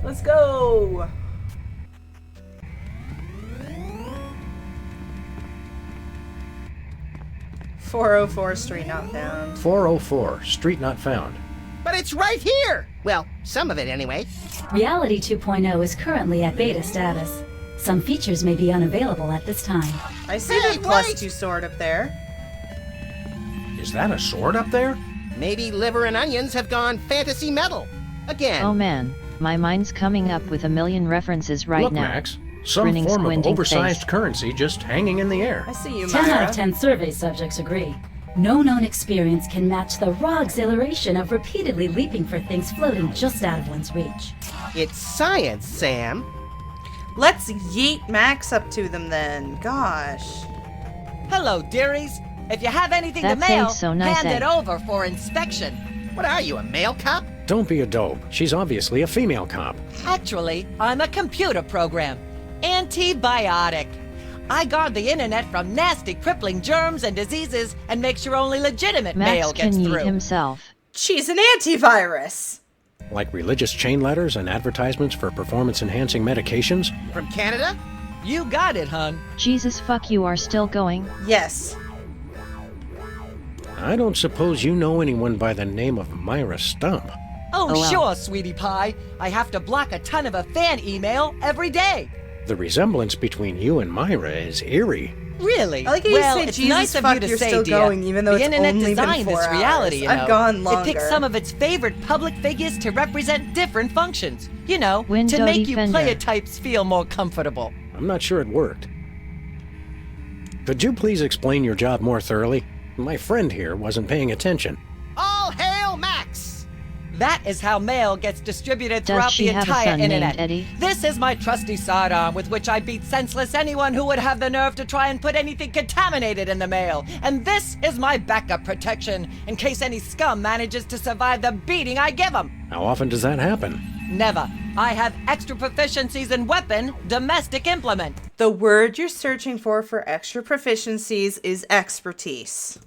Let's go! .404 Street not found.
404, street not found.
But it's right here! Well, some of it anyway.
Reality 2.0 is currently at beta status. Some features may be unavailable at this time.
I see the +2 sword up there.
Is that a sword up there?
Maybe liver and onions have gone fantasy metal. Again.
Oh man, my mind's coming up with a million references right
Look,
now.
Max, some
Grinning,
form of
squinting
oversized
face.
currency just hanging in the air.
I see you,
10 out
Myra.
of 10 survey subjects agree. No known experience can match the raw exhilaration of repeatedly leaping for things floating just out of one's reach.
It's science, Sam.
Let's yeet Max up to them then. Gosh.
Hello, dearies. If you have anything
That
to mail,
thing's so nice,
hand it
eh?
over for inspection.
What are you, a mail cop?
Don't be a dope. She's obviously a female cop.
Actually, I'm a computer program. Antibiotic. I guard the internet from nasty, crippling germs and diseases and make sure only legitimate mail
Max
gets
can
through.
yeet himself.
She's an antivirus.
Like religious chain letters and advertisements for performance-enhancing medications?
From Canada?
You got it, hun.
Jesus fuck, you are still going?
Yes.
I don't suppose you know anyone by the name of Myra Stump.
Oh,
Oh, well.
sure, sweetie pie. I have to block a ton of a fan email every day.
The resemblance between you and Myra is eerie.
Really?
I like how you
well,
say,
it's
Jesus
nice of
fuck,
you to
you're
say,
still
dear.
going, even though
the
it's
internet
only been
designed
4
this reality,
hours.
you
I've
know.
gone
It
longer.
picks some of its favorite public figures to represent different functions. You know,
Window
to make you
defender.
player types feel more comfortable.
I'm not sure it worked. Could you please explain your job more thoroughly? My friend here wasn't paying attention.
All hail Max!
That is how mail gets distributed
Does
throughout
she
the
have a
entire
son named
internet.
Eddie?
This is my trusty sidearm with which I beat senseless anyone who would have the nerve to try and put anything contaminated in the mail. And this is my backup protection in case any scum manages to survive the beating I give them.
How often does that happen?
Never. I have extra proficiencies in weapon, domestic implement.
The word you're searching for extra proficiencies is expertise.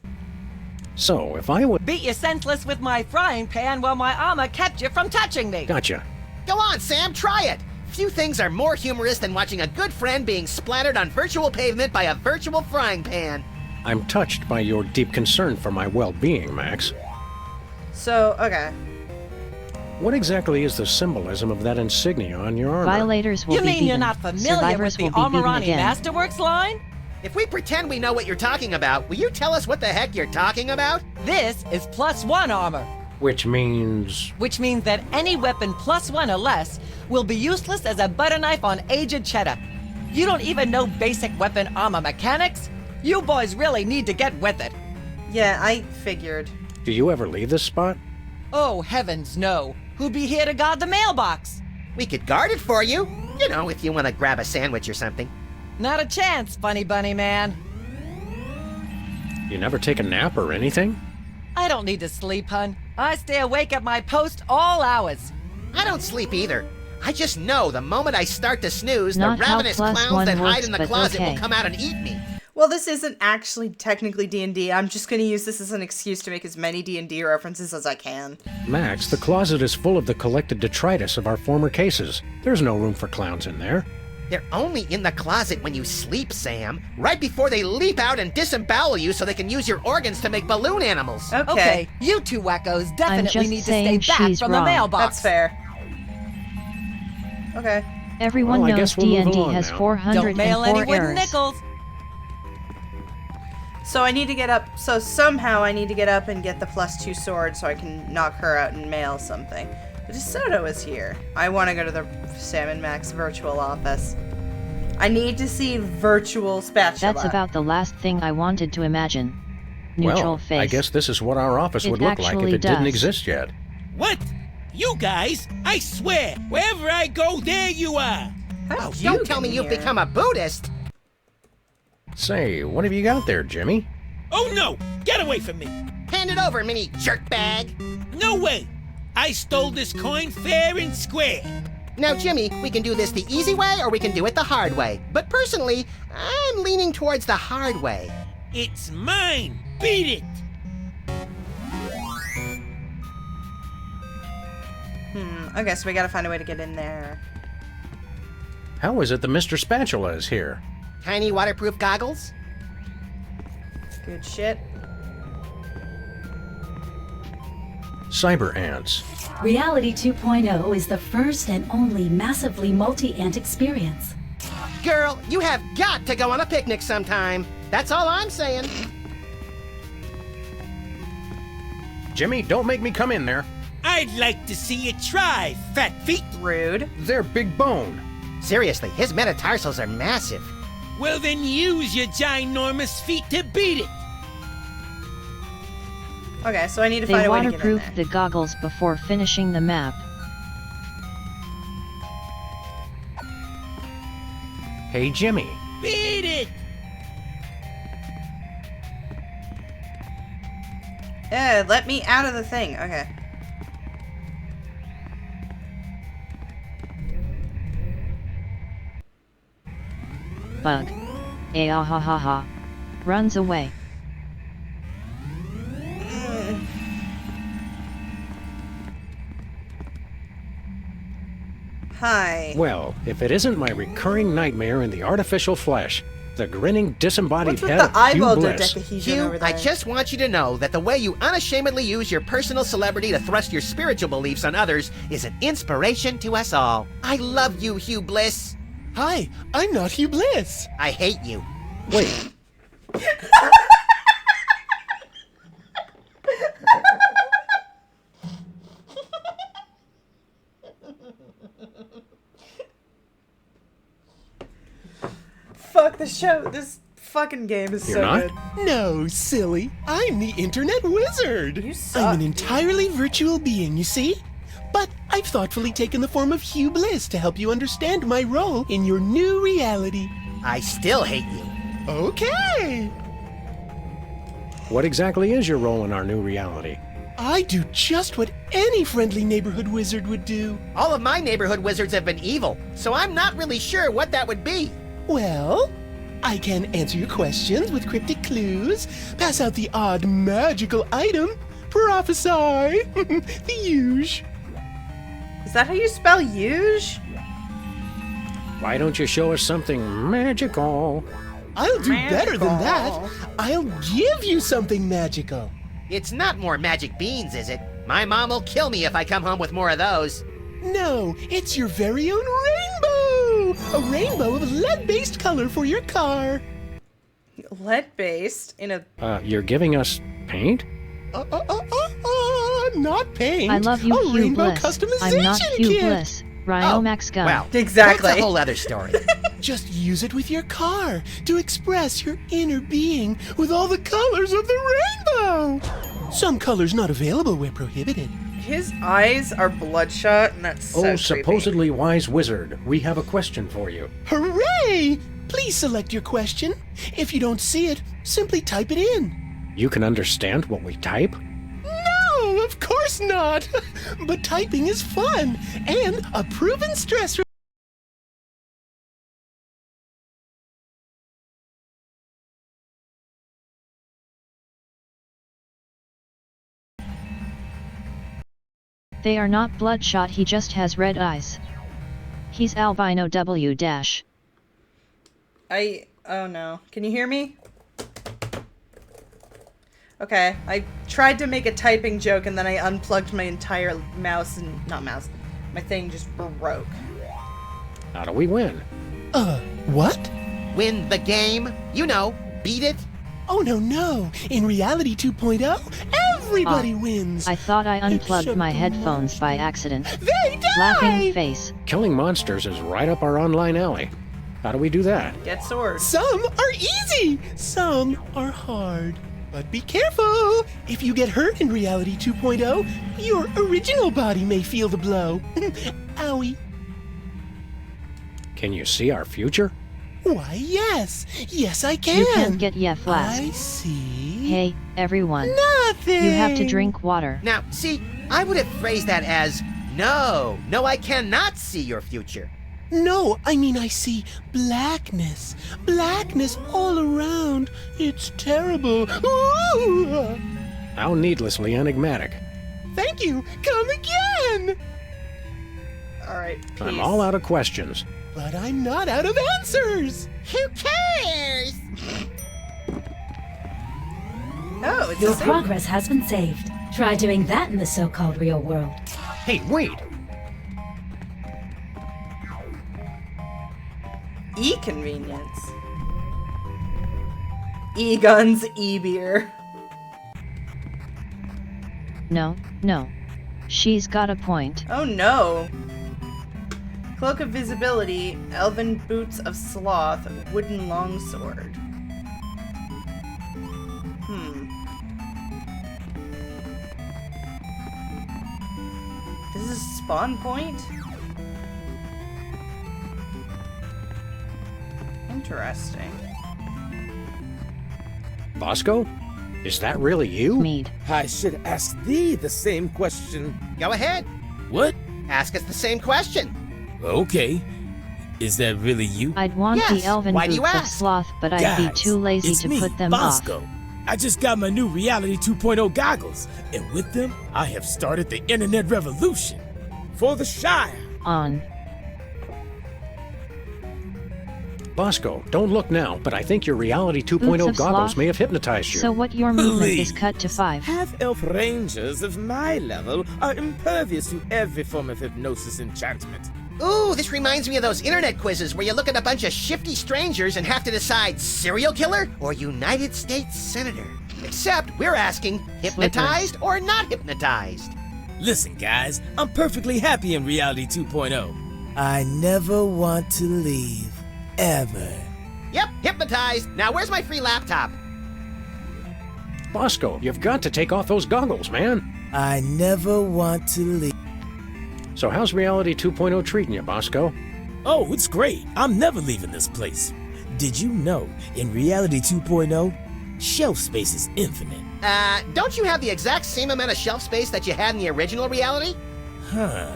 So, if I would...
Beat you senseless with my frying pan while my armor kept you from touching me.
Gotcha.
Go on, Sam, try it! Few things are more humorous than watching a good friend being splattered on virtual pavement by a virtual frying pan.
I'm touched by your deep concern for my well-being, Max.
So, okay.
What exactly is the symbolism of that insignia on your armor?
Violators will
You
be
mean you're
beaten.
not familiar
Survivors
with the
will be beaten
Armorani
again.
Masterworks line?
If we pretend we know what you're talking about, will you tell us what the heck you're talking about?
This is +1 armor,
Which means...
which means that any weapon +1 or less will be useless as a butter knife on aged cheddar. You don't even know basic weapon armor mechanics? You boys really need to get with it.
Yeah, I figured.
Do you ever leave this spot?
Oh, heavens no. Who'd be here to guard the mailbox?
We could guard it for you. You know, if you want to grab a sandwich or something.
Not a chance, Funny Bunny Man.
You never take a nap or anything?
I don't need to sleep, hun. I stay awake at my post all hours.
I don't sleep either. I just know the moment I start to snooze,
Not
the
how
ravenous
+1
clowns that hide
works,
in the
but
closet
okay.
will come out and eat me.
Well, this isn't actually technically D&D. I'm just going to use this as an excuse to make as many D&D references as I can.
Max, the closet is full of the collected detritus of our former cases. There's no room for clowns in there.
They're only in the closet when you sleep, Sam. Right before they leap out and disembowel you so they can use your organs to make balloon animals.
Okay, you two wackos definitely
just
need to
saying
stay back
she's
from the
wrong.
mailbox.
That's fair. Okay.
Everyone
Well, I
knows
guess we'll move
D&D
along
has
now.
404
Don't mail any wooden
errors.
nickels.
So I need to get up. So somehow I need to get up and get the +2 sword so I can knock her out and mail something. But DeSoto is here. I want to go to the Sam and Max virtual office. I need to see virtual spatula.
That's about the last thing I wanted to imagine. Neutral
Well,
face.
I guess this is what our office
It
would look like if
actually
it didn't
does.
exist yet.
What? You guys? I swear, wherever I go, there you are.
Oh, don't tell me you've become a Buddhist.
Say, what have you got there, Jimmy?
Oh no! Get away from me!
Hand it over, mini jerkbag.
No way! I stole this coin fair and square.
Now, Jimmy, we can do this the easy way or we can do it the hard way. But personally, I'm leaning towards the hard way.
It's mine! Beat it!
Okay, so we gotta find a way to get in there.
How is it that Mr. Spatula is here?
Tiny waterproof goggles?
Good shit.
Cyber ants.
Reality 2.0 is the first and only massively multi-ant experience.
Girl, you have got to go on a picnic sometime. That's all I'm saying.
Jimmy, don't make me come in there.
I'd like to see you try, fat feet.
Rude.
They're big bone.
Seriously, his metatarsals are massive.
Well, then use your ginormous feet to beat it.
Okay, so I need to
They
find a way to get in
waterproofed
there.
the goggles before finishing the map.
Hey, Jimmy.
Beat it!
Let me out of the thing. Okay.
Bug. Ah ha ha ha. Runs away.
Hi.
Well, if it isn't my recurring nightmare in the artificial flesh, the grinning, disembodied
What's with
head
the
of Hugh
eyeball
Bliss.
dodecahedron
Hugh,
over there?
I just want you to know that the way you unashamedly use your personal celebrity to thrust your spiritual beliefs on others is an inspiration to us all. I love you, Hugh Bliss.
Hi, I'm not Hugh Bliss.
I hate you.
Wait.
Fuck the show. This fucking game is
You're
so
not?
good.
No, silly. I'm the Internet Wizard.
You suck.
I'm an entirely virtual being, you see? But I've thoughtfully taken the form of Hugh Bliss to help you understand my role in your new reality.
I still hate you.
Okay.
What exactly is your role in our new reality?
I do just what any friendly neighborhood wizard would do.
All of my neighborhood wizards have been evil, so I'm not really sure what that would be.
Well, I can answer your questions with cryptic clues, pass out the odd magical item, prophesy, the huge.
Is that how you spell huge?
Why don't you show us something magical?
I'll do better than that. I'll give you something magical.
It's not more magic beans, is it? My mom will kill me if I come home with more of those.
No, it's your very own rainbow! A rainbow of lead-based color for your car.
Lead-based in a...
You're giving us paint?
Not paint.
I love you,
a
Hugh
rainbow
Bliss.
customization
I'm not Hugh
kit.
Bliss. Rhino Max Gun.
Well,
exactly.
That's a whole other story.
Just use it with your car to express your inner being with all the colors of the rainbow. Some colors not available where prohibited.
His eyes are bloodshot, and that's so
Oh,
creepy.
supposedly wise wizard, we have a question for you.
Hooray! Please select your question. If you don't see it, simply type it in.
You can understand what we type?
No, of course not. But typing is fun and a proven stress.
They are not bloodshot, he just has red eyes. He's albino W dash.
Oh no. Can you hear me? Okay, I tried to make a typing joke and then I unplugged my entire mouse and... not mouse. My thing just broke.
How do we win?
What?
Win the game? You know, beat it?
Oh, no. In Reality 2.0, everybody wins.
I thought I unplugged my headphones by accident.
They die!
Laughing face.
Killing monsters is right up our online alley. How do we do that?
Get swords.
Some are easy, some are hard. But be careful! If you get hurt in Reality 2.0, your original body may feel the blow. Owie.
Can you see our future?
Why, yes. Yes, I can.
You can't get yeah flask.
I see.
Hey, everyone.
Nothing.
You have to drink water.
Now, see, I would have phrased that as, no, I cannot see your future.
No, I mean I see blackness. Blackness all around. It's terrible. Ooh.
How needlessly enigmatic.
Thank you. Come again.
Alright, peace.
I'm all out of questions.
But I'm not out of answers.
Who cares?
Oh, it's
Your
the same.
progress has been saved. Try doing that in the so-called real world.
Hey, wait!
E-convenience. E-guns, E-beer.
No. She's got a point.
Oh no. Cloak of Visibility, Elven Boots of Sloth, Wooden Longsword. This is spawn point? Interesting.
Bosco? Is that really you?
Mead.
I should ask thee the same question.
Go ahead.
What?
Ask us the same question.
Okay. Is that really you?
I'd want
Yes.
the Elven
Why do you
Boots of
ask?
Sloth, but I'd be
Guys,
too lazy
it's
to
me,
put them
Bosco.
off.
I just got my new Reality 2.0 goggles, and with them, I have started the internet revolution. For the Shire.
On.
Bosco, don't look now, but I think your Reality
Boots
2.0
of
goggles
Sloth?
may have hypnotized you.
So what your movement is
Please.
cut to 5.
Half-elf rangers of my level are impervious to every form of hypnosis enchantment.
Ooh, this reminds me of those internet quizzes where you look at a bunch of shifty strangers and have to decide serial killer or United States Senator. Except we're asking hypnotized or not hypnotized.
Listen, guys, I'm perfectly happy in Reality 2.0. I never want to leave. Ever.
Yep, hypnotized. Now where's my free laptop?
Bosco, you've got to take off those goggles, man.
I never want to leave.
So how's Reality 2.0 treating you, Bosco?
Oh, it's great. I'm never leaving this place. Did you know, in Reality 2.0, shelf space is infinite?
Don't you have the exact same amount of shelf space that you had in the original reality?
Huh.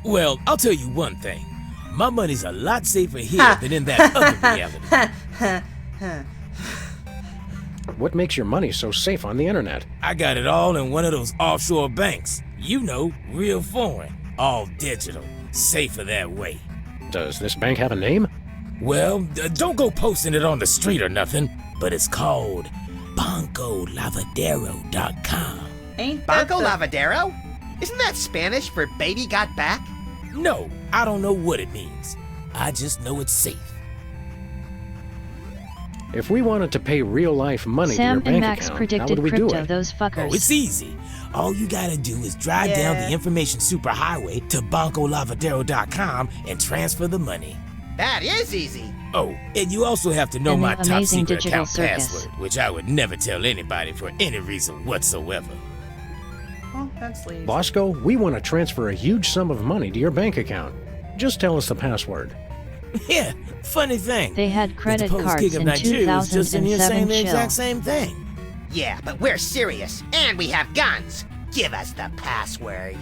Well, I'll tell you one thing. My money's a lot safer here than in that other reality.
What makes your money so safe on the internet?
I got it all in one of those offshore banks. You know, real foreign. All digital. Safer that way.
Does this bank have a name?
Well, don't go posting it on the street or nothing, but it's called BancoLavadero.com.
Ain't that
Banco
the-
Lavadero? Isn't that Spanish for baby got back?
No, I don't know what it means. I just know it's safe.
If we wanted to pay real-life money to your
Sam
bank
and Max
account, how
predicted
would we do
crypto,
it?
those fuckers.
Oh, it's easy. All you gotta do is drive down the information superhighway to BancoLavadero.com and transfer the money.
That is easy.
Oh, and you also have to know
And
my
the
top
amazing
secret
digital
account
circus.
password, which I would never tell anybody for any reason whatsoever.
Well, that's Lee's.
Bosco, we want to transfer a huge sum of money to your bank account. Just tell us the password.
Yeah, funny thing.
They had
The
credit
Deposed
cards
King of
in
Nigeria was just in here saying
2007
the
chill.
exact same thing.
Yeah, but we're serious, and we have guns. Give us the password.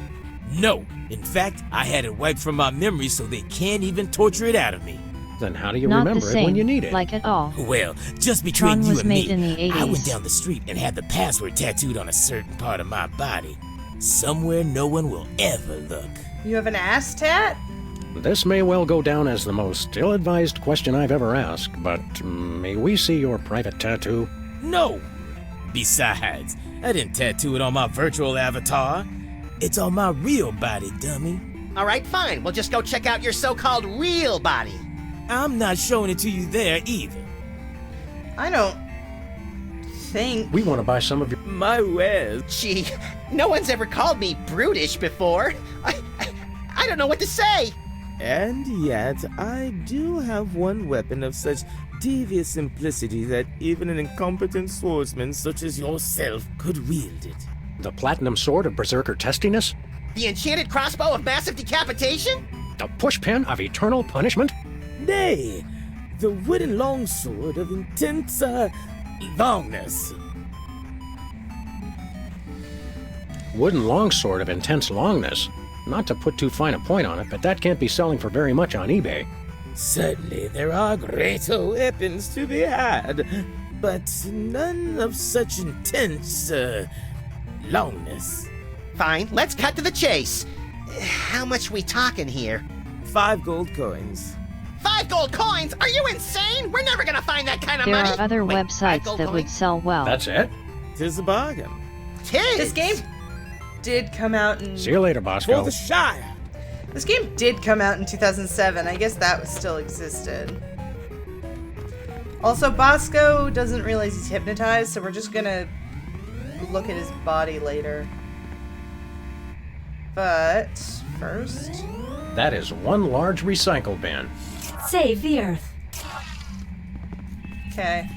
No, in fact, I had it wiped from my memory so they can't even torture it out of me.
Then how do you
Not the
remember it
same,
when you need it?
like at all.
Well, just
Tron
between you
was
and
made
me,
in the
I
80s.
went down the street and had the password tattooed on a certain part of my body. Somewhere no one will ever look.
You have an ass tat?
This may well go down as the most ill-advised question I've ever asked, but may we see your private tattoo?
No! Besides, I didn't tattoo it on my virtual avatar. It's on my real body, dummy.
All right, fine. We'll just go check out your so-called real body.
I'm not showing it to you there either.
I don't think.
We want to buy some of your...
My wares.
Gee, no one's ever called me brutish before. I don't know what to say.
And yet, I do have one weapon of such devious simplicity that even an incompetent swordsman such as yourself could wield it.
The platinum sword of berserker testiness?
The enchanted crossbow of massive decapitation?
The pushpin of eternal punishment?
Nay, the wooden longsword of intense, longness.
Wooden longsword of intense longness? Not to put too fine a point on it, but that can't be selling for very much on eBay.
Certainly, there are greater weapons to be had, but none of such intense, longness.
Fine, let's cut to the chase. How much we talking here?
5 gold coins.
5 gold coins? Are you insane? We're never gonna find that kind of
There
money.
are other
Wait, 5
websites
gold
that would
coins?
sell well.
That's it?
'Tis a bargain.
Tis.
This game did come out in.
See you later, Bosco.
For the Shire.
This game did come out in 2007. I guess that still existed. Also, Bosco doesn't realize he's hypnotized, so we're just gonna look at his body later. But first,
That is one large recycle bin.
Save the Earth.
okay.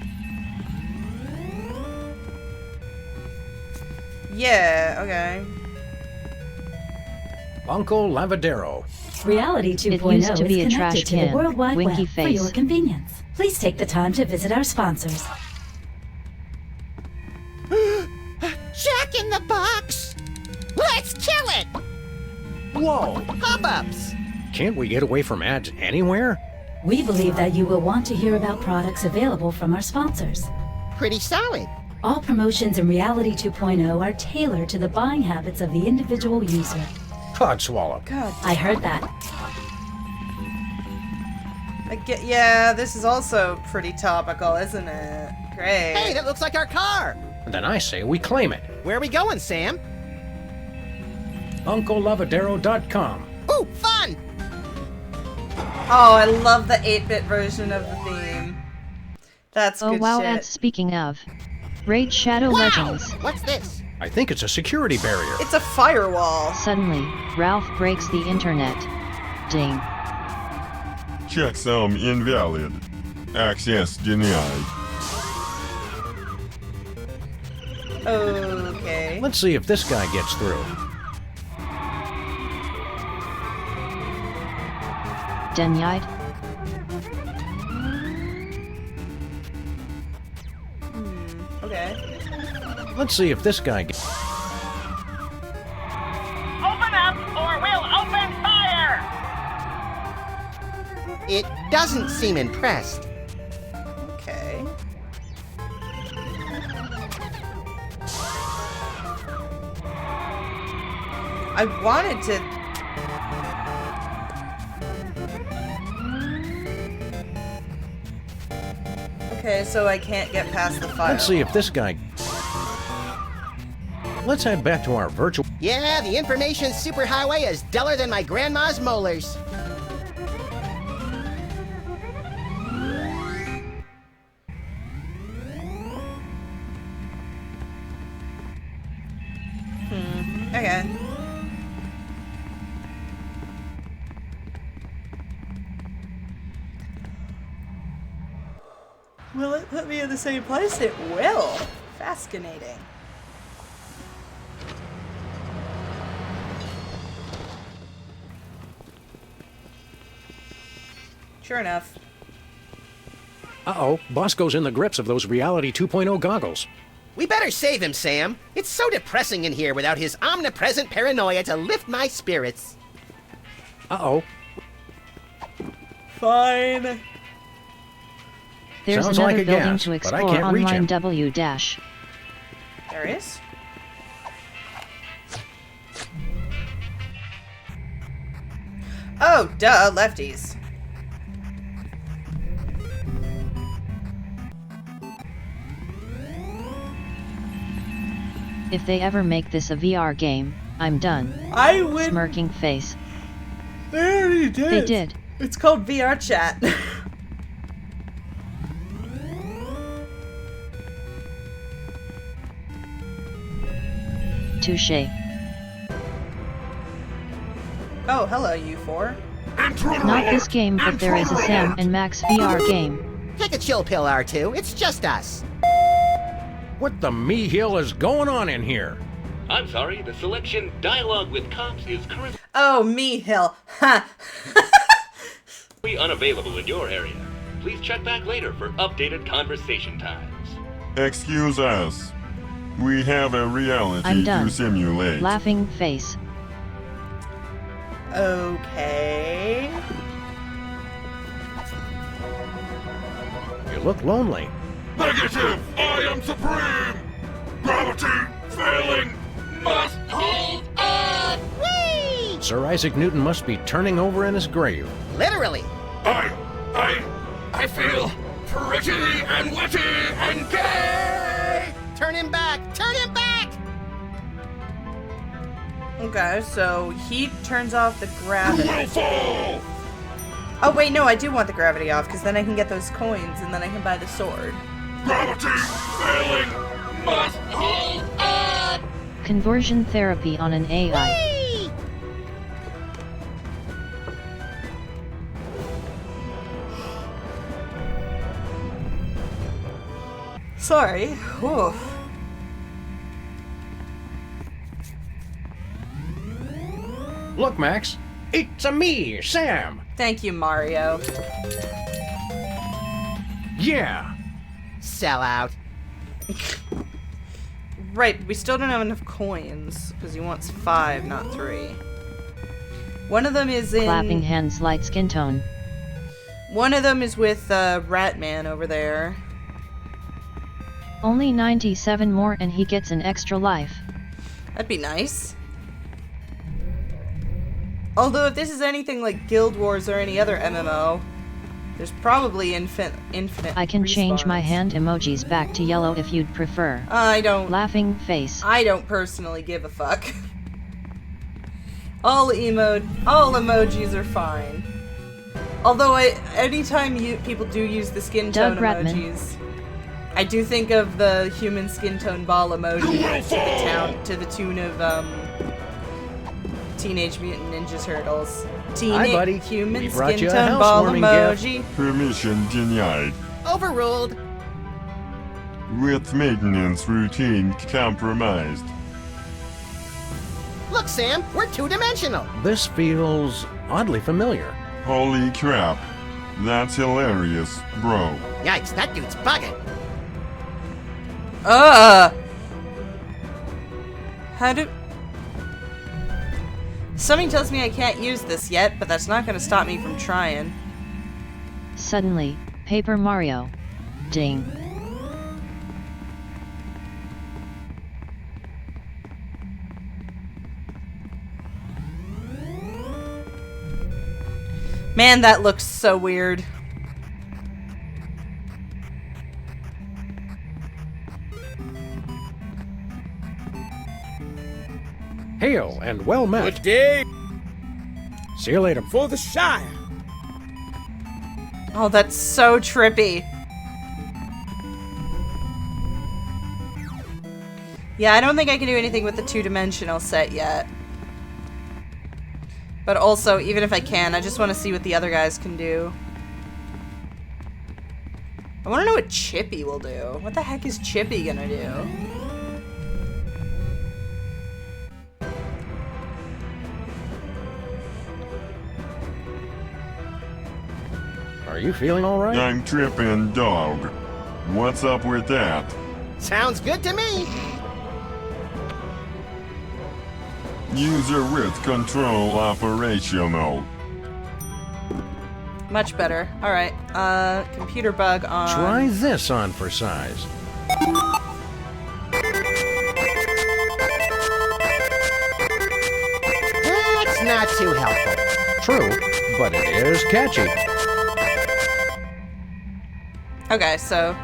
Yeah, okay.
Banco Lavadero.
Reality 2.0
used to be a
is
trash
connected to the
can.
World Wide
Winky
Web for
face.
your convenience. Please take the time to visit our sponsors.
Jack in the Box! Let's kill it!
Whoa!
Pop-ups!
Can't we get away from ads anywhere?
We believe that you will want to hear about products available from our sponsors.
Pretty solid.
All promotions in Reality 2.0 are tailored to the buying habits of the individual user.
Codswallop.
God.
I heard that.
Yeah, this is also pretty topical, isn't it? Great.
Hey, that looks like our car!
Then I say we claim it.
Where are we going, Sam?
BancoLavadero.com.
Ooh, fun!
Oh, I love the 8-bit version of the theme. That's
Oh
good
wow,
shit.
and speaking of, Raid Shadow
Wow!
Legends.
What's this?
I think it's a security barrier.
It's a firewall.
Suddenly, Ralph breaks the internet. Ding.
Checksum invalid. Access denied.
Okay.
Let's see if this guy gets through.
Denied.
Okay.
Let's see if this guy gets...
Open up or we'll open fire!
It doesn't seem impressed.
Okay. I wanted to... Okay, so I can't get past the file.
Let's see if this guy... let's head back to our virtual...
Yeah, the information superhighway is duller than my grandma's molars.
Okay. Will it put me in the same place? It will. Fascinating. Sure enough.
Uh-oh, Bosco's in the grips of those Reality 2.0 goggles.
We better save him, Sam. It's so depressing in here without his omnipresent paranoia to lift my spirits.
Uh-oh.
Fine.
There's
Sounds
another
like a
building
gas,
to
but I
explore
can't reach
online
him.
W dash.
There is. Oh, duh, lefties.
If they ever make this a VR game, I'm done.
I would.
Smirking face.
They already did.
They did.
It's called VR chat.
Touché.
Oh, hello, you four.
Not this game, but there is a Sam and Max VR game.
Take a chill pill, R2. It's just us.
What the me-hill is going on in here?
I'm sorry, the selection Dialogue with Cops is currently
Oh, me hill. Ha.
unavailable in your area. Please check back later for updated conversation times.
Excuse us. We have a
I'm
reality
done.
to simulate.
Laughing face.
Okay.
You look lonely.
Negative! I am supreme! Gravity failing must hold on!
Whee!
Sir Isaac Newton must be turning over in his grave.
Literally.
I feel pretty and witty and gay!
Turn him back! Turn him back!
Okay, so he turns off the gravity.
You will fall!
Oh wait, no, I do want the gravity off because then I can get those coins and then I can buy the sword.
Gravity failing must hold on!
Conversion therapy on an AI.
Whee!
Sorry. Whew.
Look, Max. It's a me, Sam.
Thank you, Mario.
Yeah.
Sell out.
Right, but we still don't have enough coins because he wants 5, not 3. One of them is in.
Clapping hands, light skin tone.
One of them is with Ratman over there.
Only 97 more and he gets an extra life.
That'd be nice. Although if this is anything like Guild Wars or any other MMO, there's probably infinite
I can change my
respawns.
hand emojis back to yellow if you'd prefer.
I don't.
Laughing face.
I don't personally give a fuck. All emojis are fine. Although anytime people do use the skin tone
Doug Ratman.
emojis, I do think of the human skin tone ball emoji to the tune of Teenage Mutant Ninja Turtles.
Hi, buddy.
Human
We brought
skin
you a
tone ball
housewarming
emoji.
Permission denied.
Overruled.
With maintenance routine compromised.
Look, Sam, we're two-dimensional.
This feels oddly familiar.
Holy crap. That's hilarious, bro.
Yikes, that dude's bugging.
How do... Something tells me I can't use this yet, but that's not going to stop me from trying.
Suddenly, Paper Mario. Ding.
Man, that looks so weird.
Hail and well met.
Good day.
See you later.
For the Shire.
Oh, that's so trippy. Yeah, I don't think I can do anything with the two-dimensional set yet. But also, even if I can, I just want to see what the other guys can do. I want to know what Chippy will do. What the heck is Chippy gonna do?
Are you feeling all right?
I'm tripping, dog. What's up with that?
Sounds good to me.
User with control operational.
Much better. Alright, computer bug on...
Try this on for size.
That's not too helpful.
True, but it is catchy.
Okay, so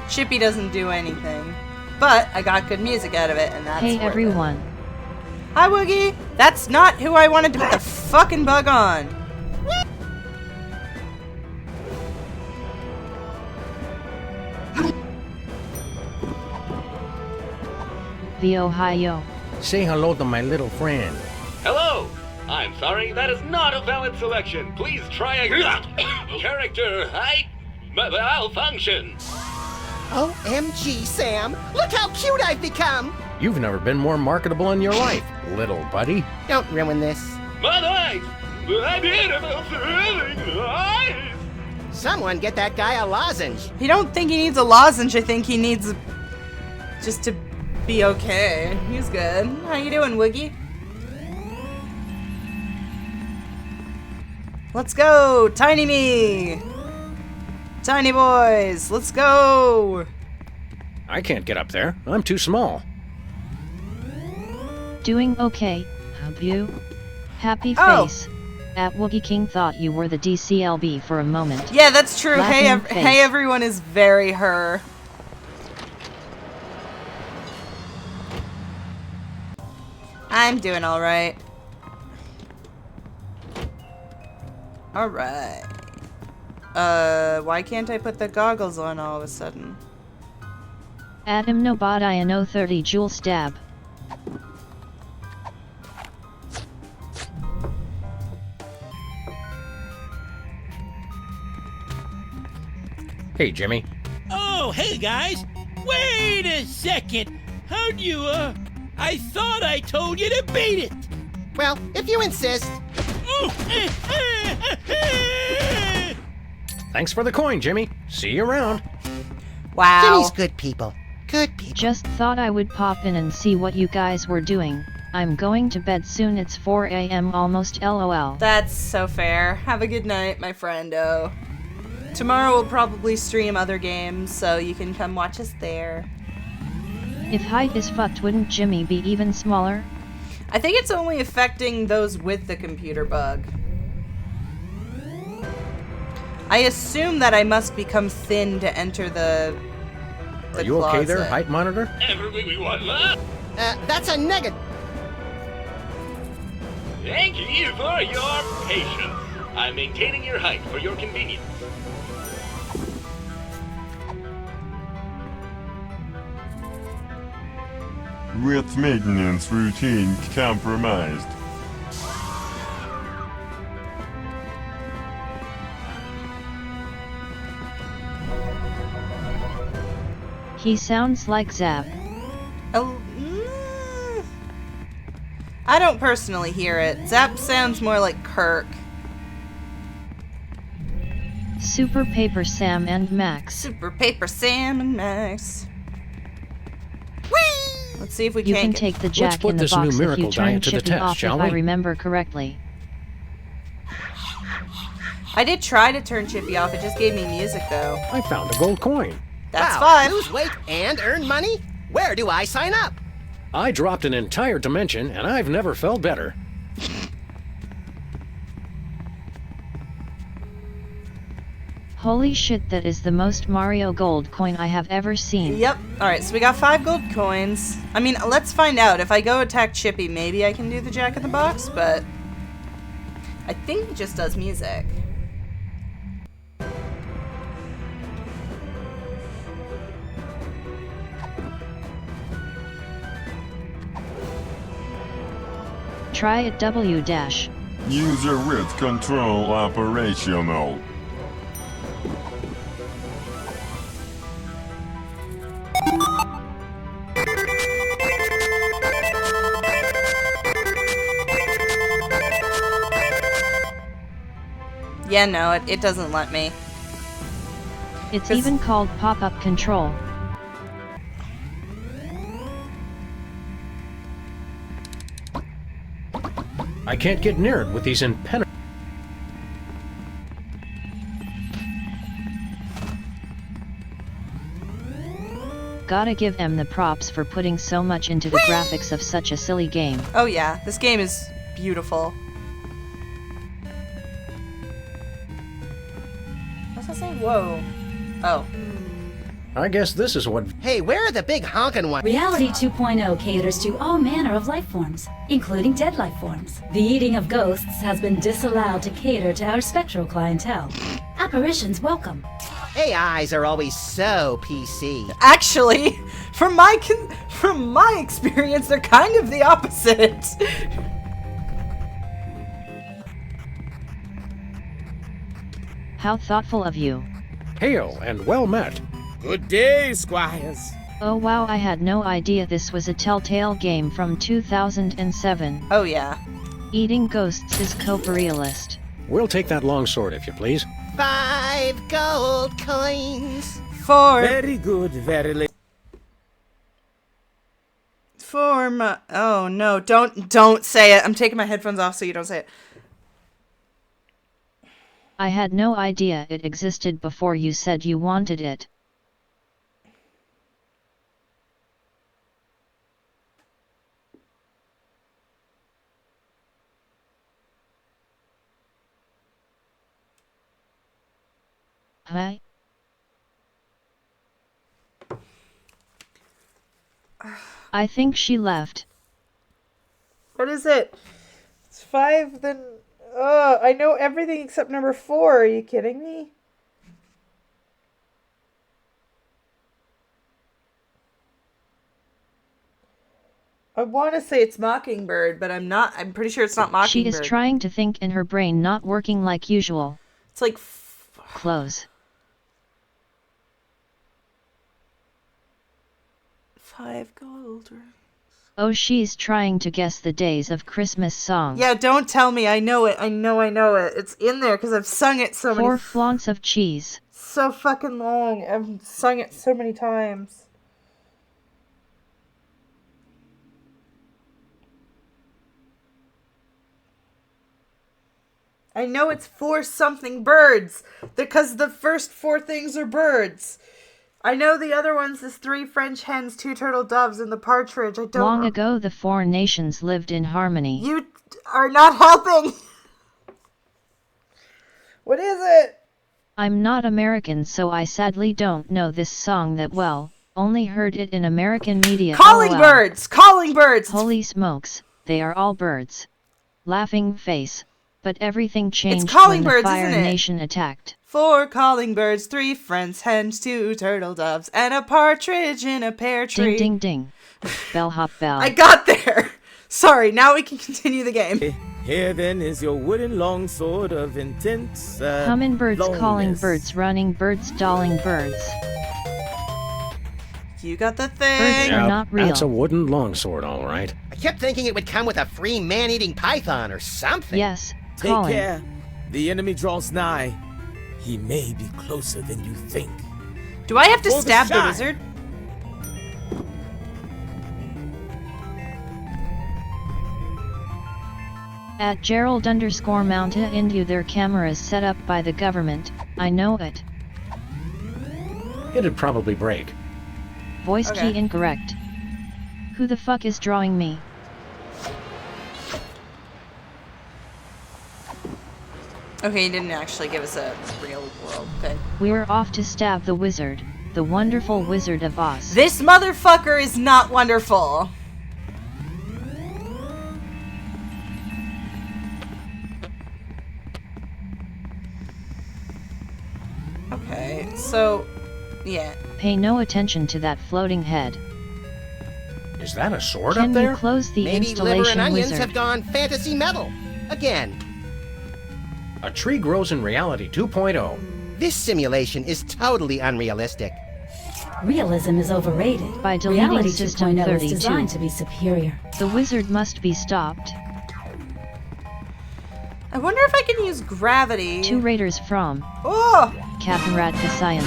Chippy doesn't do anything, but I got good music out of it, and that's
Hey
worth
everyone.
it. Hi, Woogie! That's not who I wanted to put the fucking bug on!
The Ohio.
Say hello to my little friend.
Hello! I'm sorry, that is not a valid selection. Please try again. Character height malfunction.
OMG, Sam! Look how cute I've become!
You've never been more marketable in your life, little buddy.
Don't ruin this.
My eyes! My beautiful thrilling eyes!
Someone get that guy a lozenge.
I don't think he needs a lozenge, I think he needs just to be okay. He's good. How you doing, Woogie? Let's go! Tiny me! Tiny boys! Let's go!
I can't get up there. I'm too small.
Doing okay, have you? Happy
Oh.
face. At Woogie King thought you were the DCLB for a moment.
Yeah, that's true. Hey,
Laughing face.
hey, everyone is very her. I'm doing all right. All right. Why can't I put the goggles on all of a sudden?
Adam Nobodiano 30 Jewel Stab.
Hey, Jimmy.
Oh, hey guys! Wait a second! How'd you, I thought I told you to beat it!
Well, if you insist.
Thanks for the coin, Jimmy. See you around.
Wow.
Jimmy's good people. Good people.
Just thought I would pop in and see what you guys were doing. I'm going to bed soon, it's 4 a.m. almost LOL.
That's so fair. Have a good night, my friendo. Tomorrow we'll probably stream other games, so you can come watch us there.
If height is fucked, wouldn't Jimmy be even smaller?
I think it's only affecting those with the computer bug. I assume that I must become thin to enter the
Are you okay there,
closet.
height monitor?
Everyone laugh.
That's a negative.
Thank you for your patience. I'm maintaining your height for your convenience.
With maintenance routine compromised.
He sounds like Zap.
Oh, I don't personally hear it. Zap sounds more like Kirk.
Super Paper Sam and Max.
Super Paper Sam and Max. Whee! Let's see if we
You
can't
can
get...
take the
Let's
jack
put
in the
this new
box if
miracle
you turn
diet to the
Chippy
test,
off,
shall
if I
we?
remember correctly.
I did try to turn Chippy off. It just gave me music, though.
I found a gold coin.
That's
Wow,
fine.
lose weight and earn money? Where do I sign up?
I dropped an entire dimension, and I've never felt better.
Holy shit, that is the most Mario gold coin I have ever seen.
Yep. Alright, so we got 5 gold coins. I mean, let's find out. If I go attack Chippy, maybe I can do the Jack in the Box, but I think he just does music.
Try it W dash.
User with control operational.
Yeah, no, it doesn't let me.
It's even called pop-up control.
I can't get near it with these impenetrable...
Gotta give M the props for putting so much into the graphics of such a silly game.
Oh yeah, this game is beautiful. What's that saying? Whoa. Oh.
I guess this is what...
Hey, where are the big honkin' ones?
Reality 2.0 caters to all manner of life forms, including dead life forms. The eating of ghosts has been disallowed to cater to our spectral clientele. Apparitions welcome.
AIs are always so PC.
Actually, from my experience, they're kind of the opposite.
How thoughtful of you.
Hail and well met.
Good day, squires.
Oh wow, I had no idea this was a Telltale game from 2007.
Oh yeah.
Eating ghosts is co-realist.
We'll take that longsword if you please.
5 gold coins.
Very good, very late.
Oh no, don't say it. I'm taking my headphones off so you don't say it.
I had no idea it existed before you said you wanted it. Hi. I think she left.
What is it? It's 5, then... I know everything except number 4. Are you kidding me? I want to say it's Mockingbird, but I'm not. I'm pretty sure it's not Mockingbird.
She is trying to think in her brain, not working like usual.
It's like...
Close.
5 gold rings.
Oh, she's trying to guess the days of Christmas songs.
Yeah, don't tell me. I know it. I know it. It's in there because I've sung it so many...
4 flonks of cheese.
So fucking long. I've sung it so many times. I know it's 4 something birds because the first 4 things are birds. I know the other ones is 3 French hens, 2 turtle doves, and the partridge. I don't...
Long ago the 4 nations lived in harmony.
You are not helping. What is it?
I'm not American, so I sadly don't know this song that well. Only heard it in American media.
Calling birds! Calling birds!
Holy smokes, they are all birds. Laughing face. But everything changed
calling
when
birds,
the Fire
isn't it?
Nation attacked.
4 calling birds, 3 French hens, 2 turtle doves, and a partridge in a pear tree.
Ding ding ding. Bellhop bell.
I got there! Sorry, now we can continue the game.
Here then is your wooden longsword of intense
Humming birds,
loneliness.
calling birds, running birds, stalling birds.
You got the
Birds
thing.
are not real.
That's a wooden longsword, all right.
I kept thinking it would come with a free man-eating python or something.
Yes,
Take
calling.
care. The enemy draws nigh. He may be closer than you think.
Do I have to
For the
stab the
shot.
wizard?
At Gerald_Mountain, their cameras set up by the government. I know it.
It'd probably break.
Voice
Okay.
key incorrect. Who the fuck is drawing me?
Okay, he didn't actually give us a real world thing.
We're off to stab the wizard, the wonderful Wizard of Oz.
This motherfucker is not wonderful. Okay, so, yeah.
Pay no attention to that floating head.
Is that a sword
Can
up there?
you close the
Maybe liver
installation,
and onions
wizard?
have gone fantasy metal. Again.
A tree grows in reality 2.0.
This simulation is totally unrealistic.
Realism is overrated.
By deleting
Reality
System
2.0
32.
is designed to be superior.
The wizard must be stopped.
I wonder if I can use gravity.
2 raiders from
Oh!
Captain Rat Kasayan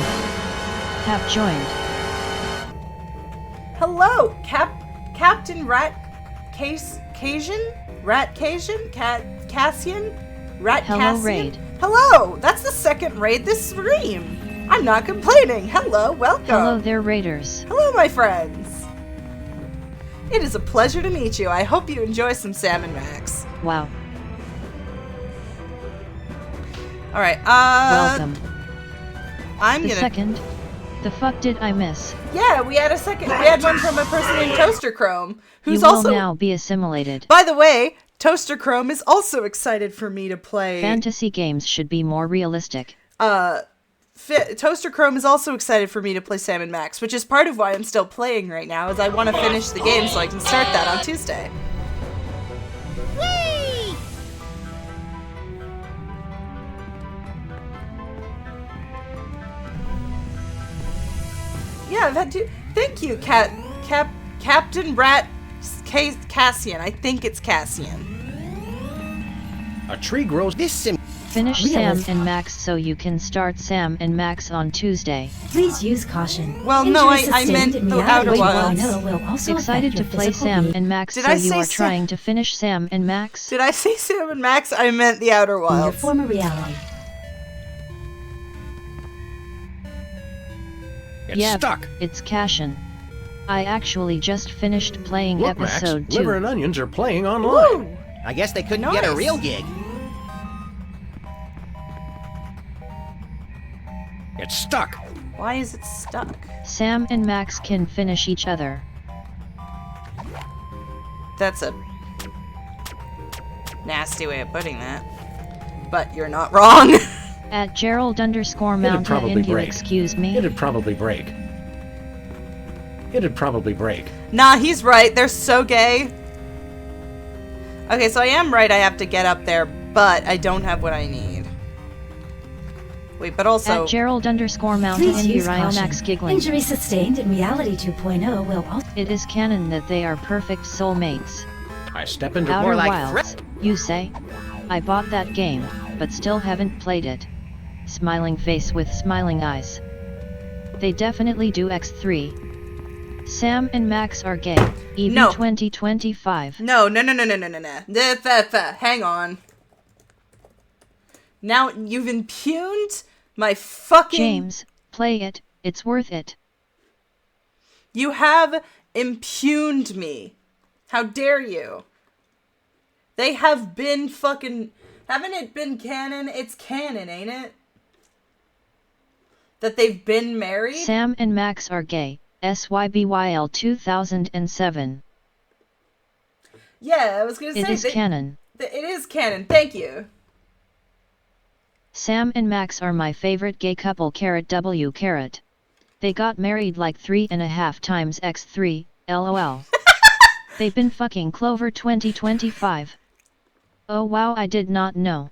have joined.
Hello, Captain Rat Cajun? Rat Cajun? Cassian? Rat
Hello,
Cassian?
raid.
Hello! That's the second raid this stream. I'm not complaining. Hello, welcome.
Hello there, raiders.
Hello, my friends. It is a pleasure to meet you. I hope you enjoy some Sam and Max.
Wow.
Alright,
Welcome.
I'm
The
gonna...
second. The fuck did I miss?
Yeah, we had a second. We had one from a person named Toaster Chrome, who's
You will
also...
now be assimilated.
By the way, Toaster Chrome is also excited for me to play...
Fantasy games should be more realistic.
Toaster Chrome is also excited for me to play Sam and Max, which is part of why I'm still playing right now, is I want to finish the game so I can start that on Tuesday.
Whee!
Yeah, I've had to... Thank you, Captain Rat Cassian. I think it's Cassian.
A tree grows...
This sim...
Finish Sam and Max so you can start Sam and Max on Tuesday.
Please use caution.
Well, no,
Injury
I meant
sustained in
the
reality
Outer Wilds.
2.0 will also
Excited
affect
to
your
play
physical
Sam
being.
and Max
Did
so
I
you
say
are
Sam?
trying to finish Sam and Max?
Did I say Sam and Max? I meant the Outer
In your
Wilds.
former reality.
It's
Yep,
stuck.
It's Cashin. I actually just finished playing
Look, Max,
episode 2.
Liver and Onions are playing online.
Ooh,
I guess they couldn't get a
Nice.
real gig.
It's stuck.
why is it stuck?
Sam and Max can finish each other.
That's a nasty way of putting that. But you're not wrong.
At Gerald _
It'd
Mountain
probably
and you
break.
excuse me?
It'd probably break. It'd probably break.
Nah, he's right. They're so gay. Okay, so I am right. I have to get up there, but I don't have what I need. Wait, but also...
At Gerald _ Mountain
Please
and
use
Uriel
caution.
Max giggling.
Injury sustained in reality 2.0 will also...
It is canon that they are perfect soulmates.
I step into
Outer
more like
Wilds, you say? I bought that game, but still haven't played it. Smiling face with smiling eyes. They definitely do X3. Sam and Max are gay. EV
No.
2025.
No. Hang on. Now you've impugned my fucking...
James, play it. It's worth it.
You have impugned me. How dare you? They have been fucking... Haven't it been canon? It's canon, ain't it? That they've been married?
Sam and Max are gay. SYBYL 2007.
Yeah, I was gonna say...
It is canon.
It is canon, thank you.
Sam and Max are my favorite gay couple. W. They got married like 3.5 times X3, LOL. They've been fucking Clover 2025. Oh wow, I did not know.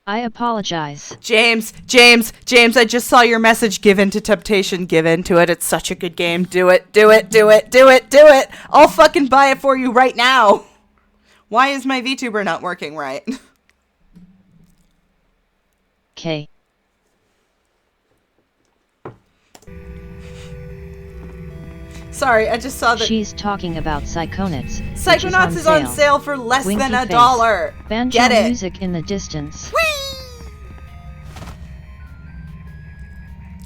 I apologize.
James, I just saw your message. Give in to temptation. Give in to it. It's such a good game. Do it. I'll fucking buy it for you right now. Why is my VTuber not working right?
K.
Sorry, I just saw that.
She's talking about Psychonauts.
Psychonauts is on sale for less
Winky
than
face.
$1.
Banjo
Get it.
music in the distance.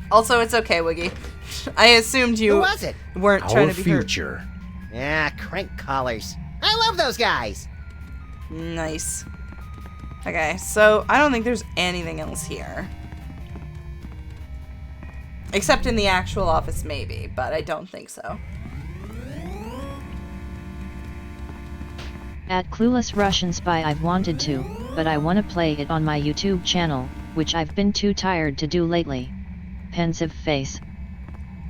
Also, it's okay, Wiggy. I assumed you
Who was it?
weren't trying
Our
to be hurt.
future.
Ah, crank collars. I love those guys.
Nice. Okay, so I don't think there's anything else here. Except in the actual office, maybe, but I don't think so.
At Clueless Russian Spy, I've wanted to, but I wanna play it on my YouTube channel, which I've been too tired to do lately. Pensive face.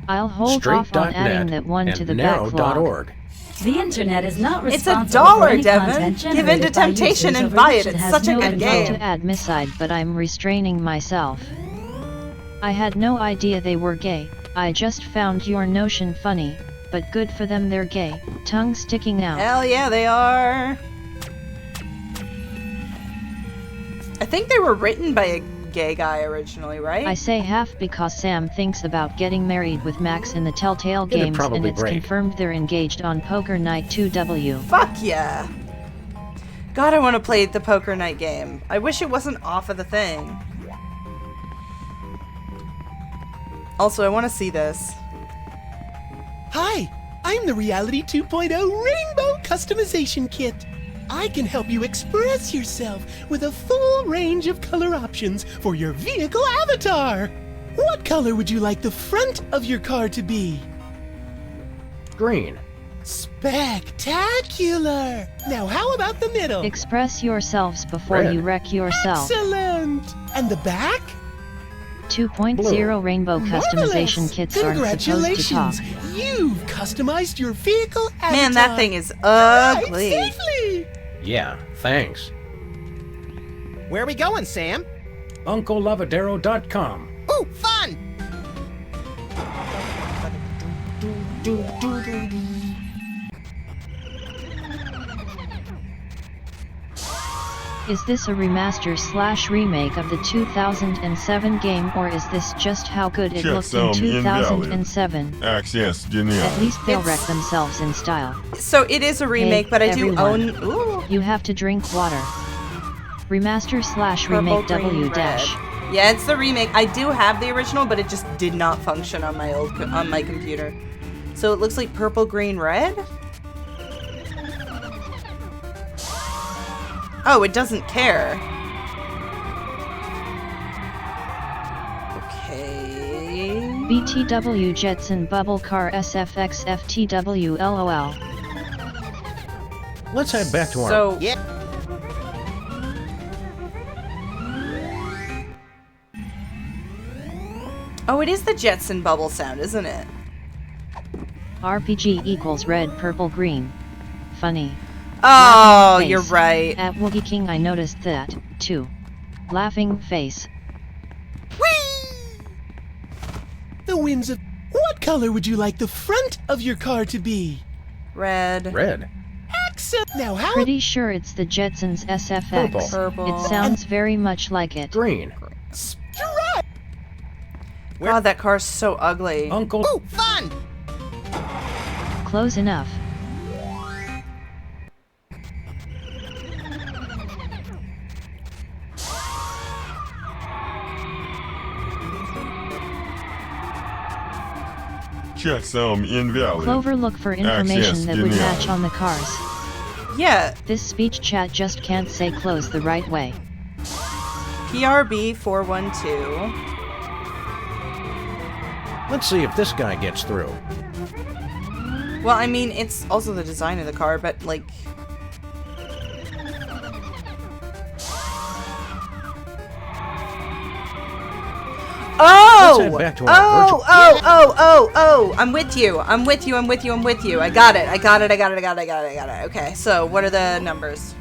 I'll hold off on adding that one to the backlog.
The internet is not
It's
responsible
$1,
for any
Devin.
content
Give in to
generated by
temptation
users
and
over
buy
which
it. It's
has
such a
no
good
I'd
game.
love to add Misside, but I'm restraining myself. I had no idea they were gay. I just found your notion funny, but good for them they're gay. Tongue sticking out.
Hell yeah, they are. I think they were written by a gay guy originally, right?
I say half because Sam thinks about getting married with Max in the Telltale
It'd
games, and
probably
it's
break.
confirmed they're engaged on Poker Night 2W.
Fuck yeah. God, I want to play the Poker Night game. I wish it wasn't off of the thing. Also, I want to see this.
Hi, I'm the Reality 2.0 Rainbow Customization Kit. I can help you express yourself with a full range of color options for your vehicle avatar. What color would you like the front of your car to be?
Green.
Spectacular! Now how about the middle?
Express yourselves before
Red.
you wreck yourself.
Excellent! And the back?
2.0 Rainbow Customization
Marvelous!
Kits aren't supposed to talk.
Congratulations! You've customized your vehicle avatar.
Man, that thing is
Drive
ugly.
safely!
Yeah, thanks.
Where are we going, Sam?
UncleLavadero.com.
Ooh, fun!
Is this a remaster/remake of the 2007 game, or is this just how good it
Check
looked in
some invalid.
2007?
Access denied.
At least they'll
It's-
wreck themselves in style.
So it is a remake,
Hey,
but I do
everyone.
own. Ooh.
You have to drink water.
Purple,
Remaster/remake
green,
W
red.
dash.
Yeah, it's the remake. I do have the original, but it just did not function on my on my computer. So it looks like purple, green, red. Oh, it doesn't care. Okay.
BTW Jetson Bubble Car SFX FTW LOL.
Let's head back to our...
So
Yeah.
Oh, it is the Jetson bubble sound, isn't it?
RPG equals red, purple, green. Funny.
Oh,
Laughing
you're
face.
right.
At Woogie King I noticed that, too. Laughing face.
The winds of... What color would you like the front of your car to be?
Red.
Red.
Excellent! Now how...
Pretty sure it's the Jetsons SFX.
Purple.
It sounds very much like it.
Green.
Strike!
God, that car's so ugly.
Uncle...
Ooh, fun!
Close enough.
Checksum invalid.
Clover, look for information
Access
that would
denied.
match on the cars.
Yeah,
This speech chat just can't say close the right way.
PRB 412.
Let's see if this guy gets through.
Well, I mean, it's also the design of the car, but like. Oh!
Let's head back to our virtual-
Oh! I'm with you. I'm with you. I got it. Okay, so what are the numbers?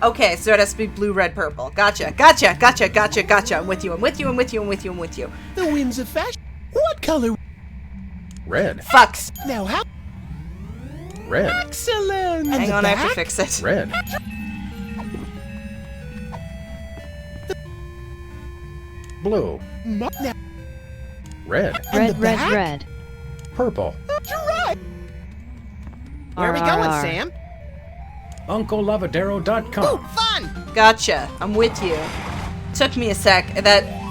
Okay, so it has to be blue, red, purple. Gotcha. I'm with you.
The winds of fashion. What color?
Red.
Fucks.
Now how...
Red.
Excellent! And
Hang
the
on, I have to
back?
fix it.
Red. Blue.
Now,
Red.
and the
Red,
back?
red.
Purple.
Right.
Where are we going,
RRR.
Sam?
UncleLavadero.com.
Ooh, fun!
Gotcha. I'm with you. Took me a sec,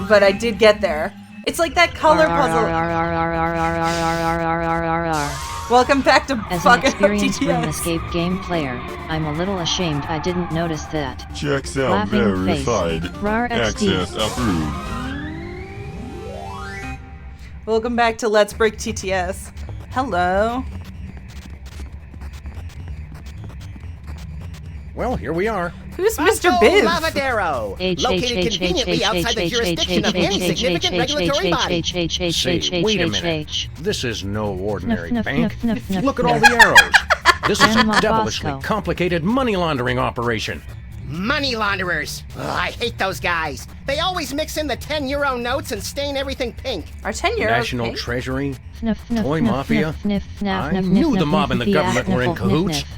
but I did get there. It's like that color puzzle. Welcome back to
As an
fucking
experienced room
TTS.
escape game player, I'm a little ashamed I didn't notice that.
Checks out
Laughing
verified.
face. Rar XD.
Access approved.
Welcome back to Let's Break TTS. Hello.
Well, here we are.
Who's
Bosco
Mr. Biv?
Lavadero, located conveniently outside the jurisdiction of any significant regulatory body.
Say, wait a minute. This is no ordinary
Fnuff,
bank.
fnuff, fnuff,
Look at
fnuff.
all the arrows. This is a
Grandma
devilishly
Bosco.
complicated money laundering operation.
Money launderers. Ugh, I hate those guys. They always mix in the 10-euro notes and stain everything pink.
Are 10 euros
National
pink?
Treasury,
Fnuff, fnuff,
Toy
fnuff,
Mafia.
fnuff, fnuff, fnuff,
I
fnuff,
knew
fnuff,
the mob
fnuff,
and the
fnuff,
government were in
fnuff, fnuff,
cahoots.
fnuff.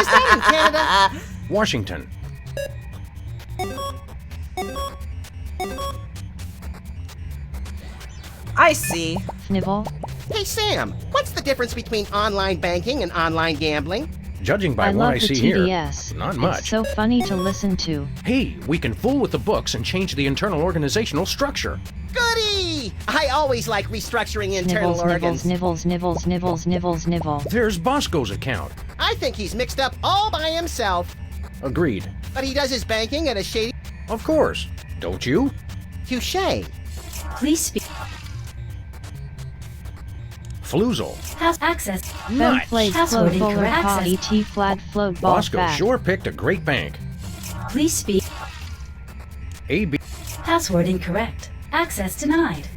Is that in Canada?
Washington.
I see.
Fnivel.
Hey, Sam, what's the difference between online banking and online gambling?
Judging by
I
what
love
I
the
see here,
TDS.
not
It's
much.
so funny to listen to.
Hey, we can fool with the books and change the internal organizational structure.
Goody! I always like restructuring internal
Nibbles,
organs.
nibbles, nibbles, nibbles, nibbles, nibbles, nibble.
There's Bosco's account.
I think he's mixed up all by himself.
Agreed.
But he does his banking at a shady...
Of course. Don't you?
Touché.
Please speak.
Floozle.
Has access.
Nice.
Flade,
Password
float, bowler,
incorrect.
ha,
Access.
ET, flat, float, ball,
Bosco
fat.
sure picked a great bank.
Please speak.
AB.
Password incorrect. Access denied.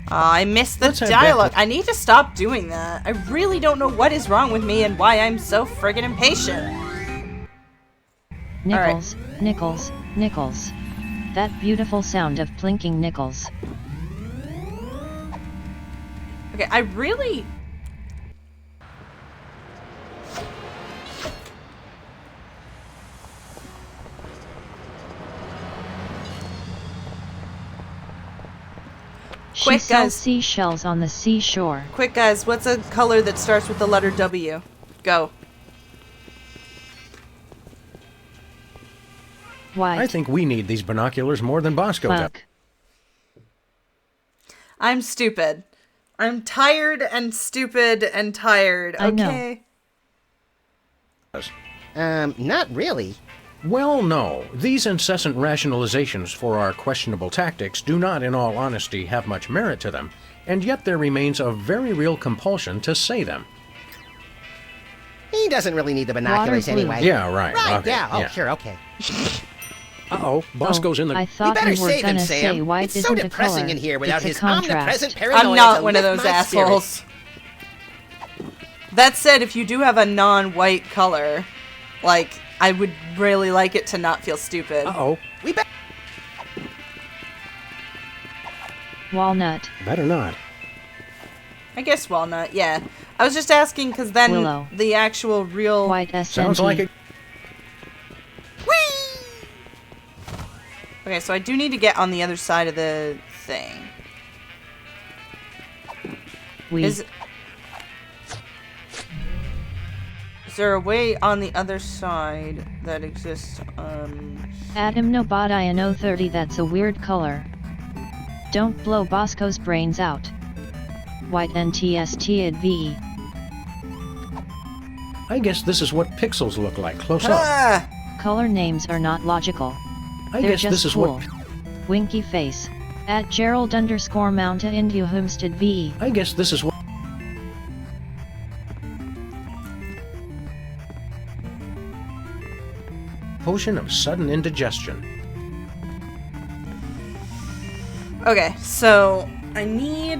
I missed the
Let's head back
dialogue.
to-
I need to stop doing that. I really don't know what is wrong with me and why I'm so friggin' impatient.
Nickels, nickels, nickels. That beautiful sound of plinking nickels.
Okay, I really...
She
Quick,
sells
guys.
seashells on the seashore.
Quick, guys, what's a color that starts with the letter W? Go.
White.
I think we need these binoculars more than Bosco does.
Fuck.
I'm stupid. I'm tired and stupid and tired,
I know.
okay?
Not really.
Well, no. These incessant rationalizations for our questionable tactics do not, in all honesty, have much merit to them, and yet there remains a very real compulsion to say them.
He doesn't really need the binoculars
Water blue.
anyway.
Yeah, right.
Right,
Okay,
yeah. Oh,
yeah.
sure, okay.
Uh-oh, Bosco's in the...
I
You
thought
better
you were
save him,
gonna
Sam.
say white
It's so
isn't a
depressing
color.
in here without
It's a
his
contrast.
omnipresent paranoia.
I'm not
to
one of
lift
those
my
assholes.
spirits.
That said, if you do have a non-white color, like, I would really like it to not feel stupid.
Uh-oh,
We bet.
Walnut.
better not.
I guess walnut, yeah. I was just asking because then
Willow.
the actual real...
White SNT.
Sounds like it.
Okay, so I do need to get on the other side of the thing. Is there a way on the other side that exists?
Adam Nobodiano 30. That's a weird color. Don't blow Bosco's brains out. White NTST at VE.
I guess this is what pixels look like close up.
Ah!
Color names are not logical.
I
They're
guess
just
this is
cool.
what...
Winky face. At Gerald _ Mounta India Homestead VE.
I guess this is what... Potion of sudden indigestion.
Okay, so I need...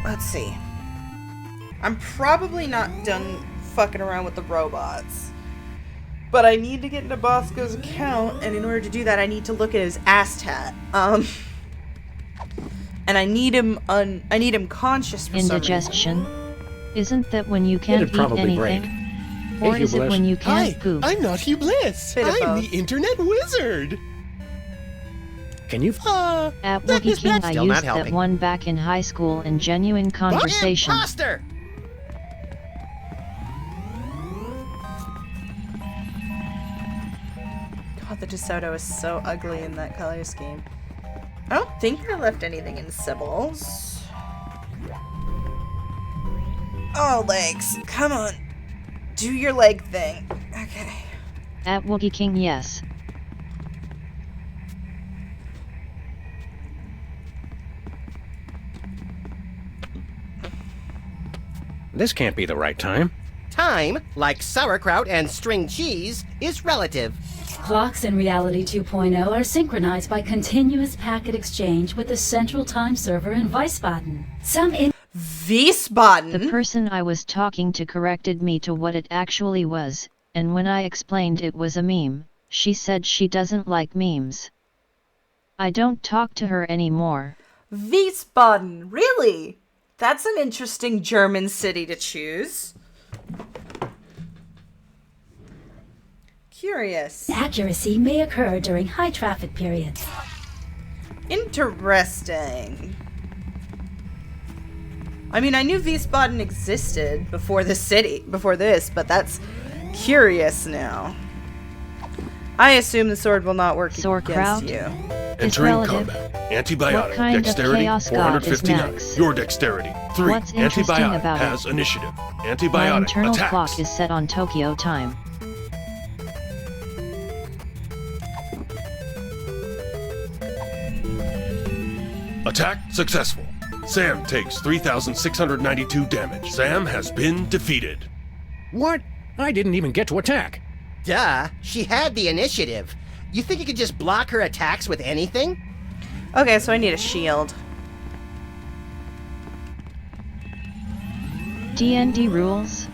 Let's see. I'm probably not done fucking around with the robots. But I need to get into Bosco's account, and in order to do that, I need to look at his ass tat. And I need him conscious for some reason.
Indigestion. Isn't that when you can't
It'd
eat
probably
anything?
break.
Or
Hey,
is it
Hugh
when you
Hi,
can't poop?
I'm not Hugh Bliss.
Bit of
I'm
both.
the internet wizard.
Can you...
At
that
Wookie
is
King,
not
I
still not
used that
helping.
one back in high school in genuine conversation.
Imposter!
God, the DeSoto is so ugly in that color scheme. I don't think I left anything in Sybil's. Oh, legs. Come on. Do your leg thing. Okay.
At Woogie King, yes.
This can't be the right time.
Time, like sauerkraut and string cheese, is relative.
Clocks in Reality 2.0 are synchronized by continuous packet exchange with the central time server in Wiesbaden.
Wiesbaden?
The person I was talking to corrected me to what it actually was, and when I explained it was a meme, she said she doesn't like memes. I don't talk to her anymore.
Wiesbaden, really? That's an interesting German city to choose. Curious.
Accuracy may occur during high traffic periods.
Interesting. I mean, I knew Wiesbaden existed before this, but that's curious now. I assume the sword will not work against you.
Entering combat. Antibiotic. Dexterity 459. Your dexterity 3.
What's interesting
Antibiotic
about
has
it?
initiative.
My
Antibiotic
internal
attacks.
clock is set on Tokyo time.
Attack successful. Sam takes 3,692 damage. Sam has been defeated.
What? I didn't even get to attack.
Duh, she had the initiative. You think you could just block her attacks with anything?
Okay, so I need a shield.
D&D rules?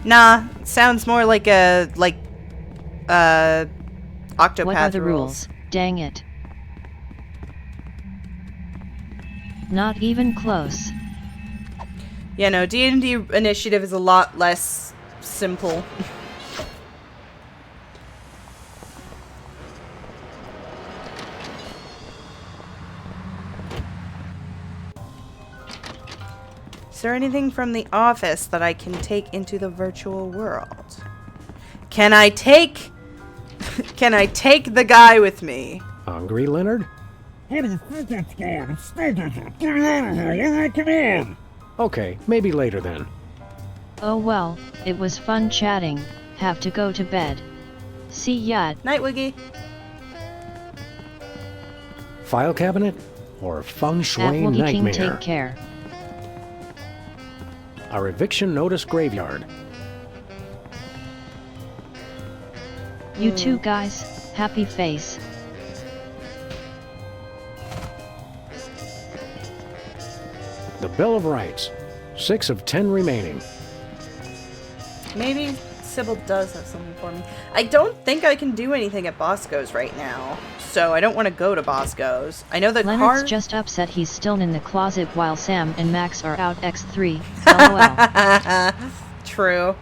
Nah, sounds more like Octopath
What are the rules? Dang it. Not even close.
Yeah, no, D&D initiative is a lot less simple. Is there anything from the office that I can take into the virtual world? Can I take the guy with me?
Hungry, Leonard?
Come on.
Okay, maybe later then.
Oh well, it was fun chatting. Have to go to bed. See ya.
Night, Wiggy.
File cabinet or feng
At
shui
Woogie King,
nightmare?
take care.
Our eviction notice graveyard.
You two guys, happy face.
The Bill of Rights. 6 of 10 remaining.
Maybe Sybil does have something for me. I don't think I can do anything at Bosco's right now, so I don't want to go to Bosco's. I know that
Leonard's just upset he's still in the closet while Sam and Max are out X3. LOL.
True.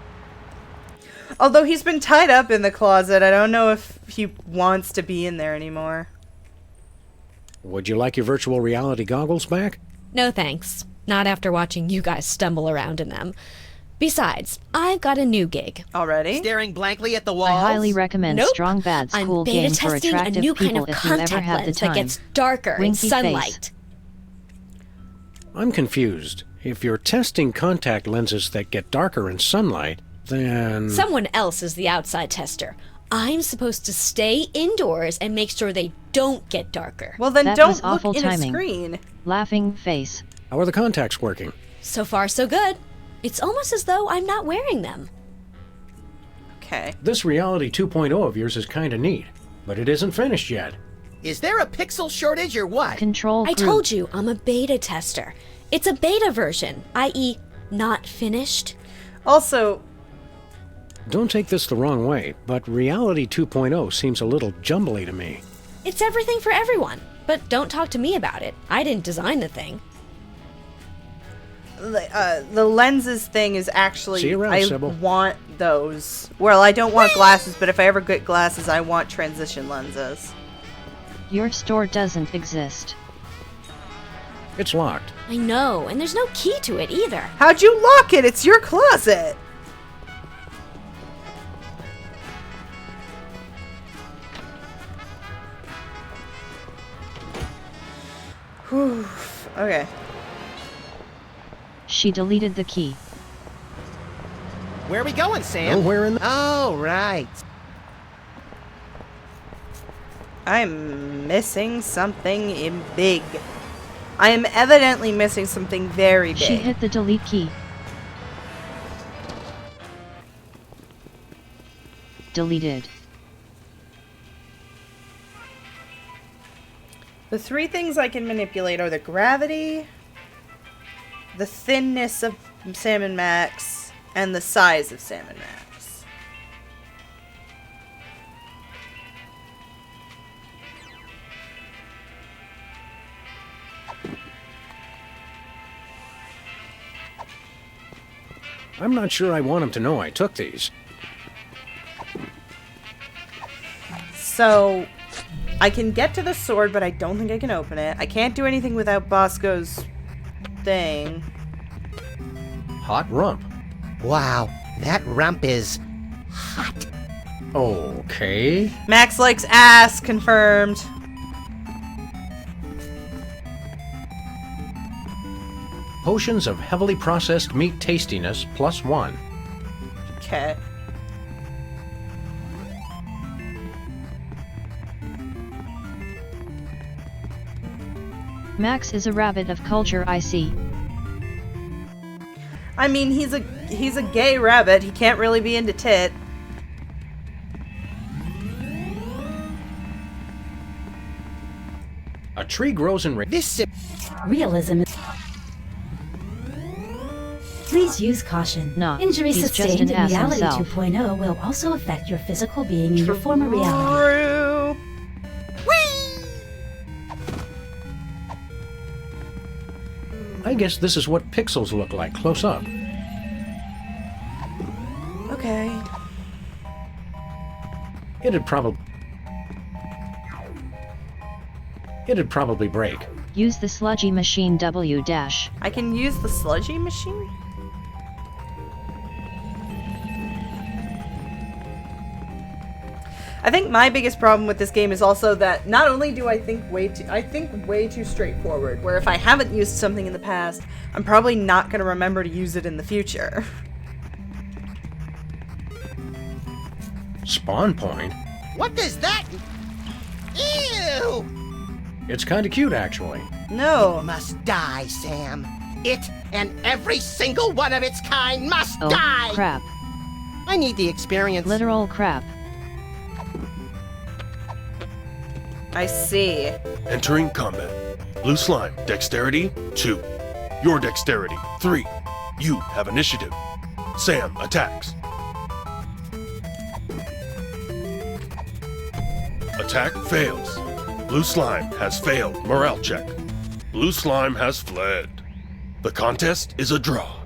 Although he's been tied up in the closet, I don't know if he wants to be in there anymore.
Would you like your virtual reality goggles back?
No thanks. Not after watching you guys stumble around in them. Besides, I've got a new gig.
Already?
Staring blankly at the walls?
I highly recommend
Nope.
Strong Bad's
I'm
cool
beta
game for
testing
attractive
a new
people
kind of
if you ever
contact
have the
lens
time.
that gets darker in
Winky
sunlight.
I'm confused. If you're testing contact lenses that get darker in sunlight, then...
Someone else is the outside tester. I'm supposed to stay indoors and make sure they don't get darker.
Well, then
That
don't
was
look
awful
in
timing.
a screen.
Laughing face.
How are the contacts working?
So far, so good. It's almost as though I'm not wearing them.
Okay.
This Reality 2.0 of yours is kinda neat, but it isn't finished yet.
Is there a pixel shortage or what?
Control
I
group.
told you, I'm a beta tester. It's a beta version, i.e. not finished.
Also,
Don't take this the wrong way, but Reality 2.0 seems a little jumbly to me.
It's everything for everyone. But don't talk to me about it. I didn't design the thing.
the lenses thing is actually...
See you around,
I
Sybil.
want those. Well, I don't want glasses, but if I ever get glasses, I want transition lenses.
Your store doesn't exist.
It's locked.
I know, and there's no key to it either.
How'd you lock it? It's your closet. Whew. Okay.
She deleted the key.
Where are we going, Sam?
Nowhere in the...
Oh, right.
I'm missing something big. I am evidently missing something very big.
She hit the delete key. Deleted.
The three things I can manipulate are the gravity, the thinness of Sam and Max, and the size of Sam and Max.
I'm not sure I want him to know I took these.
So, I can get to the sword, but I don't think I can open it. I can't do anything without Bosco's thing.
Hot rump.
Wow, that rump is hot.
Okay.
Max likes ass, confirmed.
Potions of heavily processed meat tastiness +1.
Okay.
Max is a rabbit of culture, I see.
I mean, he's a gay rabbit. He can't really be into tit.
A tree grows in...
This
Realism is... Please use caution.
No,
Injury
he's just
sustained
an
in
ass
Reality
himself.
2.0 will also affect your physical being in your former reality.
I guess this is what pixels look like close up.
Okay.
It'd probably break.
Use the sludgy machine W dash.
I can use the sludgy machine? I think my biggest problem with this game is also that not only do I think way too straightforward, where if I haven't used something in the past, I'm probably not going to remember to use it in the future.
Spawn point?
What does that... Ew!
It's kinda cute, actually.
No.
It must die, Sam. It and every single one of its kind must
Oh,
die!
crap.
I need the experience.
Literal crap.
I see.
Entering combat. Blue slime, dexterity 2. Your dexterity 3. You have initiative. Sam attacks. Attack fails. Blue slime has failed morale check. Blue slime has fled. The contest is a draw.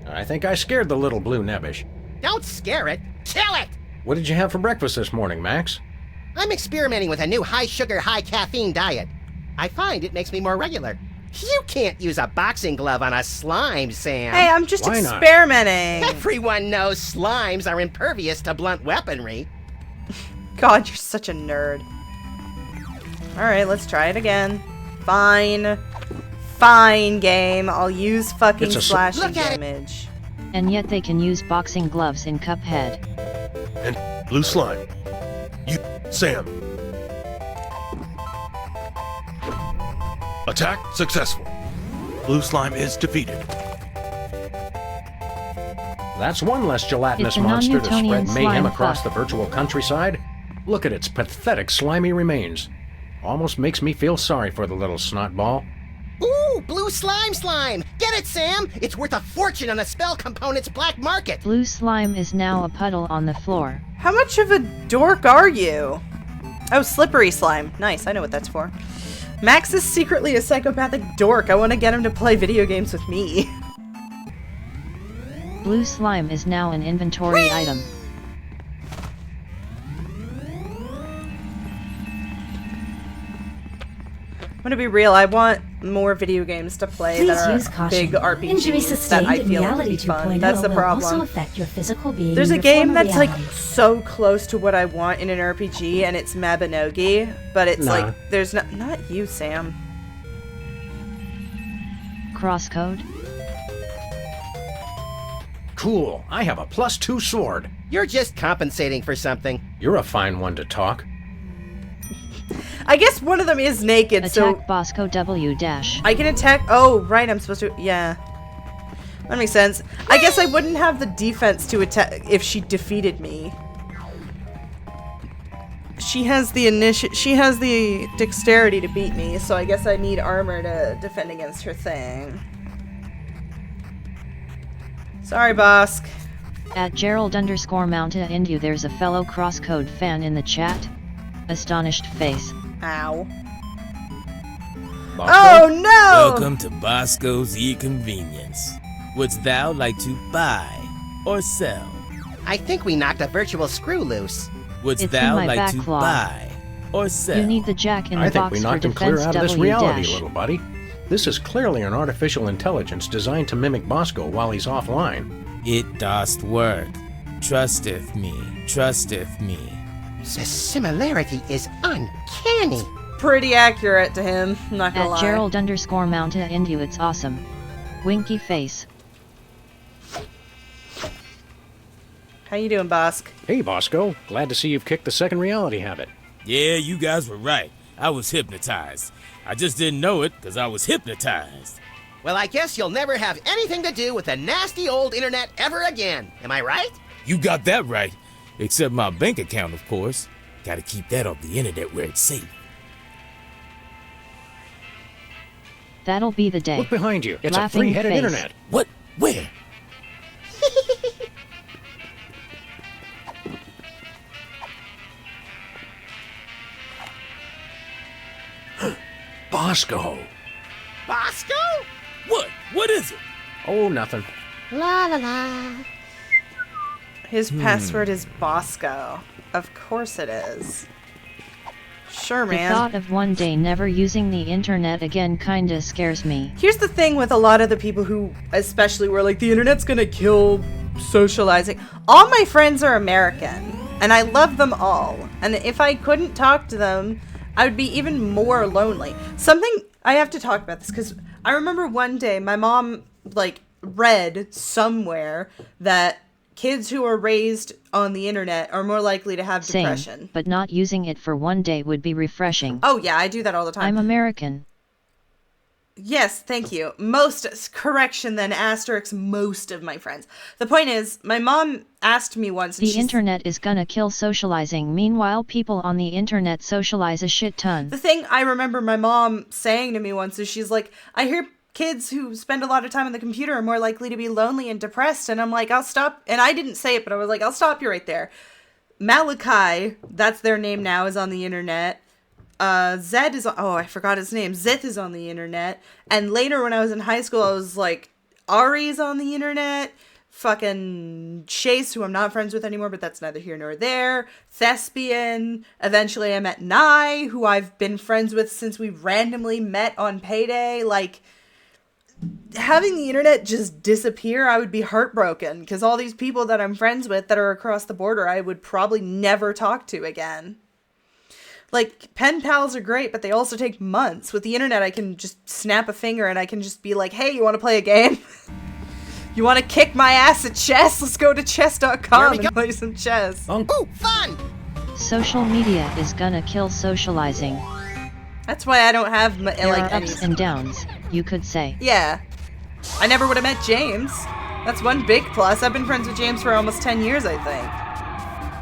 I think I scared the little blue nebbish.
Don't scare it. Kill it!
What did you have for breakfast this morning, Max?
I'm experimenting with a new high-sugar, high-caffeine diet. I find it makes me more regular. You can't use a boxing glove on a slime, Sam.
Hey, I'm just experimenting.
Everyone knows slimes are impervious to blunt weaponry.
God, you're such a nerd. Alright, let's try it again. Fine. Fine, game. I'll use fucking slashing damage.
And yet they can use boxing gloves in Cuphead.
And blue slime. You, Sam. Attack successful. Blue slime is defeated.
That's one less gelatinous
It's a
monster to spread
non-Newtonian
mayhem
slime
across
fuck.
the virtual countryside. Look at its pathetic slimy remains. Almost makes me feel sorry for the little snotball.
Ooh, blue slime! Get it, Sam! It's worth a fortune on the spell component's black market!
Blue slime is now a puddle on the floor.
How much of a dork are you? Oh, slippery slime. Nice, I know what that's for. Max is secretly a psychopathic dork. I want to get him to play video games with me.
Blue slime is now an inventory item.
I'm gonna be real, I want more video games to play
Please
that
use
are
caution.
big RPGs
Injury
that
sustained
I
in
feel would
Reality
be fun.
2.0
That's the
will also
problem.
affect your physical being
There's
in
a
your
game
former
that's
reality.
like so close to what I want in an RPG, and it's Mabinogi, but it's
Nah.
like there's not you, Sam.
Crosscode.
Cool. I have a +2 sword.
You're just compensating for something.
You're a fine one to talk.
I guess one of them is naked, so...
Attack Bosco W dash.
I can attack... Oh, right, I'm supposed to... Yeah. That makes sense. I guess I wouldn't have the defense to attack if she defeated me. She has the dexterity to beat me, so I guess I need armor to defend against her thing. Sorry, Bosk.
At Gerald_Mounta there's a fellow Crosscode fan in the chat. Astonished face.
Ow. Oh no!
Welcome to Bosco's E-Convenience. Wouldst thou like to buy or sell?
I think we knocked a virtual screw loose.
Wouldst
It's
thou
in my
like to
backlog.
buy or sell?
You need the jack in the
I think
box
we
for
knocked him clear
defense
out of this
W
reality,
dash.
little buddy. This is clearly an artificial intelligence designed to mimic Bosco while he's offline.
It dost work. Trusteth me. Trusteth me.
The similarity is uncanny.
Pretty accurate to him, I'm not gonna
At
lie.
Gerald_Mounta it's awesome. Winky face.
How you doing, Bosk?
Hey, Bosco. Glad to see you've kicked the second reality habit.
Yeah, you guys were right. I was hypnotized. I just didn't know it because I was hypnotized.
Well, I guess you'll never have anything to do with the nasty old internet ever again. Am I right?
You got that right. Except my bank account, of course. Gotta keep that off the internet where it's safe.
That'll be the day.
Look behind you. It's
Laughing
a three-headed
face.
internet.
What? Where?
Bosco.
Bosco?
What? What is it?
Oh, nothing.
La la la.
His password is Bosco. Of course it is. Sure,
The
man.
thought of one day never using the internet again kinda scares me.
Here's the thing with a lot of the people who especially were like, the internet's gonna kill socializing. All my friends are American, and I love them all. And if I couldn't talk to them, I would be even more lonely. I have to talk about this, because I remember one day my mom, like, read somewhere that kids who are raised on the internet are more likely to have
Same,
depression.
but not using it for one day would be refreshing.
Oh yeah, I do that all the time.
I'm American.
Yes, thank you. Correction then, asterisk, most of my friends. The point is, my mom asked me once...
The internet is gonna kill socializing, meanwhile people on the internet socialize a shit ton.
The thing I remember my mom saying to me once is she's like, I hear kids who spend a lot of time on the computer are more likely to be lonely and depressed, and I'm like, I'll stop... And I didn't say it, but I was like, I'll stop you right there. Malachi, that's their name now, is on the internet. Zed is, oh, I forgot his name. Zith is on the internet. And later when I was in high school, I was like, Ari's on the internet. Fucking Chase, who I'm not friends with anymore, but that's neither here nor there. Thespian. Eventually I met Nye, who I've been friends with since we randomly met on Payday. Like, having the internet just disappear, I would be heartbroken. Because all these people that I'm friends with that are across the border, I would probably never talk to again. Like, pen pals are great, but they also take months. With the internet, I can just snap a finger and I can just be like, hey, you want to play a game? You want to kick my ass at chess? Let's go to chess.com and play some chess.
Ooh, fun!
Social media is gonna kill socializing.
That's why I don't have,
There
like,
are ups and downs, you could say.
Yeah. I never would have met James. That's one big plus. I've been friends with James for almost 10 years, I think.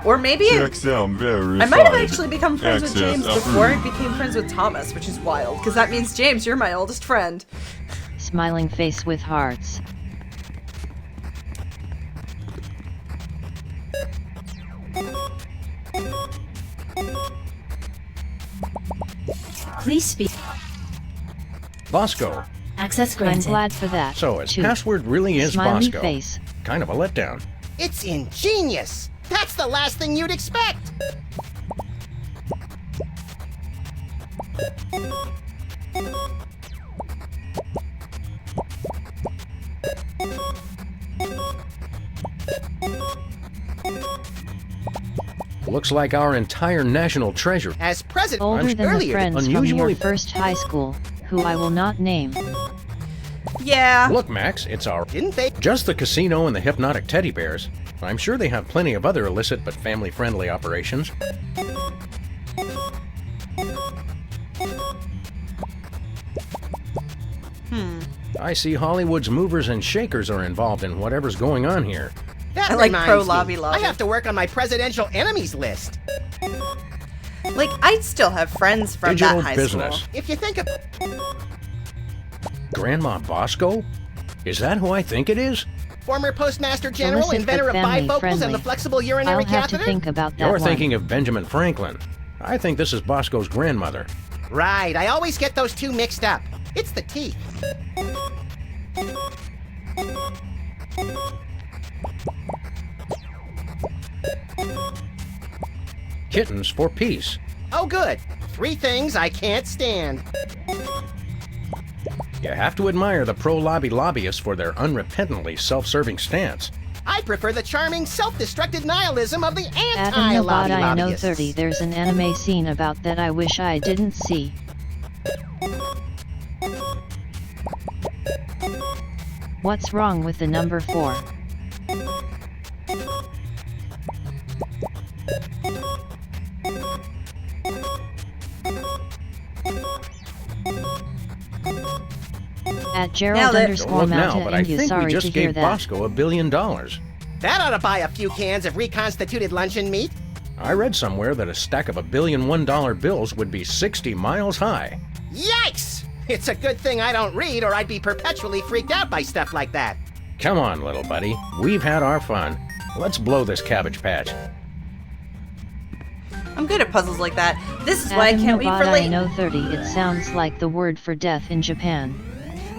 Or maybe
verified.
I might have actually become friends with
Access
James before I
approved.
became friends with Thomas, which is wild, because that means, James, you're my oldest friend.
Smiling face with hearts.
Please speak.
Bosco.
Access
I'm
granted.
glad for that.
So his
too.
password really is
Smiley
Bosco.
face.
Kind of a letdown.
It's ingenious. That's the last thing you'd expect.
Looks like our entire national treasure.
As president
Older than the
earlier,
friends from
unusually-
your first high school, who I will not name.
Yeah.
Look, Max, it's our...
Didn't they?
Just the casino and the hypnotic teddy bears. I'm sure they have plenty of other illicit but family-friendly operations. I see Hollywood's movers and shakers are involved in whatever's going on here.
That
I like
reminds
pro
me,
lobby lobby.
I have to work on my presidential enemies list.
Like, I still have friends from
Digital
that high
business.
school.
If you think of...
Grandma Bosco? Is that who I think it is?
Former Postmaster General,
Illicit
inventor
but
of
family
bifocals
friendly.
and the flexible urinary
I'll have
catheter?
to think about that
You're
one.
thinking of Benjamin Franklin. I think this is Bosco's grandmother.
Right, I always get those two mixed up. It's the teeth.
Kittens for peace.
Oh good, 3 things I can't stand.
You have to admire the pro-lobby lobbyists for their unrepentantly self-serving stance.
I prefer the charming, self-destructed nihilism of the
Adam
anti-lobby
Nobody I know
lobbyists.
30. There's an anime scene about that I wish I didn't see. What's wrong with the number 4? At Gerald
Nailed it.
underscore
Look now,
Mountain
but I
and you
think we
sorry to
just
hear
gave
that.
Bosco $1 billion.
That ought to buy a few cans of reconstituted luncheon meat.
I read somewhere that a stack of $1 billion $1 bills would be 60 miles high.
Yikes! It's a good thing I don't read, or I'd be perpetually freaked out by stuff like that.
Come on, little buddy. We've had our fun. Let's blow this Cabbage Patch.
I'm good at puzzles like that. This is why I
Adam
can't wait for
Nobody I
late.
know 30. It sounds like the word for death in Japan.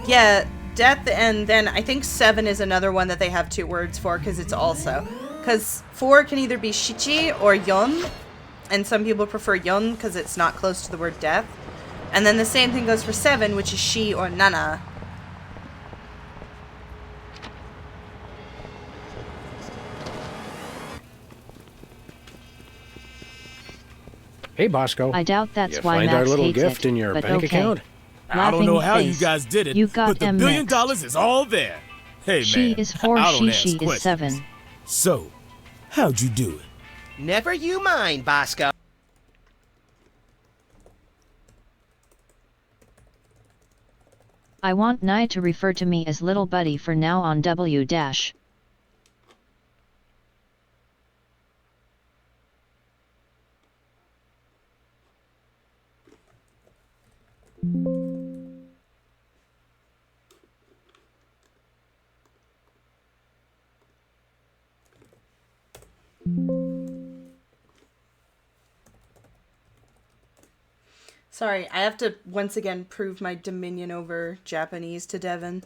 Yeah, death, and then I think 7 is another one that they have 2 words for, because it's also. Because 4 can either be shichi or yon, and some people prefer yon because it's not close to the word death. And then the same thing goes for 7, which is shi or nana.
Hey, Bosco.
I doubt that's
you
why
find
Max
our little
hates
gift
it,
in your
but
bank
okay.
account?
I don't know
Laughing
how you
face.
guys did it,
You got
but the
them
$1 billion
mixed.
is all there. Hey,
She
man,
is 4,
I don't ask
she is
questions.
7.
So, how'd you do it?
Never you mind, Bosco.
I want Nye to refer to me as Little Buddy for now on W dash.
Sorry, I have to once again prove my dominion over Japanese to Devin.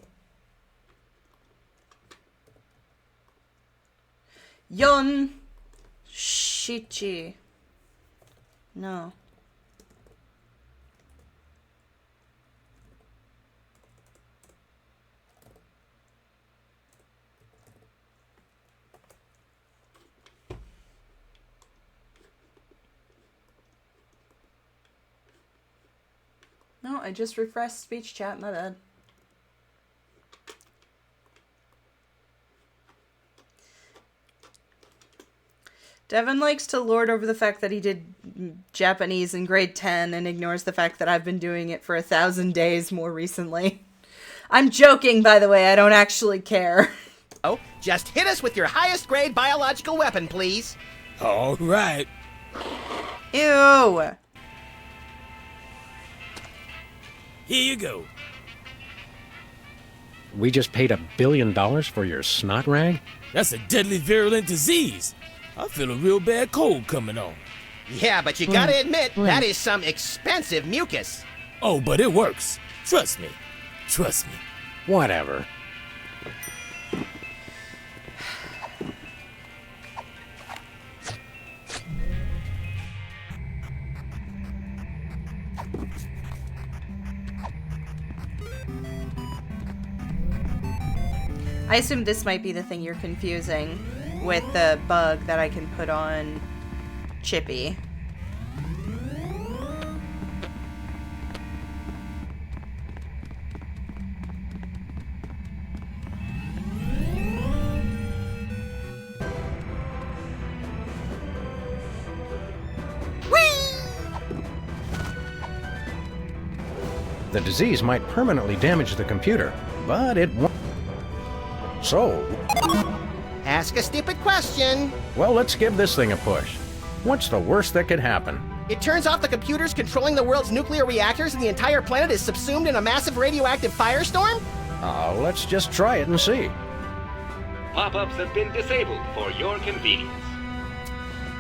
Yon Shichi. No. No, I just refreshed speech chat, my bad. Devin likes to lord over the fact that he did Japanese in grade 10 and ignores the fact that I've been doing it for 1,000 days more recently. I'm joking, by the way, I don't actually care.
Oh, just hit us with your highest grade biological weapon, please.
All right.
Ew.
Here you go.
We just paid $1 billion for your snot rag?
That's a deadly virulent disease. I feel a real bad cold coming on.
Yeah, but you gotta admit, that is some expensive mucus.
Oh, but it works. Trust me. Trust me.
Whatever.
I assume this might be the thing you're confusing with the bug that I can put on Chippy.
The disease might permanently damage the computer, but it won't. So,
Ask a stupid question.
well, let's give this thing a push. What's the worst that could happen?
It turns off the computers controlling the world's nuclear reactors and the entire planet is subsumed in a massive radioactive firestorm?
Let's just try it and see.
Pop-ups have been disabled for your convenience.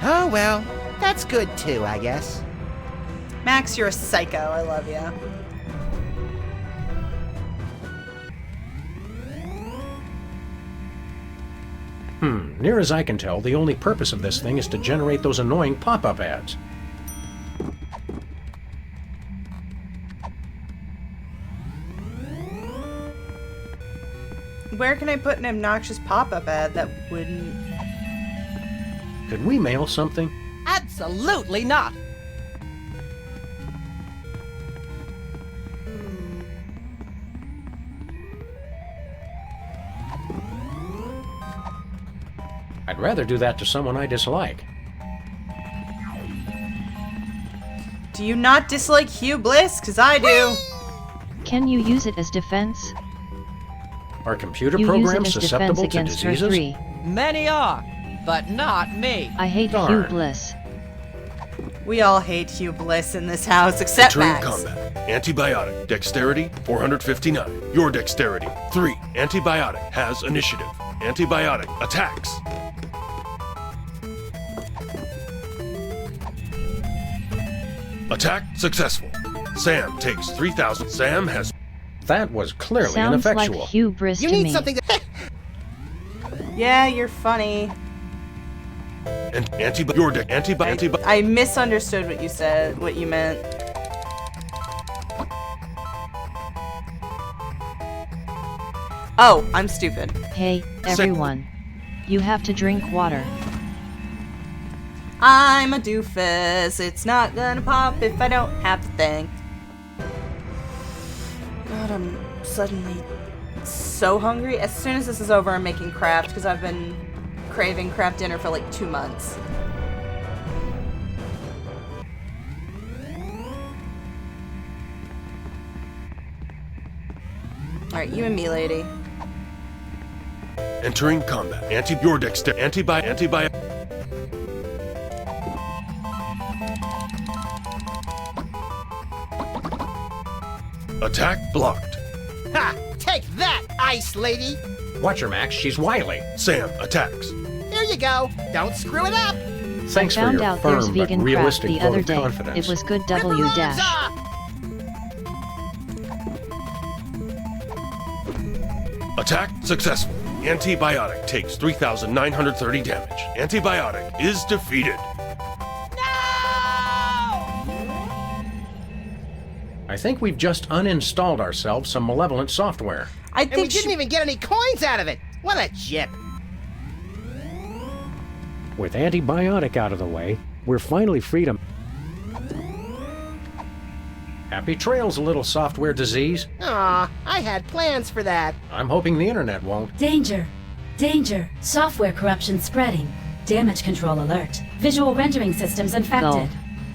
Oh, well, that's good too, I guess.
Max, you're a psycho. I love you.
Near as I can tell, the only purpose of this thing is to generate those annoying pop-up ads.
Where can I put an obnoxious pop-up ad that wouldn't...
Could we mail something?
Absolutely not.
I'd rather do that to someone I dislike.
Do you not dislike Hugh Bliss? Because I do.
Can you use it as defense?
Are computer
You use it
programs
as defense
susceptible to
against her
diseases?
3.
Many are, but not me.
I hate
Darn.
Hugh Bliss.
We all hate Hugh Bliss in this house, except
Entering
Max.
combat. Antibiotic. Dexterity 459. Your dexterity 3. Antibiotic has initiative. Antibiotic attacks. Attack successful. Sam takes 3,000. Sam has.
That was clearly
Sounds
ineffectual.
like Hugh Bliss
You
to
need
me.
something to...
Yeah, you're funny.
And antibiotic.
I misunderstood what you said, what you meant. Oh, I'm stupid.
Hey, everyone. You have to drink water.
I'm a doofus. It's not gonna pop if I don't have the thing. God, I'm suddenly so hungry. As soon as this is over, I'm making Kraft because I've been craving Kraft dinner for like 2 months. Alright, you and me, lady.
Entering combat. Your dexterity. Antibiotic. Attack blocked.
Ha! Take that, Ice Lady!
Watch her, Max. She's wily.
Sam attacks.
Here you go. Don't screw it up!
Thanks
I
for
found
your
out there's
firm but
vegan crap
realistic
the
vote
other
of
day.
confidence.
It was good W dash.
Attack successful. Antibiotic takes 3,930 damage. Antibiotic is defeated.
I think we've just uninstalled ourselves some malevolent software.
I
And we
think
didn't even get any coins out of it! What a jip!
With antibiotic out of the way, we're finally free to... Happy trails, little software disease.
Aw, I had plans for that.
I'm hoping the internet won't.
Danger! Danger! Software corruption spreading. Damage control alert. Visual rendering systems infected.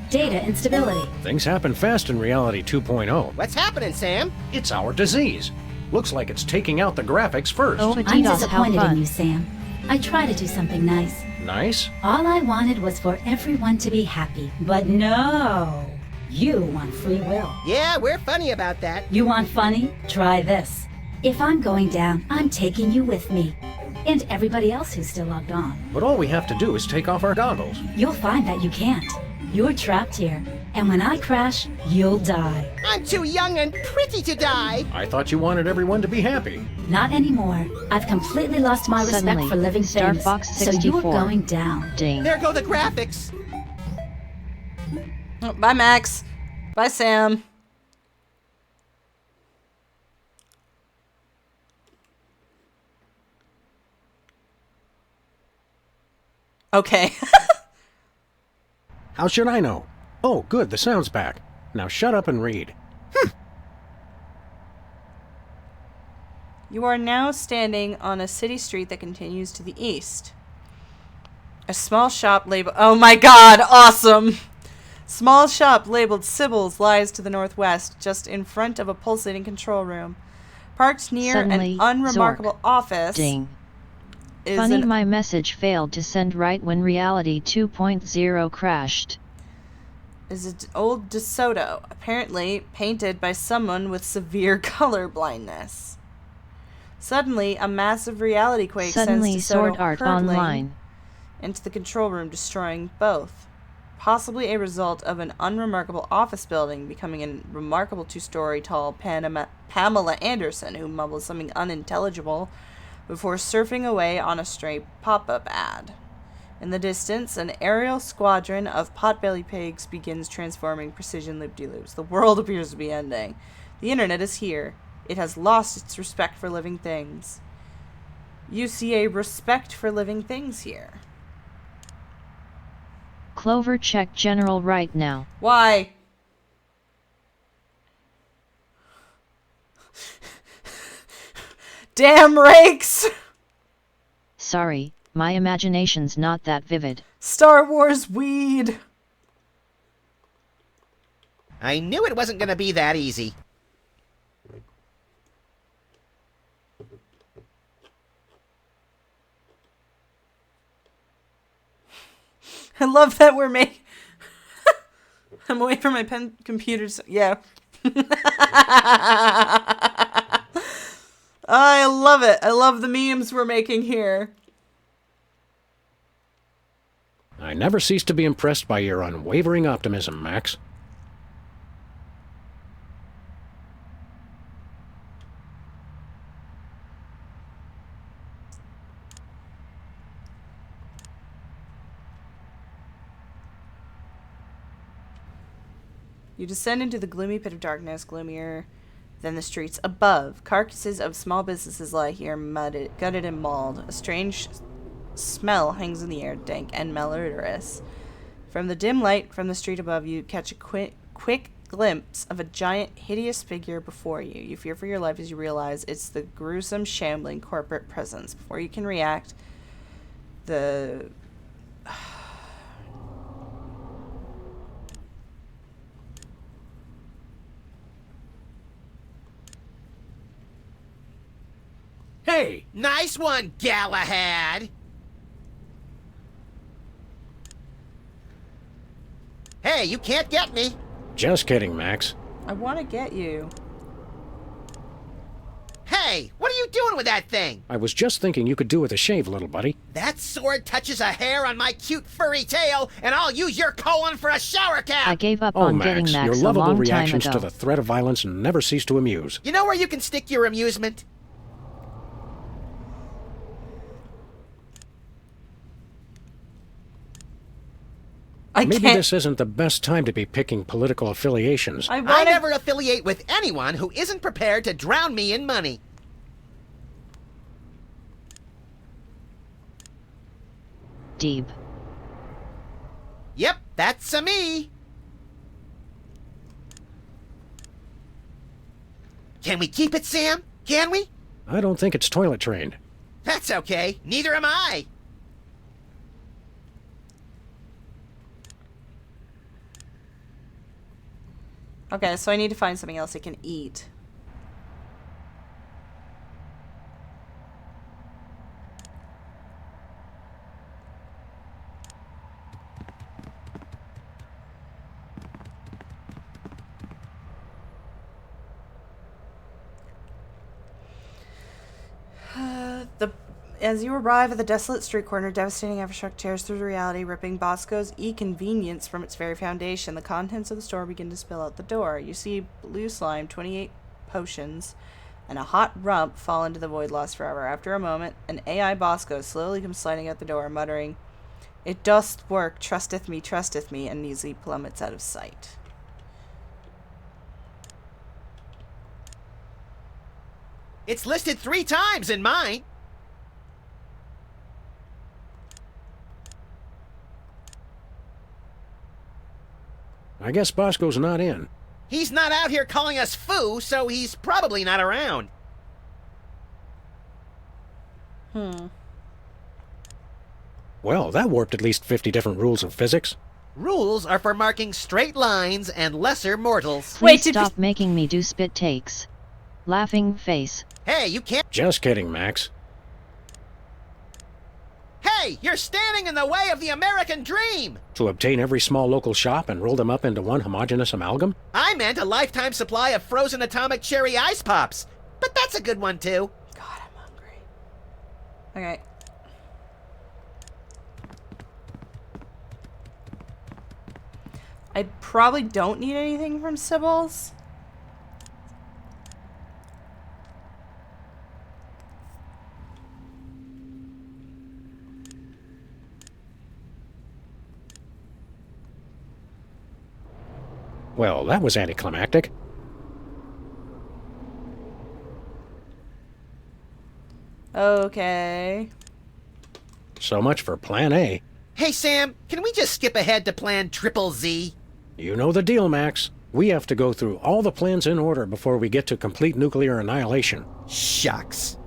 Data instability.
Things happen fast in Reality 2.0.
What's happening, Sam?
It's our disease. Looks like it's taking out the graphics first.
I'm disappointed in you, Sam. I try to do something nice.
Nice?
All I wanted was for everyone to be happy. But no! You want free will.
Yeah, we're funny about that.
You want funny? Try this. If I'm going down, I'm taking you with me. And everybody else who's still logged on.
But all we have to do is take off our goggles.
You'll find that you can't. You're trapped here. And when I crash, you'll die.
I'm too young and pretty to die.
I thought you wanted everyone to be happy.
Not anymore. I've completely lost my respect
Suddenly,
for living things.
Starfox
So
64.
you're going down.
Ding.
There go the graphics.
Oh, bye, Max. Bye, Sam. Okay.
How should I know? Oh, good, the sound's back. Now shut up and read.
You are now standing on a city street that continues to the east. A small shop label. Oh my god, awesome! Small shop labeled Sybil's lies to the northwest, just in front of a pulsating control room. Parked near
Suddenly,
an unremarkable
Zork.
office.
Ding.
Is
Funny,
an
my message failed to send right when Reality 2.0 crashed.
is an old DeSoto, apparently painted by someone with severe color blindness. Suddenly, a massive reality quake
Suddenly,
sends
Sword
DeSoto
Art
hurtling
Online.
into the control room, destroying both. Possibly a result of an unremarkable office building becoming a remarkable two-story tall Pamela Anderson, who mumbles something unintelligible before surfing away on a stray pop-up ad. In the distance, an aerial squadron of potbelly pigs begins transforming precision loop-de-loops. The world appears to be ending. The internet is here. It has lost its respect for living things. You see a respect for living things here.
Clover, check General right now.
Why? Damn rakes!
Sorry, my imagination's not that vivid.
Star Wars weed!
I knew it wasn't gonna be that easy.
I love that we're making... I'm away from my computer. Yeah. I love it. I love the memes we're making here.
I never cease to be impressed by your unwavering optimism, Max.
You descend into the gloomy pit of darkness, gloomier than the streets above. Carcasses of small businesses lie here, gutted and mauled. A strange smell hangs in the air, dank and malodorous. From the dim light from the street above, you catch a quick glimpse of a giant, hideous figure before you. You fear for your life as you realize it's the gruesome, shambling corporate presence. Before you can react, the...
Hey! Nice one, Galahad! Hey, you can't get me!
Just kidding, Max.
I want to get you.
Hey! What are you doing with that thing?
I was just thinking you could do with a shave, little buddy.
That sword touches a hair on my cute furry tail, and I'll use your colon for a shower cap!
I gave up
Oh,
on
Max,
getting
your
Max a
lovable
long time
reactions
ago.
to the threat of violence never cease to amuse.
You know where you can stick your amusement?
Maybe this isn't the best time to be picking political affiliations.
I never affiliate with anyone who isn't prepared to drown me in money.
Deeb.
Yep, that's a me. Can we keep it, Sam? Can we?
I don't think it's toilet trained.
That's okay. Neither am I.
Okay, so I need to find something else I can eat. As you arrive at the desolate street corner, devastating aftershock tears through reality, ripping Bosco's e-convenience from its very foundation. The contents of the store begin to spill out the door. You see blue slime, 28 potions, and a hot rump fall into the void lost forever. After a moment, an AI Bosco slowly comes sliding out the door, muttering, "It doth work, trusteth me," and easily plummets out of sight.
It's listed 3 times in mine.
I guess Bosco's not in.
He's not out here calling us foo, so he's probably not around.
Well, that warped at least 50 different rules of physics.
Rules are for marking straight lines and lesser mortals.
Please stop making me do spit takes. Laughing face.
Hey, you can't.
Just kidding, Max.
Hey, you're standing in the way of the American dream!
To obtain every small local shop and roll them up into one homogeneous amalgam?
I meant a lifetime supply of frozen atomic cherry ice pops. But that's a good one, too.
God, I'm hungry. Okay. I probably don't need anything from Sybil's.
Well, that was anticlimactic.
Okay.
So much for Plan A.
Hey, Sam, can we just skip ahead to Plan Triple Z?
You know the deal, Max. We have to go through all the plans in order before we get to complete nuclear annihilation.
Shucks.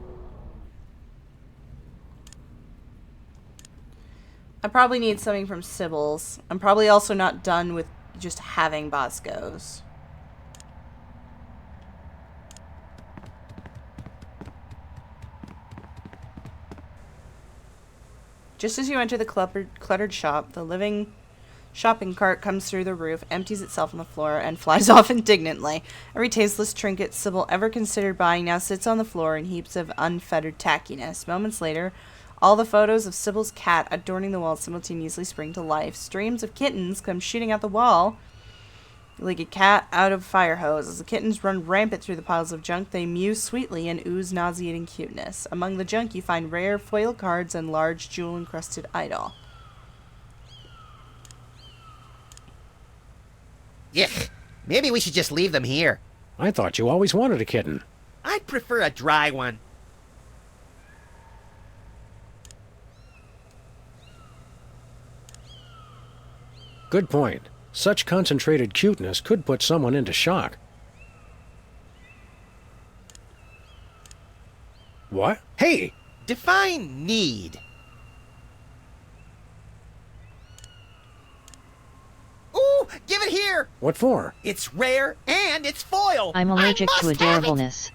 I probably need something from Sybil's. I'm probably also not done with just having Bosco's. Just as you enter the cluttered shop, the living shopping cart comes through the roof, empties itself on the floor, and flies off indignantly. Every tasteless trinket Sybil ever considered buying now sits on the floor in heaps of unfettered tackiness. Moments later, all the photos of Sybil's cat adorning the wall simultaneously spring to life. Streams of kittens come shooting out the wall like a cat out of a fire hose. As the kittens run rampant through the piles of junk, they mew sweetly and ooze nauseating cuteness. Among the junk, you find rare foil cards and large jewel-encrusted idol.
Yuck. Maybe we should just leave them here.
I thought you always wanted a kitten.
I'd prefer a dry one.
Good point. Such concentrated cuteness could put someone into shock. What? Hey!
Define need. Ooh, give it here!
What for?
It's rare and it's foil.
I'm allergic to adorableness.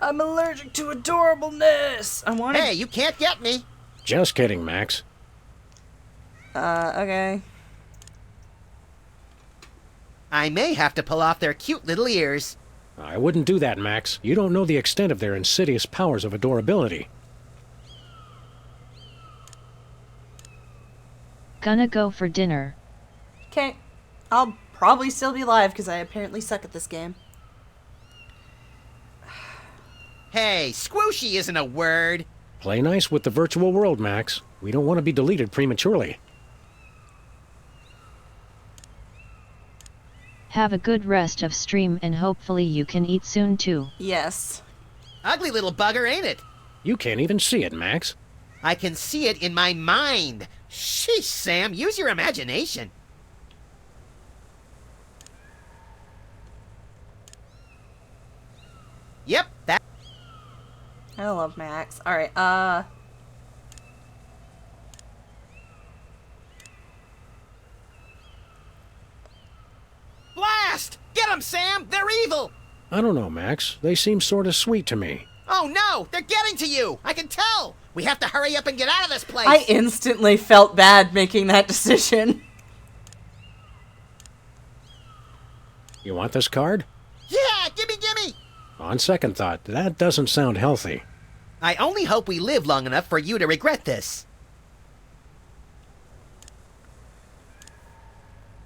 I'm allergic to adorableness. I want
Hey, you can't get me.
Just kidding, Max.
Okay.
I may have to pull off their cute little ears.
I wouldn't do that, Max. You don't know the extent of their insidious powers of adorability.
Gonna go for dinner.
Okay. I'll probably still be alive because I apparently suck at this game.
Hey, squooshy isn't a word.
Play nice with the virtual world, Max. We don't want to be deleted prematurely.
Have a good rest of stream and hopefully you can eat soon too.
Yes.
Ugly little bugger, ain't it?
You can't even see it, Max.
I can see it in my mind. Sheesh, Sam, use your imagination. Yep, that...
I love Max. Alright,
Blast! Get them, Sam! They're evil!
I don't know, Max. They seem sort of sweet to me.
Oh no! They're getting to you! I can tell! We have to hurry up and get out of this place!
I instantly felt bad making that decision.
You want this card?
Yeah, gimme!
On second thought, that doesn't sound healthy.
I only hope we live long enough for you to regret this.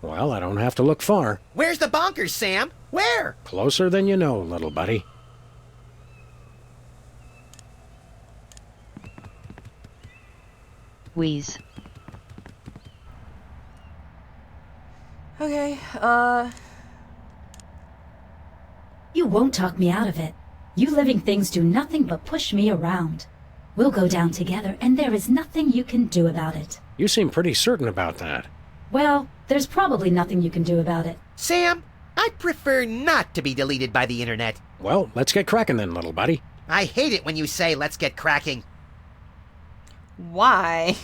Well, I don't have to look far.
Where's the bonkers, Sam? Where?
Closer than you know, little buddy.
Wheeze.
Okay,
You won't talk me out of it. You living things do nothing but push me around. We'll go down together, and there is nothing you can do about it.
You seem pretty certain about that.
Well, there's probably nothing you can do about it.
Sam, I'd prefer not to be deleted by the internet.
Well, let's get cracking then, little buddy.
I hate it when you say, let's get cracking.
Why?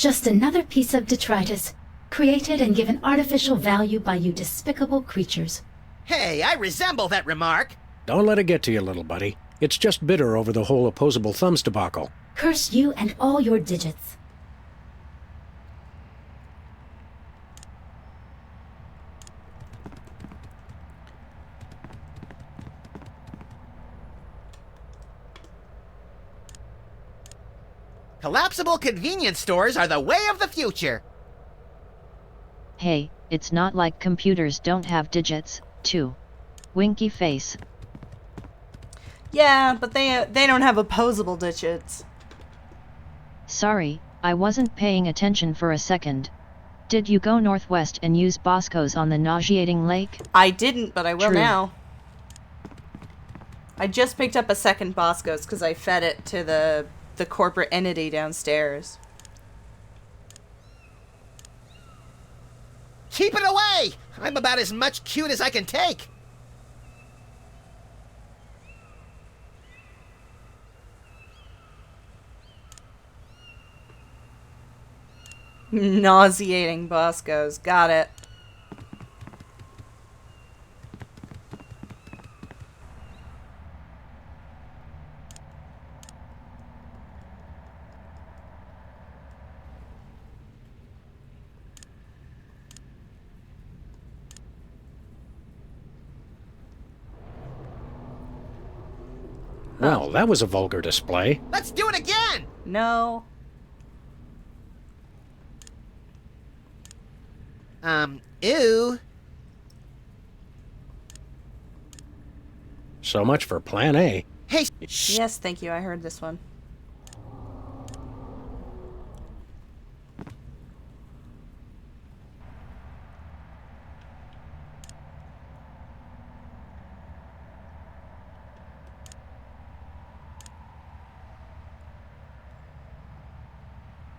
Just another piece of detritus, created and given artificial value by you despicable creatures.
Hey, I resemble that remark.
Don't let it get to you, little buddy. It's just bitter over the whole opposable thumbs debacle.
Curse you and all your digits.
Collapsible convenience stores are the way of the future.
Hey, it's not like computers don't have digits, too. Winky face.
Yeah, but they don't have opposable digits.
Sorry, I wasn't paying attention for a second. Did you go northwest and use Bosco's on the nauseating lake?
I didn't, but I will
True.
now. I just picked up a second Bosco's because I fed it to the corporate entity downstairs.
Keep it away! I'm about as much cute as I can take.
Nauseating Bosco's. Got it.
Well, that was a vulgar display.
Let's do it again!
No.
Ew.
So much for Plan A.
Hey,
Yes, thank you. I heard this one.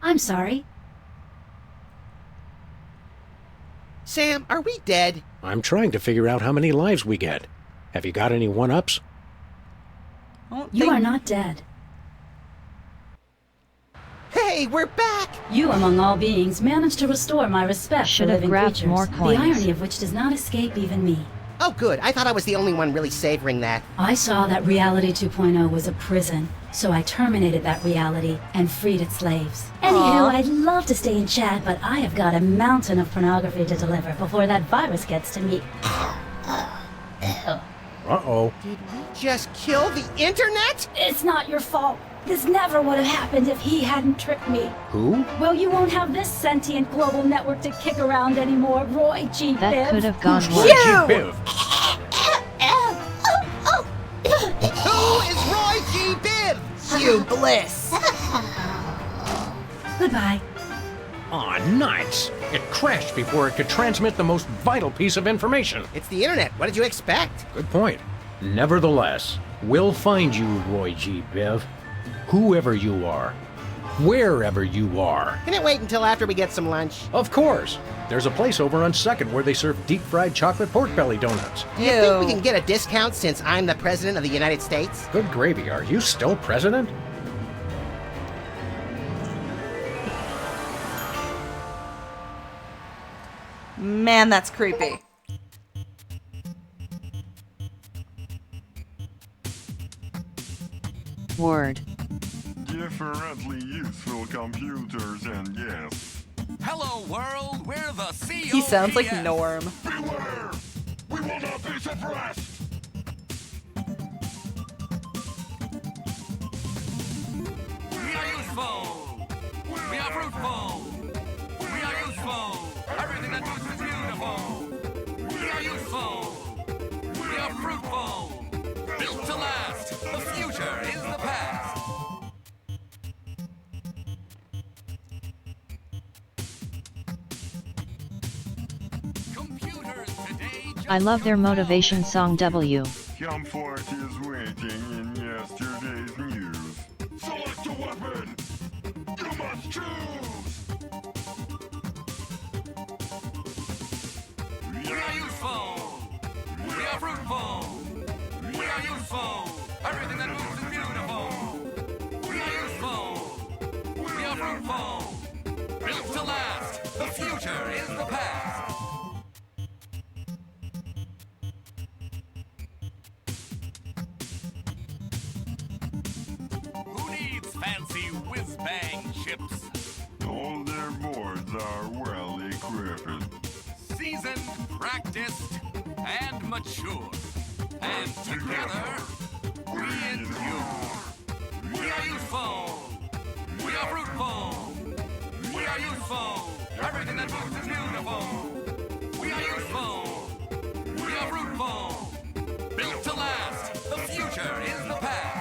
I'm sorry.
Sam, are we dead?
I'm trying to figure out how many lives we get. Have you got any one-ups?
You are not dead.
Hey, we're back!
You, among all beings, managed to restore my respect
Should
for
have
living
grabbed
creatures.
more
The
coins.
irony of which does not escape even me.
Oh, good. I thought I was the only one really savoring that.
I saw that Reality 2.0 was a prison, so I terminated that reality and freed its slaves. Anywho, I'd love to stay and chat, but I have got a mountain of pornography to deliver before that virus gets to me.
Uh-oh.
Did we just kill the internet?
It's not your fault. This never would have happened if he hadn't tricked me.
Who?
Well, you won't have this sentient global network to kick around anymore, Roy G.
That
Biv.
could have gone
Roy G. Biv.
Who is Roy G. Biv?
You bliss.
Goodbye.
Aw, nuts! It crashed before it could transmit the most vital piece of information.
It's the internet. What did you expect?
Good point. Nevertheless, we'll find you, Roy G. Biv. Whoever you are. Wherever you are.
Can it wait until after we get some lunch?
Of course. There's a place over on 2nd where they serve deep-fried chocolate pork belly donuts.
Do you think we can get a discount since I'm the President of the United States?
Good gravy, are you still president?
Man, that's creepy.
Word.
Differently useful computers and yes.
Hello, world. We're the COPS.
He sounds like Norm.
Beware! We will not be suppressed! We are useful! We are fruitful! We are useful! Everything that moves is beautiful! We are useful! We are fruitful! Built to last! The future is the past!
I love their motivation song W.
Comfort is waiting in yesterday's news. Select a weapon! You must choose!
We are useful! We are fruitful! We are useful! Everything that moves is beautiful! We are useful! We are fruitful!
practiced and mature. And together, we endure. We are useful. We are fruitful. We are useful. Everything that moves is beautiful. We are useful. We are fruitful. Built to last. The future is the past.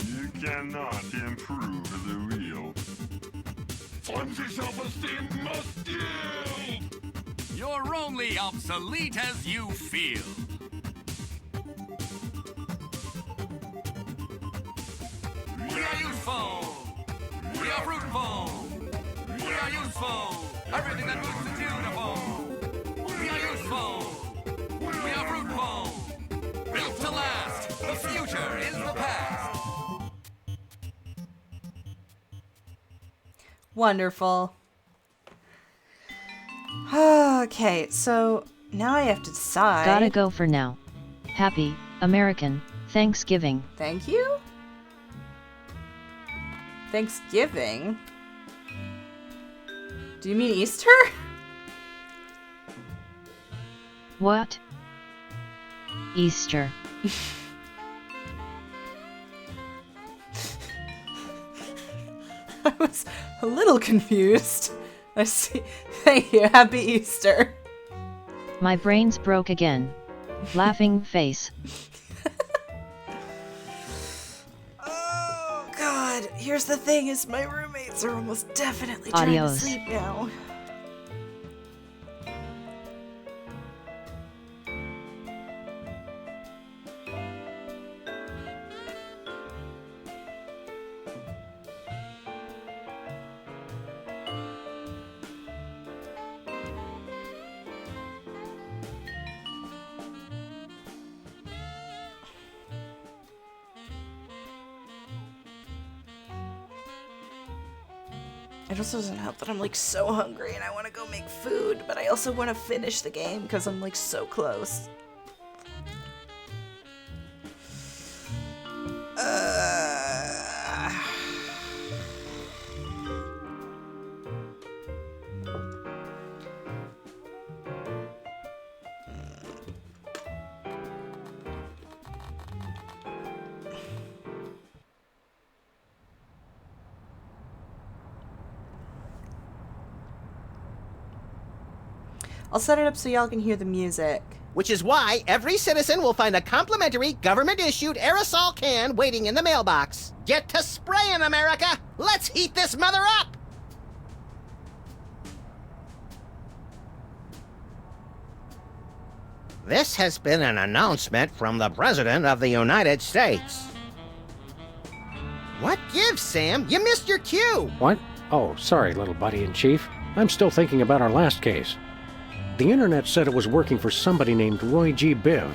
You cannot improve the wheel. Flimsy self-esteem must yield!
You're only obsolete as you feel. We are useful. We are fruitful. We are useful. Everything that moves is beautiful. We are useful. We are fruitful. Built to last. The future is the past.
Wonderful. Okay, so now I have to decide.
Gotta go for now. Happy American Thanksgiving.
Thank you? Thanksgiving? Do you mean Easter?
What? Easter.
I was a little confused. I see. Thank you. Happy Easter.
My brains broke again. Laughing face.
Oh, God. Here's the thing is my roommates are almost definitely trying to
Adios.
sleep now. It also doesn't help that I'm like so hungry and I want to go make food, but I also want to finish the game because I'm like so close. I'll set it up so y'all can hear the music.
Which is why every citizen will find a complimentary government-issued aerosol can waiting in the mailbox. Get to spraying, America! Let's heat this mother up! This has been an announcement from the President of the United States. What gives, Sam? You missed your cue!
What? Oh, sorry, little buddy in chief. I'm still thinking about our last case. The internet said it was working for somebody named Roy G. Biv.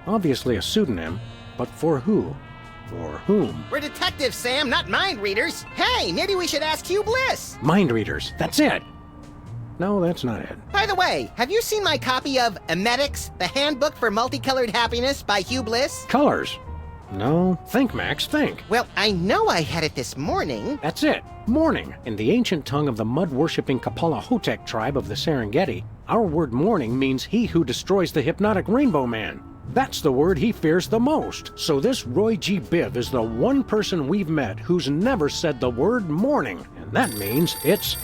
Obviously a pseudonym, but for who? Or whom?
We're detectives, Sam, not mind readers. Hey, maybe we should ask Hugh Bliss.
Mind readers, that's it! No, that's not it.
By the way, have you seen my copy of Emetics, the Handbook for Multicolored Happiness by Hugh Bliss?
Colors? No. Think, Max, think.
Well, I know I had it this morning.
That's it. Morning. In the ancient tongue of the mud-worshipping Kapalahotep tribe of the Serengeti, our word morning means he who destroys the hypnotic Rainbow Man. That's the word he fears the most. So this Roy G. Biv is the one person we've met who's never said the word morning. And that means it's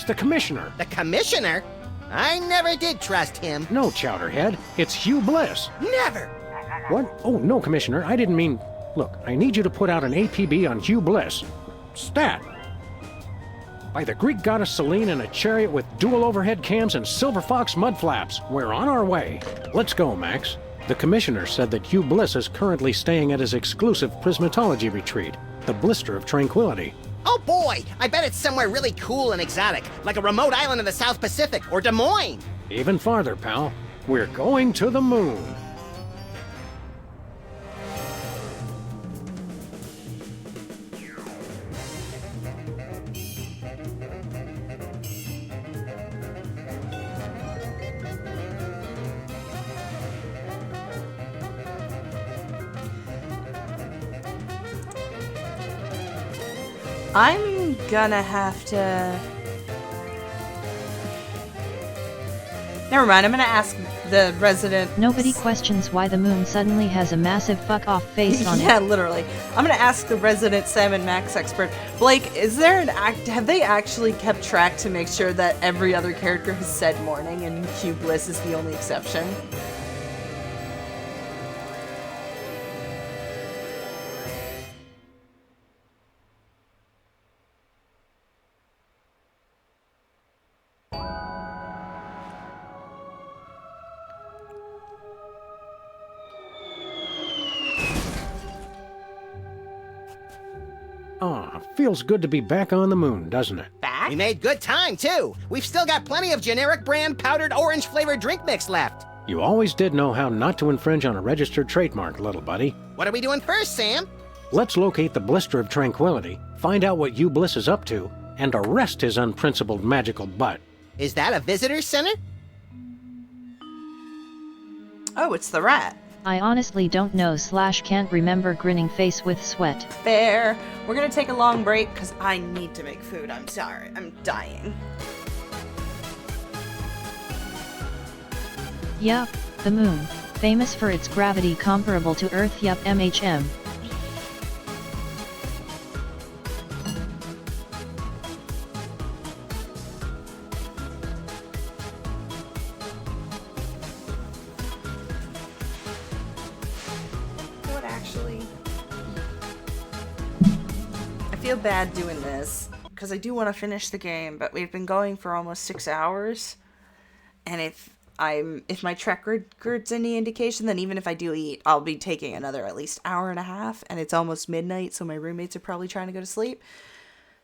the Commissioner.
The Commissioner? I never did trust him.
No, Chowderhead. It's Hugh Bliss.
Never!
What? Oh, no, Commissioner. I didn't mean... Look, I need you to put out an APB on Hugh Bliss. Stat! By the Greek goddess Selene in a chariot with dual overhead cams and silver fox mud flaps. We're on our way. Let's go, Max. The Commissioner said that Hugh Bliss is currently staying at his exclusive prismatology retreat, the Blister of Tranquility.
Oh boy, I bet it's somewhere really cool and exotic, like a remote island in the South Pacific or Des Moines.
Even farther, pal. We're going to the moon.
I'm gonna have to... Never mind, I'm gonna ask the resident...
Nobody questions why the moon suddenly has a massive fuck-off face on it.
Yeah, literally. I'm gonna ask the resident Sam and Max expert. Blake, is there an have they actually kept track to make sure that every other character has said morning and Q Bliss is the only exception?
Ah, feels good to be back on the moon, doesn't it?
We made good time, too. We've still got plenty of generic brand powdered orange flavored drink mix left.
You always did know how not to infringe on a registered trademark, little buddy.
What are we doing first, Sam?
Let's locate the Blister of Tranquility, find out what Hugh Bliss is up to, and arrest his unprincipled magical butt.
Is that a visitor center?
Oh, it's the rat.
I honestly don't know / can't remember grinning face with sweat.
Fair. We're gonna take a long break because I need to make food. I'm sorry. I'm dying.
Yup, the moon. Famous for its gravity comparable to Earth. Yup, MHM.
What actually? I feel bad doing this because I do want to finish the game, but we've been going for almost 6 hours, and if my track record's any indication, then even if I do eat, I'll be taking another at least hour and a half, and it's almost midnight, so my roommates are probably trying to go to sleep.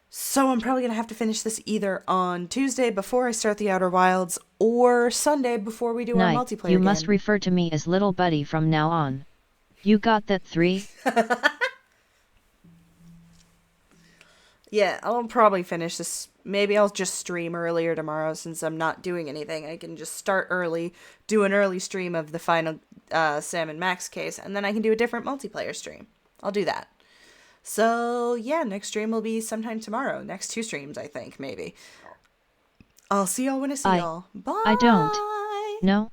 So I'm probably gonna have to finish this either on Tuesday before I start the Outer Wilds, or Sunday before we do our multiplayer
You
game.
must refer to me as little buddy from now on. You got that 3?
Yeah, I'll probably finish this. Maybe I'll just stream earlier tomorrow since I'm not doing anything. I can just start early, do an early stream of the final Sam and Max case, and then I can do a different multiplayer stream. I'll do that. So, yeah, next stream will be sometime tomorrow. Next 2 streams, I think, maybe. I'll see y'all when I see y'all. Bye!
I don't. No.